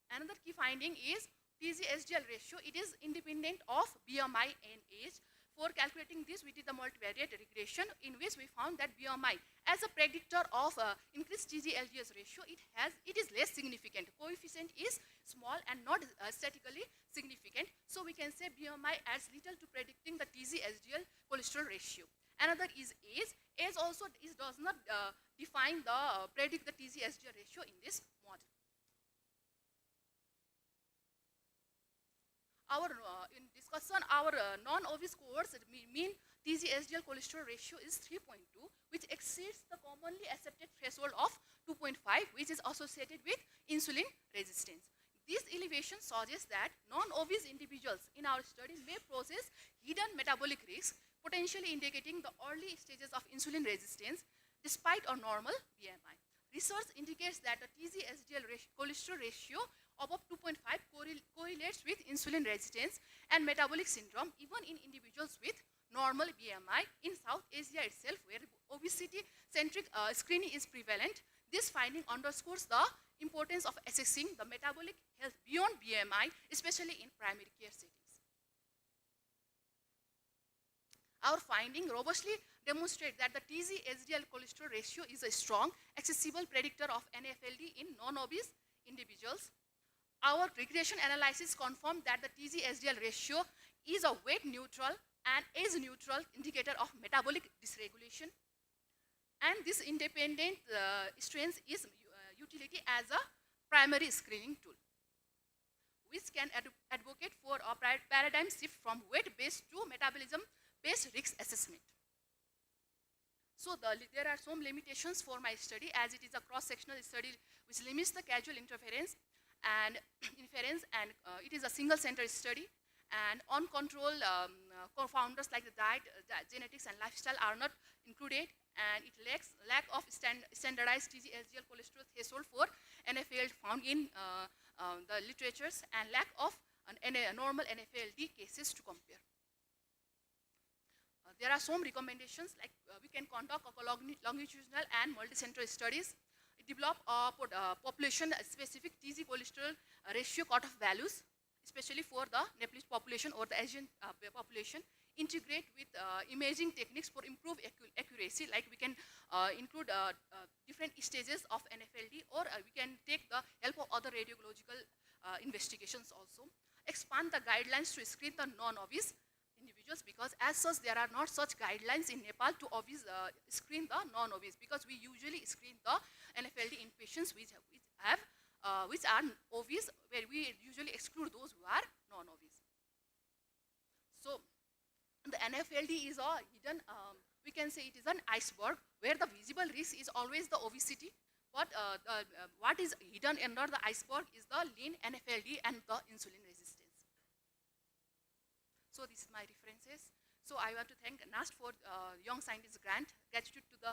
Another key finding is TG-SDL ratio. It is independent of BMI and age. For calculating this, we did the multivariate regression in which we found that BMI as a predictor of increased TG-LGS ratio, it is less significant. Coefficient is small and not statistically significant. So we can say BMI adds little to predicting the TG-LDL cholesterol ratio. Another is age. Age also does not define the predict the TG-LDL ratio in this model. In discussion, our non-obese cohorts mean TG-LDL cholesterol ratio is 3.2, which exceeds the commonly accepted threshold of 2.5, which is associated with insulin resistance. This elevation suggests that non-obese individuals in our study may possess hidden metabolic risks, potentially indicating the early stages of insulin resistance despite a normal BMI. Research indicates that the TG-LDL cholesterol ratio above 2.5 correlates with insulin resistance and metabolic syndrome even in individuals with normal BMI. In South Asia itself, where obesity-centric screening is prevalent, this finding underscores the importance of assessing the metabolic health beyond BMI, especially in primary care settings. Our finding robustly demonstrate that the TG-LDL cholesterol ratio is a strong, accessible predictor of NAFLD in non-obese individuals. Our regression analysis confirmed that the TG-LDL ratio is a weight-neutral and age-neutral indicator of metabolic dysregulation. And this independent strength is utility as a primary screening tool, which can advocate for a paradigm shift from weight-based to metabolism-based risk assessment. So there are some limitations for my study, as it is a cross-sectional study which limits the causal interference and inference, and it is a single-center study, and uncontrolled confounders like the diet, genetics, and lifestyle are not included, and it lacks lack of standardized TG-LDL cholesterol threshold for NAFLD found in the literatures, and lack of normal NAFLD cases to compare. There are some recommendations, like we can conduct longitudinal and multicenter studies, develop population-specific TG cholesterol ratio cutoff values, especially for the Nepalese population or the Asian population, integrate with imaging techniques for improved accuracy, like we can include different stages of NAFLD, or we can take the help of other radiological investigations also. Expand the guidelines to screen the non-obese individuals, because as such there are not such guidelines in Nepal to screen the non-obese, because we usually screen the NAFLD in patients which are obese, where we usually exclude those who are non-obese. So the NAFLD is a hidden, we can say it is an iceberg, where the visible risk is always the obesity, but what is hidden under the iceberg is the lean NAFLD and the insulin resistance. So this is my references. So I want to thank NAST for Young Scientist Grant, gratitude to the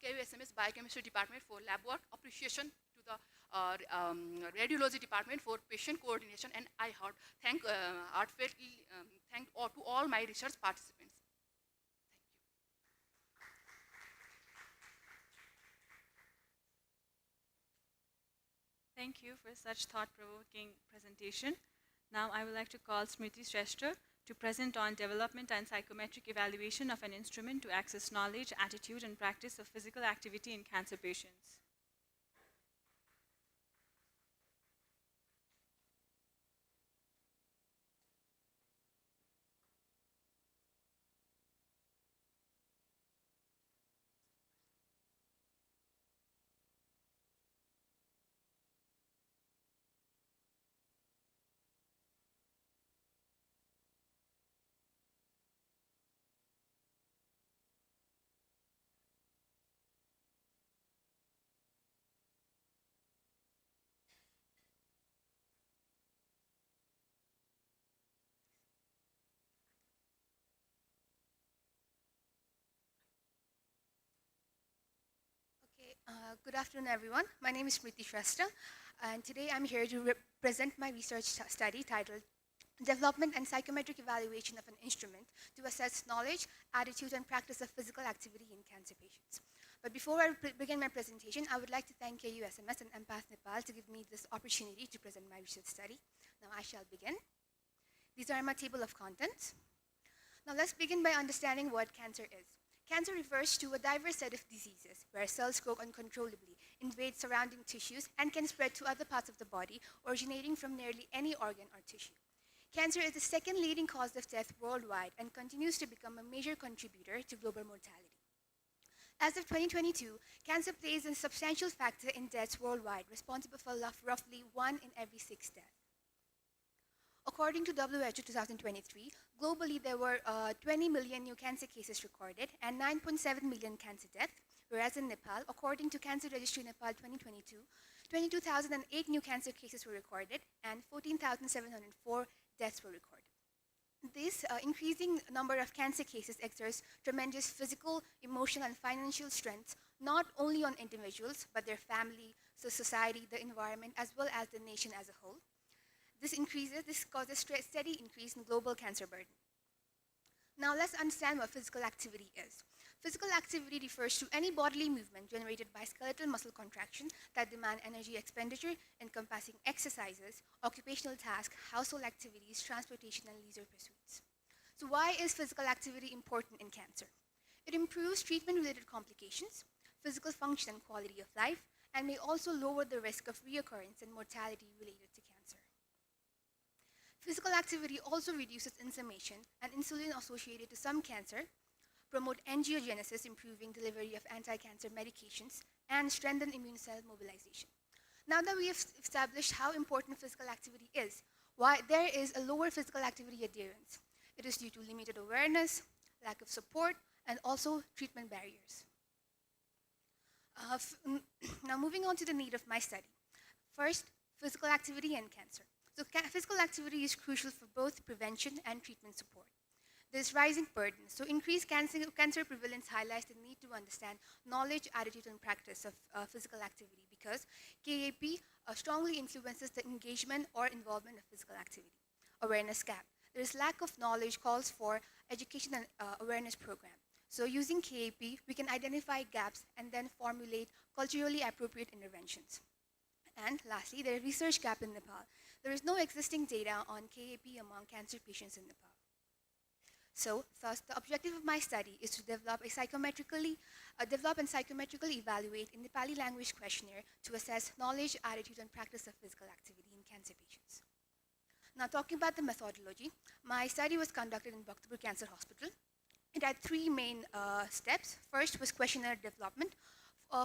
KUSMS Biochemistry Department for lab work, appreciation to the Radiology Department for patient coordination, and I heartfeltly thank to all my research participants. Thank you for such thought-provoking presentation. Now I would like to call Smriti Shrestha to present on development and psychometric evaluation of an instrument to access knowledge, attitude, and practice of physical activity in cancer patients. Good afternoon, everyone. My name is Smriti Shrestha, and today I'm here to present my research study titled Development and Psychometric Evaluation of an Instrument to Assess Knowledge, Attitude, and Practice of Physical Activity in Cancer Patients. But before I begin my presentation, I would like to thank KUSMS and Empath Nepal to give me this opportunity to present my research study. Now I shall begin. These are my table of contents. Now let's begin by understanding what cancer is. Cancer refers to a diverse set of diseases where cells grow uncontrollably, invade surrounding tissues, and can spread to other parts of the body, originating from nearly any organ or tissue. Cancer is the second leading cause of death worldwide and continues to become a major contributor to global mortality. As of 2022, cancer plays a substantial factor in deaths worldwide, responsible for roughly 1 in every 6 deaths. According to WHO 2023, globally there were 20 million new cancer cases recorded and 9.7 million cancer deaths, whereas in Nepal, according to Cancer Registry Nepal 2022, 22,008 new cancer cases were recorded and 14,704 deaths were recorded. This increasing number of cancer cases exerts tremendous physical, emotional, and financial strength, not only on individuals, but their family, the society, the environment, as well as the nation as a whole. This causes steady increase in global cancer burden. Now let's understand what physical activity is. Physical activity refers to any bodily movement generated by skeletal muscle contraction that demand energy expenditure, encompassing exercises, occupational tasks, household activities, transportation, and leisure pursuits. So why is physical activity important in cancer? It improves treatment-related complications, physical function and quality of life, and may also lower the risk of reoccurrence and mortality related to cancer. Physical activity also reduces inflammation and insulin associated to some cancer, promote angiogenesis, improving delivery of anti-cancer medications, and strengthen immune cell mobilization. Now that we have established how important physical activity is, why there is a lower physical activity adherence. It is due to limited awareness, lack of support, and also treatment barriers. Now moving on to the need of my study. First, physical activity and cancer. So physical activity is crucial for both prevention and treatment support. There's rising burden. So increased cancer prevalence highlights the need to understand knowledge, attitude, and practice of physical activity because KAP strongly influences the engagement or involvement of physical activity. Awareness gap. There is lack of knowledge calls for education and awareness program. So using KAP, we can identify gaps and then formulate culturally appropriate interventions. And lastly, there is research gap in Nepal. There is no existing data on KAP among cancer patients in Nepal. So, thus, the objective of my study is to develop and psychometrically evaluate a Nepali language questionnaire to assess knowledge, attitude, and practice of physical activity in cancer patients. Now, talking about the methodology, my study was conducted in Bhaktapur Cancer Hospital. It had 3 main steps. First was questionnaire development.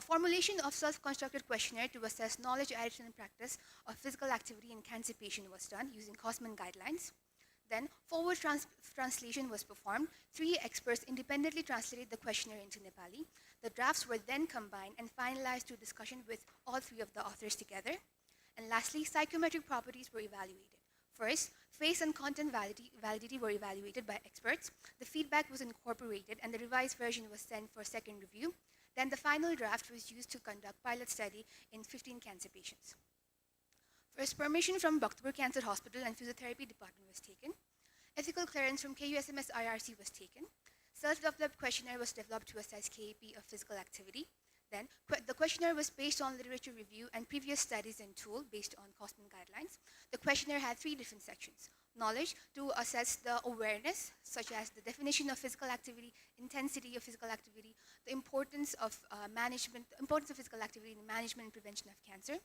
Formulation of self-constructed questionnaire to assess knowledge, attitude, and practice of physical activity in cancer patient was done using Cosman guidelines. Then, forward translation was performed. 3 experts independently translated the questionnaire into Nepali. The drafts were then combined and finalized through discussion with all 3 of the authors together. And lastly, psychometric properties were evaluated. First, face and content validity were evaluated by experts. The feedback was incorporated and the revised version was sent for second review. Then the final draft was used to conduct pilot study in 15 cancer patients. First, permission from Bhaktapur Cancer Hospital and Physiotherapy Department was taken. Ethical clearance from KUSMS IRC was taken. Self-developed questionnaire was developed to assess KAP of physical activity. Then, the questionnaire was based on literature review and previous studies and tool based on Cosman guidelines. The questionnaire had 3 different sections. Knowledge, to assess the awareness, such as the definition of physical activity, intensity of physical activity, the importance of physical activity in the management and prevention of cancer.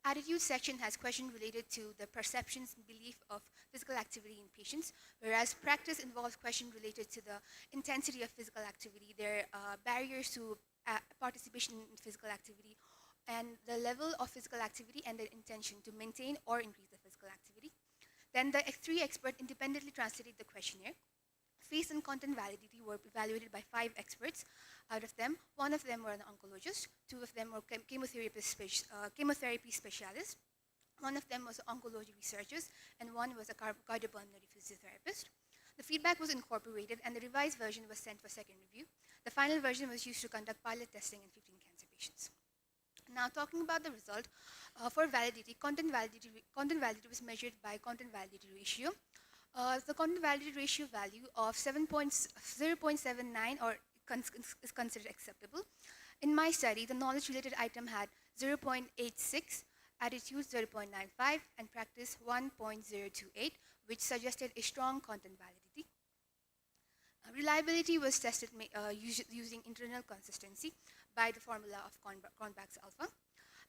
Attitude section has questions related to the perceptions and belief of physical activity in patients, whereas practice involves questions related to the intensity of physical activity, their barriers to participation in physical activity, and the level of physical activity and the intention to maintain or increase the physical activity. Then the 3 experts independently translated the questionnaire. Face and content validity were evaluated by 5 experts. Out of them, 1 of them were an oncologist, 2 of them were chemotherapy specialists, 1 of them was oncology researchers, and 1 was a cardiopulmonary physiotherapist. The feedback was incorporated and the revised version was sent for second review. The final version was used to conduct pilot testing in 15 cancer patients. Now, talking about the result, for validity, content validity was measured by content validity ratio. The content validity ratio value of 0.79 is considered acceptable. In my study, the knowledge-related item had 0.86, attitude 0.95, and practice 1.028, which suggested a strong content validity. Reliability was tested using internal consistency by the formula of Cronbach's alpha.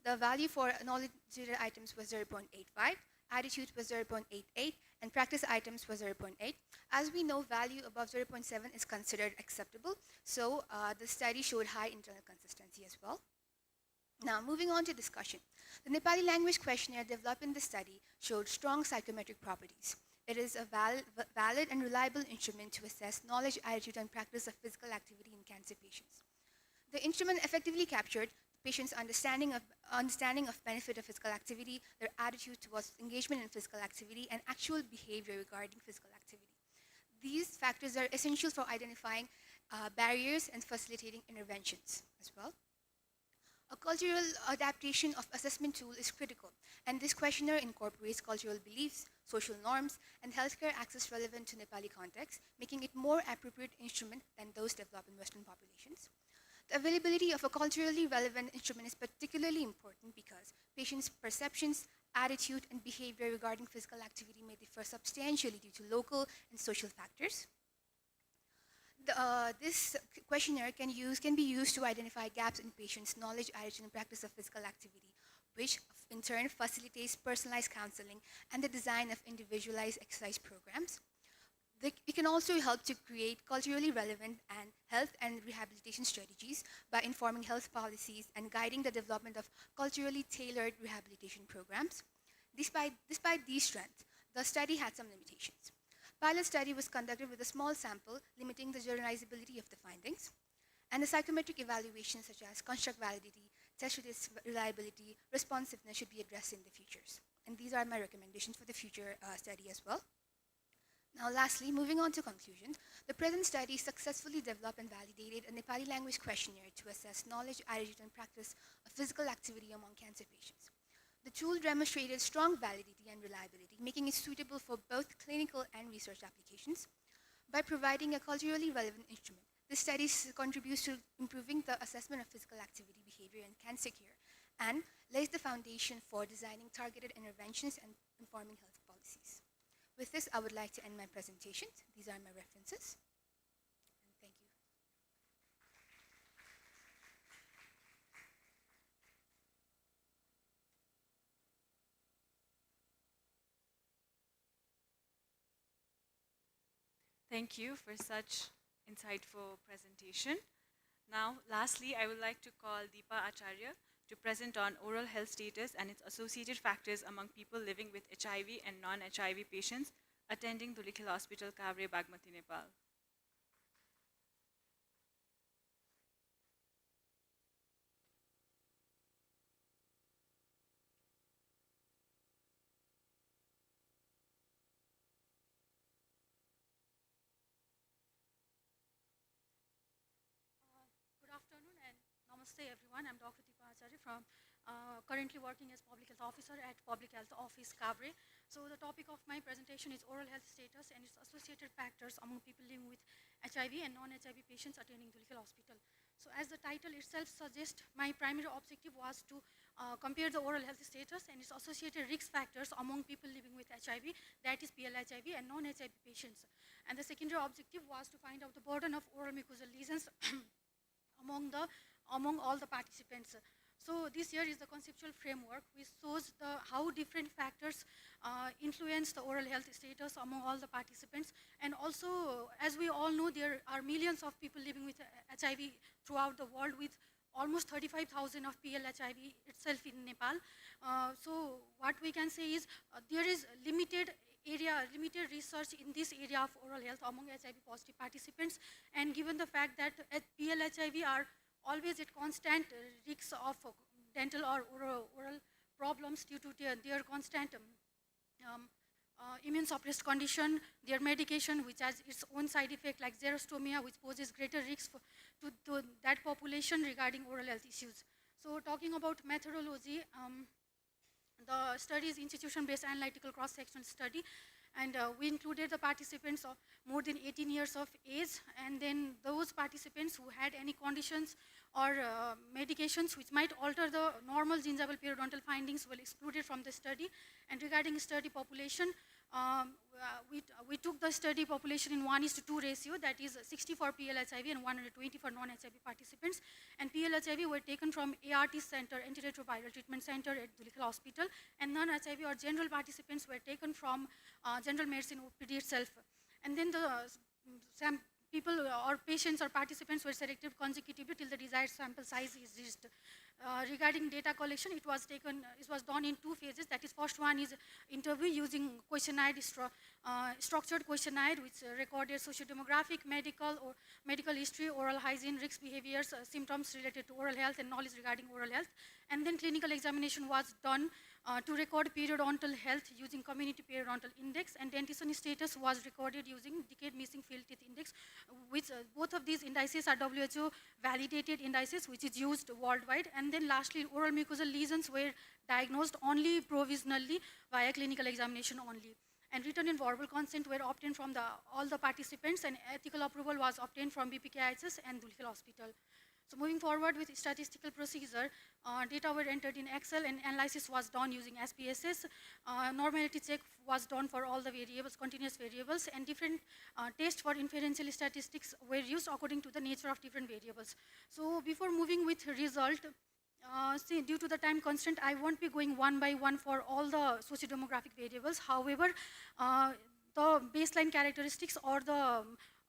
The value for knowledge-related items was 0.85, attitude was 0.88, and practice items was 0.8. As we know, value above 0.7 is considered acceptable, so the study showed high internal consistency as well. Now, moving on to discussion. The Nepali language questionnaire developed in the study showed strong psychometric properties. It is a valid and reliable instrument to assess knowledge, attitude, and practice of physical activity in cancer patients. The instrument effectively captured the patient's understanding of benefit of physical activity, their attitude towards engagement in physical activity, and actual behavior regarding physical activity. These factors are essential for identifying barriers and facilitating interventions as well. A cultural adaptation of assessment tool is critical, and this questionnaire incorporates cultural beliefs, social norms, and healthcare access relevant to Nepali context, making it more appropriate instrument than those developed in Western populations. The availability of a culturally relevant instrument is particularly important because patients' perceptions, attitude, and behavior regarding physical activity may differ substantially due to local and social factors. This questionnaire can be used to identify gaps in patients' knowledge, attitude, and practice of physical activity, which in turn facilitates personalized counseling and the design of individualized exercise programs. It can also help to create culturally relevant and health and rehabilitation strategies by informing health policies and guiding the development of culturally tailored rehabilitation programs. Despite these strengths, the study had some limitations. Pilot study was conducted with a small sample, limiting the generalizability of the findings. And the psychometric evaluations such as construct validity, test reliability, responsiveness should be addressed in the futures. And these are my recommendations for the future study as well. Now lastly, moving on to conclusion, the present study successfully developed and validated a Nepali language questionnaire to assess knowledge, attitude, and practice of physical activity among cancer patients. The tool demonstrated strong validity and reliability, making it suitable for both clinical and research applications. By providing a culturally relevant instrument, this study contributes to improving the assessment of physical activity behavior in cancer care and lays the foundation for designing targeted interventions and informing health policies. With this, I would like to end my presentation. These are my references. And thank you. Thank you for such insightful presentation. Now, lastly, I would like to call Deepa Acharya to present on oral health status and its associated factors among people living with HIV and non-HIV patients attending Dhulikhel Hospital, Kavre, Bagmati, Nepal. Good afternoon and namaste everyone. I'm Dr. Deepa Acharya from currently working as Public Health Officer at Public Health Office, Kavre. So the topic of my presentation is oral health status and its associated factors among people living with HIV and non-HIV patients attending Dhulikhel Hospital. So as the title itself suggests, my primary objective was to compare the oral health status and its associated risk factors among people living with HIV, that is PL-HIV, and non-HIV patients. And the secondary objective was to find out the burden of oral mucosal lesions among all the participants. So this here is the conceptual framework which shows how different factors influence the oral health status among all the participants. And also, as we all know, there are millions of people living with HIV throughout the world, with almost 35,000 of PL-HIV itself in Nepal. So what we can say is there is limited research in this area of oral health among HIV positive participants, and given the fact that PL-HIV are always at constant risks of dental or oral problems due to their constant immune suppressed condition, their medication which has its own side effect like xerostomia, which poses greater risk to that population regarding oral health issues. So talking about methodology, the study is institution-based analytical cross-sectional study, and we included the participants of more than 18 years of age, and then those participants who had any conditions or medications which might alter the normal gingival periodontal findings were excluded from the study. And regarding study population, we took the study population in 1:2 ratio, that is 60 for PL-HIV and 120 for non-HIV participants. And PL-HIV were taken from ART Center, Antiretroviral Treatment Center at Dhulikhel Hospital, and non-HIV or general participants were taken from general medicine OPD itself. And then some people or patients or participants were selected consecutively till the desired sample size is reached. Regarding data collection, it was done in 2 phases. That is, first one is interview using questionnaire, structured questionnaire, which recorded socio-demographic, medical history, oral hygiene, risk behaviors, symptoms related to oral health, and knowledge regarding oral health. And then clinical examination was done to record periodontal health using community periodontal index, and dentition status was recorded using decade missing field teeth index, which both of these indices are WHO validated indices, which is used worldwide. And then lastly, oral mucosal lesions were diagnosed only provisionally via clinical examination only. And written and verbal consent were obtained from all the participants, and ethical approval was obtained from BPKIHS and Dhulikhel Hospital. So moving forward with statistical procedure, data were entered in Excel and analysis was done using SPSS. Normality check was done for all the variables, continuous variables, and different tests for inferential statistics were used according to the nature of different variables. So before moving with result, see, due to the time constraint, I won't be going one by one for all the socio-demographic variables. However, the baseline characteristics or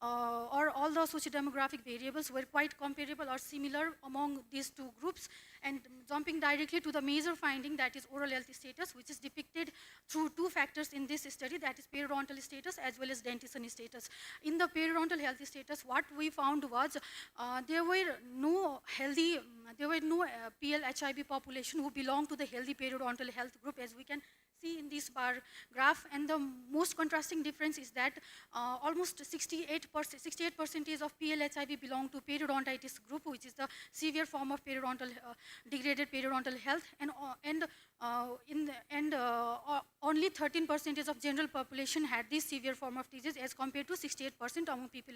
all the socio-demographic variables were quite comparable or similar among these 2 groups. And jumping directly to the major finding, that is oral health status, which is depicted through 2 factors in this study, that is periodontal status as well as dentition status. In the periodontal health status, what we found was there were no PL-HIV population who belong to the healthy periodontal health group, as we can see in this bar graph. And the most contrasting difference is that almost 68% of PL-HIV belong to periodontitis group, which is the severe form of degraded periodontal health, and only 13% of general population had this severe form of disease, as compared to 68% among people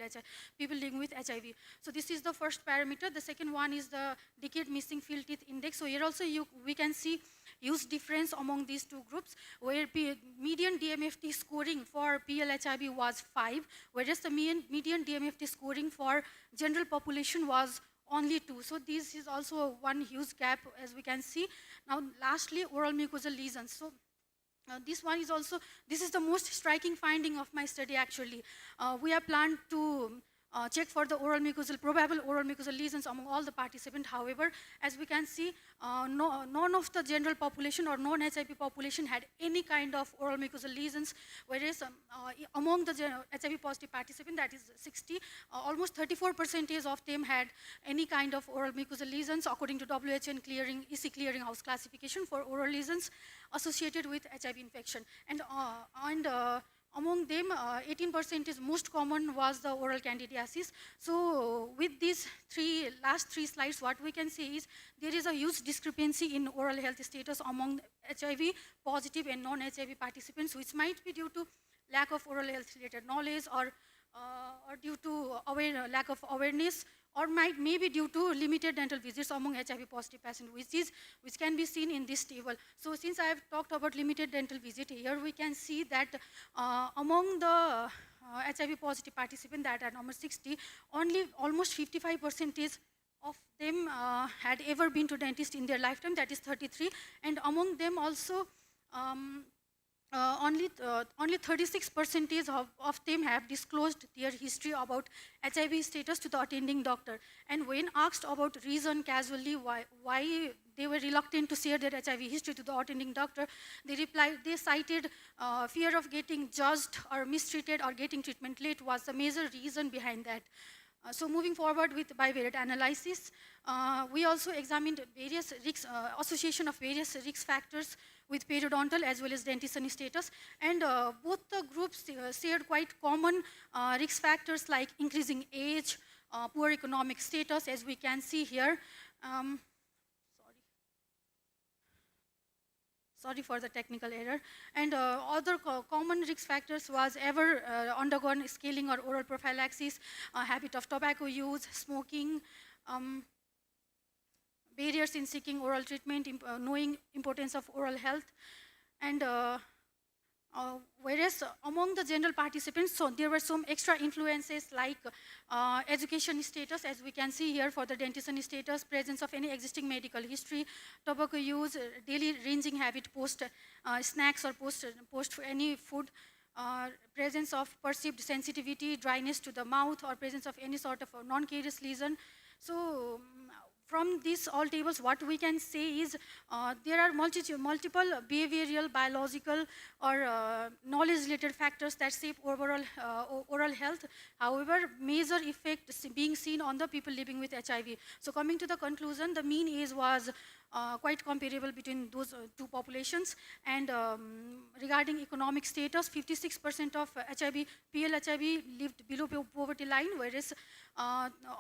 living with HIV. So this is the first parameter. The second one is the decade missing field teeth index. So here also we can see huge difference among these 2 groups, where median DMFT scoring for PL-HIV was 5, whereas the median DMFT scoring for general population was only 2. So this is also one huge gap, as we can see. Now lastly, oral mucosal lesions. So this is the most striking finding of my study actually. We have planned to check for the probable oral mucosal lesions among all the participants. However, as we can see, none of the general population or non-HIV population had any kind of oral mucosal lesions, whereas among the HIV positive participants, that is 60, almost 34% of them had any kind of oral mucosal lesions according to WHO and EC clearinghouse classification for oral lesions associated with HIV infection. And among them, 18% is most common was the oral candidiasis. So with these last three slides, what we can say is there is a huge discrepancy in oral health status among HIV positive and non-HIV participants, which might be due to lack of oral health related knowledge, or due to lack of awareness, or maybe due to limited dental visits among HIV positive patients, which can be seen in this table. So since I have talked about limited dental visit, here we can see that among the HIV positive participants, that are number 60, only almost 55% of them had ever been to dentist in their lifetime, that is 33, and among them also only 36% of them have disclosed their history about HIV status to the attending doctor. And when asked about reason casually why they were reluctant to share their HIV history to the attending doctor, they cited fear of getting judged or mistreated or getting treatment late was the major reason behind that. So moving forward with bivariate analysis, we also examined various association of various risk factors with periodontal as well as dentition status, and both the groups shared quite common risk factors like increasing age, poor economic status, as we can see here. Sorry for the technical error. And other common risk factors was ever undergone scaling or oral prophylaxis, habit of tobacco use, smoking, barriers in seeking oral treatment, knowing importance of oral health, and whereas among the general participants, so there were some extra influences like education status, as we can see here for the dentition status, presence of any existing medical history, tobacco use, daily ranging habit post snacks or post any food, presence of perceived sensitivity, dryness to the mouth, or presence of any sort of a non-carious lesion. So from these all tables, what we can say is there are multiple behavioral, biological, or knowledge-related factors that shape overall oral health. However, major effect being seen on the people living with HIV. So coming to the conclusion, the mean age was quite comparable between those two populations. And regarding economic status, 56% of PL-HIV lived below poverty line, whereas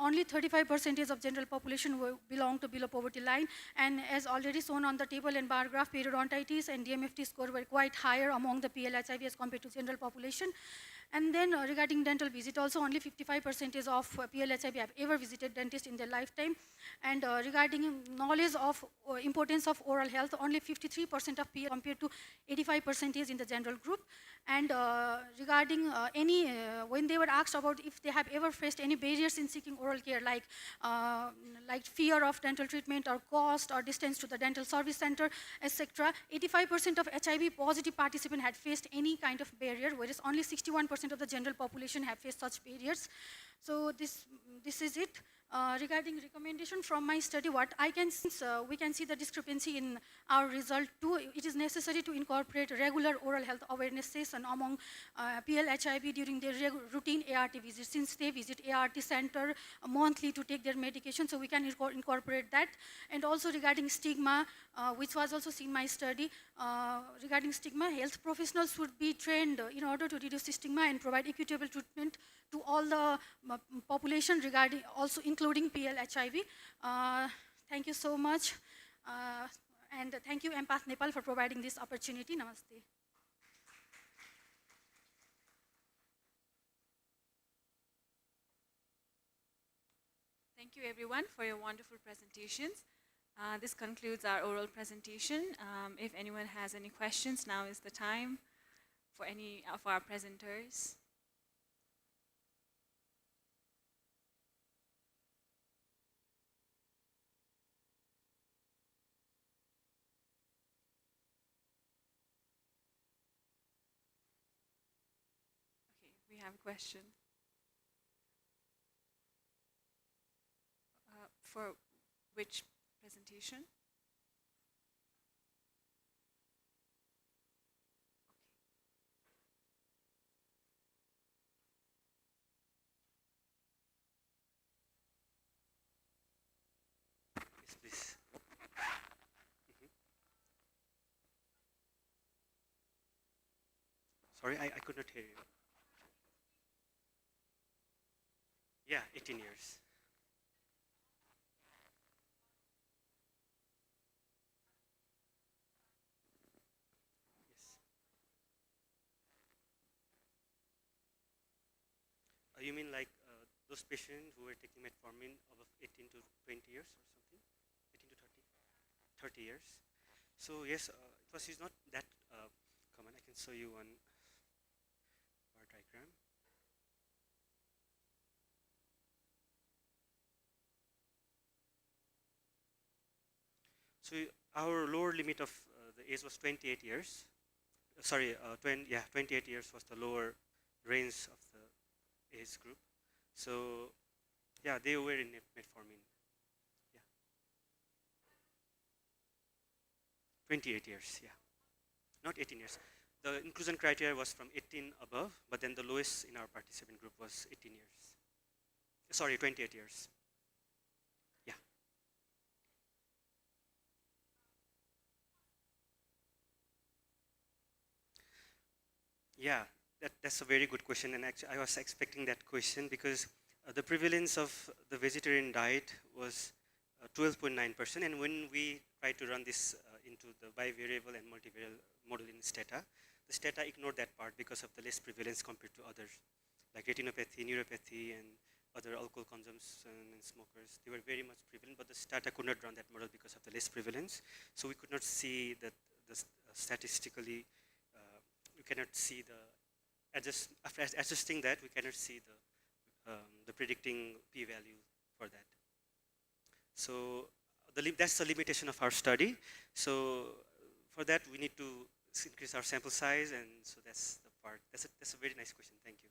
only 35% of general population belong to below poverty line. And as already shown on the table and bar graph, periodontitis and DMFT score were quite higher among the PL-HIV as compared to general population. And then regarding dental visit, also only 55% of PL-HIV have ever visited dentist in their lifetime. And regarding knowledge of importance of oral health, only 53% of PL compared to 85% in the general group. And regarding when they were asked about if they have ever faced any barriers in seeking oral care, like fear of dental treatment or cost or distance to the dental service center, etc., 85% of HIV positive participants had faced any kind of barrier, whereas only 61% of the general population have faced such barriers. So this is it. Regarding recommendation from my study, what I can see, we can see the discrepancy in our result too. It is necessary to incorporate regular oral health awareness session among PL-HIV during their routine ART visits, since they visit ART center monthly to take their medication, so we can incorporate that. And also regarding stigma, which was also seen in my study, regarding stigma, health professionals should be trained in order to reduce stigma and provide equitable treatment to all the population, regarding also including PL-HIV. Thank you so much. And thank you Empath Nepal for providing this opportunity. Namaste. Thank you everyone for your wonderful presentations. This concludes our oral presentation. If anyone has any questions, now is the time for any of our presenters. We have a question. For which presentation? Yes, please. Sorry, I could not hear you. Yeah, 18 years. Yes. You mean like those patients who were taking metformin of 18 to 20 years or something? 18 to 30 years. So yes, it is not that common. I can show you one bar diagram. So our lower limit of the age was 28 years. Sorry, 28 years was the lower range of the age group. So yeah, they were in metformin. Yeah, 28 years. Yeah, not 18 years. The inclusion criteria was from 18 above, but then the lowest in our participant group was 18 years. Sorry, 28 years. Yeah, that's a very good question, and actually I was expecting that question because the prevalence of the vegetarian diet was 12.9%, and when we try to run this into the bivariable and multivariable model in STATA, the STATA ignored that part because of the less prevalence compared to others, like retinopathy, neuropathy, and other alcohol consumption in smokers, they were very much prevalent, but the Stata could not run that model because of the less prevalence. So we could not see that statistically, we cannot see after adjusting that, we cannot see the predicting p-value for that. So that's the limitation of our study. So for that, we need to increase our sample size, and so that's the part. That's a very nice question. Thank you.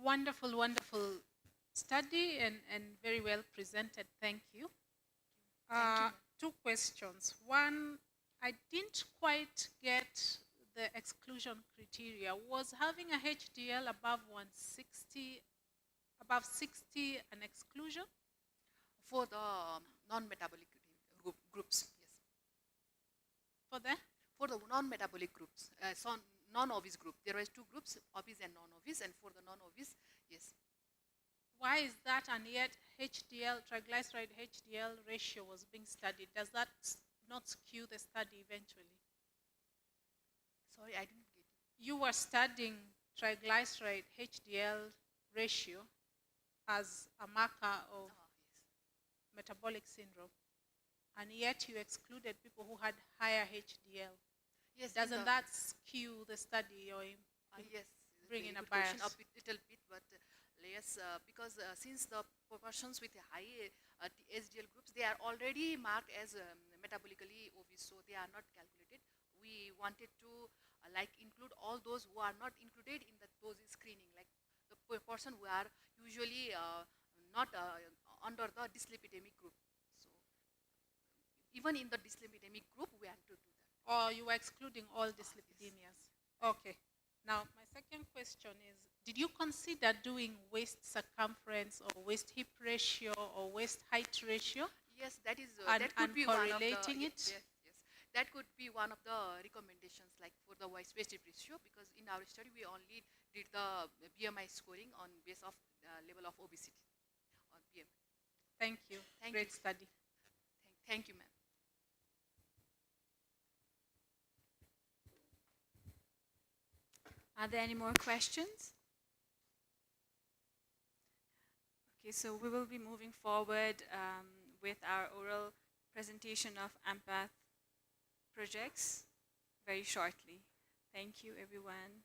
Wonderful, wonderful study and very well presented. Thank you. Two questions. One, I didn't quite get the exclusion criteria. Was having a HDL above 160, above 60 an exclusion? For the non-metabolic groups, yes. For the? For the non-metabolic groups, so non-obese group. There were two groups, obese and non-obese, and for the non-obese, yes. Why is that, and yet HDL, triglyceride HDL ratio was being studied? Does that not skew the study eventually? Sorry, I didn't get it. You were studying triglyceride HDL ratio as a marker of metabolic syndrome, and yet you excluded people who had higher HDL. Yes. Doesn't that skew the study or yes, bring in a question bias? a little bit, but yes, because since the proportions with high HDL groups, they are already marked as metabolically obese, so they are not calculated. We wanted to include all those who are not included in those screening, like the person who are usually not under the dyslipidemic group. So even in the dyslipidemic group, we have to do that. Or you were excluding all dyslipidemias? Okay. Now, my second question is, did you consider doing waist circumference or waist hip ratio or waist height ratio? Yes, that is and that could be one of the correlating it? Yes, that could be one of the recommendations, like for the waist hip ratio, because in our study we only did the BMI scoring on base of level of obesity on BMI. Thank you. Great study. Thank you, ma'am. Are there any more questions? Okay, so we will be moving forward with our oral presentation of AMPATH projects very shortly. Thank you, everyone.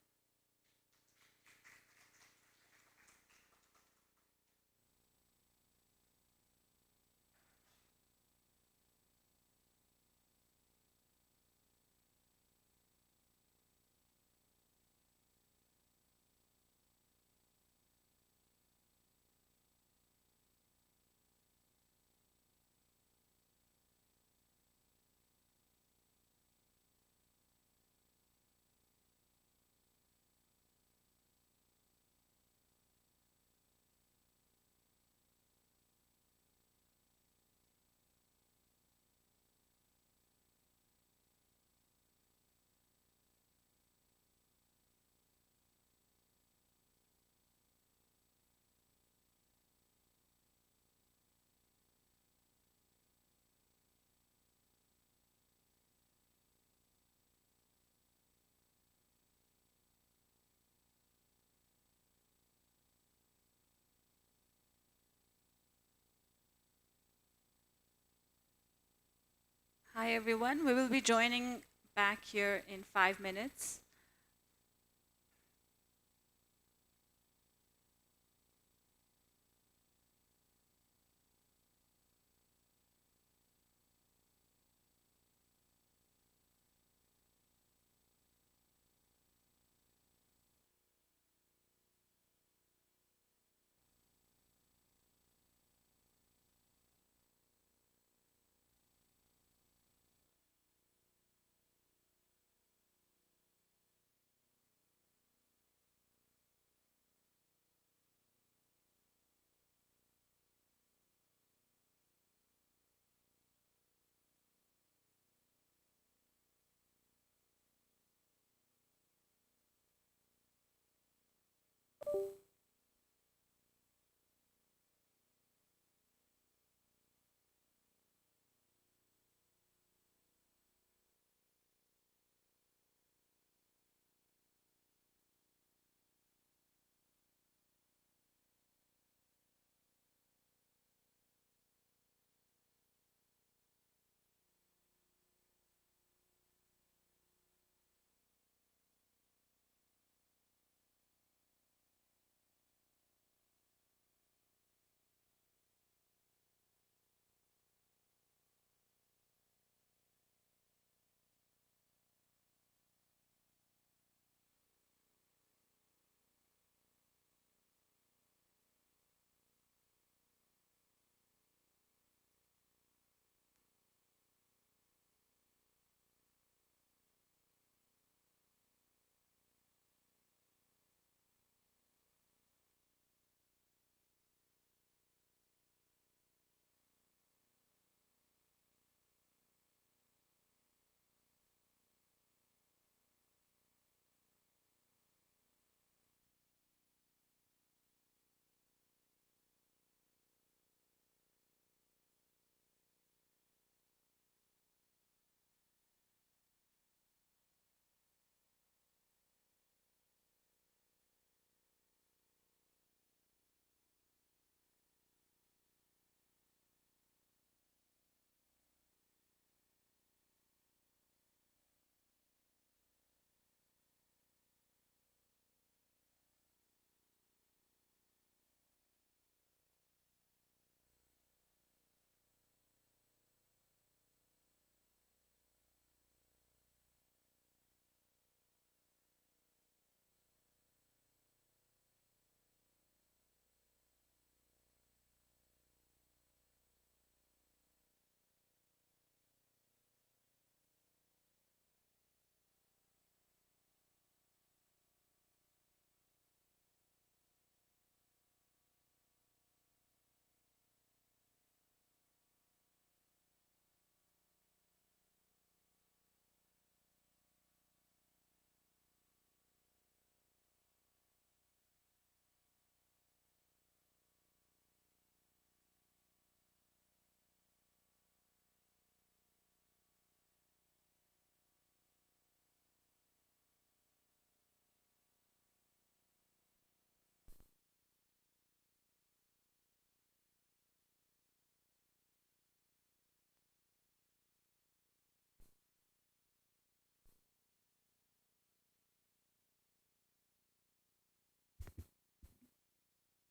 Hi, everyone. We will be joining back here in 5 minutes.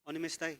Animesh Dai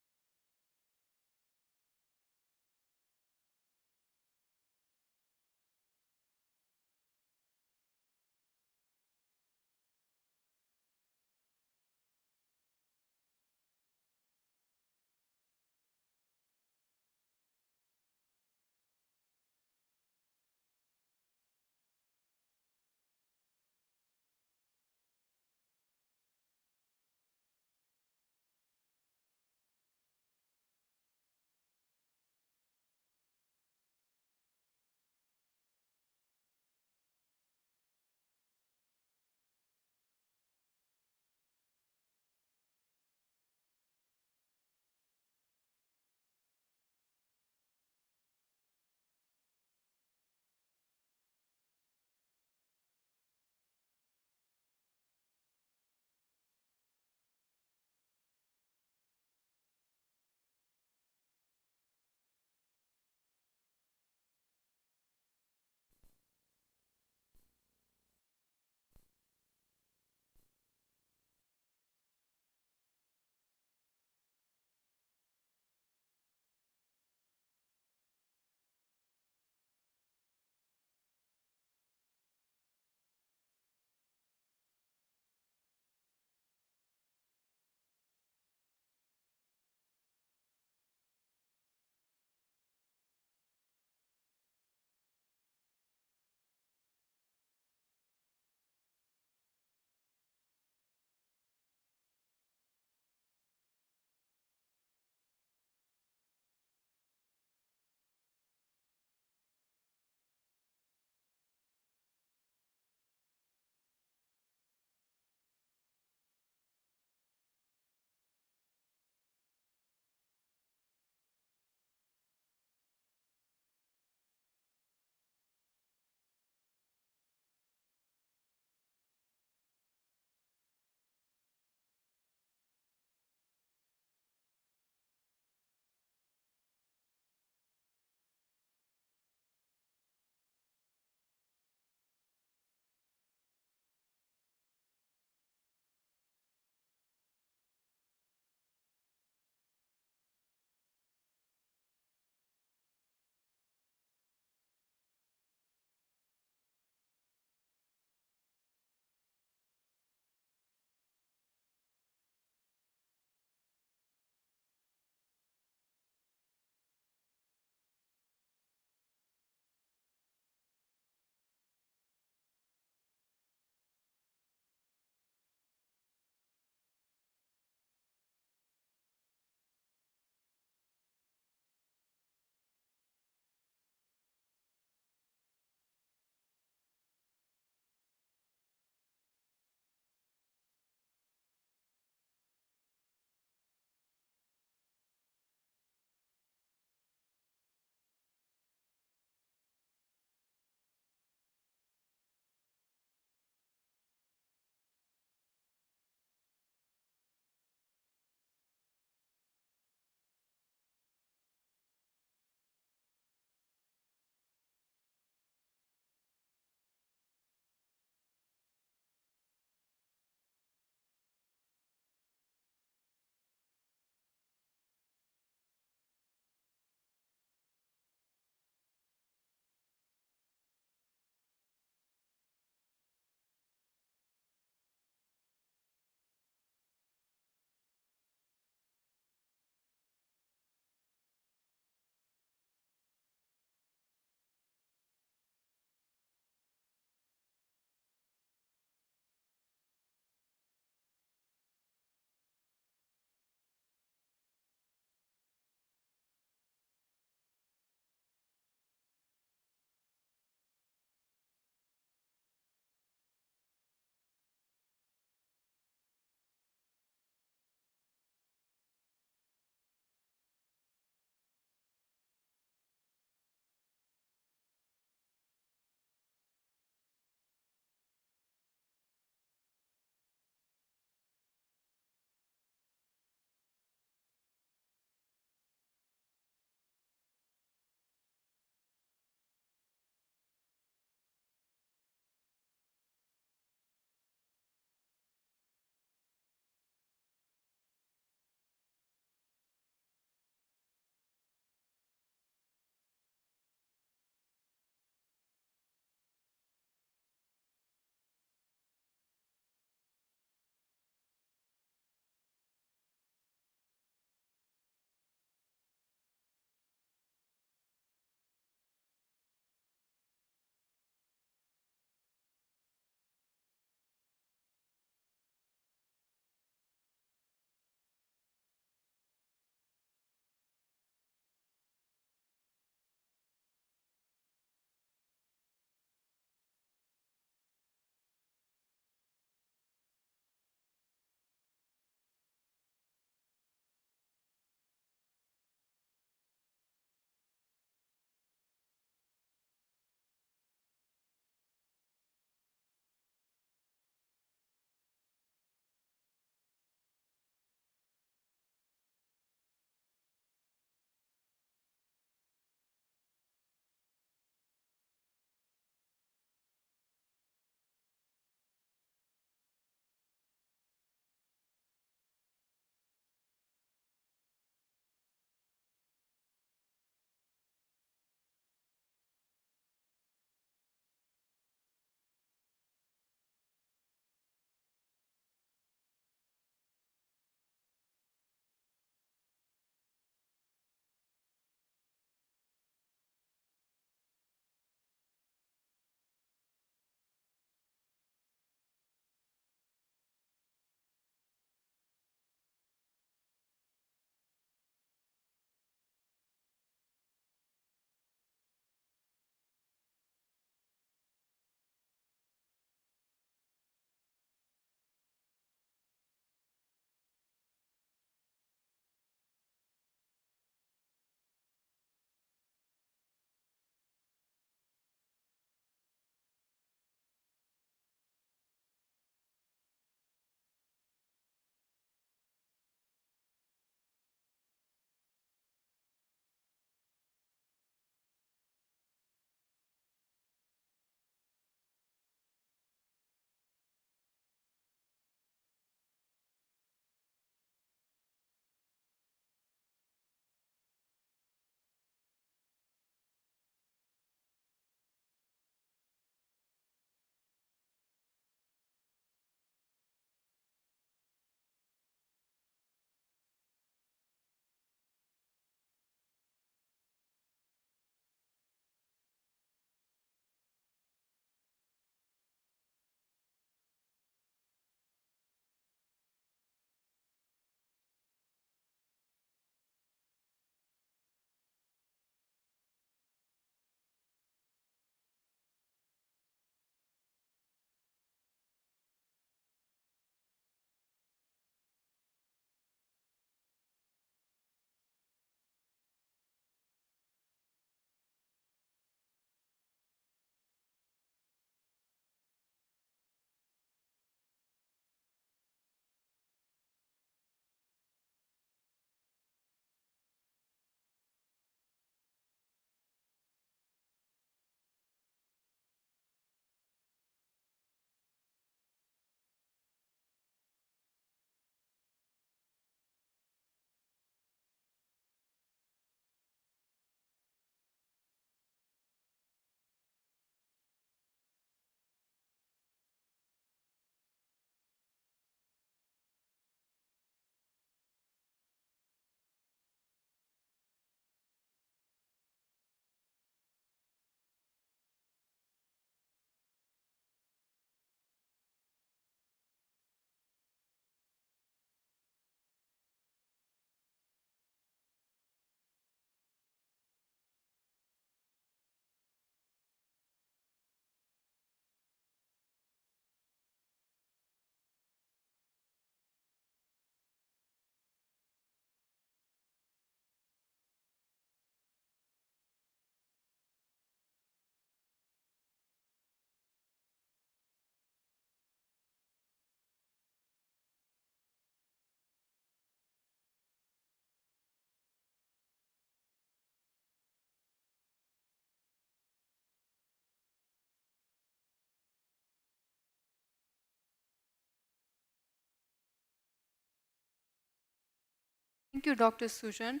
Thank you, Dr. Sujan.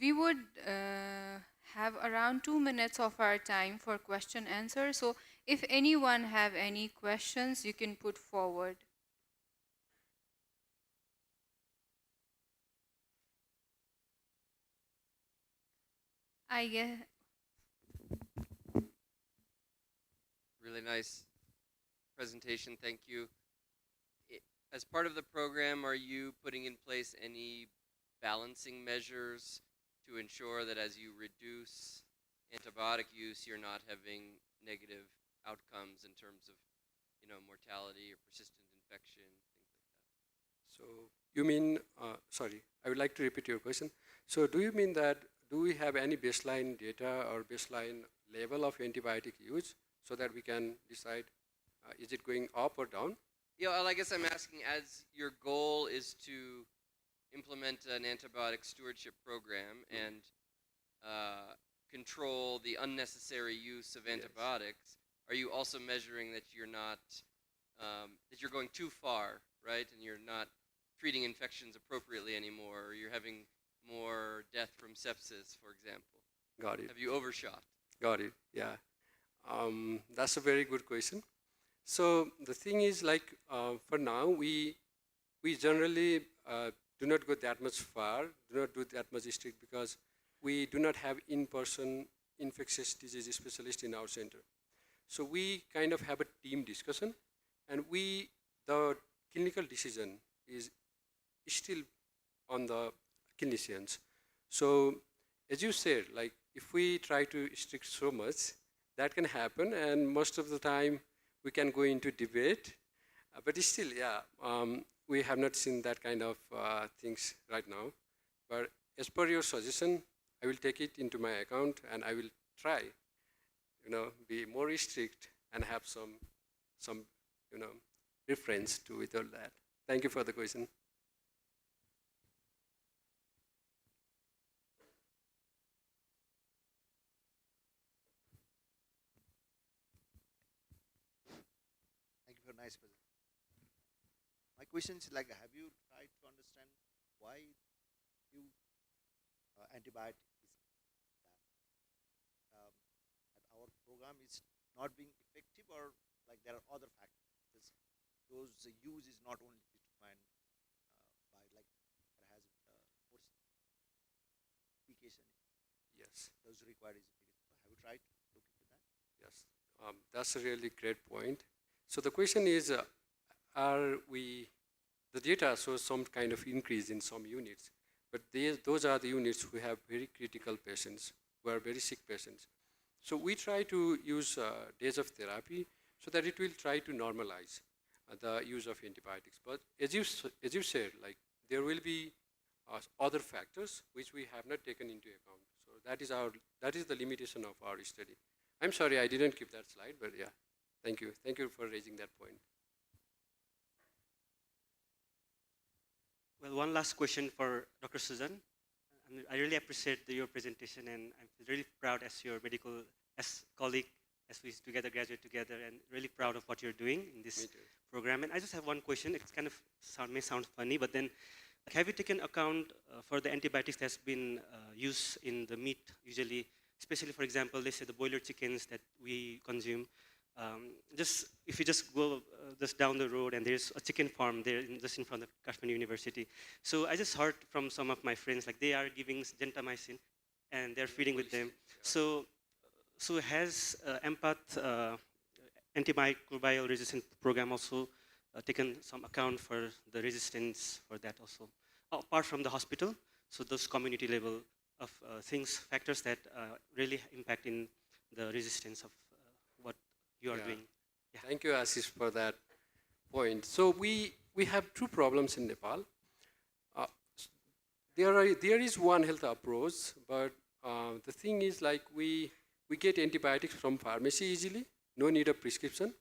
We would have around 2 minutes of our time for question answer. So if anyone have any questions, you can put forward. I guess. Really nice presentation, thank you. As part of the program, are you putting in place any balancing measures to ensure that as you reduce antibiotic use, you're not having negative outcomes in terms of, mortality or persistent infection, things like that? So you mean, sorry, I would like to repeat your question. So do you mean that, do we have any baseline data or baseline level of antibiotic use so that we can decide, is it going up or down? Yeah, well, I guess I'm asking, as your goal is to implement an antibiotic stewardship program and control the unnecessary use of antibiotics, are you also measuring that you're not, that you're going too far, right? And you're not treating infections appropriately anymore, or you're having more death from sepsis, for example? Got it. Have you overshot? Got it, yeah. That's a very good question. So the thing is, like, for now, we generally do not go that much far, do not do that much strict, because we do not have in-person infectious disease specialist in our center. So we kind of have a team discussion, and the clinical decision is still on the clinicians. So as you said, like, if we try to restrict so much, that can happen, and most of the time we can go into debate. But still, yeah, we have not seen that kind of things right now. But as per your suggestion, I will take it into my account, and I will try, be more strict and have some reference to with all that. Thank you for the question. Thank you for a nice presentation. My question is, like, have you tried to understand why antibiotic is that at our program is not being effective, or like there are other factors? Those use is not only determined by, like, there has fortification. Yes. Those required is have you tried to look into that? Yes, that's a really great point. So the question is, the data shows some kind of increase in some units, but those are the units who have very critical patients, who are very sick patients. So we try to use days of therapy so that it will try to normalize the use of antibiotics. But as you said, like, there will be other factors which we have not taken into account. So that is the limitation of our study. I'm sorry I didn't keep that slide, but yeah, thank you. Thank you for raising that point. Well, one last question for Dr. Sujan. I really appreciate your presentation, and I'm really proud as your medical colleague, as we together graduate together, and really proud of what you're doing in this program. And I just have one question. It kind of may sound funny, but then, have you taken account for the antibiotics that's been used in the meat usually, especially, for example, let's say the boiler chickens that we consume? If you just go just down the road, and there's a chicken farm there just in front of Kashmir University. So I just heard from some of my friends, like, they are giving gentamicin and they're feeding with them. So has EMPATH antimicrobial resistance program also taken some account for the resistance for that also, apart from the hospital? So those community level of factors that really impact in the resistance of what you are doing. Yeah. Thank you, Ashish, for that point. So we have two problems in Nepal. There is One Health approach, but the thing is, like, we get antibiotics from pharmacy easily, no need of prescription.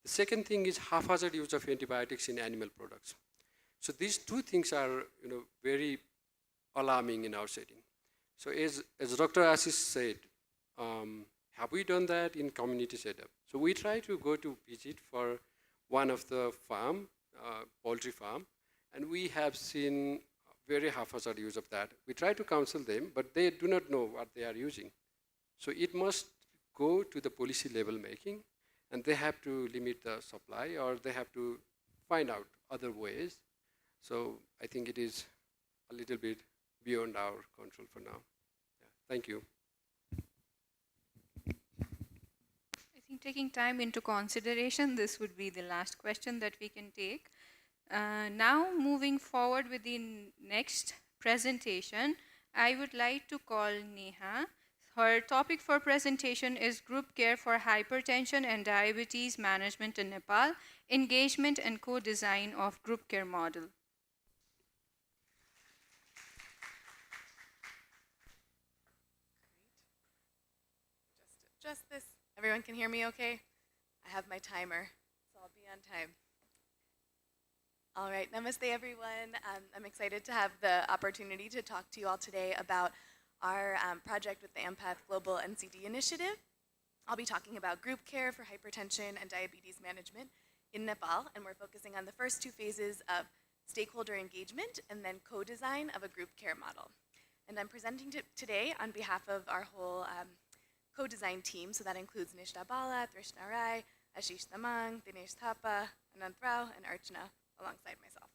The second thing is haphazard use of antibiotics in animal products. So these two things are, very alarming in our setting. So as Dr. Ashish said, have we done that in community setup? So we try to go to visit for one of the poultry farm, and we have seen very haphazard use of that. We try to counsel them, but they do not know what they are using. So it must go to the policy level making, and they have to limit the supply, or they have to find out other ways. So I think it is a little bit beyond our control for now. Yeah, thank you. I think taking time into consideration, this would be the last question that we can take. Now, moving forward with the next presentation, I would like to call Neha. Her topic for presentation is Group Care for Hypertension and Diabetes Management in Nepal, Engagement and Co-Design of Group Care Model. Just this. Everyone can hear me okay? I have my timer, so I'll be on time. All right, namaste everyone. I'm excited to have the opportunity to talk to you all today about our project with the AMPATH Global NCD Initiative. I'll be talking about group care for hypertension and diabetes management in Nepal, and we're focusing on the first two phases of stakeholder engagement and then co-design of a group care model. And I'm presenting today on behalf of our whole co-design team, so that includes Nishta Bala, Trishna Rai, Ashish Tamang, Dinesh Thapa, Anant Rao, and Archana, alongside myself.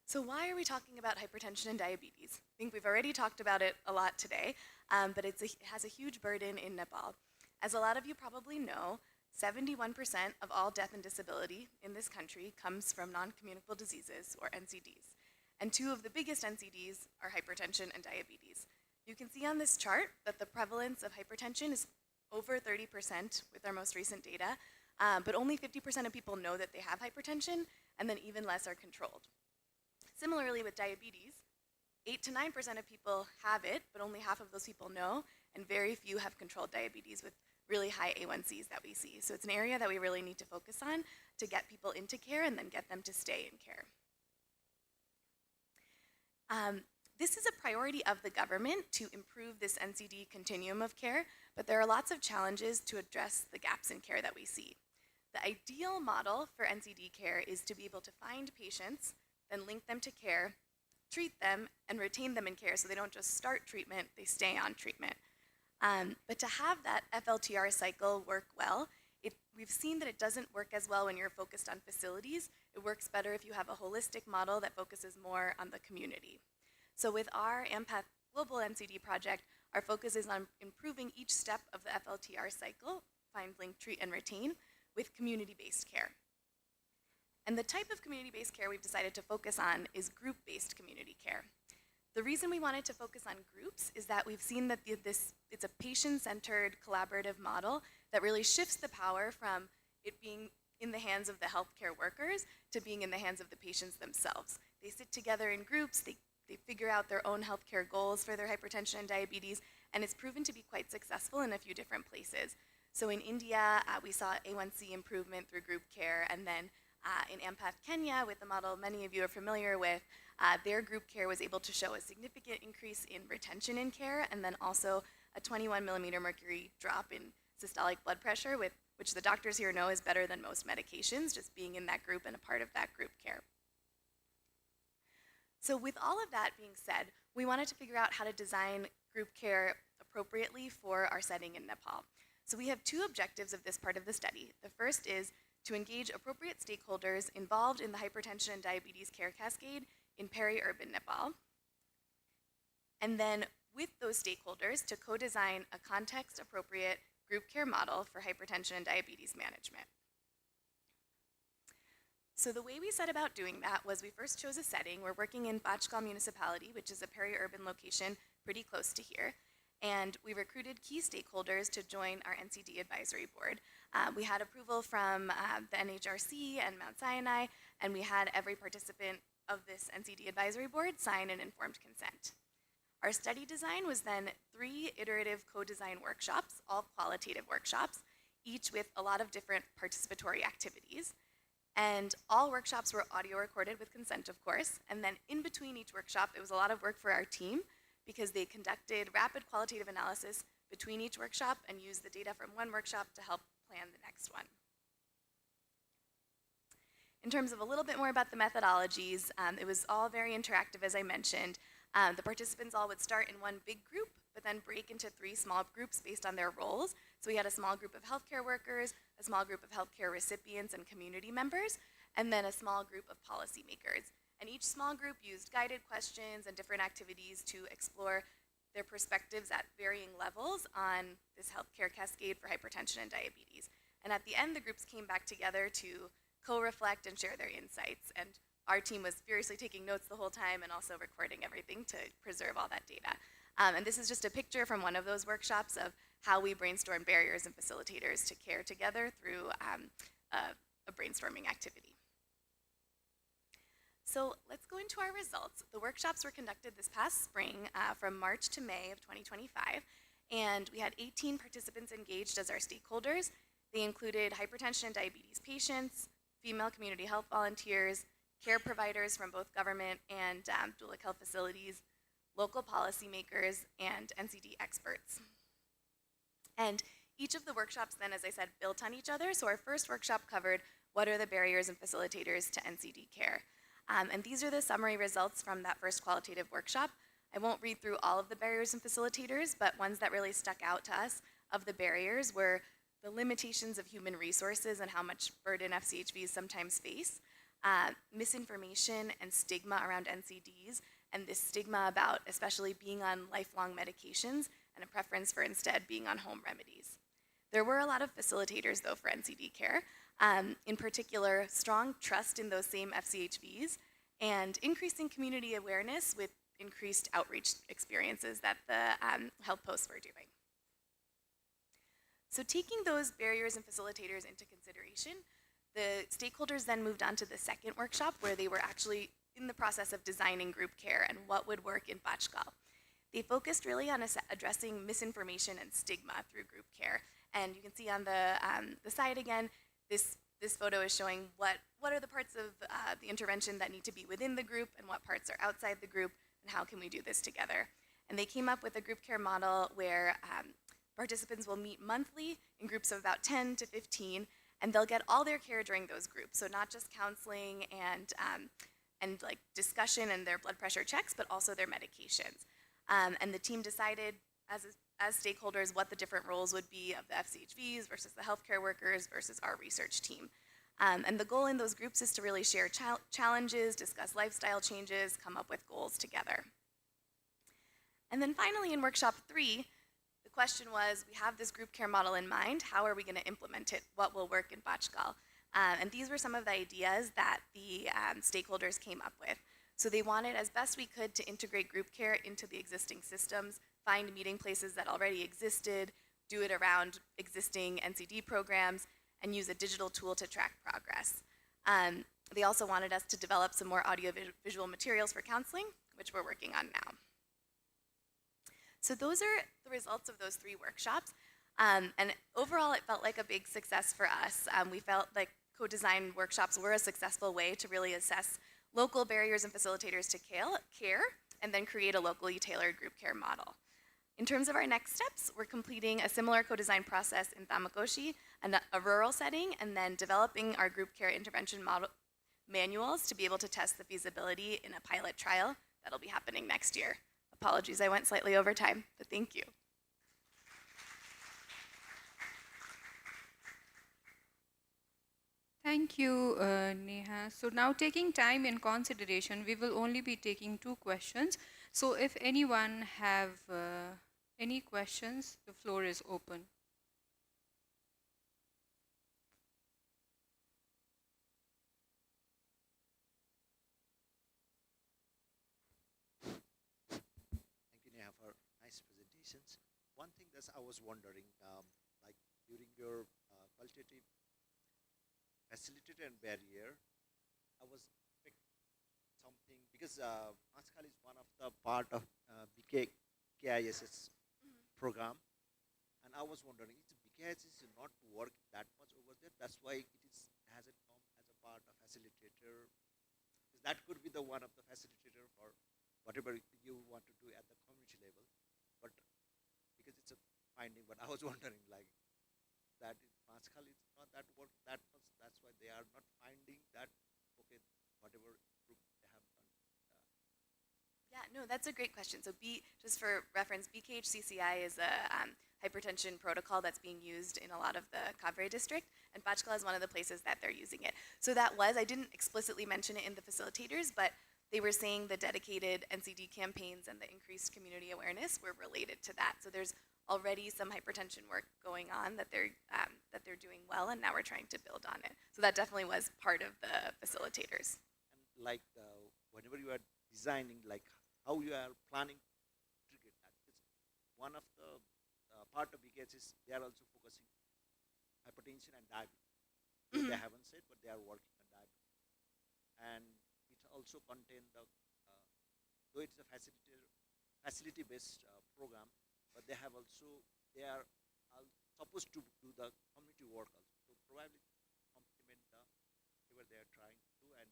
So why are we talking about hypertension and diabetes? I think we've already talked about it a lot today, but it has a huge burden in Nepal. As a lot of you probably know, 71% of all death and disability in this country comes from non-communicable diseases, or NCDs. And two of the biggest NCDs are hypertension and diabetes. You can see on this chart that the prevalence of hypertension is over 30% with our most recent data, but only 50% of people know that they have hypertension, and then even less are controlled. Similarly with diabetes, 8 to 9% of people have it, but only half of those people know, and very few have controlled diabetes with really high A1Cs that we see. So it's an area that we really need to focus on to get people into care and then get them to stay in care. This is a priority of the government to improve this NCD continuum of care, but there are lots of challenges to address the gaps in care that we see. The ideal model for NCD care is to be able to find patients, then link them to care, treat them, and retain them in care so they don't just start treatment, they stay on treatment. But to have that FLTR cycle work well, we've seen that it doesn't work as well when you're focused on facilities. It works better if you have a holistic model that focuses more on the community. So with our AMPATH Global NCD project, our focus is on improving each step of the FLTR cycle, find, link, treat, and retain, with community-based care. And the type of community-based care we've decided to focus on is group-based community care. The reason we wanted to focus on groups is that we've seen that it's a patient-centered collaborative model that really shifts the power from it being in the hands of the healthcare workers to being in the hands of the patients themselves. They sit together in groups, they figure out their own healthcare goals for their hypertension and diabetes, and it's proven to be quite successful in a few different places. So in India, we saw A1C improvement through group care, and then in AMPATH Kenya, with the model many of you are familiar with, their group care was able to show a significant increase in retention in care, and then also a 21 millimeter mercury drop in systolic blood pressure, which the doctors here know is better than most medications, just being in that group and a part of that group care. So with all of that being said, we wanted to figure out how to design group care appropriately for our setting in Nepal. So we have two objectives of this part of the study. The first is to engage appropriate stakeholders involved in the hypertension and diabetes care cascade in peri-urban Nepal. And then with those stakeholders to co-design a context-appropriate group care model for hypertension and diabetes management. So the way we set about doing that was we first chose a setting. We're working in Bachkal municipality, which is a peri-urban location pretty close to here. And we recruited key stakeholders to join our NCD advisory board. We had approval from the NHRC and Mount Sinai, and we had every participant of this NCD advisory board sign an informed consent. Our study design was then 3 iterative co-design workshops, all qualitative workshops, each with a lot of different participatory activities. And all workshops were audio recorded with consent, of course. And then in between each workshop, it was a lot of work for our team because they conducted rapid qualitative analysis between each workshop and used the data from one workshop to help plan the next one. In terms of a little bit more about the methodologies, it was all very interactive, as I mentioned. The participants all would start in one big group, but then break into 3 small groups based on their roles. So we had a small group of healthcare workers, a small group of healthcare recipients and community members, and then a small group of policymakers. And each small group used guided questions and different activities to explore their perspectives at varying levels on this healthcare cascade for hypertension and diabetes. And at the end, the groups came back together to co-reflect and share their insights. And our team was furiously taking notes the whole time and also recording everything to preserve all that data. And this is just a picture from one of those workshops of how we brainstorm barriers and facilitators to care together through a brainstorming activity. So let's go into our results. The workshops were conducted this past spring from March to May of 2025, and we had 18 participants engaged as our stakeholders. They included hypertension and diabetes patients, female community health volunteers, care providers from both government and Dulick Health facilities, local policymakers, and NCD experts. And each of the workshops then, as I said, built on each other. So our first workshop covered what are the barriers and facilitators to NCD care. And these are the summary results from that first qualitative workshop. I won't read through all of the barriers and facilitators, but ones that really stuck out to us of the barriers were the limitations of human resources and how much burden FCHVs sometimes face, misinformation and stigma around NCDs, and this stigma about especially being on lifelong medications and a preference for instead being on home remedies. There were a lot of facilitators, though, for NCD care. In particular, strong trust in those same FCHVs and increasing community awareness with increased outreach experiences that the health posts were doing. So taking those barriers and facilitators into consideration, the stakeholders then moved on to the second workshop where they were actually in the process of designing group care and what would work in Bachkal. They focused really on addressing misinformation and stigma through group care. And you can see on the side again, this photo is showing what are the parts of the intervention that need to be within the group and what parts are outside the group and how can we do this together. And they came up with a group care model where participants will meet monthly in groups of about 10 to 15 and they'll get all their care during those groups. So not just counseling and like discussion and their blood pressure checks, but also their medications. And the team decided as stakeholders what the different roles would be of the FCHVs versus the healthcare workers versus our research team. And the goal in those groups is to really share challenges, discuss lifestyle changes, come up with goals together. And then finally in workshop 3, the question was, we have this group care model in mind, how are we going to implement it? What will work in Bachkal? And these were some of the ideas that the stakeholders came up with. So they wanted, as best we could, to integrate group care into the existing systems, find meeting places that already existed, do it around existing NCD programs, and use a digital tool to track progress. They also wanted us to develop some more audio-visual materials for counseling, which we're working on now. So those are the results of those 3 workshops. And overall, it felt like a big success for us. We felt like co-design workshops were a successful way to really assess local barriers and facilitators to care, and then create a locally tailored group care model. In terms of our next steps, we're completing a similar co-design process in Tamakoshi, a rural setting, and then developing our group care intervention model manuals to be able to test the feasibility in a pilot trial that'll be happening next year. Apologies, I went slightly over time, but thank you. Thank you, Neha. So now taking time in consideration, we will only be taking 2 questions. So if anyone have any questions, the floor is open. Thank you, Neha, for nice presentations. One thing that I was wondering, like during your qualitative facilitator and barrier, I was expecting something because Bachkal is one of the part of BKISS program, and I was wondering, is BKISS not work that much over there? That's why has it come as a part of facilitator? Because that could be the one of the facilitator for whatever you want to do at the community level, but because it's a finding. But I was wondering, like, that Bachkal is not that work that much. That's why they are not finding that contain whatever group they have done? Yeah, no, that's a great question. So just for reference, BKHCCI is a hypertension protocol that's being used in a lot of the Kavre district, and Pachkala is one of the places that they're using it. So I didn't explicitly mention it in the facilitators, but they were saying the dedicated NCD campaigns and the increased community awareness were related to that. So there's already some hypertension work going on that they're doing well, and now we're trying to build on it. So that definitely was part of the facilitators. And like whenever you are designing, like how you are planning to trigger that. It's one of the part of BKH is they are also focusing hypertension and diabetes. They haven't said, but they are working on diabetes. And it also contains the, though it's a facility-based program, but they are supposed to do the community work also. So probably complement whatever they are trying to do and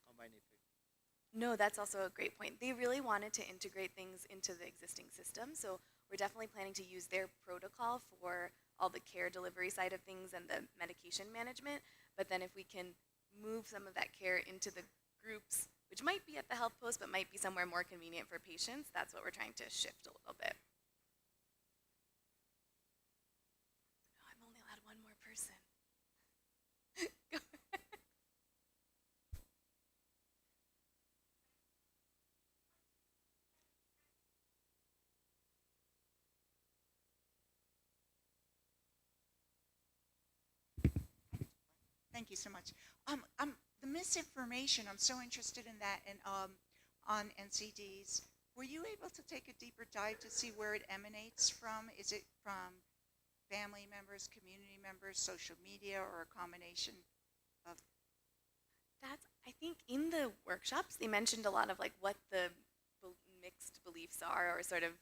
combine effect. No, that's also a great point. They really wanted to integrate things into the existing system, so we're definitely planning to use their protocol for all the care delivery side of things and the medication management, but then if we can move some of that care into the groups, which might be at the health post, but might be somewhere more convenient for patients, that's what we're trying to shift a little bit. No, I'm only allowed one more person. Go ahead. Thank you so much. The misinformation, I'm so interested in that, and on NCDs. Were you able to take a deeper dive to see where it emanates from? Is it from family members, community members, social media, or a combination of? I think in the workshops, they mentioned a lot of like what the mixed beliefs are, or sort of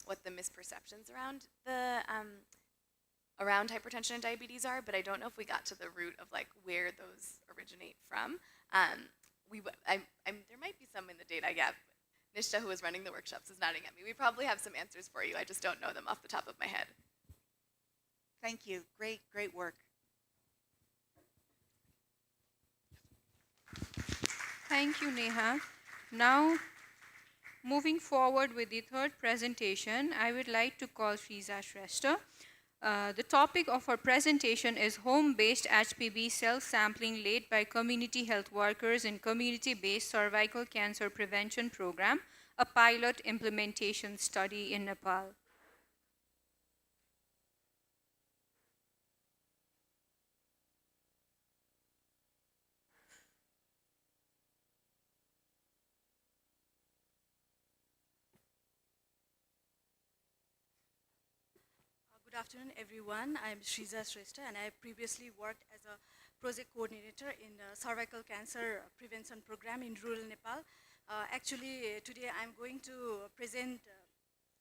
what the misperceptions around around hypertension and diabetes are, but I don't know if we got to the root of like where those originate from. There might be some in the data. Yeah, Nishta, who was running the workshops, is nodding at me. We probably have some answers for you. I just don't know them off the top of my head. Thank you. Great, great work. Thank you, Neha. Now, moving forward with the third presentation, I would like to call Shriza Shrestha. The topic of our presentation is home-based HPV self-sampling led by community health workers in community-based cervical cancer prevention program, a pilot implementation study in Nepal. Good afternoon, everyone. I'm Shriza Shrestha, and I previously worked as a project coordinator in the cervical cancer prevention program in rural Nepal. Today I'm going to present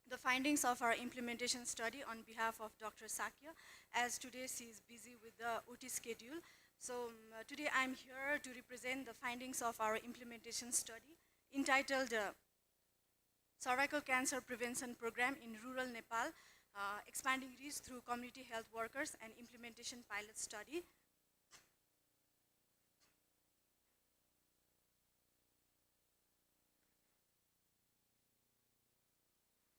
the findings of our implementation study on behalf of Dr. Sakya, as today she is busy with the OT schedule. So today I'm here to represent the findings of our implementation study entitled Cervical Cancer Prevention Program in Rural Nepal, expanding reach through community health workers and implementation pilot study.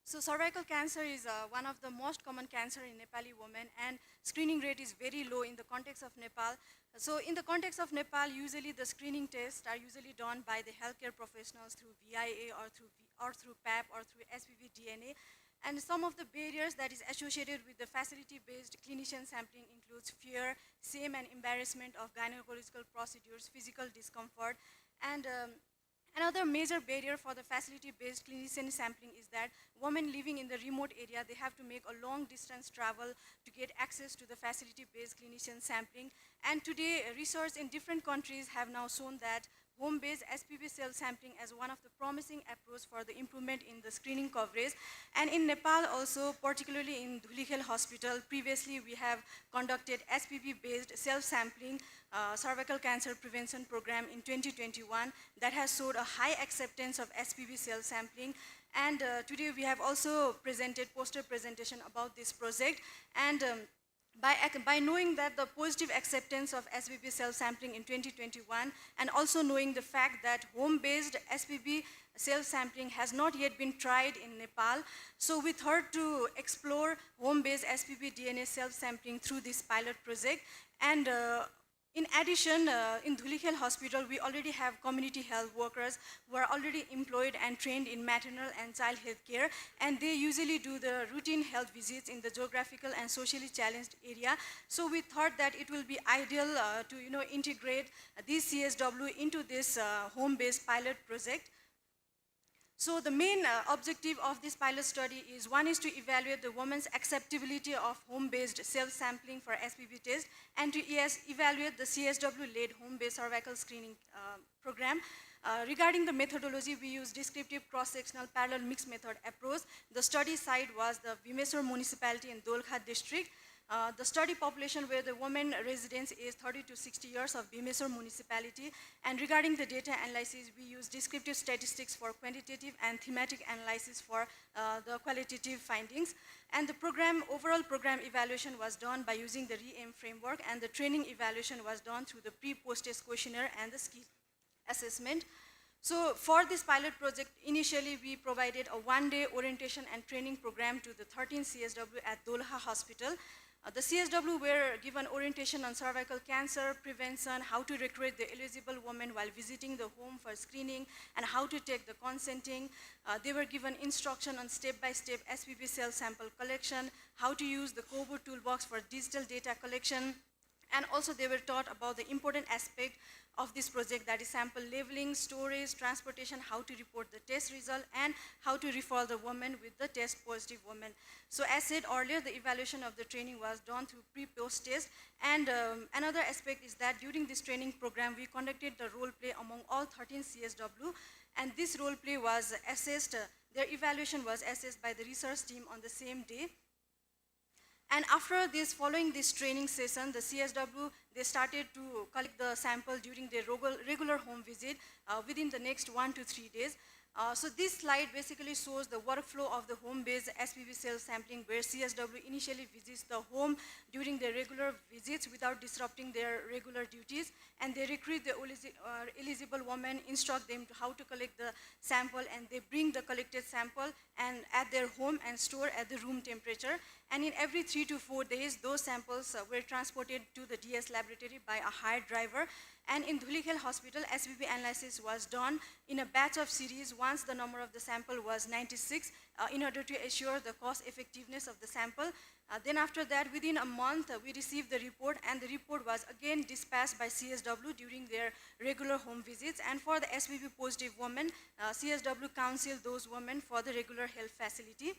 So cervical cancer is one of the most common cancer in Nepali women, and screening rate is very low in the context of Nepal. So in the context of Nepal, usually the screening tests are usually done by the healthcare professionals through VIA or through PAP or through SPV DNA. And some of the barriers that is associated with the facility-based clinician sampling includes fear, shame and embarrassment of gynecological procedures, physical discomfort, and another major barrier for the facility-based clinician sampling is that women living in the remote area, they have to make a long distance travel to get access to the facility-based clinician sampling. And today, research in different countries have now shown that home-based SPV cell sampling as one of the promising approach for the improvement in the screening coverage. And in Nepal also, particularly in Dhulikhel Hospital, previously we have conducted SPV-based self-sampling cervical cancer prevention program in 2021 that has showed a high acceptance of SPV cell sampling. And today we have also presented poster presentation about this project. And by knowing that the positive acceptance of SBB self-sampling in 2021, and also knowing the fact that home-based SBB self-sampling has not yet been tried in Nepal, so we thought to explore home-based SBB DNA self-sampling through this pilot project. And in addition, in Dhulikhel Hospital, we already have community health workers who are already employed and trained in maternal and child health care, and they usually do the routine health visits in the geographical and socially challenged area. So we thought that it will be ideal to integrate this CSW into this home-based pilot project. So the main objective of this pilot study is, one is to evaluate the woman's acceptability of home-based self-sampling for SBB test, and to evaluate the CSW-led home-based cervical screening program. Regarding the methodology, we use descriptive cross-sectional parallel mixed method approach. The study site was the Bhimeshwar municipality in Dolkha district. The study population where the woman residence is 30 to 60 years of Bhimeshwar municipality. And regarding the data analysis, we use descriptive statistics for quantitative and thematic analysis for the qualitative findings. And the overall program evaluation was done by using the RE-AIM framework, and the training evaluation was done through the pre-post-test questionnaire and the skill assessment. So for this pilot project, initially we provided a one-day orientation and training program to the 13 CSW at Dolkha Hospital. The CSW were given orientation on cervical cancer prevention, how to recruit the eligible women while visiting the home for screening, and how to take the consenting. They were given instruction on step-by-step SBB cell sample collection, how to use the COBO toolbox for digital data collection, and also they were taught about the important aspect of this project, that is sample labeling, storage, transportation, how to report the test result, and how to refer the woman with the test positive woman. So as said earlier, the evaluation of the training was done through pre-post test. And another aspect is that during this training program, we conducted the role play among all 13 CSW, and this role play was assessed, their evaluation was assessed by the research team on the same day. And after this, following this training session, the CSW, they started to collect the sample during their regular home visit within the next 1 to 3 days. So this slide basically shows the workflow of the home-based SBB cell sampling, where CSW initially visits the home during their regular visits without disrupting their regular duties, and they recruit the eligible women, instruct them to how to collect the sample, and they bring the collected sample and at their home and store at the room temperature. And in every 3 to 4 days, those samples were transported to the DS laboratory by a hired driver. And in Dhulikhel Hospital, SBB analysis was done in a batch of series once the number of the sample was 96 in order to assure the cost effectiveness of the sample. Then after that, within a month, we received the report, and the report was again dispatched by CSW during their regular home visits. And for the SBB positive women, CSW counseled those women for the regular health facility.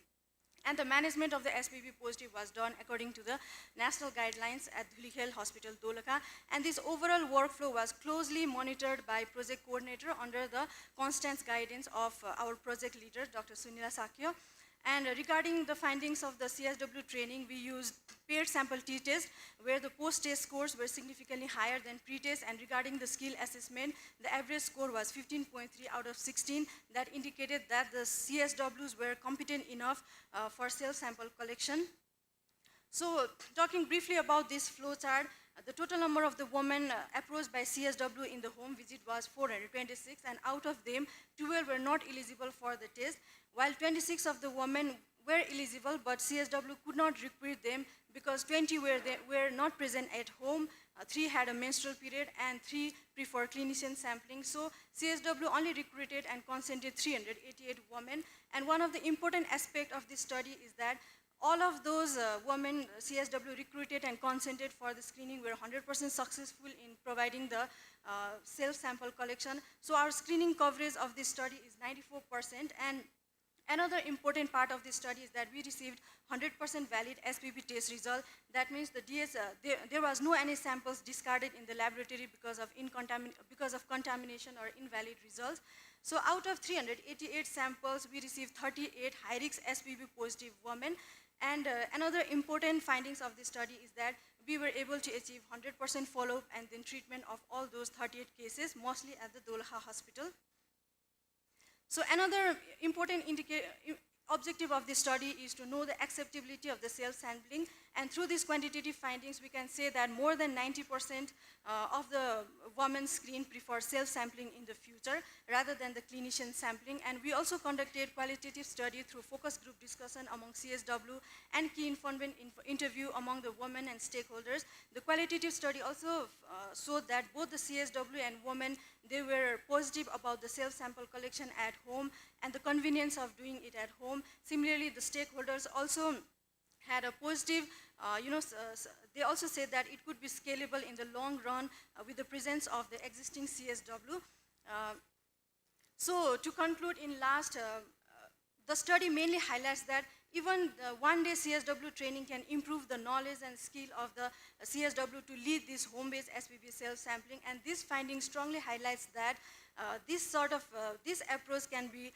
And the management of the SBB positive was done according to the national guidelines at Dhulikhel Hospital, Dolkha. And this overall workflow was closely monitored by project coordinator under the constant guidance of our project leader, Dr. Sunila Sakya. And regarding the findings of the CSW training, we used paired sample t-test, where the post-test scores were significantly higher than pre-test. And regarding the skill assessment, the average score was 15.3 out of 16. That indicated that the CSWs were competent enough for cell sample collection. So talking briefly about this flow chart, the total number of the women approached by CSW in the home visit was 426, and out of them, 12 were not eligible for the test, while 26 of the women were eligible, but CSW could not recruit them because 20 were not present at home, 3 had a menstrual period, and 3 preferred clinician sampling. So CSW only recruited and consented 388 women. And one of the important aspects of this study is that all of those women CSW recruited and consented for the screening were 100% successful in providing the self-sample collection. So our screening coverage of this study is 94%. And another important part of this study is that we received 100% valid SBB test result. That means the there was no any samples discarded in the laboratory because of contamination or invalid results. So out of 388 samples, we received 38 high-risk SBB positive women. And another important findings of this study is that we were able to achieve 100% follow-up and then treatment of all those 38 cases, mostly at the Dolkha Hospital. So another important objective of this study is to know the acceptability of the cell sampling, And through these quantitative findings, we can say that more than 90% of the women screened prefer self-sampling in the future rather than the clinician sampling. And we also conducted qualitative study through focus group discussion among CSW and key informant interview among the women and stakeholders. The qualitative study also showed that both the CSW and women, they were positive about the self-sample collection at home and the convenience of doing it at home. Similarly, the stakeholders also had a positive, they also said that it could be scalable in the long run with the presence of the existing CSW. So to conclude in last, the study mainly highlights that even one-day CSW training can improve the knowledge and skill of the CSW to lead this home-based SPB self-sampling, and this finding strongly highlights that this approach can be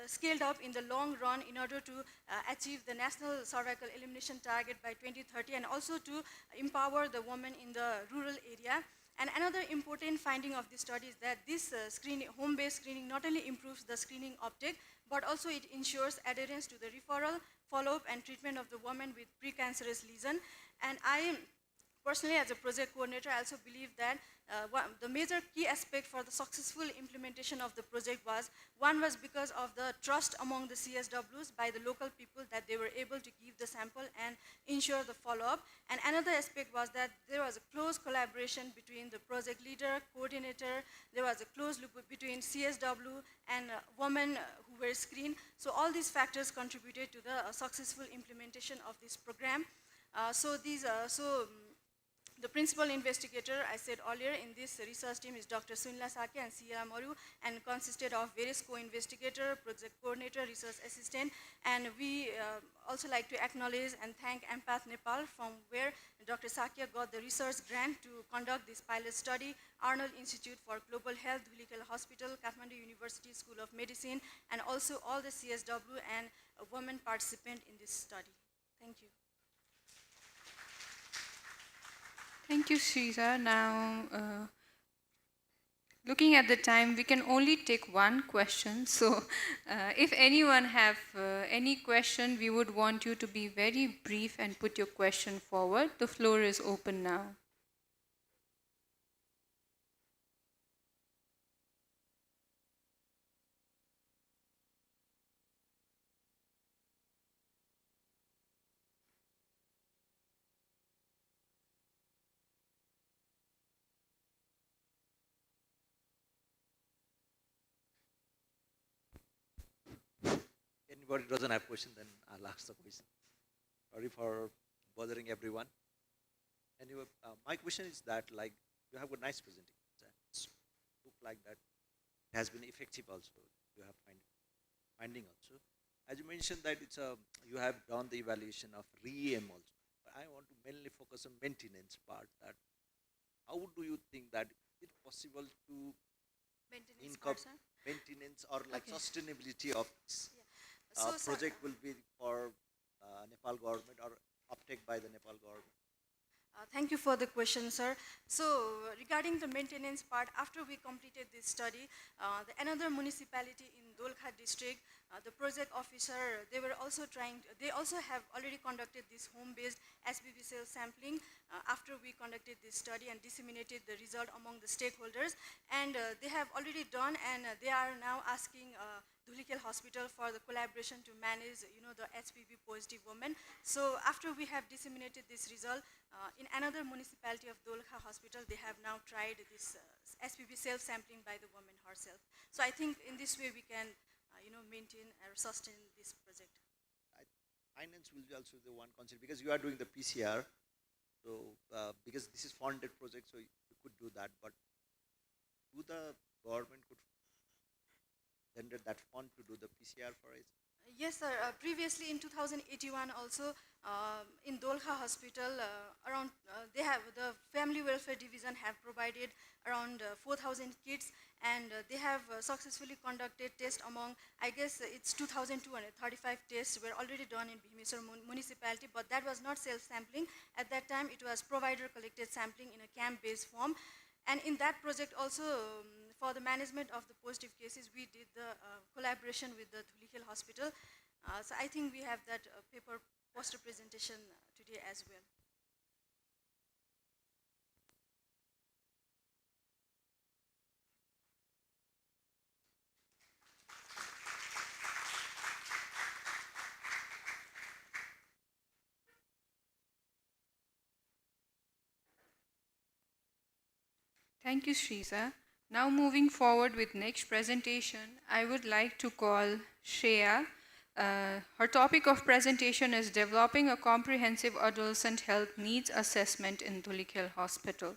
scaled up in the long run in order to achieve the national cervical elimination target by 2030 and also to empower the women in the rural area. And another important finding of this study is that this home-based screening not only improves the screening uptake, but also it ensures adherence to the referral, follow-up and treatment of the woman with precancerous lesion. And I personally, as a project coordinator, I also believe that the major key aspect for the successful implementation of the project was, one was because of the trust among the CSWs by the local people that they were able to give the sample and ensure the follow-up. And another aspect was that there was a close collaboration between the project leader, coordinator, there was a close loop between CSW and women who were screened. So all these factors contributed to the successful implementation of this program. The principal investigator, I said earlier, in this research team is Dr. Sunila Sake and Sia Maru, and consisted of various co-investigator, project coordinator, research assistant, and we also like to acknowledge and thank Empath Nepal, from where Dr. Sakia got the research grant to conduct this pilot study, Arnold Institute for Global Health, Dhulikhel Hospital, Kathmandu University School of Medicine, and also all the CSW and women participant in this study. Thank you. Thank you, Sriza. Now, looking at the time, we can only take one question. So, if anyone have any question, we would want you to be very brief and put your question forward. The floor is open now. Anybody doesn't have question, then I'll ask the question. Sorry for bothering everyone. Anyway, my question is that, like, you have a nice presentation. It's look like that it has been effective also. You have finding also. As you mentioned that it's you have done the evaluation of REM also. But I want to mainly focus on maintenance part. That how do you think that it's possible to maintenance or like sustainability of this project will be for Nepal government or uptake by the Nepal government? Thank you for the question, sir. So regarding the maintenance part, after we completed this study, another municipality in Dolkha district, the project officer, they also have already conducted this home-based SPB cell sampling after we conducted this study and disseminated the result among the stakeholders. And they have already done, and they are now asking Dhulikhel Hospital for the collaboration to manage, the HPV positive women. So after we have disseminated this result, in another municipality of Dolkha Hospital, they have now tried this SPV self-sampling by the woman herself. So I think in this way we can, maintain or sustain this project. Finance will be also the one concept because you are doing the PCR. So because this is funded project, so you could do that. But do the government could render that fund to do the PCR for it? Yes, sir. Previously in 2081 also, in Dolkha Hospital, the Family Welfare Division have provided around 4,000 kits, and they have successfully conducted tests among, I guess it's 2,235 tests were already done in Bhimisar municipality, but that was not self-sampling. At that time, it was provider-collected sampling in a camp-based form. And in that project also, for the management of the positive cases, we did the collaboration with the Dhulikhel Hospital. So I think we have that paper poster presentation to today as well. Thank you, Shriza. Now moving forward with next presentation, I would like to call Shreya. Her topic of presentation is Developing a Comprehensive Adolescent Health Needs Assessment in Dhulikhel Hospital.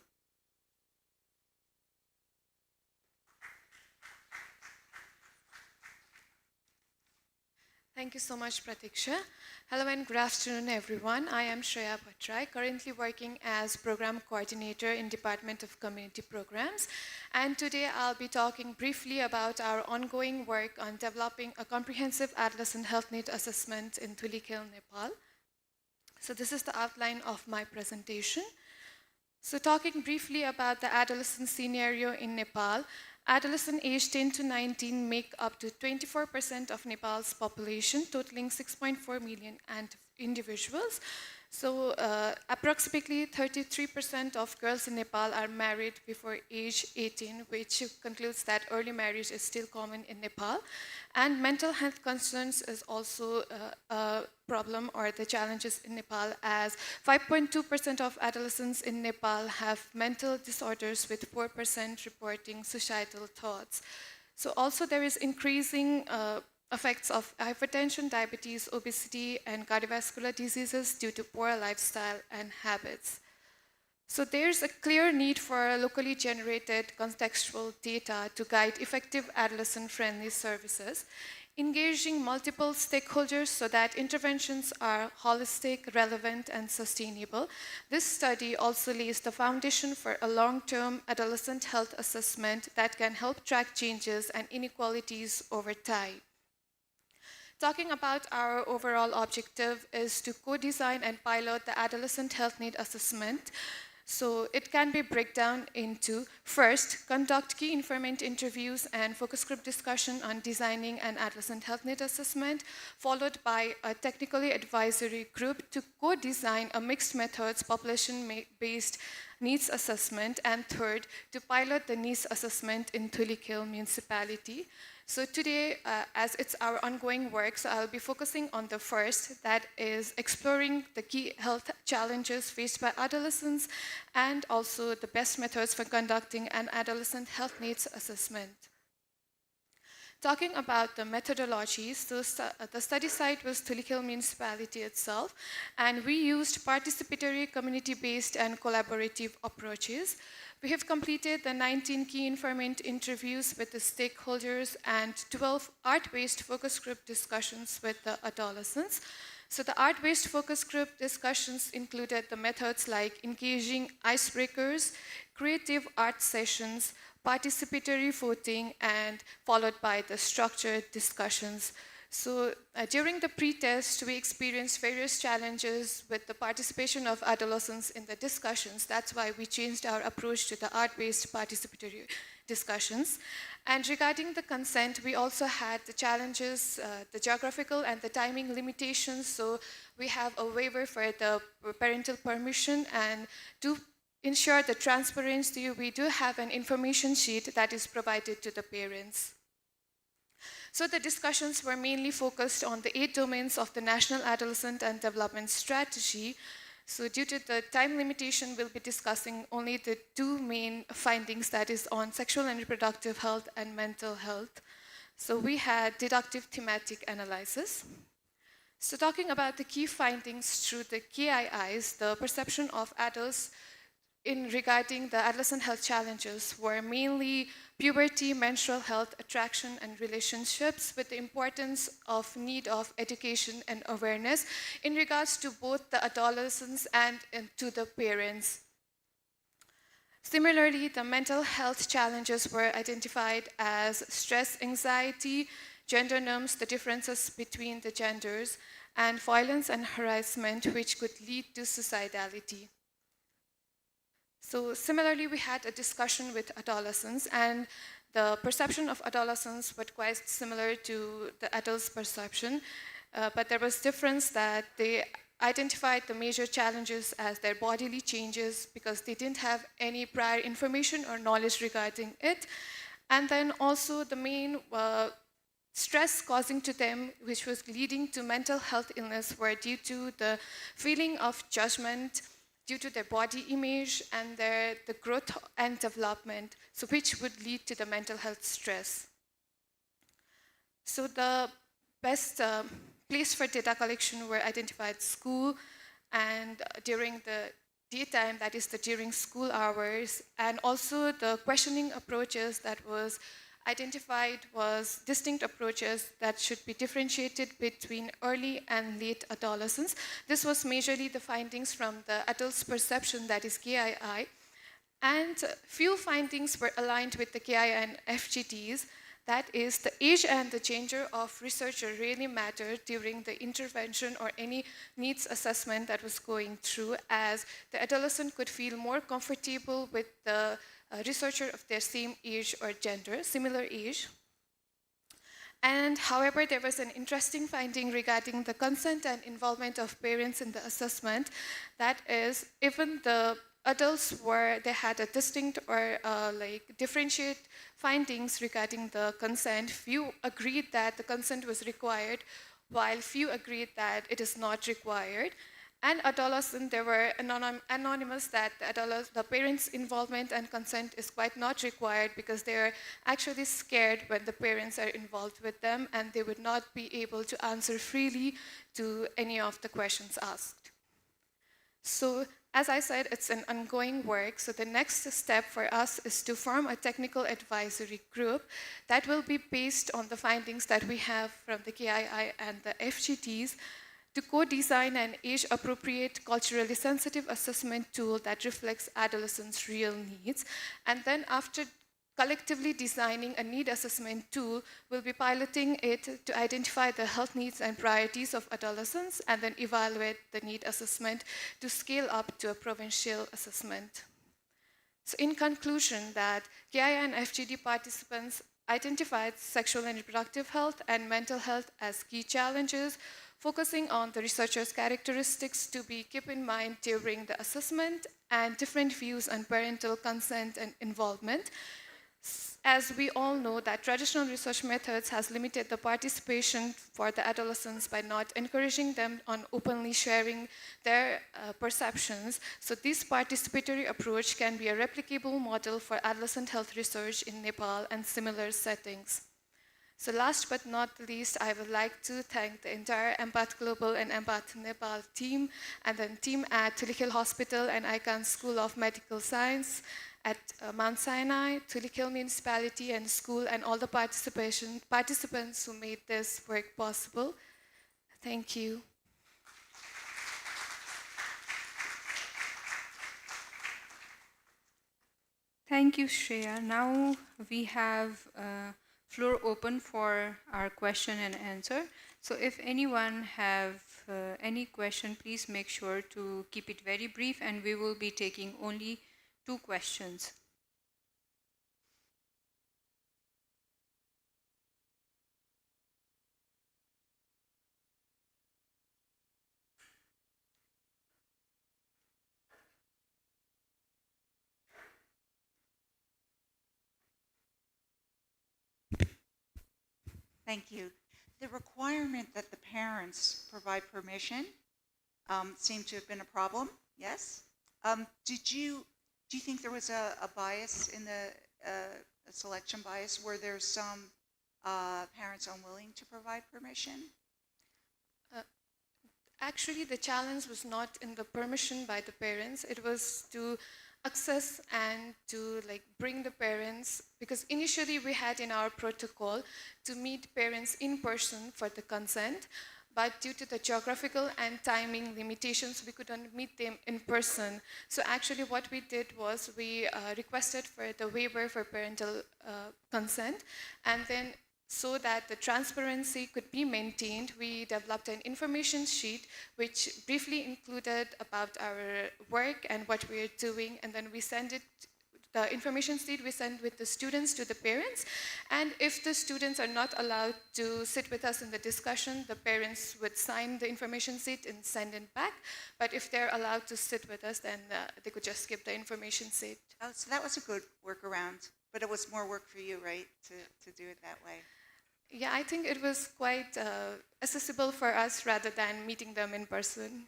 Thank you so much, Pratiksha. Hello and good afternoon, everyone. I am Shreya Patrai, currently working as Program Coordinator in Department of Community Programs. And today I'll be talking briefly about our ongoing work on developing a comprehensive adolescent health need assessment in Dhulikhel, Nepal. So this is the outline of my presentation. So talking briefly about the adolescent scenario in Nepal, adolescents aged 10 to 19 make up to 24% of Nepal's population, totaling 6.4 million individuals. So approximately 33% of girls in Nepal are married before age 18, which concludes that early marriage is still common in Nepal. And mental health concerns is also a problem or the challenges in Nepal, as 5.2% of adolescents in Nepal have mental disorders, with 4% reporting suicidal thoughts. So also there is increasing effects of hypertension, diabetes, obesity, and cardiovascular diseases due to poor lifestyle and habits. So there's a clear need for locally generated contextual data to guide effective adolescent-friendly services, engaging multiple stakeholders so that interventions are holistic, relevant, and sustainable. This study also lays the foundation for a long-term adolescent health assessment that can help track changes and inequalities over time. Talking about our overall objective is to co-design and pilot the adolescent health need assessment. So it can be broken down into, first, conduct key informant interviews and focus group discussion on designing an adolescent health need assessment, followed by a technically advisory group to co-design a mixed methods population-based needs assessment, and third, to pilot the needs assessment in Dhulikhel municipality. So today, as it's our ongoing work, so I'll be focusing on the first, that is exploring the key health challenges faced by adolescents and also the best methods for conducting an adolescent health needs assessment. Talking about the methodologies, so the study site was Dhulikhel municipality itself, and we used participatory, community-based, and collaborative approaches. We have completed the 19 key informant interviews with the stakeholders and 12 art-based focus group discussions with the adolescents. So the art-based focus group discussions included the methods like engaging icebreakers, creative art sessions, participatory voting, and followed by the structured discussions. So during the pre-test, we experienced various challenges with the participation of adolescents in the discussions. That's why we changed our approach to the art-based participatory discussions. And regarding the consent, we also had the challenges, the geographical and the timing limitations. So we have a waiver for the parental permission, and to ensure the transparency, we do have an information sheet that is provided to the parents. So the discussions were mainly focused on the 8 domains of the National Adolescent and Development Strategy. So due to the time limitation, we'll be discussing only the 2 main findings, that is on sexual and reproductive health and mental health. So we had deductive thematic analysis. So talking about the key findings through the KIIs, the perception of adults in regarding the adolescent health challenges were mainly puberty, menstrual health, attraction, and relationships, with the importance of need of education and awareness in regards to both the adolescents and to the parents. Similarly, the mental health challenges were identified as stress, anxiety, gender norms, the differences between the genders, and violence and harassment, which could lead to suicidality. So similarly, we had a discussion with adolescents, and the perception of adolescents was quite similar to the adults' perception, but there was difference that they identified the major challenges as their bodily changes because they didn't have any prior information or knowledge regarding it. And then also the main stress causing to them, which was leading to mental health illness, were due to the feeling of judgment, due to their body image and the growth and development, so which would lead to the mental health stress. So the best place for data collection were identified school and during the daytime, that is during school hours, and also the questioning approaches that was identified was distinct approaches that should be differentiated between early and late adolescence. This was majorly the findings from the adult's perception, that is KII, and few findings were aligned with the KII and FGTs. That is, the age and the gender of researcher really mattered during the intervention or any needs assessment that was going through, as the adolescent could feel more comfortable with the researcher of their same age or gender, similar age. And however, there was an interesting finding regarding the consent and involvement of parents in the assessment. That is, even the adults they had a distinct or differentiate findings regarding the consent. Few agreed that the consent was required, while few agreed that it is not required. And adolescent, they were anonymous that the parents' involvement and consent is quite not required because they are actually scared when the parents are involved with them and they would not be able to answer freely to any of the questions asked. So, as I said, it's an ongoing work. So the next step for us is to form a technical advisory group that will be based on the findings that we have from the KII and the FGTs, to co-design an age-appropriate, culturally sensitive assessment tool that reflects adolescents' real needs. And then after collectively designing a need assessment tool, we'll be piloting it to identify the health needs and priorities of adolescents and then evaluate the need assessment to scale up to a provincial assessment. So in conclusion, that KII and FGD participants identified sexual and reproductive health and mental health as key challenges, focusing on the researchers' characteristics to be kept in mind during the assessment and different views on parental consent and involvement. As we all know that traditional research methods has limited the participation for the adolescents by not encouraging them on openly sharing their perceptions. So this participatory approach can be a replicable model for adolescent health research in Nepal and similar settings. So last but not least, I would like to thank the entire EMPATH Global and EMPATH Nepal team, and then team at Tulip Hospital and Icahn School of Medical Science, at Mount Sinai, Tulip Municipality and School, and all the participants who made this work possible. Thank you. Thank you, Shreya. Now we have floor open for our question and answer. So if anyone have any question, please make sure to keep it very brief, and we will be taking only 2 questions. Thank you. The requirement that the parents provide permission seemed to have been a problem, yes? Do you think there was a bias in a selection bias? Were there some parents unwilling to provide permission? Actually, the challenge was not in the permission by the parents. It was to access and to bring the parents, because initially we had in our protocol to meet parents in person for the consent, but due to the geographical and timing limitations, we couldn't meet them in person. So actually what we did was we requested for the waiver for parental consent, and then so that the transparency could be maintained, we developed an information sheet which briefly included about our work and what we are doing, and then we sent it the information sheet we send with the students to the parents. And if the students are not allowed to sit with us in the discussion, the parents would sign the information sheet and send it back. But if they're allowed to sit with us, then they could just skip the information sheet. Oh, so that was a good workaround, but it was more work for you, right, to do it that way? Yeah, I think it was quite accessible for us rather than meeting them in person.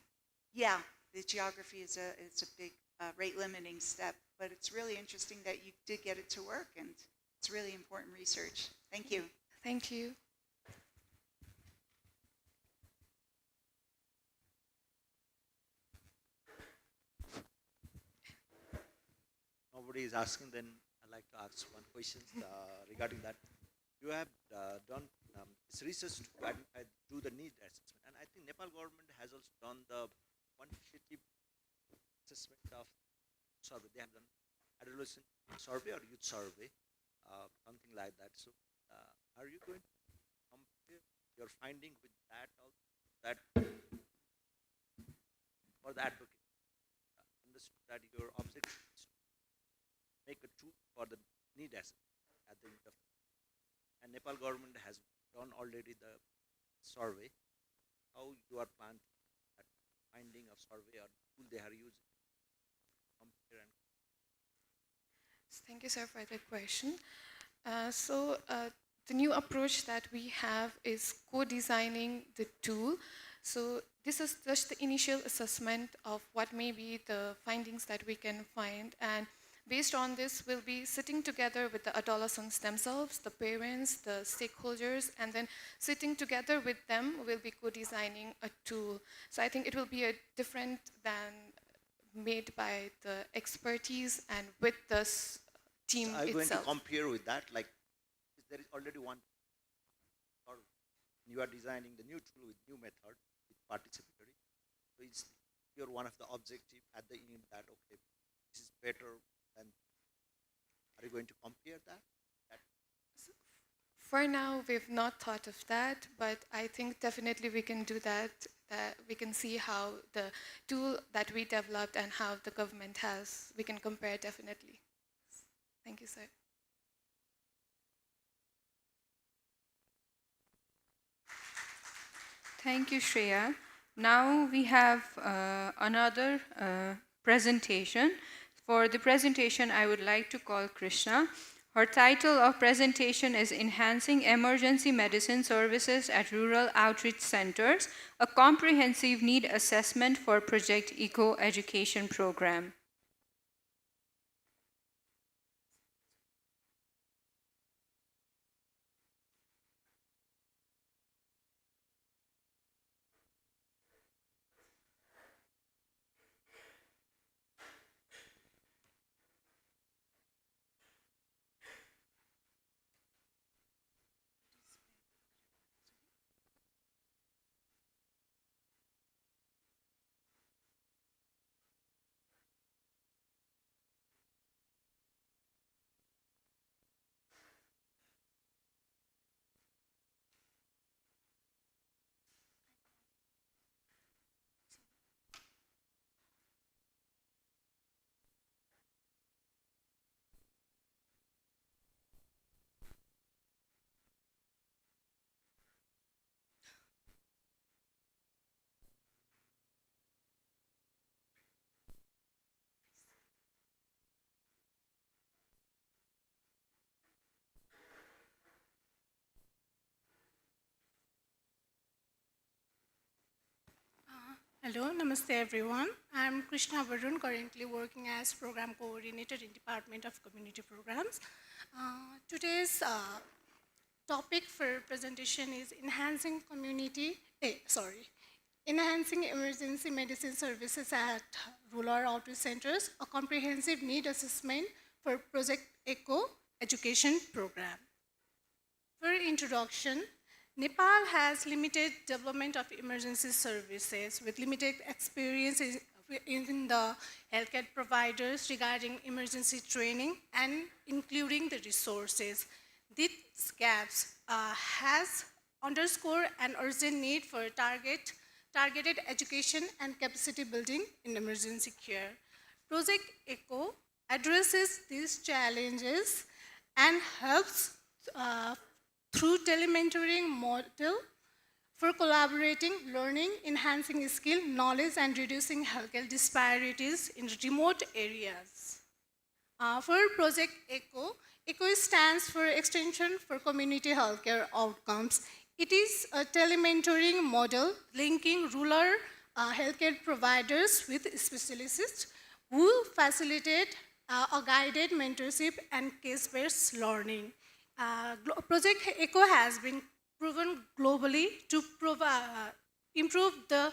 Yeah, the geography is a big rate limiting step, but it's really interesting that you did get it to work, and it's really important research. Thank you. Thank you. Nobody is asking, then I'd like to ask one question regarding that. You have done this research to identify, do the need assessment, and I think Nepal government has also done the quantitative assessment of survey. They have done adolescent survey or youth survey, something like that. So, are you going to compare your finding with that also? That for the advocate, understood that your objective is to make a tool for the need assessment at the end of the day. And Nepal government has done already the survey. How you are planning that finding of survey or tool they are using? Compare and Thank you, sir, for the question. The new approach that we have is co-designing the tool. So this is just the initial assessment of what may be the findings that we can find, and based on this, we'll be sitting together with the adolescents themselves, the parents, the stakeholders, and then sitting together with them, we'll be co-designing a tool. So I think it will be a different than made by the expertise and with the team So are you going to itself. compare with that? Like, there is already one, or you are designing the new tool with new method, with participatory. So is your one of the objective at the end that, okay, this is better than, are you going to compare that? For now, we've not thought of that, but I think definitely we can do that. We can see how the tool that we developed and how the government has, we can compare definitely. Thank you, sir. Thank you, Shreya. Now we have another presentation. For the presentation, I would like to call Krishna. Her title of presentation is Enhancing Emergency Medicine Services at Rural Outreach Centers, a comprehensive need assessment for Project ECO education program. Hello, namaste everyone. I'm Krishna Varun, currently working as Program Coordinator in Department of Community Programs. Today's topic for presentation is Enhancing Emergency Medicine Services at Rural Outreach Centers, a comprehensive need assessment for Project ECO education program. For introduction, Nepal has limited development of emergency services with limited experience in the healthcare providers regarding emergency training and including the resources. These gaps has underscored an urgent need for targeted education and capacity building in emergency care. Project ECO addresses these challenges and helps through telementoring model for collaborating, learning, enhancing skill, knowledge, and reducing healthcare disparities in remote areas. For Project ECHO, ECHO stands for Extension for Community Healthcare Outcomes. It is a telementoring model linking rural healthcare providers with specialists who facilitate a guided mentorship and case-based learning. Project ECHO has been proven globally to improve the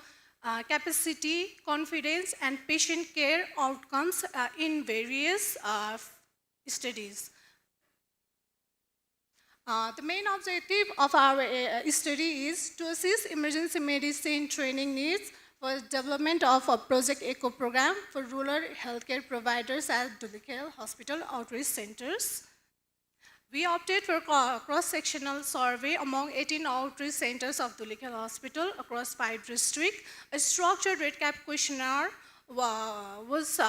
capacity, confidence, and patient care outcomes in various studies. The main objective of our study is to assist emergency medicine training needs for development of a Project ECHO program for rural healthcare providers at Dulikhel Hospital outreach centers. We opted for a cross-sectional survey among 18 outreach centers of Dulikhel Hospital across 5 districts. A structured REDCap questionnaire was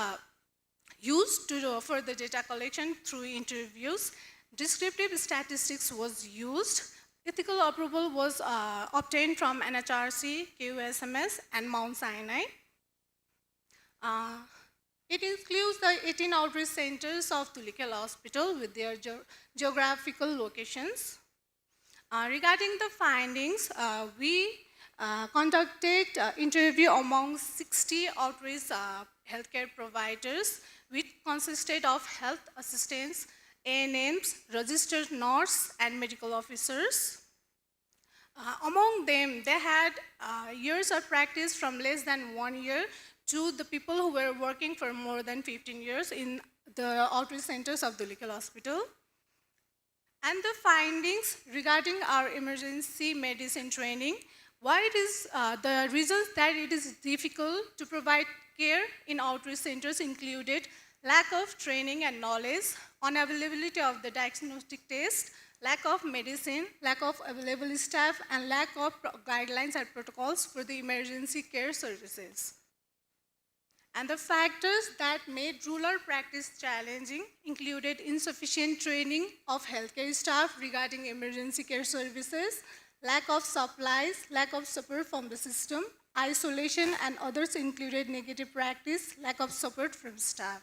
used for the data collection through interviews. Descriptive statistics was used. Ethical approval was obtained from NHRC, QSMS, and Mount Sinai. It includes the 18 outreach centers of Dulikhel Hospital with their geographical locations. Regarding the findings, we conducted interview among 60 outreach healthcare providers, which consisted of health assistants, ANMs, registered nurses, and medical officers. Among them, they had years of practice from less than 1 year to the people who were working for more than 15 years in the outreach centers of Dulikhel Hospital. And the findings regarding our emergency medicine training, why it is the reasons that it is difficult to provide care in outreach centers included lack of training and knowledge, unavailability of the diagnostic test, lack of medicine, lack of available staff, and lack of guidelines and protocols for the emergency care services. And the factors that made rural practice challenging included insufficient training of healthcare staff regarding emergency care services, lack of supplies, lack of support from the system, isolation, and others included negative practice, lack of support from staff.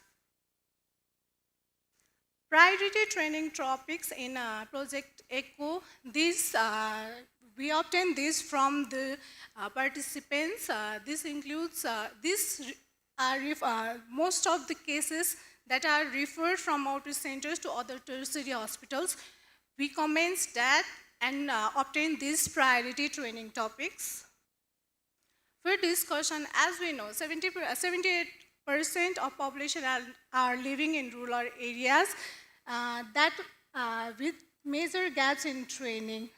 Priority training topics in Project ECHO, we obtained this from the participants. This includes, most of the cases that are referred from outreach centers to other tertiary hospitals. We commenced that and obtained these priority training topics. For discussion, as we know, 78% of population are living in rural areas with major gaps in training.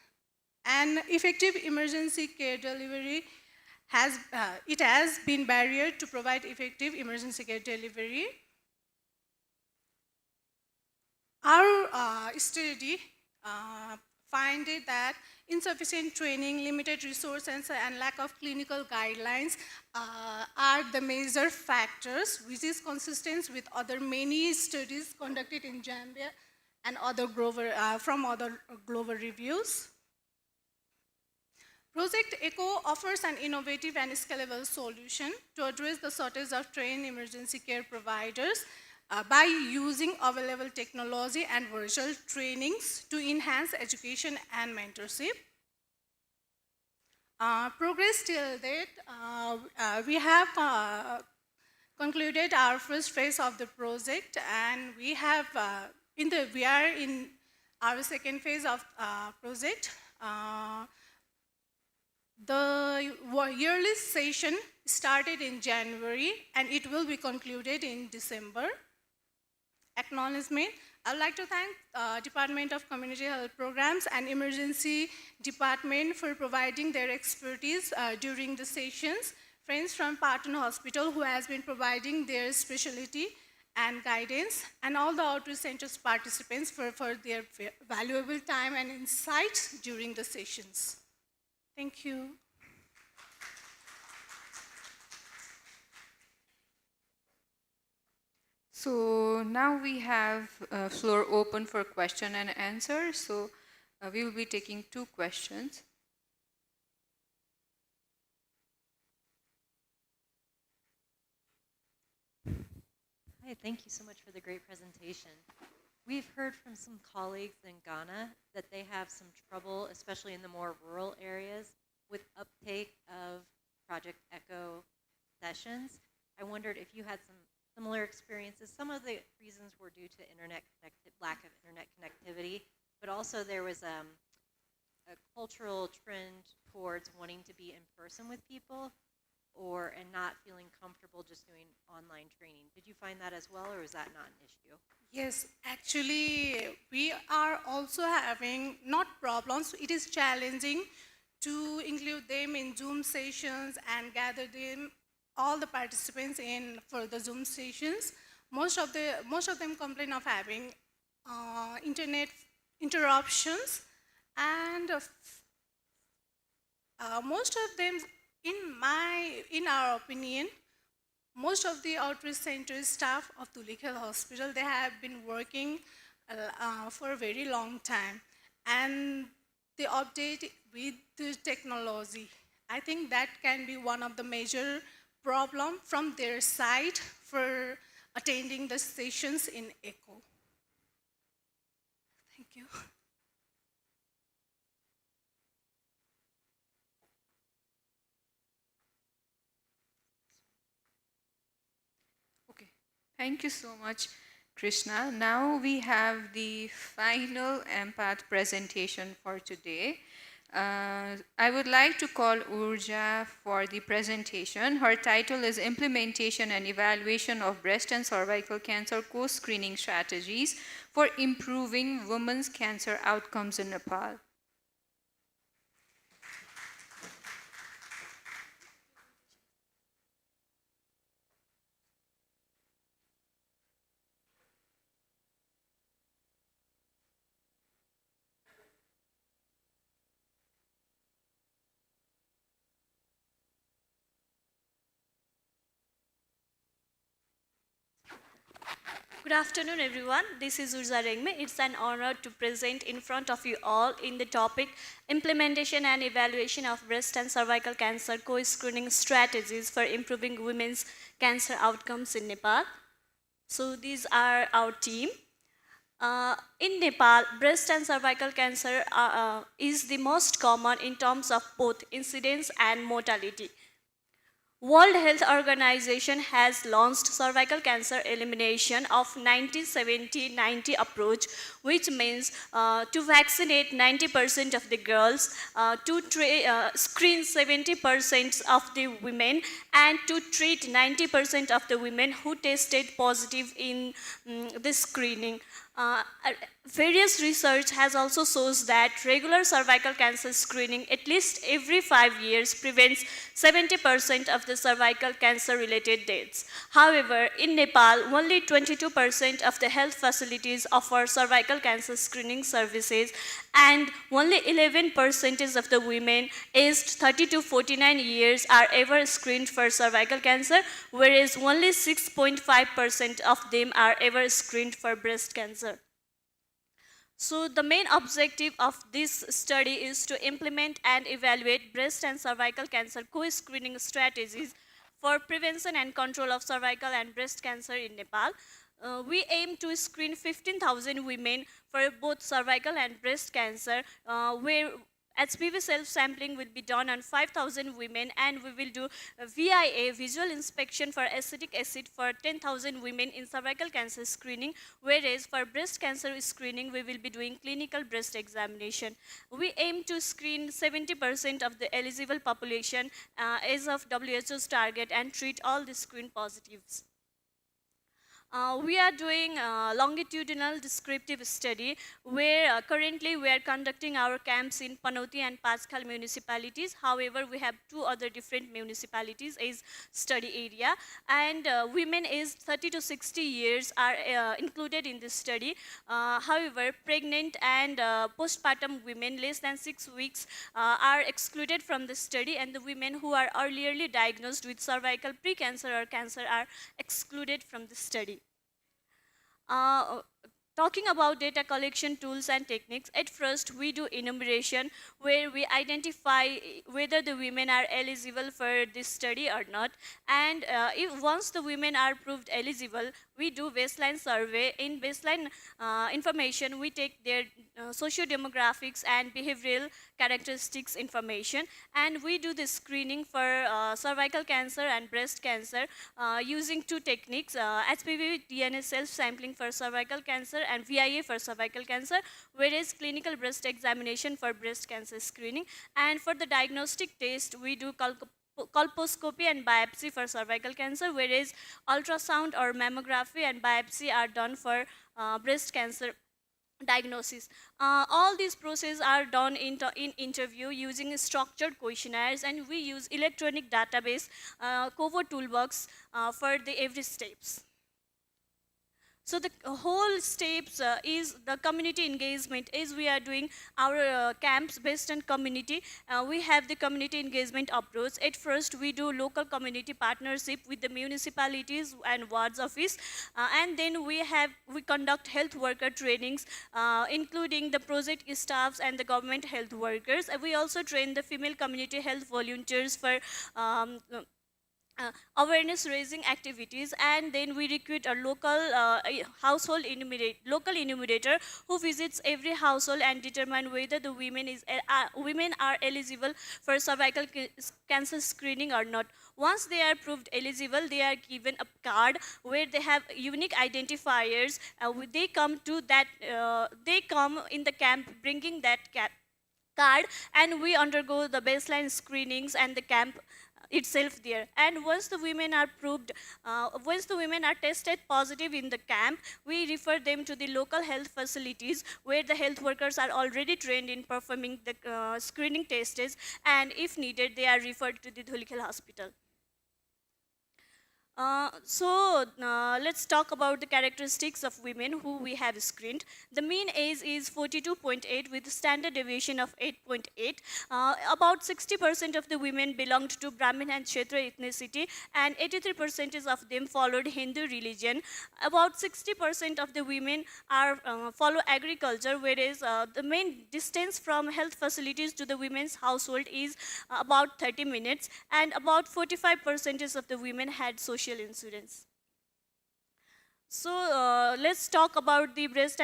And effective emergency care delivery has been barrier to provide effective emergency care delivery. Our study found that insufficient training, limited resources, and lack of clinical guidelines are the major factors, which is consistent with other many studies conducted in Zambia and from other global reviews. Project ECHO offers an innovative and scalable solution to address the shortage of trained emergency care providers by using available technology and virtual trainings to enhance education and mentorship. Progress till date, we have concluded our first phase of the project, and we are in our second phase of project. The yearly session started in January, and it will be concluded in December. Acknowledgement. I would like to thank Department of Community Health Programs and Emergency Department for providing their expertise during the sessions. Friends from Patton Hospital who has been providing their specialty and guidance, and all the outreach centers participants for their valuable time and insights during the sessions. Thank you. So now we have floor open for question and answer. So we will be taking 2 questions. Hi, thank you so much for the great presentation. We've heard from some colleagues in Ghana that they have some trouble, especially in the more rural areas, with uptake of Project ECHO sessions. I wondered if you had some similar experiences. Some of the reasons were due to lack of internet connectivity, but also there was a cultural trend towards wanting to be in person with people and not feeling comfortable just doing online training. Did you find that as well, or is that not an issue? Yes, actually, we are also having not problems. It is challenging to include them in Zoom sessions and gather them, all the participants in for the Zoom sessions. Most of them complain of having internet interruptions, and most of them, in our opinion, most of the outreach center staff of Tulikhel Hospital, they have been working for a very long time, and they update with the technology. I think that can be one of the major problem from their side for attending the sessions in ECHO. Thank you. Thank you so much, Krishna. Now we have the final empath presentation for today. I would like to call Urja for the presentation. Her title is Implementation and Evaluation of Breast and Cervical Cancer Co-Screening Strategies for Improving Women's Cancer Outcomes in Nepal. Good afternoon, everyone. This is Urja Rengme. It's an honor to present in front of you all in the topic Implementation and Evaluation of Breast and Cervical Cancer Co-Screening Strategies for Improving Women's Cancer Outcomes in Nepal. So these are our team. In Nepal, breast and cervical cancer is the most common in terms of both incidence and mortality. World Health Organization has launched cervical cancer elimination of 1970-90 approach, which means to vaccinate 90% of the girls, to screen 70% of the women, and to treat 90% of the women who tested positive in the screening. Various research has also shows that regular cervical cancer screening at least every 5 years prevents 70% of the cervical cancer related deaths. However, in Nepal, only 22% of the health facilities offer cervical cancer screening services, and only 11% of the women aged 30 to 49 years are ever screened for cervical cancer, whereas only 6.5% of them are ever screened for breast cancer. So the main objective of this study is to implement and evaluate breast and cervical cancer co-screening strategies for prevention and control of cervical and breast cancer in Nepal. We aim to screen 15,000 women for both cervical and breast cancer, where HPV self-sampling will be done on 5,000 women, and we will do a VIA, visual inspection for acetic acid, for 10,000 women in cervical cancer screening, whereas for breast cancer screening, we will be doing clinical breast examination. We aim to screen 70% of the eligible population as of WHO's target and treat all the screen positives. We are doing a longitudinal descriptive study where currently we are conducting our camps in Panoti and Pachkhal municipalities. However, we have 2 other different municipalities as study area, and women aged 30 to 60 years are included in this study. However, pregnant and postpartum women less than 6 weeks are excluded from the study, and the women who are earlierly diagnosed with cervical precancer or cancer are excluded from the study. Talking about data collection tools and techniques, at first we do enumeration where we identify whether the women are eligible for this study or not. And if once the women are proved eligible, we do baseline survey. In baseline information, we take their socio-demographics and behavioral characteristics information, and we do the screening for cervical cancer and breast cancer using two techniques, HPV DNA self-sampling for cervical cancer and VIA for cervical cancer, whereas clinical breast examination for breast cancer screening. And for the diagnostic test, we do colposcopy and biopsy for cervical cancer, whereas ultrasound or mammography and biopsy are done for breast cancer diagnosis. All these processes are done in interview using structured questionnaires, and we use electronic database COVO toolbox for the every steps. So the whole steps is the community engagement. As we are doing our camps based on community, we have the community engagement approach. At first, we do local community partnership with the municipalities and wards office, and then we conduct health worker trainings, including the project staffs and the government health workers. We also train the female community health volunteers for awareness raising activities, and then we recruit a local local enumerator who visits every household and determine whether the women are eligible for cervical cancer screening or not. Once they are proved eligible, they are given a card where they have unique identifiers. They come in the camp bringing that card, and we undergo the baseline screenings and the camp itself there. And once the women are tested positive in the camp, we refer them to the local health facilities where the health workers are already trained in performing the screening tests, and if needed, they are referred to the Dhulikhel hospital. Let's talk about the characteristics of women who we have screened. The mean age is 42.8 with standard deviation of 8.8. About 60% of the women belonged to Brahmin and Kshetra ethnicity, and 83% of them followed Hindu religion. About 60% of the women follow agriculture, whereas the main distance from health facilities to the women's household is about 30 minutes, and about 45% of the women had social insurance. So let's talk about the breast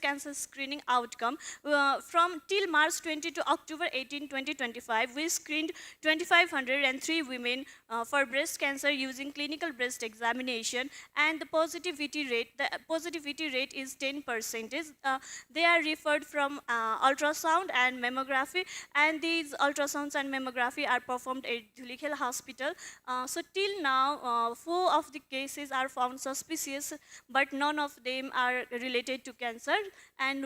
cancer screening outcome. From till March 20 to October 18, 2025, we screened 2,503 women for breast cancer using clinical breast examination, and the positivity rate is 10%. They are referred from ultrasound and mammography, and these ultrasounds and mammography are performed at Dhulikhel Hospital. So till now, 4 of the cases are found suspicious, but none of them are related to cancer, and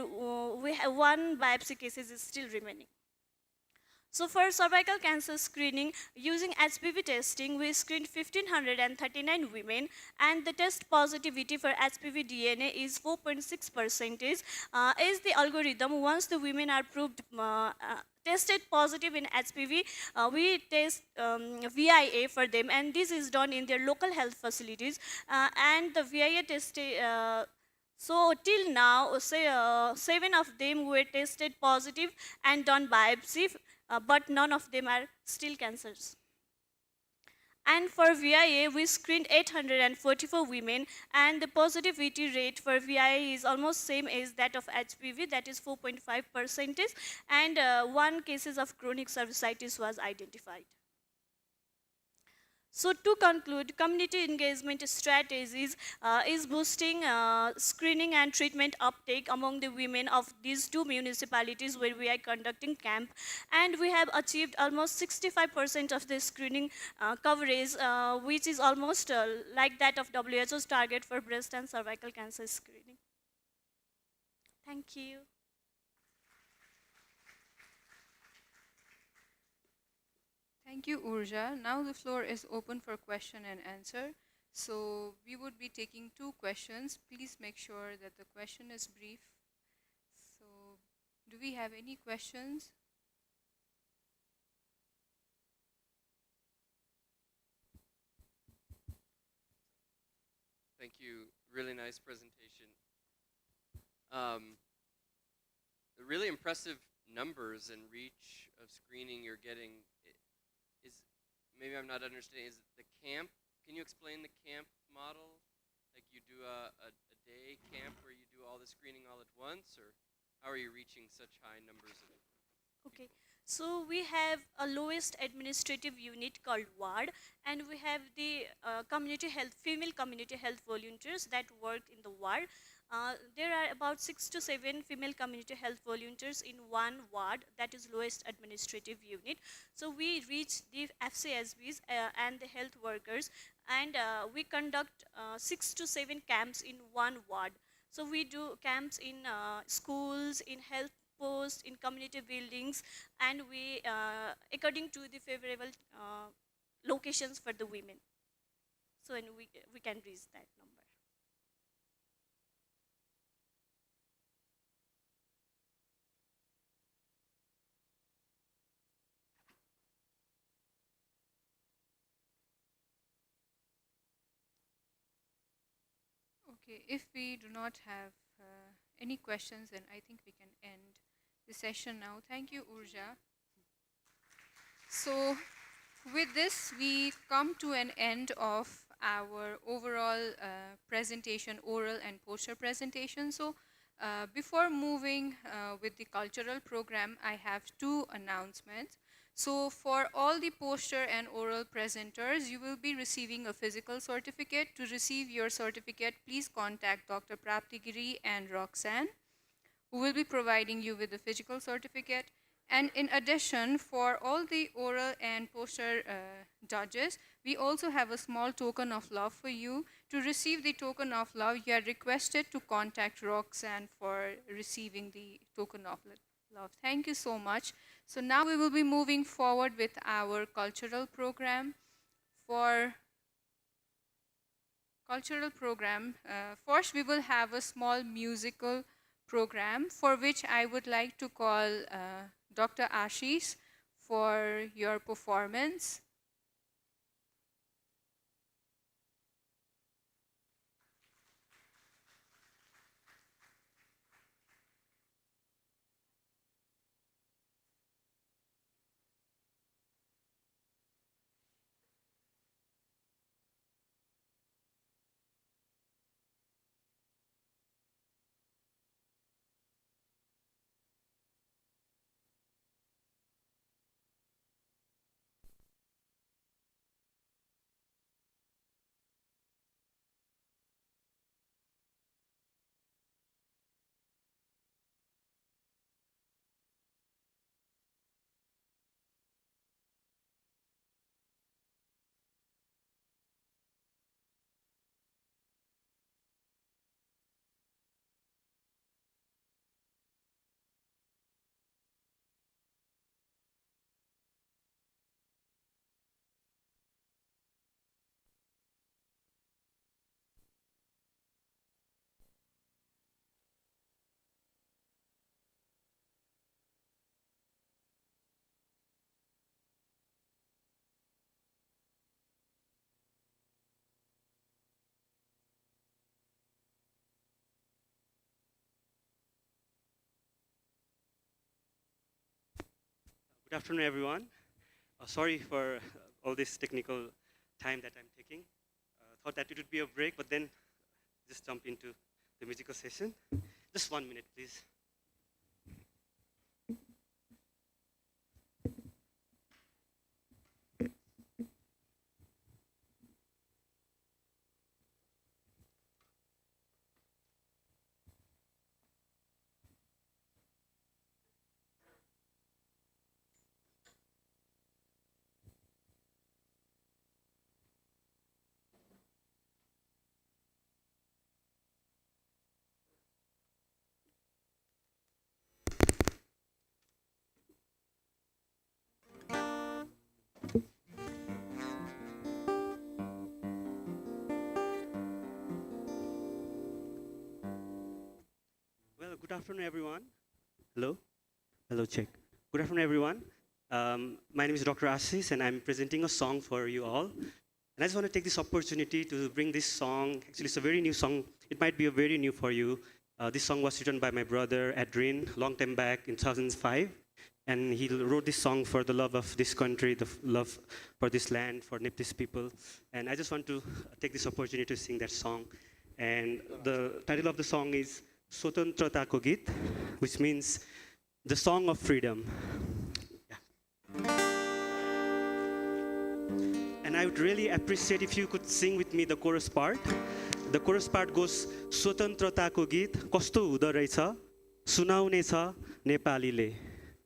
we have 1 biopsy case is still remaining. So for cervical cancer screening, using HPV testing, we screened 1,539 women, and the test positivity for HPV DNA is 4.6%. As the algorithm, once the women are proved tested positive in HPV, we test VIA for them, and this is done in their local health facilities. And the VIA test, so till now, 7 of them were tested positive and done biopsy, but none of them are still cancers. And for VIA, we screened 844 women, and the positivity rate for VIA is almost same as that of HPV, that is 4.5%, and 1 cases of chronic cervicitis was identified. So to conclude, community engagement strategies is boosting screening and treatment uptake among the women of these 2 municipalities where we are conducting camp, and we have achieved almost 65% of the screening coverage, which is almost like that of WHO's target for breast and cervical cancer screening. Thank you. Thank you, Urja. Now the floor is open for question and answer. So we would be taking 2 questions. Please make sure that the question is brief. So do we have any questions? Thank you. Really nice presentation. The really impressive numbers and reach of screening you're getting is, maybe I'm not understanding, is it the camp? Can you explain the camp model? Like you do a day camp where you do all the screening all at once, or how are you reaching such high numbers of Okay, so we have a lowest administrative unit called ward, and we have the community health, female community health volunteers that work in the ward. There are about 6 to 7 female community health volunteers in one ward, that is lowest administrative unit. So we reach the FCSBs and the health workers, and we conduct 6 to 7 camps in one ward. So we do camps in schools, in health posts, in community buildings, and we, according to the favorable locations for the women. So and we can reach that number. Okay, if we do not have any questions, then I think we can end the session now. Thank you, Urja. So, with this, we come to an end of our overall presentation, oral and poster presentation. So, before moving with the cultural program, I have 2 announcements. So for all the poster and oral presenters, you will be receiving a physical certificate. To receive your certificate, please contact Dr. Praptigiri and Roxanne, who will be providing you with the physical certificate. And in addition, for all the oral and poster judges, we also have a small token of love for you. To receive the token of love, you are requested to contact Roxanne for receiving the token of love. Thank you so much. So now we will be moving forward with our cultural program. For cultural program, first we will have a small musical program for which I would like to call Dr. Ashish for your performance. Good afternoon, everyone. Sorry for all this technical time that I'm taking. Thought that it would be a break, but then just jump into the musical session. Just 1 minute, please. Well, good afternoon, everyone. Hello? Hello, check. Good afternoon, everyone. My name is Dr. Ashish, and I'm presenting a song for you all. And I just want to take this opportunity to bring this song. Actually, it's a very new song. It might be a very new for you. This song was written by my brother, Adrian, long time back in 2005. And he wrote this song for the love of this country, the love for this land, for Nepalese people. And I just want to take this opportunity to sing that song. And the title of the song is Swatantrata Git, which means the song of freedom. And I would really appreciate if you could sing with me the chorus part. The chorus part goes, Swatantrata Git, Kasto huँदो रहेछ, सुनाउने छ नेपालीले.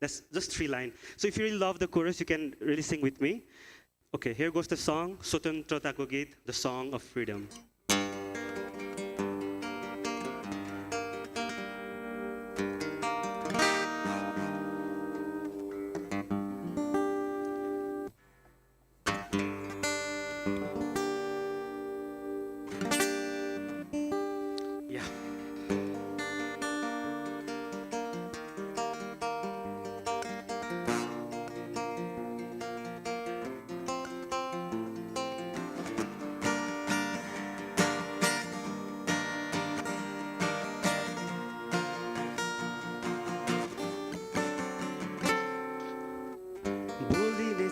That's just 3 lines. So if you really love the chorus, you can really sing with me. Okay, here goes the song, Swatantrata Git, the song of freedom.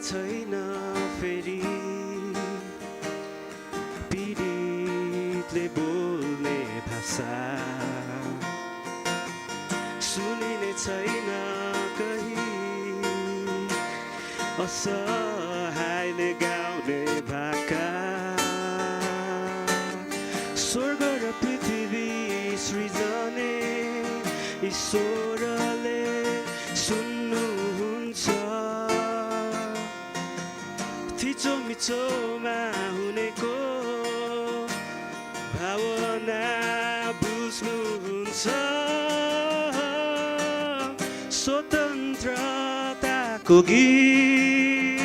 छैन फेरि पीडितले बोल्ने भाषा सुनिने छैन कहीँ असहायले गाउने भाका स्वर्ग र पृथ्वी सृजने ईश्वरले सुन्नुहुन्छ थिचो मिचोमा हुनेको भावना बुझ्नुहुन्छ स्वतन्त्रताको गीत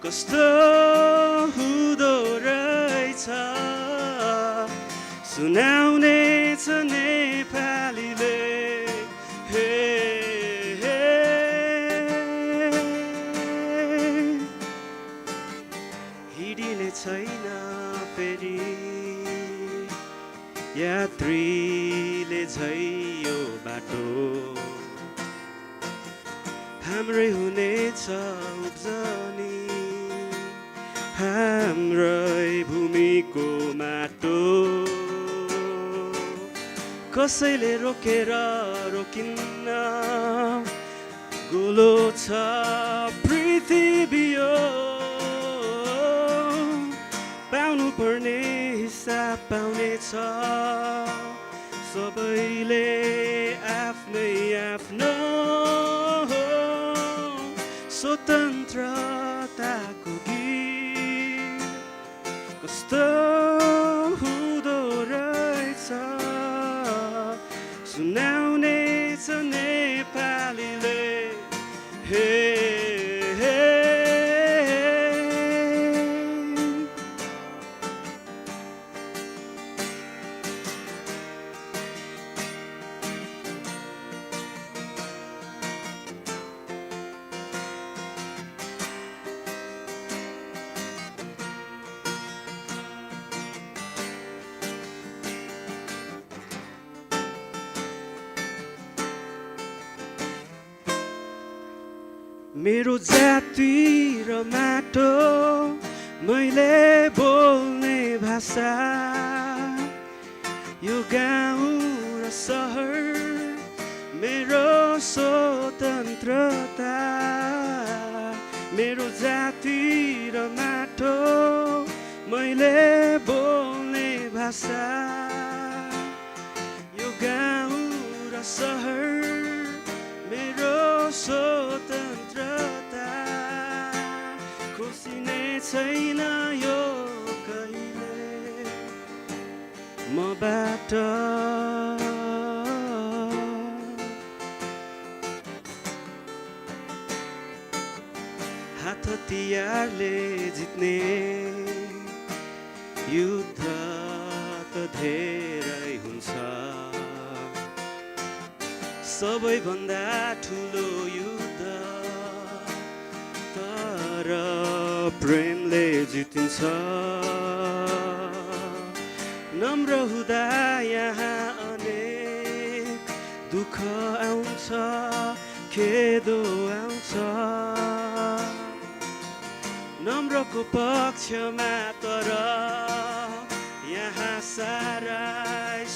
कस्तो हुँदो रहेछ सुनाउने छ नेपालीले छैन फेरि यात्रीले झैयो बाटो हाम्रै हुनेछ उब्जनी हाम्रै भूमिको माटो कसैले रोकेर रोकिन्न गोलो छ पृथ्वी पाउनु पर्ने हिसाब पाउनेछ सबैले आफ्नै आफ्नो स्वतन्त्रताको गीत कस्तो हुँदो रहेछ सुनाउने छ नेपालीले हे मेरो जाति र माटो मैले बोल्ने भाषा यो गाउँ र सहर मेरो स्वतन्त्रता मेरो जाति र माटो मैले बोल्ने भाषा यो गाउँ र सहर मेरो स्वतन्त्रता खुसी नै छैन यो कहिले मबाट हात हतियारले जित्ने युद्ध त धेरै हुन्छ सबैभन्दा ठुलो युद्ध तर प्रेमले जितिन्छ नम्र हुँदा यहाँ अनेक दुःख आउँछ खेदो आउँछ नम्रको पक्षमा तर यहाँ सारा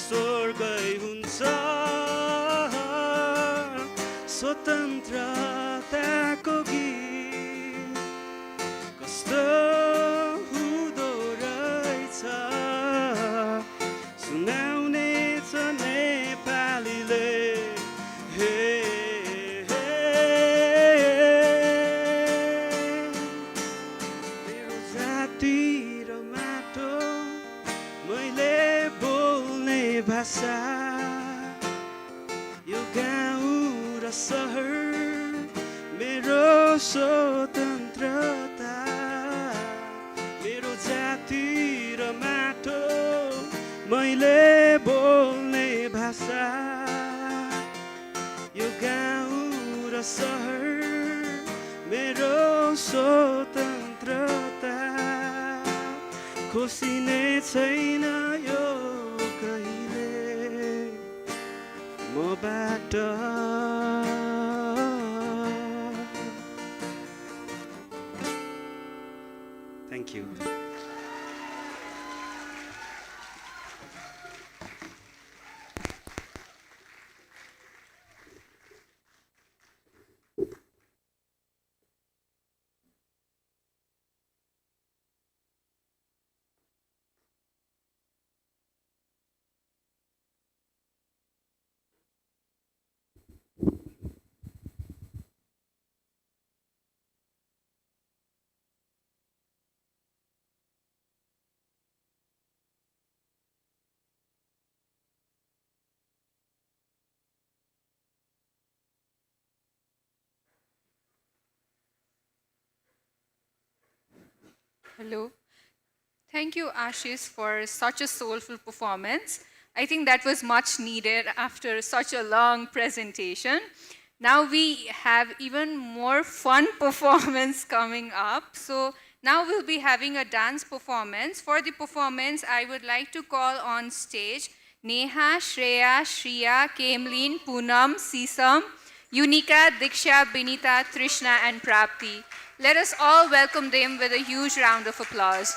स्वर्गै हुन्छ स्वतन्त्रताको गीत कस्तो हुँदो रहेछ सुनाउने छ नेपालीले हे मेरो जाति र माटो मैले बोल्ने भाषा यो गाउँ र सहर मेरो स्वतन्त्रता मेरो जाति र माटो मैले बोल्ने भाषा यो गाउँ र सहर मेरो स्वतन्त्रता खोसिने छैन यो कहिले मबाट Thank you. Hello. Thank you, Ashish, for such a soulful performance. I think that was much needed after such a long presentation. Now we have even more fun performance coming up. So now we'll be having a dance performance. For the performance, I would like to call on stage Neha, Shreya, Shriya, Kemlin, Poonam, Sisam, Unika, Diksha, Binita, Trishna, and Prapti. Let us all welcome them with a huge round of applause.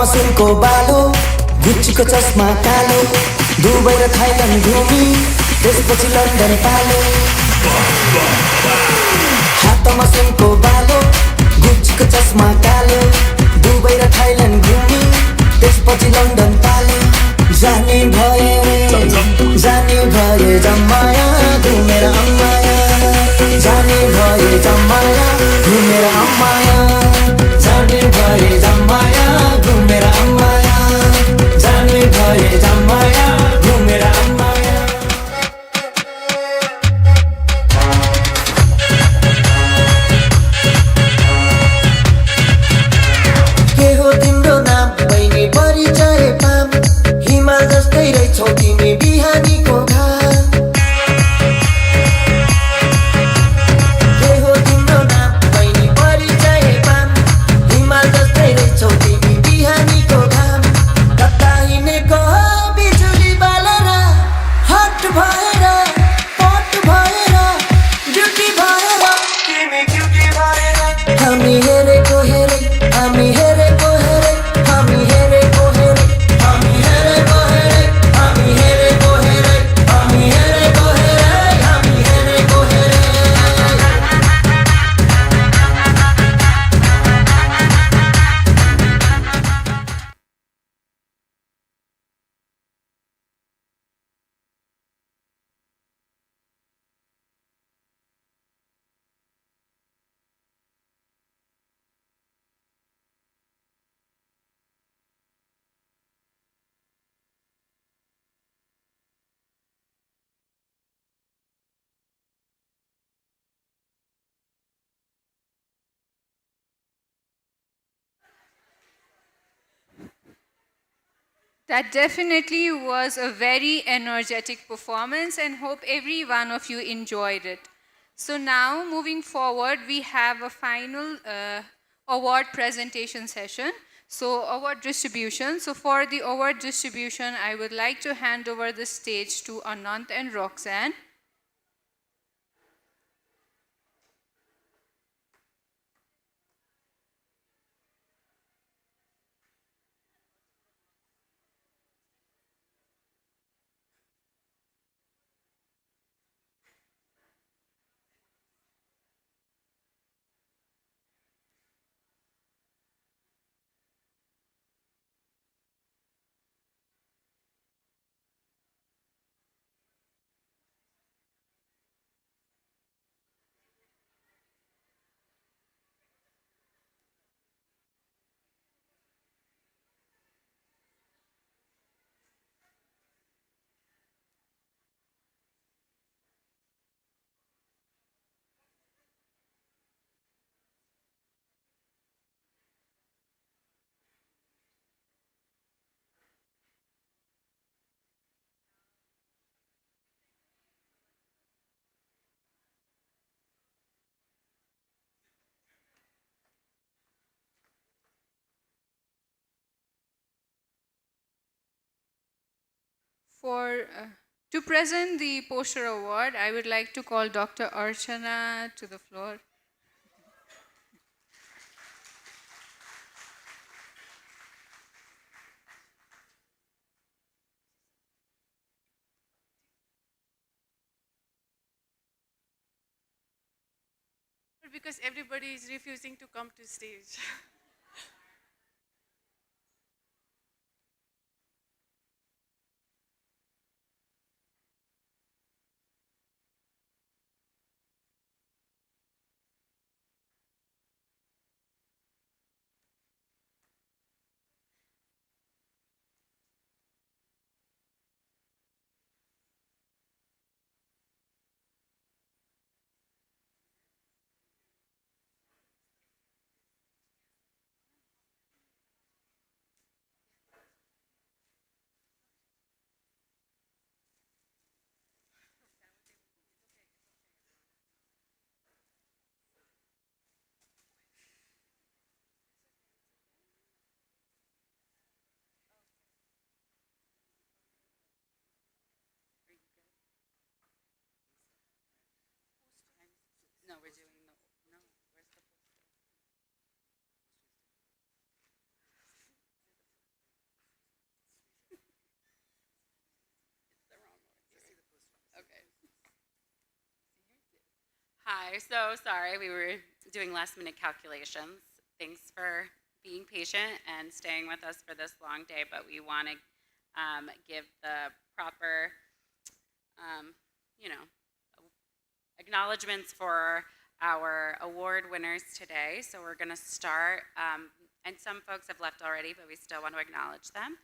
सुनको बालो गुच्चीको चस्मा कालो Dubai र Thailand घुमी त्यसपछि London पालो हातमा सुनको बालो गुच्चीको चस्मा कालो दुबई र थाइल्यान्ड घुमी त्यसपछि लन्डन पालो जाने भए जम्माया घुमेर अम्माया जाने भए जम्माया घुमेर अम्माया जाने भए जम्माया घुमेर अम्माया जाने भए जम्माया घुमेर अम्माया के हो तिम्रो नाम बहिनी परिचय पाम हिमाल जस्तै रहेछौ तिमी बिहानीको घाम के हो तिम्रो नाम बहिनी परिचय palm That definitely was a very energetic performance and hope every one of you enjoyed it. So now moving forward, we have a final award presentation session. So award distribution. So for the award distribution, I would like to hand over the stage to Anant and Roxanne. To present the poster award, I would like to call Dr. Archana to the floor. Because everybody is refusing to come to stage. No, we're doing no. Where's the poster? It's the wrong one. Okay. Hi, so sorry, we were doing last minute calculations. Thanks for being patient and staying with us for this long day, but we want to give the proper, acknowledgements for our award winners today. So we're going to start, and some folks have left already, but we still want to acknowledge them.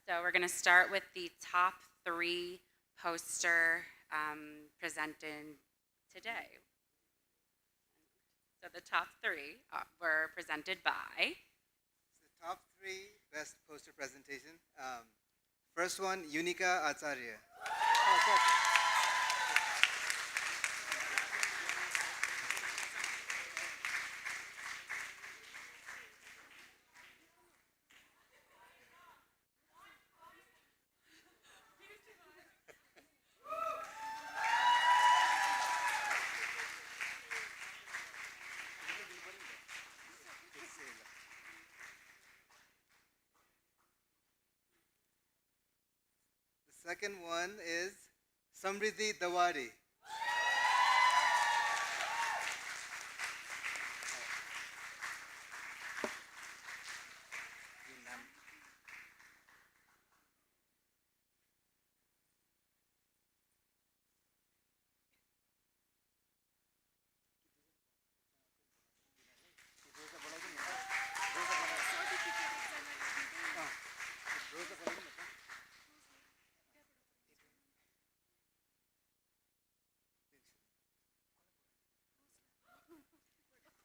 So we're going to start with the top 3 poster presented today. So the top 3 were presented by. The top 3 best poster presentation. First one, Unica Acharya. The second one is Samriddhi Dawari.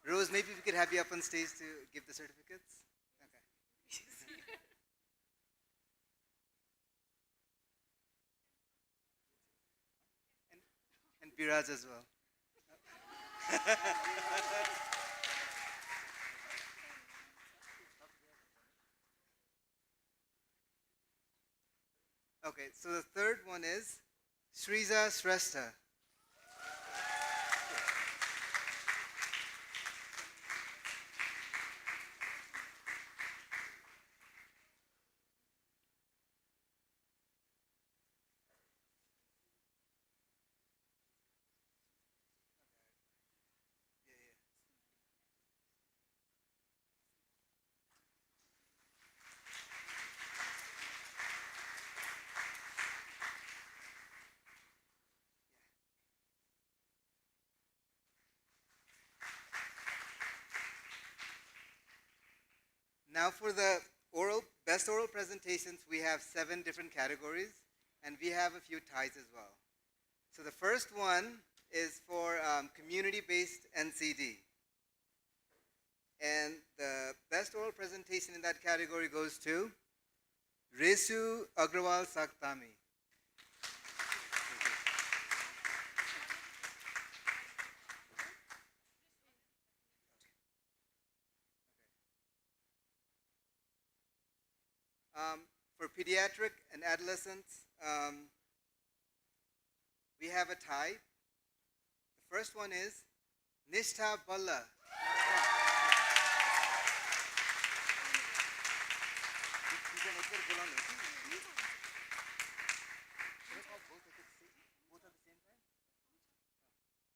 Rose, maybe we could have you up on stage to give the certificates. Okay. Biraj as well. Okay, so the third one is Sriza Shrestha. Now for the best oral presentations, we have 7 different categories, and we have a few ties as well. So the first one is for community-based NCD. And the best oral presentation in that category goes to Resu Agrawal Saktami. For pediatric and adolescents, we have a tie. The first one is Nishtha Balla.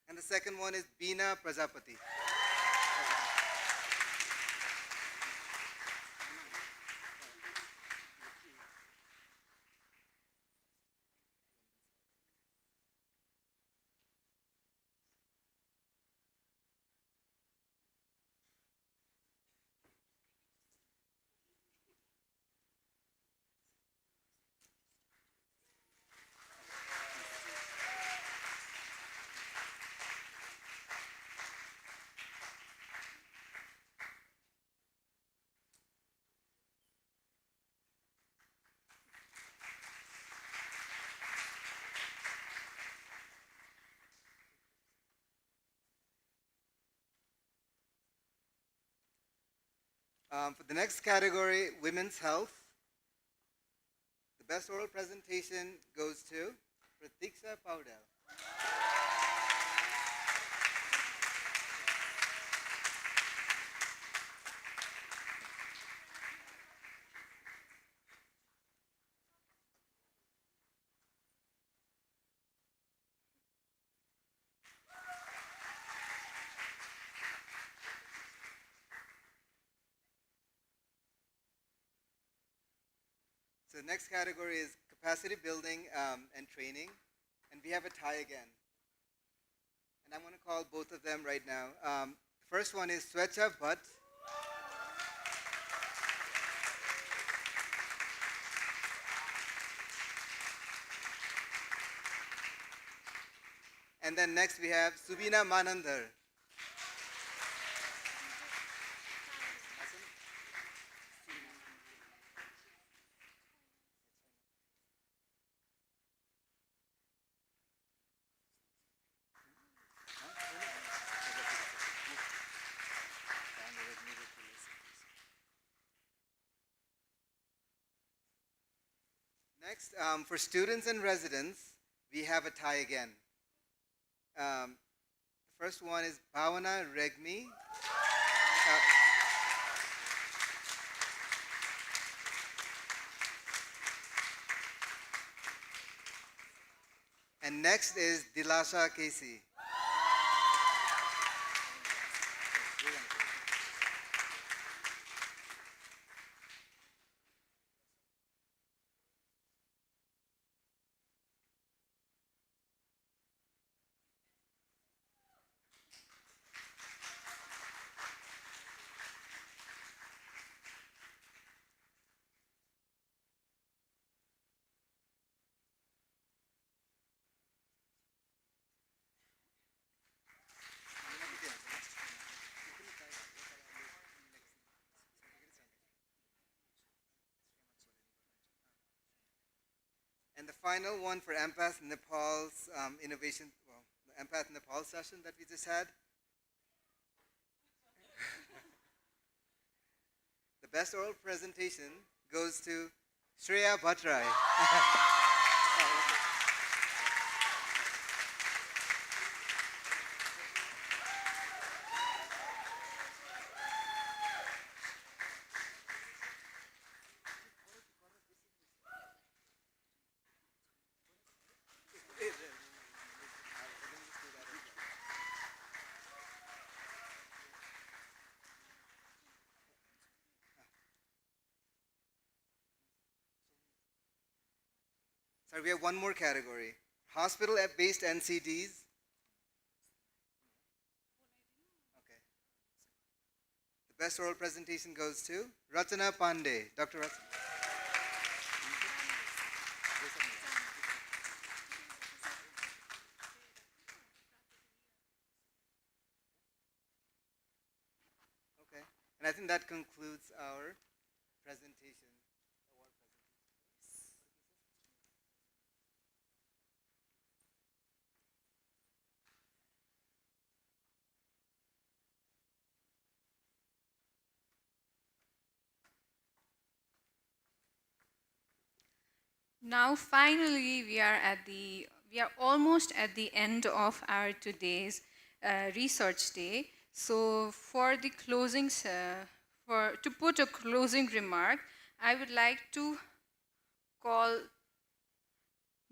And the second one is Beena Prajapati. For the next category, women's health, the best oral presentation goes to Pratiksha Paudel. So the next category is capacity building and training, and we have a tie again. And I'm going to call both of them right now. The first one is Swecha Bhatt. And then next we have Subina Manandhar. Next, for students and residents, we have a tie again. The first one is Bhavana Regmi. And next is Dilasha Casey. And the final one for AMPAS Nepal's innovation, well, the Empath Nepal session that we just had. The best oral presentation goes to Shreya Bhattrai. Sorry, we have one more category. Hospital-based NCDs. Okay. The best oral presentation goes to Rachana Pandey. Dr. Rachana. Okay. And I think that concludes our presentation. Now, finally, we are almost at the end of our today's research day. So, for the closings, to put a closing remark, I would like to call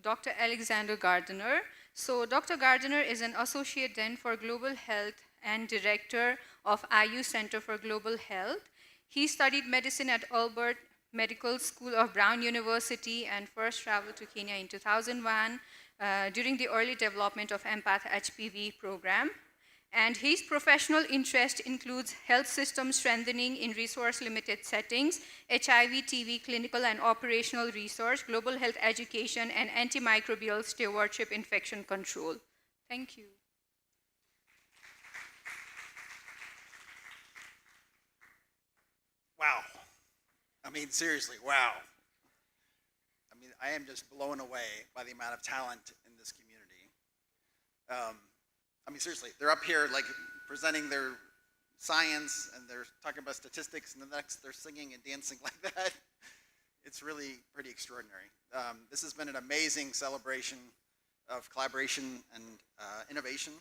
Dr. Alexander Gardiner. So, Dr. Gardiner is an Associate Dean for Global Health and Director of IU Center for Global Health. He studied medicine at Albert Medical School of Brown University and first traveled to Kenya in 2001 during the early development of Empath HPV program. And his professional interest includes health system strengthening in resource-limited settings, HIV/TB clinical and operational research, global health education, and antimicrobial stewardship infection control. Thank you. Wow. I mean, seriously, wow. I mean, I am just blown away by the amount of talent in this community. I mean, seriously, they're up here like presenting their science and they're talking about statistics, and the next they're singing and dancing like that. It's really pretty extraordinary. This has been an amazing celebration of collaboration and innovation,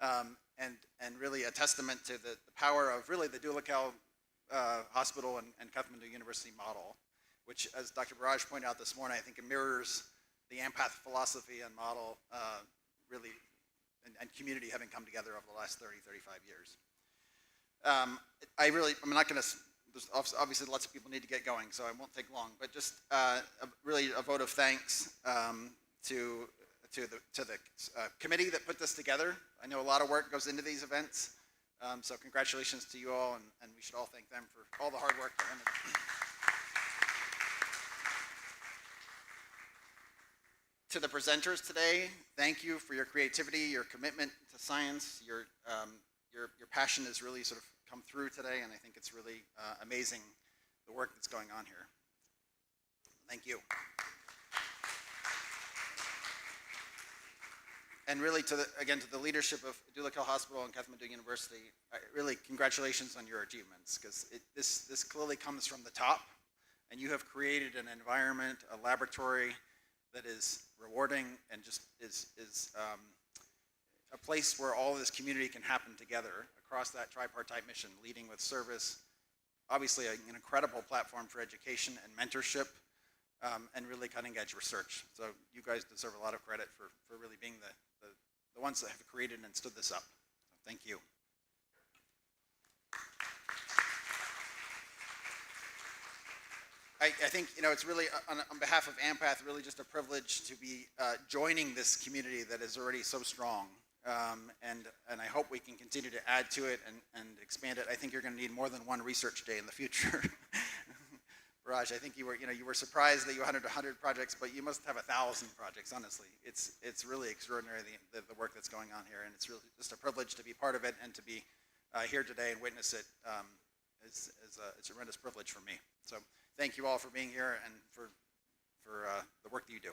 and really a testament to the power of really the Dulakal Hospital and Kathmandu University model, which, as Dr. Baraj pointed out this morning, I think it mirrors the Empath philosophy and model really, and community having come together over the last 30, 35 years. I'm not going to, obviously lots of people need to get going, so I won't take long, but just really a vote of thanks to the committee that put this together. I know a lot of work goes into these events. So congratulations to you all, and we should all thank them for all the hard work. To the presenters today, thank you for your creativity, your commitment to science. Your passion has really sort of come through today, and I think it's really amazing the work that's going on here. Thank you. And really, again, to the leadership of Dulakal Hospital and Kathmandu University, really congratulations on your achievements, because this clearly comes from the top, and you have created an environment, a laboratory that is rewarding and just is a place where all of this community can happen together across that tripartite mission, leading with service, obviously an incredible platform for education and mentorship, and really cutting-edge research. So you guys deserve a lot of credit for really being the ones that have created and stood this up. So thank you. I think, it's really, on behalf of Empath, really just a privilege to be joining this community that is already so strong. And I hope we can continue to add to it and expand it. I think you're going to need more than one research day in the future. Raj, I think you were surprised that you had 100 projects, but you must have 1,000 projects, honestly. It's really extraordinary, the work that's going on here, and it's really just a privilege to be part of it and to be here today and witness it. It's a tremendous privilege for me. So thank you all for being here and for the work that you do.